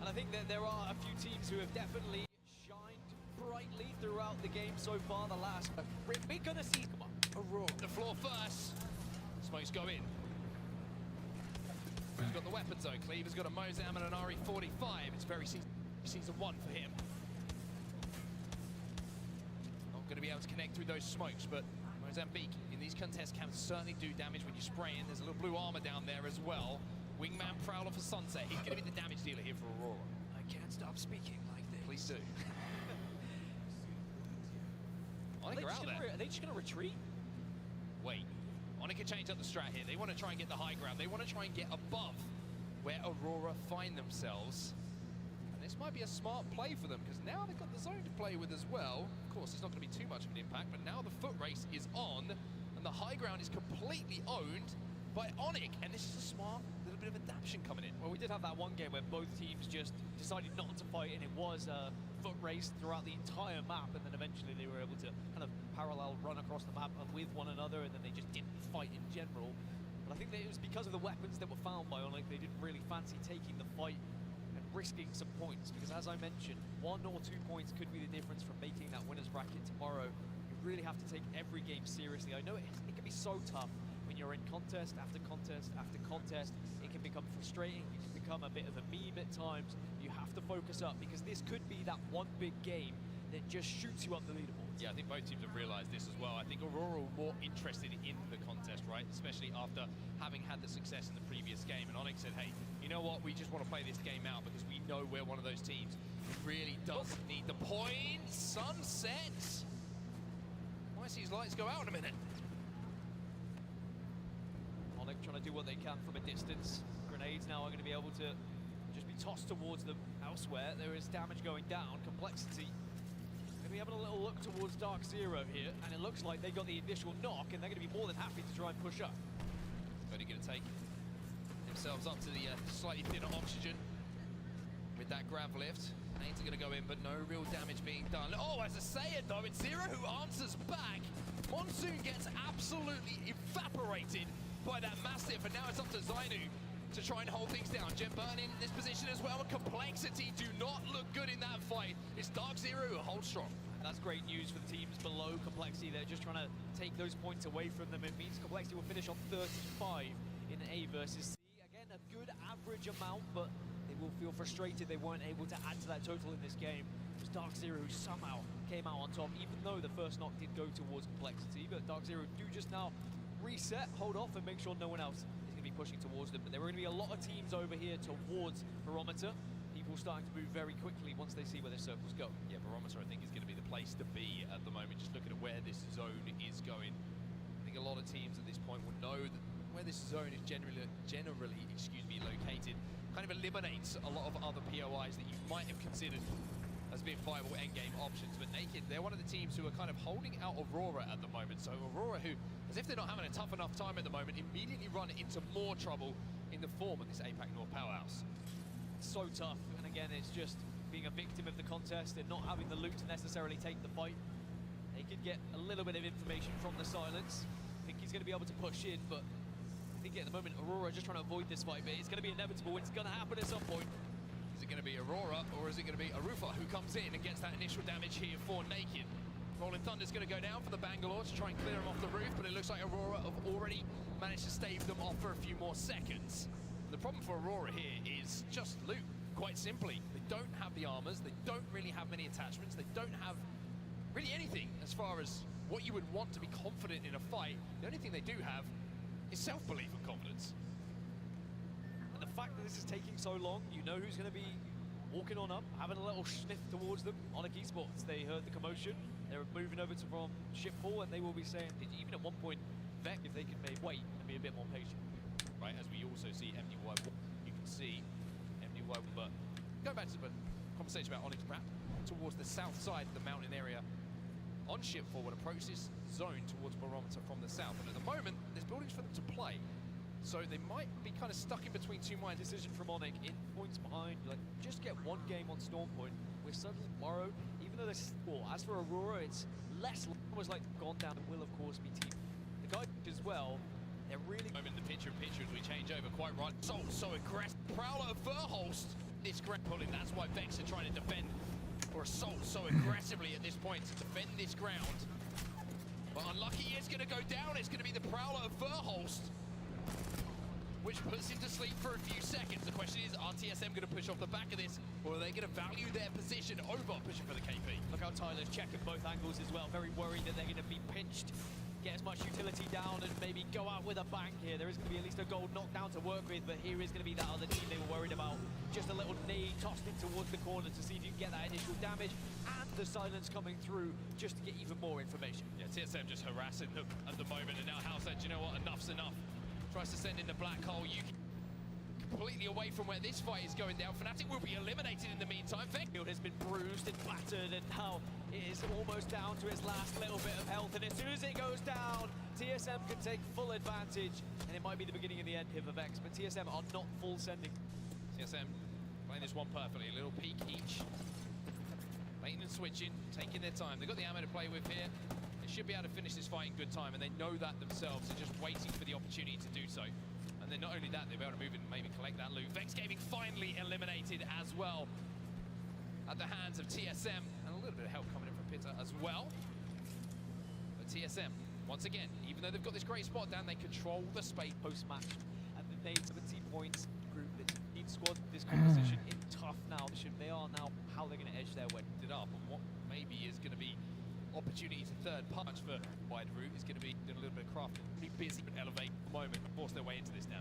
And I think that there are a few teams who have definitely shined brightly throughout the game so far. The last, we're gonna see. Come on, Aurora. The floor first. Smokes go in. He's got the weapon zone. Cleaver's got a Mozam and an RE45. It's very season 1 for him. Not going to be able to connect through those smokes, but Mozambique in these contests can certainly do damage when you spray in. There's a little blue armor down there as well. Wingman Prowler for Sunset. He's going to be the damage dealer here for Aurora. I can't stop speaking like this. Please do. I think they're out there. Are they just going to retreat? Wait. Onyx can change up the strat here. They want to try and get the high ground. They want to try and get above where Aurora find themselves. And this might be a smart play for them, because now they've got the zone to play with as well. Of course, it's not going to be too much of an impact, but now the foot race is on, and the high ground is completely owned by Onyx. And this is a smart little bit of adaptation coming in. Well, we did have that one game where both teams just decided not to fight, and it was a foot race throughout the entire map, and then eventually they were able to kind of parallel run across the map with one another, and then they just didn't fight in general. But I think that it was because of the weapons that were found by Onyx. They didn't really fancy taking the fight and risking some points, because as I mentioned, 1 or 2 points could be the difference from making that winner's bracket tomorrow. You really have to take every game seriously. I know it can be so tough when you're in contest after contest after contest. It can become frustrating, it can become a bit of a meme at times. You have to focus up, because this could be that one big game that just shoots you up the leaderboard. Yeah, I think both teams have realized this as well. I think Aurora are more interested in the contest, right? Especially after having had the success in the previous game. And Onyx said, hey, you know what? We just want to play this game out, because we know we're one of those teams who really does need the points. Sunset. Might see his lights go out in a minute. Onyx trying to do what they can from a distance. Grenades now are going to be able to just be tossed towards them elsewhere. There is damage going down. Complexity maybe having a little look towards Dark Zero here, and it looks like they got the initial knock, and they're going to be more than happy to try and push up. Only going to take themselves up to the slightly thinner oxygen with that grav lift. Nades are going to go in, but no real damage being done. Oh, as I say it though, it's Zero who answers back. Monsoon gets absolutely evaporated by that Mastiff, and now it's up to Zainu to try and hold things down. Jen Burn in this position as well, and Complexity do not look good in that fight. It's Dark Zero who holds strong. And that's great news for the teams below Complexity. They're just trying to take those points away from them. It means Complexity will finish on 35 in A versus C. Again, a good average amount, but they will feel frustrated they weren't able to add to that total in this game. It was Dark Zero who somehow came out on top, even though the first knock did go towards Complexity. But Dark Zero do just now reset, hold off, and make sure no one else be pushing towards them. But there are going to be a lot of teams over here towards Barometer. People starting to move very quickly once they see where their circles go. Yeah, Barometer I think is going to be the place to be at the moment, just looking at where this zone is going. I think a lot of teams at this point will know that where this zone is generally located kind of eliminates a lot of other POIs that you might have considered as being viable endgame options. But Naked, they're one of the teams who are kind of holding out Aurora at the moment. So Aurora, who, as if they're not having a tough enough time at the moment, immediately run into more trouble in the form of this APAC North powerhouse. So tough, and again, it's just being a victim of the contest and not having the loot to necessarily take the fight. They could get a little bit of information from the silence. I think he's going to be able to push in, but I think at the moment, Aurora just trying to avoid this fight, but it's going to be inevitable. It's going to happen at some point. Is it going to be Aurora, or is it going to be Arufa who comes in and gets that initial damage here for Naked? Rolling Thunder's going to go down for the Bangalore to try and clear him off the roof, but it looks like Aurora have already managed to stave them off for a few more seconds. The problem for Aurora here is just loot, quite simply. They don't have the armors, they don't really have many attachments, they don't have really anything as far as what you would want to be confident in a fight. The only thing they do have is self-belief and confidence. And the fact that this is taking so long, you know who's going to be walking on up, having a little sniff towards them. Onyx Esports, they heard the commotion. They're moving over to from shipfall, and they will be saying, even at one point, Vec, if they can maybe wait and be a bit more patient. Right, as we also see MDY, you can see MDY, but going back to the conversation about Onyx Prap, towards the south side of the mountain area, on shipfall would approach this zone towards Barometer from the south, and at the moment, there's buildings for them to play. So they might be kind of stuck in between two minds. Decision from Onyx, in points behind, like, just get one game on Storm Point. We're suddenly tomorrow, even though there's, well, as for Aurora, it's less, almost like gone down, and will of course be team. The guy as well, they're really... Moment in the picture as we change over, quite right. So aggressive. Prowler of Furholst, this great pulling, that's why Vex are trying to defend, or assault so aggressively at this point to defend this ground. But unlucky, it's going to go down. It's going to be the Prowler of Furholst, which puts him to sleep for a few seconds. The question is, are TSM going to push off the back of this, or are they going to value their position over pushing for the KP? Look how Tyler's checking both angles as well. Very worried that they're going to be pinched, get as much utility down, and maybe go out with a bang here. There is going to be at least a gold knockdown to work with, but here is going to be that other team they were worried about. just a little nade tossed it towards the corner to see if you can get that initial damage, and the silence coming through just to get even more information. Yeah, TSM just harassing them at the moment, and now House said, you know what, enough's enough. Tries to send in the black hole. You completely away from where this fight is going down. Fnatic will be eliminated in the meantime. Field has been bruised and battered, and now it is almost down to his last little bit of health, and as soon as it goes down, TSM can take full advantage, and it might be the beginning of the end here for Vex, but TSM are not full sending. TSM playing this one perfectly. A little peek each. Baiting and switching, taking their time. They've got the ammo to play with here. They should be able to finish this fight in good time, and they know that themselves. They're just waiting for the opportunity to do so. And then not only that, they'll be able to move in and maybe collect that loot. Vex Gaming finally eliminated as well at the hands of TSM. And a little bit of help coming in from Pitta as well. But TSM, once again, even though they've got this great spot down, they control the space post-match. And they made 17 points. Group lead squad, this composition in tough now. They are now how they're going to edge their way. It up, and what maybe is going to be opportunity to third punch for wide route is going to be doing a little bit of crafting. Pretty busy, but elevate at the moment, force their way into this now.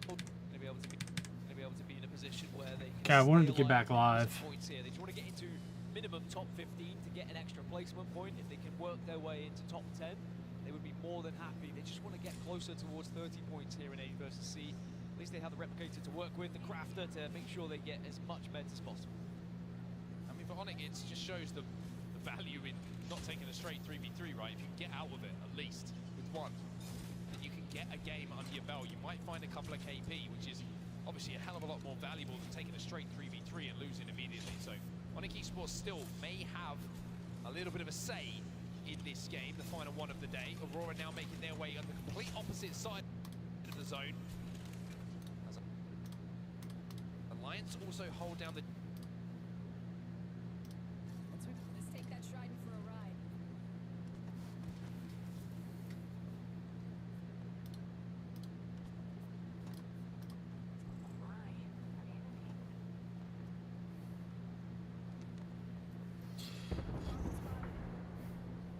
Going to be able to be in a position where they can Okay, I wanted to get back live. Points here. They just want to get into minimum top 15 to get an extra placement point. If they can work their way into top 10, they would be more than happy. They just want to get closer towards 30 points here in A versus C. At least they have the replicator to work with, the crafter to make sure they get as much meds as possible. I mean, for Onyx, it just shows the value in not taking a straight 3v3, right? If you can get out of it, at least, with one, then you can get a game under your belt. You might find a couple of KP, which is obviously a hell of a lot more valuable than taking a straight 3v3 and losing immediately. So, Onyx Esports still may have a little bit of a say in this game, the final one of the day. Aurora now making their way on the complete opposite side of the zone. Alliance also hold down the... Let's take that Trident for a ride.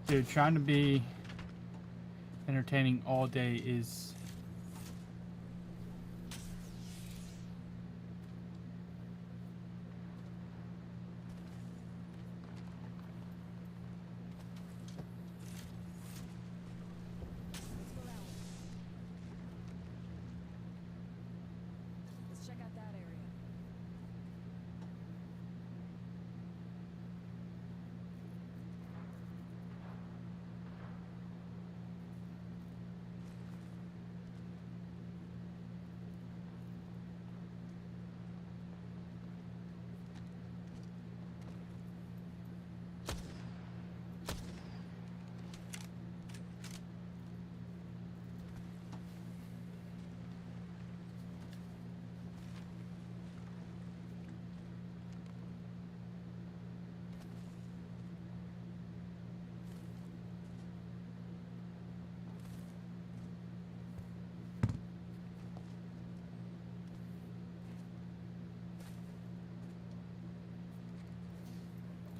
Dude, trying to be entertaining all day is... Let's check out that area.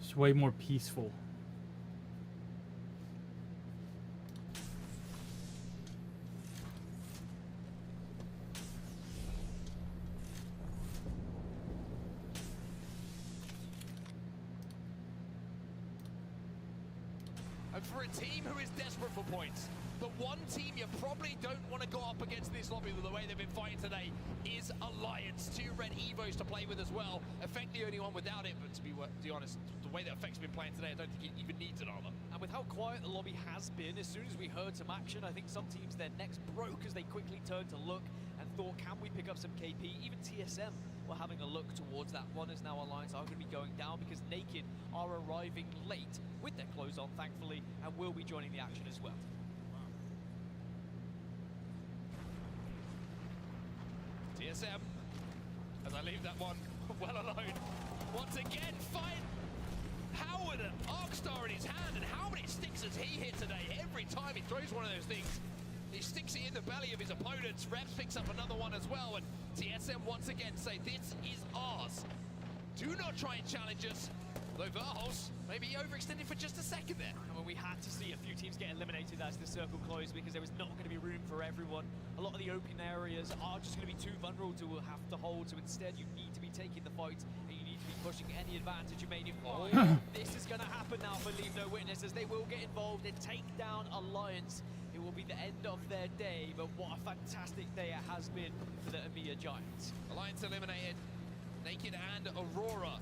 It's way more peaceful. And for a team who is desperate for points, the one team you probably don't want to go up against this lobby with the way they've been fighting today is Alliance. 2 red Evos to play with as well. Effect the only one without it, but to be honest, the way that Effect's been playing today, I don't think it even needs an armor. And with how quiet the lobby has been, as soon as we heard some action, I think some teams, their necks broke as they quickly turned to look and thought, can we pick up some KP? Even TSM were having a look towards that one, as now Alliance are going to be going down because Naked are arriving late with their clothes on, thankfully, and will be joining the action as well. TSM, as I leave that one well alone, once again, find Howard, an Arc Star in his hand, and how many sticks has he hit today? Every time he throws one of those things, he sticks it in the belly of his opponents. Reps picks up another one as well, and TSM once again say, this is ours. Do not try and challenge us. Though Verhos maybe overextended for just a second there. I mean, we had to see a few teams get eliminated as the circle closed because there was not going to be room for everyone. A lot of the open areas are just going to be too vulnerable to have to hold, so instead you need to be taking the fight and you need to be pushing any advantage you made in fight. This is going to happen now for Leave No Witness as they will get involved and take down Alliance. It will be the end of their day, but what a fantastic day it has been for the EMEA Giants. Alliance eliminated. Naked and Aurora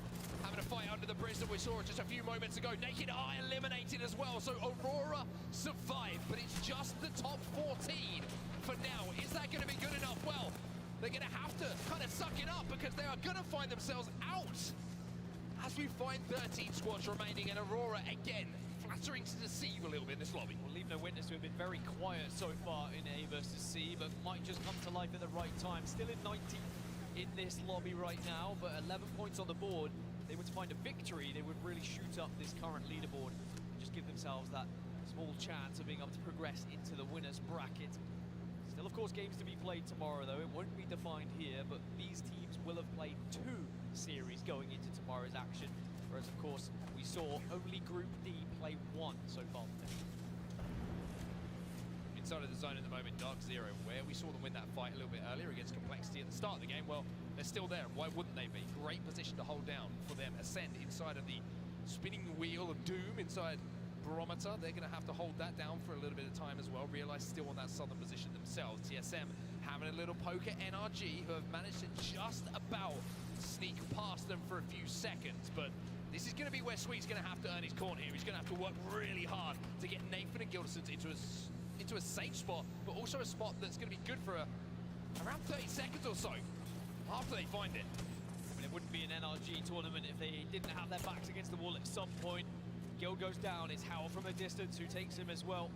having a fight under the bridge that we saw just a few moments ago. Naked Eye eliminated as well, so Aurora survived, but it's just the top 14 for now. Is that going to be good enough? Well, they're going to have to kind of suck it up because they are going to find themselves out as we find 13 squads remaining, and Aurora again flattering to deceive a little bit in this lobby. We'll Leave No Witness, who have been very quiet so far in A versus C, but might just come to life at the right time. Still in 19th in this lobby right now, but 11 points on the board. If they were to find a victory, they would really shoot up this current leaderboard and just give themselves that small chance of being able to progress into the winners bracket. Still, of course, games to be played tomorrow, though. It won't be defined here, but these teams will have played 2 series going into tomorrow's action, whereas, of course, we saw only Group D play 1 so far. Inside of the zone at the moment, Dark Zero, where we saw them win that fight a little bit earlier against Complexity at the start of the game. Well, they're still there. Why wouldn't they be? Great position to hold down for them. Ascend inside of the spinning wheel of doom inside Barometer. They're going to have to hold that down for a little bit of time as well. Realize still on that southern position themselves. TSM having a little poke at NRG, who have managed to just about sneak past them for a few seconds. But this is going to be where Sweet's going to have to earn his corner here. He's going to have to work really hard to get Nathan and Gildersons into a safe spot, but also a spot that's going to be good for around 30 seconds or so after they find it. I mean, it wouldn't be an NRG tournament if they didn't have their backs against the wall at some point. Guild goes down, it's Howell from a distance who takes him as well.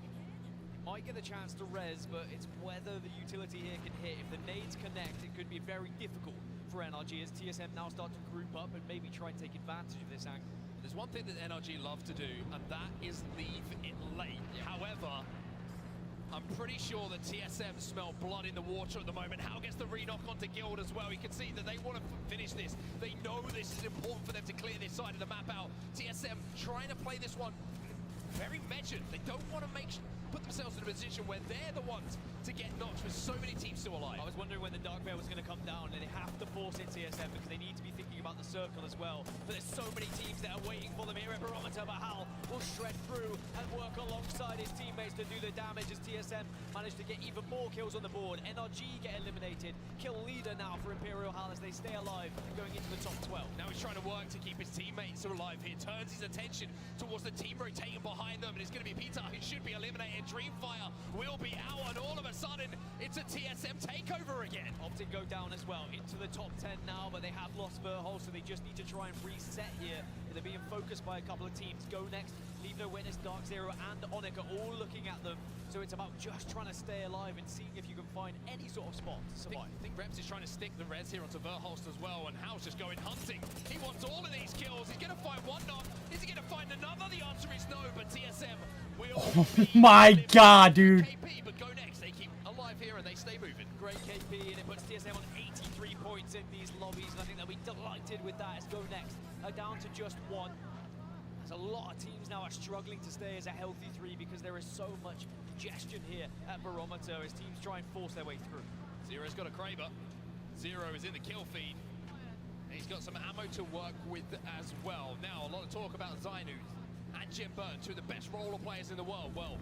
Might get a chance to res, but it's whether the utility here can hit. If the nades connect, it could be very difficult for NRG as TSM now start to group up and maybe try and take advantage of this angle. There's one thing that NRG love to do, and that is leave it late. However, I'm pretty sure that TSM smell blood in the water at the moment. How gets the re-knock onto Guild as well? You can see that they want to finish this. They know this is important for them to clear this side of the map out. TSM trying to play this one very measured. They don't want to put themselves in a position where they're the ones to get knocked with so many teams still alive. I was wondering when the Dark Veil was going to come down, and they have to force it TSM because they need to be thinking about the circle as well. But there's so many teams that are waiting for them here at Barometer, but Hal will shred through and work alongside his teammates to do the damage as TSM managed to get even more kills on the board. NRG get eliminated. Kill leader now for Imperial Hal as they stay alive and going into the top 12. Now he's trying to work to keep his teammates alive here. Turns his attention towards the team rotating behind them, and it's going to be Peter who should be eliminated. Dreamfire will be out, and all of a sudden it's a TSM takeover again. Optic go down as well into the top 10 now, but they have lost Verhol, so they just need to try and reset here. They're being focused by a couple of teams. Go Next, Leave No Witness, Dark Zero and Onyx are all looking at them. So it's about just trying to stay alive and seeing if you can find any sort of spot to survive. I think Reps is trying to stick the res here onto Verholst as well, and Hal's just going hunting. He wants all of these kills. He's going to find one knock. Is he going to find another? The answer is no, but TSM will Oh my god, dude. KP, but Go Next, they keep alive here and they stay moving. Great KP, and it puts TSM on 83 points in these lobbies, and I think they'll be delighted with that as Go Next are down to just 1. There's a lot of teams now are struggling to stay as a healthy 3 because there is so much congestion here at Barometer as teams try and force their way through. Zero's got a Kraber. Zero is in the kill feed. He's got some ammo to work with as well. Now, a lot of talk about Zainu and Jim Burton, 2 of the best roller players in the world. Well,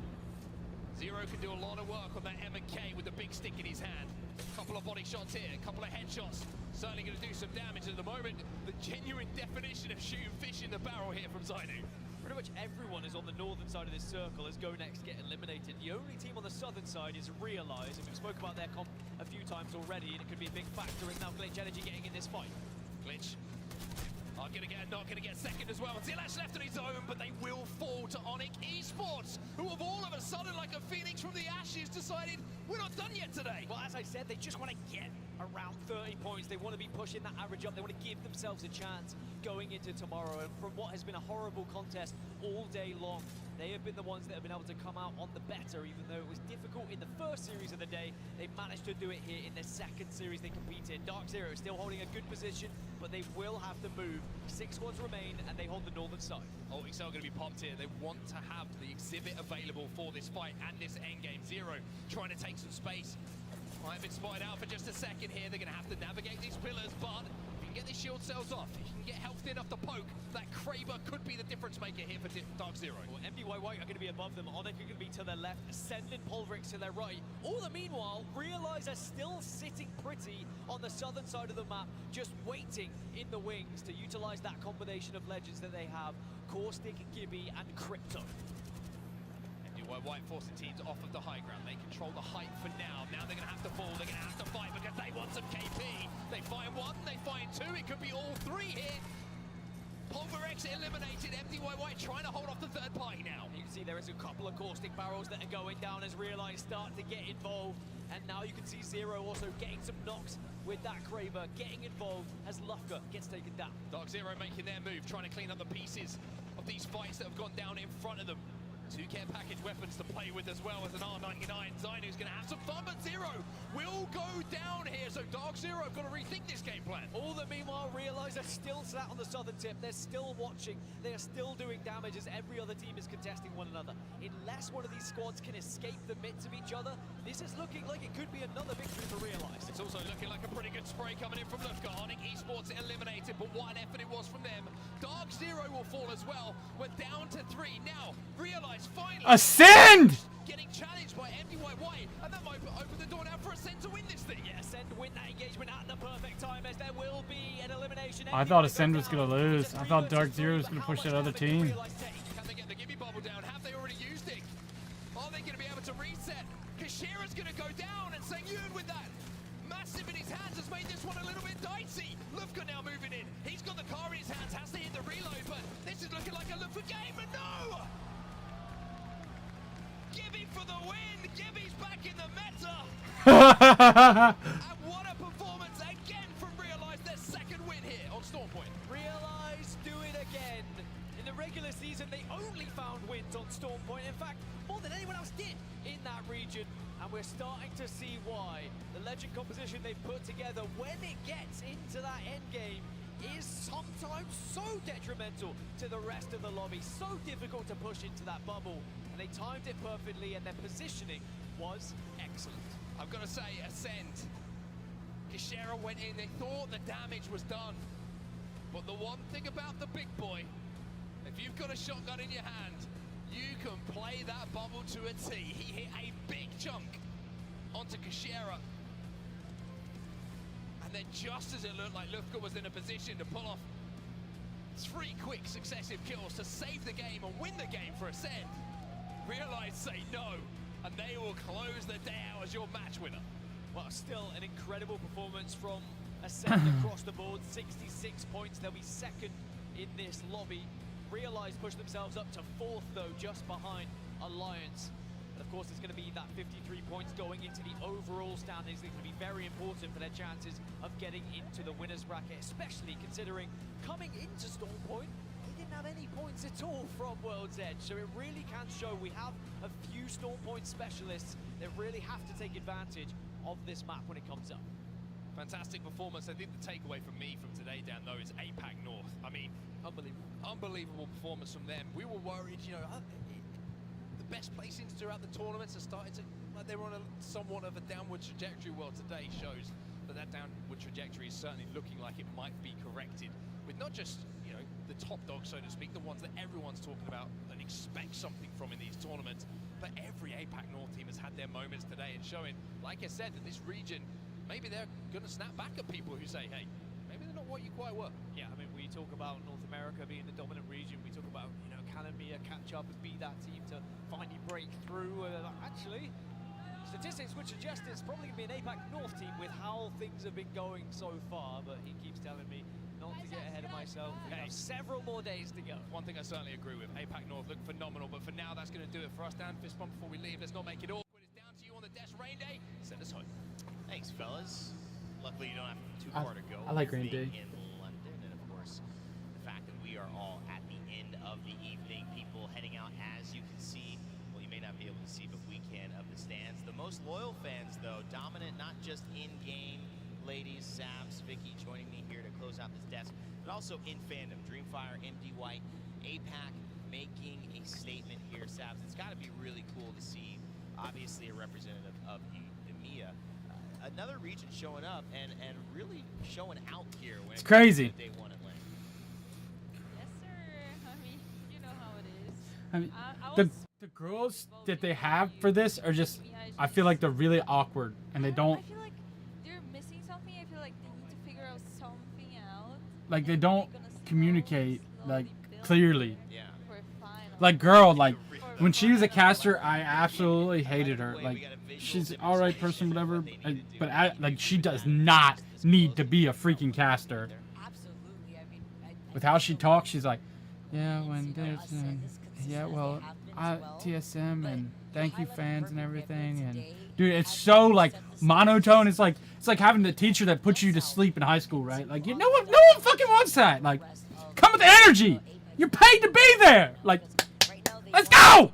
Zero can do a lot of work on that M&K with the big stick in his hand. A couple of body shots here, a couple of headshots. Certainly going to do some damage at the moment. The genuine definition of shooting fish in the barrel here from Zainu. Pretty much everyone is on the northern side of this circle as Go Next get eliminated. The only team on the southern side is Realize, and we've spoke about their comp a few times already, and it could be a big factor in now Glitch Energy getting in this fight. Glitch are going to get a knock, going to get second as well. Zilash left on his own, but they will fall to Onyx Esports, who have all of a sudden, like a phoenix from the ashes, decided we're not done yet today. Well, as I said, they just want to get around 30 points. They want to be pushing that average up. They want to give themselves a chance going into tomorrow. And from what has been a horrible contest all day long, they have been the ones that have been able to come out on the better, even though it was difficult in the first series of the day. They managed to do it here in their second series they competed. Dark Zero is still holding a good position, but they will have to move. 6 squads remain, and they hold the northern side. Oh, Excel going to be popped here. They want to have the exhibit available for this fight and this endgame. Zero trying to take some space. Might have been spotted out for just a second here. They're going to have to navigate these pillars, but if you can get these shield cells off, if you can get healthy enough to poke, that Kraber could be the difference maker here for Dark Zero. Well, MDY White are going to be above them. Onyx are going to be to their left, Ascend and Pulverix to their right. All the meanwhile, Realize are still sitting pretty on the southern side of the map, just waiting in the wings to utilize that combination of legends that they have, Caustic, Gibby, and Crypto. White forcing teams off of the high ground. They control the height for now. Now they're going to have to fall. They're going to have to fight because they want some KP. They find one, they find two. It could be all three here. Pulverix eliminated. MDY White trying to hold off the third party now. You can see there is a couple of caustic barrels that are going down as Realize start to get involved. And now you can see Zero also getting some knocks with that Kraber, getting involved as Lufka gets taken down. Dark Zero making their move, trying to clean up the pieces of these fights that have gone down in front of them. 2 care package weapons to play with as well as an R99. Zainu's going to have some fun, but Zero will go down here. So Dark Zero have got to rethink this game plan. All the meanwhile, Realize they're still sat on the southern tip. They're still watching. They are still doing damage as every other team is contesting one another. Unless one of these squads can escape the midst of each other, this is looking like it could be another victory for Realize. It's also looking like a pretty good spray coming in from Lufka. Onyx Esports eliminated, but what an effort it was from them. Dark Zero will fall as well. We're down to 3 now. Realize finally Ascend! Getting challenged by MDY White, and that might open the door now for Ascend to win this thing. Yeah, Ascend win that engagement at the perfect time as there will be an elimination. I thought Ascend was going to lose. I thought Dark Zero was going to push that other team. Can they get the Gibby bubble down? Have they already used it? Are they going to be able to reset? Kashira's going to go down, and Sangyun with that massive in his hands has made this one a little bit dicey. Lufka now moving in. He's got the car in his hands, has to hit the reload, but this is looking like a Lufka game, and no! Gibby for the win! Gibby's back in the meta! And what a performance again from Realize, their second win here on Stormpoint. Realize do it again. In the regular season, they only found wins on Stormpoint. In fact, more than anyone else did in that region. And we're starting to see why. The legend composition they've put together when it gets into that endgame is sometimes so detrimental to the rest of the lobby. So difficult to push into that bubble. And they timed it perfectly, and their positioning was excellent. I've got to say, Ascend. Kashira went in, they thought the damage was done. But the one thing about the big boy, if you've got a shotgun in your hand, you can play that bubble to a T. He hit a big chunk onto Kashira. And then just as it looked like Lufka was in a position to pull off 3 quick successive kills to save the game and win the game for Ascend, Realize say no, and they will close the day out as your match winner. Well, still an incredible performance from Ascend across the board. 66 points, they'll be second in this lobby. Realize push themselves up to 4th though, just behind Alliance. And of course, it's going to be that 53 points going into the overall standings. It's going to be very important for their chances of getting into the winner's bracket, especially considering coming into Stormpoint, they didn't have any points at all from World's Edge. So it really can show we have a few Stormpoint specialists that really have to take advantage of this map when it comes up. Fantastic performance. I think the takeaway from me from today, Dan, though, is APAC North. I mean, unbelievable performance from them. We were worried, you know, the best placings throughout the tournaments are starting to, like, they were on a somewhat of a downward trajectory. Well, today shows that that downward trajectory is certainly looking like it might be corrected with not just, you know, the top dogs, so to speak, the ones that everyone's talking about and expect something from in these tournaments, but every APAC North team has had their moments today and showing, like I said, that this region, maybe they're going to snap back at people who say, hey, maybe they're not what you quite were. Yeah, I mean, we talk about North America being the dominant region. We talk about, you know, can Mia catch up and be that team to finally break through. Actually, statistics would suggest it's probably going to be an APAC North team with how things have been going so far, but he keeps telling me not to get ahead of myself. We have several more days to go. One thing I certainly agree with, APAC North look phenomenal, but for now, that's going to do it for us. Dan, fist bump before we leave. Let's not make it awkward. It's down to you on the desk. Rain Day, send us home. Thanks, fellas. Luckily, you don't have too far to go. I like Green Day. In London, and of course, the fact that we are all at the end of the evening, people heading out, as you can see. Well, you may not be able to see, but we can, of the stands. The most loyal fans, though, dominant not just in-game. Ladies, Sabs, Vicky joining me here to close out this desk, but also in fandom. Dreamfire, MD White, APAC making a statement here, Sabs. It's got to be really cool to see, obviously, a representative of EMEA. Another region showing up and really showing out here. When it's crazy. Yes, sir. I mean, you know how it is. I mean, the girls that they have for this are just, I feel like they're really awkward and they don't. I feel like they're missing something. I feel like they need to figure out something out. Like they don't communicate like clearly. Like girl, like when she was a caster, I absolutely hated her. Like she's an alright person, whatever. But like she does not need to be a freaking caster. With how she talks, she's like, yeah, when there's, yeah, well, TSM and thank you fans and everything, and dude, it's so like monotone. It's like having the teacher that puts you to sleep in high school, right? Like no one fucking wants that. Like, come with the energy. You're paid to be there. Like, let's go.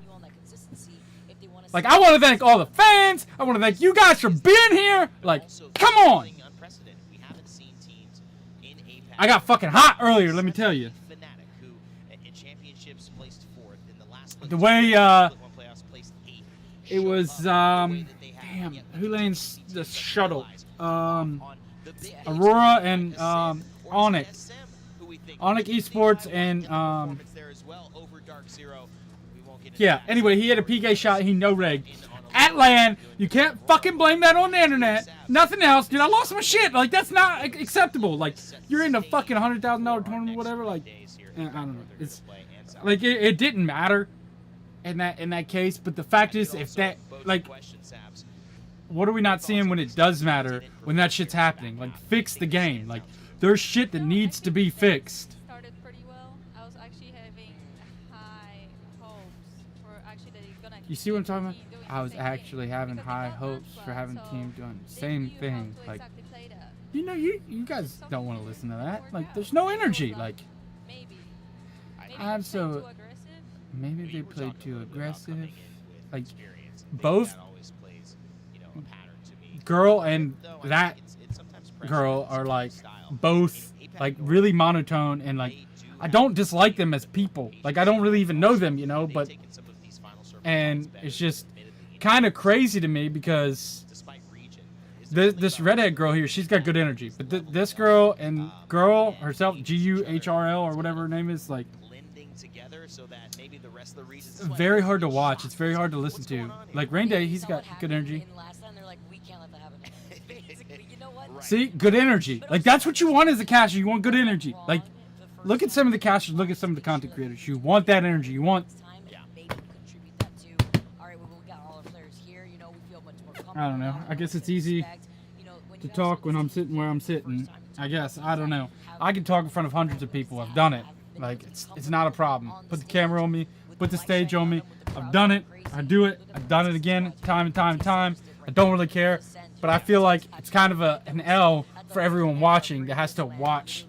Like, I want to thank all the fans. I want to thank you guys for being here. Like, come on. I got fucking hot earlier, let me tell you. The way it was damn, who lanes the shuttle? Aurora and Onyx Esports and yeah, anyway, he had a PK shot, he no-regged. At LAN, you can't fucking blame that on the internet. Nothing else. Dude, I lost my shit. Like, that's not acceptable. Like, you're in a fucking $100,000 tournament, whatever. Like, I don't know. It's like it didn't matter in that case. But the fact is, if that, like, what are we not seeing when it does matter? When that shit's happening? Like, fix the game. Like, there's shit that needs to be fixed. Started pretty well. I was actually having high hopes for actually that it's gonna. You see what I'm talking about? I was actually having high hopes for having the team doing the same thing. Like, you know, you guys don't want to listen to that. Like, there's no energy. Like, I'm so. Maybe they played too aggressive. Like, both girl and that girl are like both like really monotone and like I don't dislike them as people. Like, I don't really even know them, you know, but and it's just kind of crazy to me because this redhead girl here, she's got good energy, but this girl and girl herself, GUHRL or whatever her name is, like, very hard to watch. It's very hard to listen to. Like Rain Day, he's got good energy. See, good energy. Like, that's what you want as a caster. You want good energy. Like, look at some of the casters. Look at some of the content creators. You want that energy. You want. I don't know. I guess it's easy to talk when I'm sitting where I'm sitting. I guess. I don't know. I can talk in front of hundreds of people. I've done it. Like, it's not a problem. Put the camera on me. Put the stage on me. I've done it. I do it. I've done it again, time and time and time. I don't really care. But I feel like it's kind of an L for everyone watching that has to watch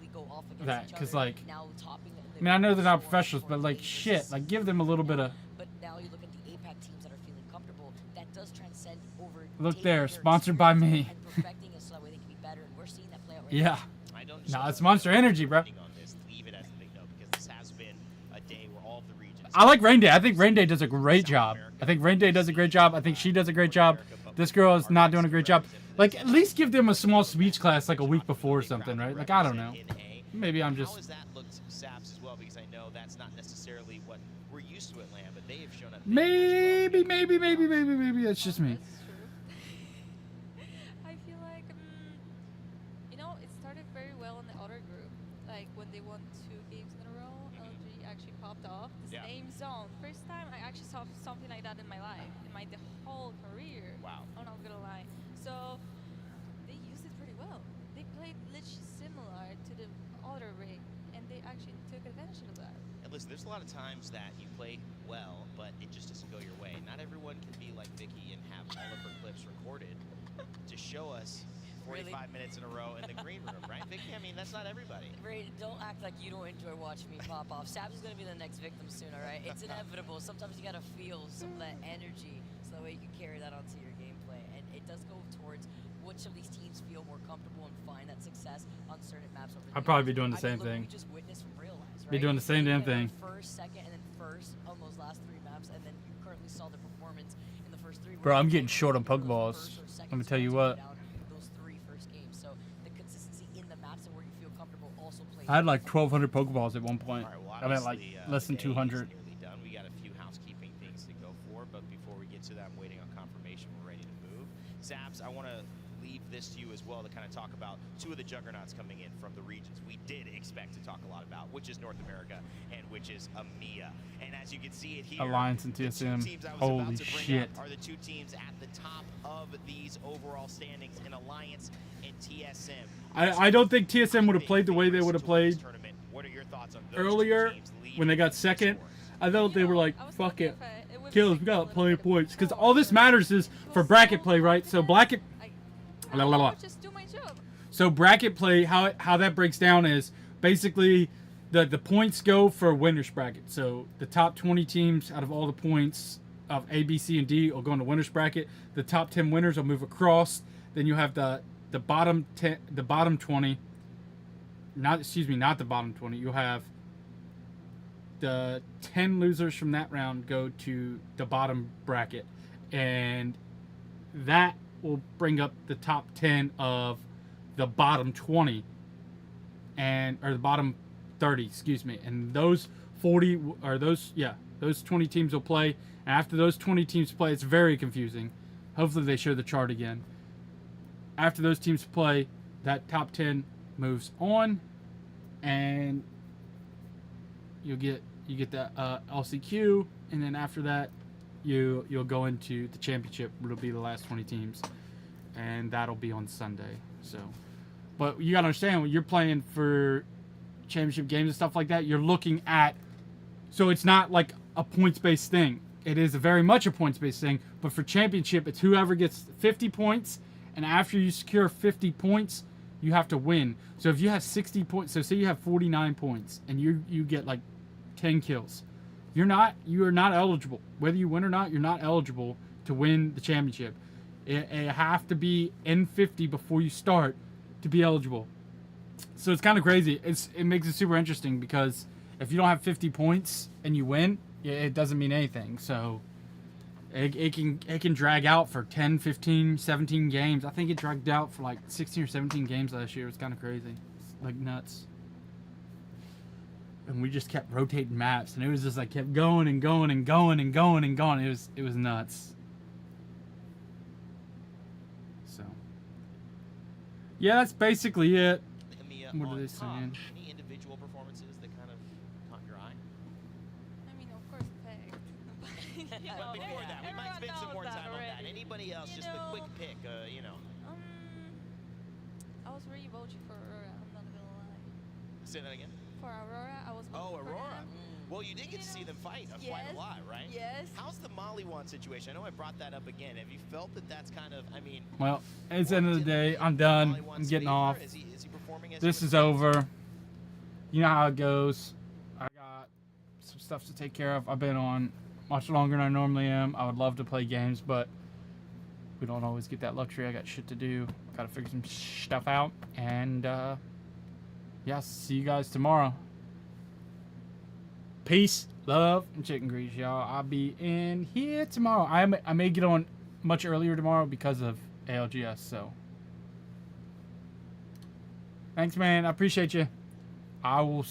that. Because, like, I mean, I know they're not professionals, but, like, shit. Like, give them a little bit of... Look there, sponsored by me. Yeah. No, it's Monster Energy, bro. I like Rain Day. I think Rain Day does a great job. I think Rain Day does a great job. I think she does a great job. This girl is not doing a great job. Like, at least give them a small speech class like a week before or something, right? Like, I don't know. Maybe I'm just... How has that looked, Saps, as well? Because I know that's not necessarily what we're used to at LAN, but they have shown up. Maybe it's just me. I feel like, you know, it started very well in the other group. Like, when they won 2 games in a row, LG actually popped off the same zone. First time I actually saw something like that in my life, in my whole career. Wow. I'm not gonna lie. So, they used it pretty well. They played literally similar to the other ring, and they actually took advantage of that. And listen, there's a lot of times that you play well, but it just doesn't go your way. Not everyone can be like Vicky and have all of her clips recorded to show us 45 minutes in a row in the green room, right, Vicky? I mean, that's not everybody. Ray, don't act like you don't enjoy watching me pop off. Sabs is gonna be the next victim soon, all right? It's inevitable. Sometimes you gotta feel some of that energy so that way you can carry that onto your gameplay. And it does go towards which of these teams feel more comfortable and find that success on certain maps over the I'd probably be years. doing the I mean, same look what thing. we just witnessed from Real Lives, right? Be doing the same damn They went thing. First, second, and then first on those last 3 maps, and then you currently saw the performance in the first 3. Bro, I'm getting short on Pokeballs. Let me tell you what. Those 3 first games. So the consistency in the maps and where you feel comfortable also plays. I had like 1,200 Pokeballs at one point. All right, well, I meant like obviously, less than the day is 200. nearly done. We got a few housekeeping things to go for, but before we get to that, I'm waiting on confirmation. We're ready to move. Zabs, I want to leave this to you as well to kind of talk about 2 of the juggernauts coming in from the regions we did expect to talk a lot about, which is North America and which is EMEA. And as you can see it here, Alliance and the 2 TSM. teams I was Holy about to bring shit. up are the 2 teams at the top of these overall standings in Alliance and TSM. I don't think TSM would have played the way they would have played What are your thoughts on those earlier 2 teams leading when they got second. I thought they were like, fuck it. Kills, we got like plenty of points. Because all this matters is for bracket play, right? So bracket... Just do my job. So bracket play, how that breaks down is basically the points go for winners bracket. So the top 20 teams out of all the points of A, B, C, and D will go into winners bracket. The top 10 winners will move across. Then you have the bottom 10, the bottom 20. Not the bottom 20. You'll have the 10 losers from that round go to the bottom bracket, and that will bring up the top 10 of the bottom 20 or the bottom 30, excuse me. And those 20 teams will play. And after those 20 teams play, it's very confusing. Hopefully they show the chart again. After those teams play, that top 10 moves on, and you get that LCQ, and then after that you'll go into the championship. It'll be the last 20 teams, and that'll be on Sunday. So, but you gotta understand, when you're playing for championship games and stuff like that, you're looking at, so it's not like a points-based thing. It is very much a points-based thing, but for championship, it's whoever gets 50 points, and after you secure 50 points, you have to win. So if you have 60 points, so say you have 49 points, and you get like 10 kills, you are not eligible. Whether you win or not, you're not eligible to win the championship. It have to be in 50 before you start to be eligible. So it's kind of crazy. It makes it super interesting, because if you don't have 50 points and you win, it doesn't mean anything. So it can drag out for 10, 15, 17 games. I think it dragged out for like 16 or 17 games last year. It was kind of crazy. It's like nuts. And we just kept rotating maps, and it was just like kept going and going and going and going and going. It was nuts. So yeah, that's basically it. What are they saying? Any individual performances that kind of caught your eye? I mean, of course, Peg. You know, But before that, we might everyone spend some knows more that time on that. already. Anybody else? You Just a know, quick pick, I was really voting for Aurora, I'm not gonna lie. Say that again? For Aurora, I was voting for Aurora. them. Well, you did get to see them fight quite Yes, a lot, right? yes. How's the Maliwan situation? I know I brought that up again. Have you felt that that's kind of, I mean... Well, it's the end of the day. I'm done. I'm getting off. Is he performing as This he is over. You know how it goes. I got some stuff to take care of. I've been on much longer than I normally am. I would love to play games, but we don't always get that luxury. I got shit to do. Got to figure some stuff out. And, yeah, see you guys tomorrow. Peace, love, and chicken grease, y'all. I'll be in here tomorrow. I may get on much earlier tomorrow because of ALGS, so. Thanks, man. I appreciate you. I will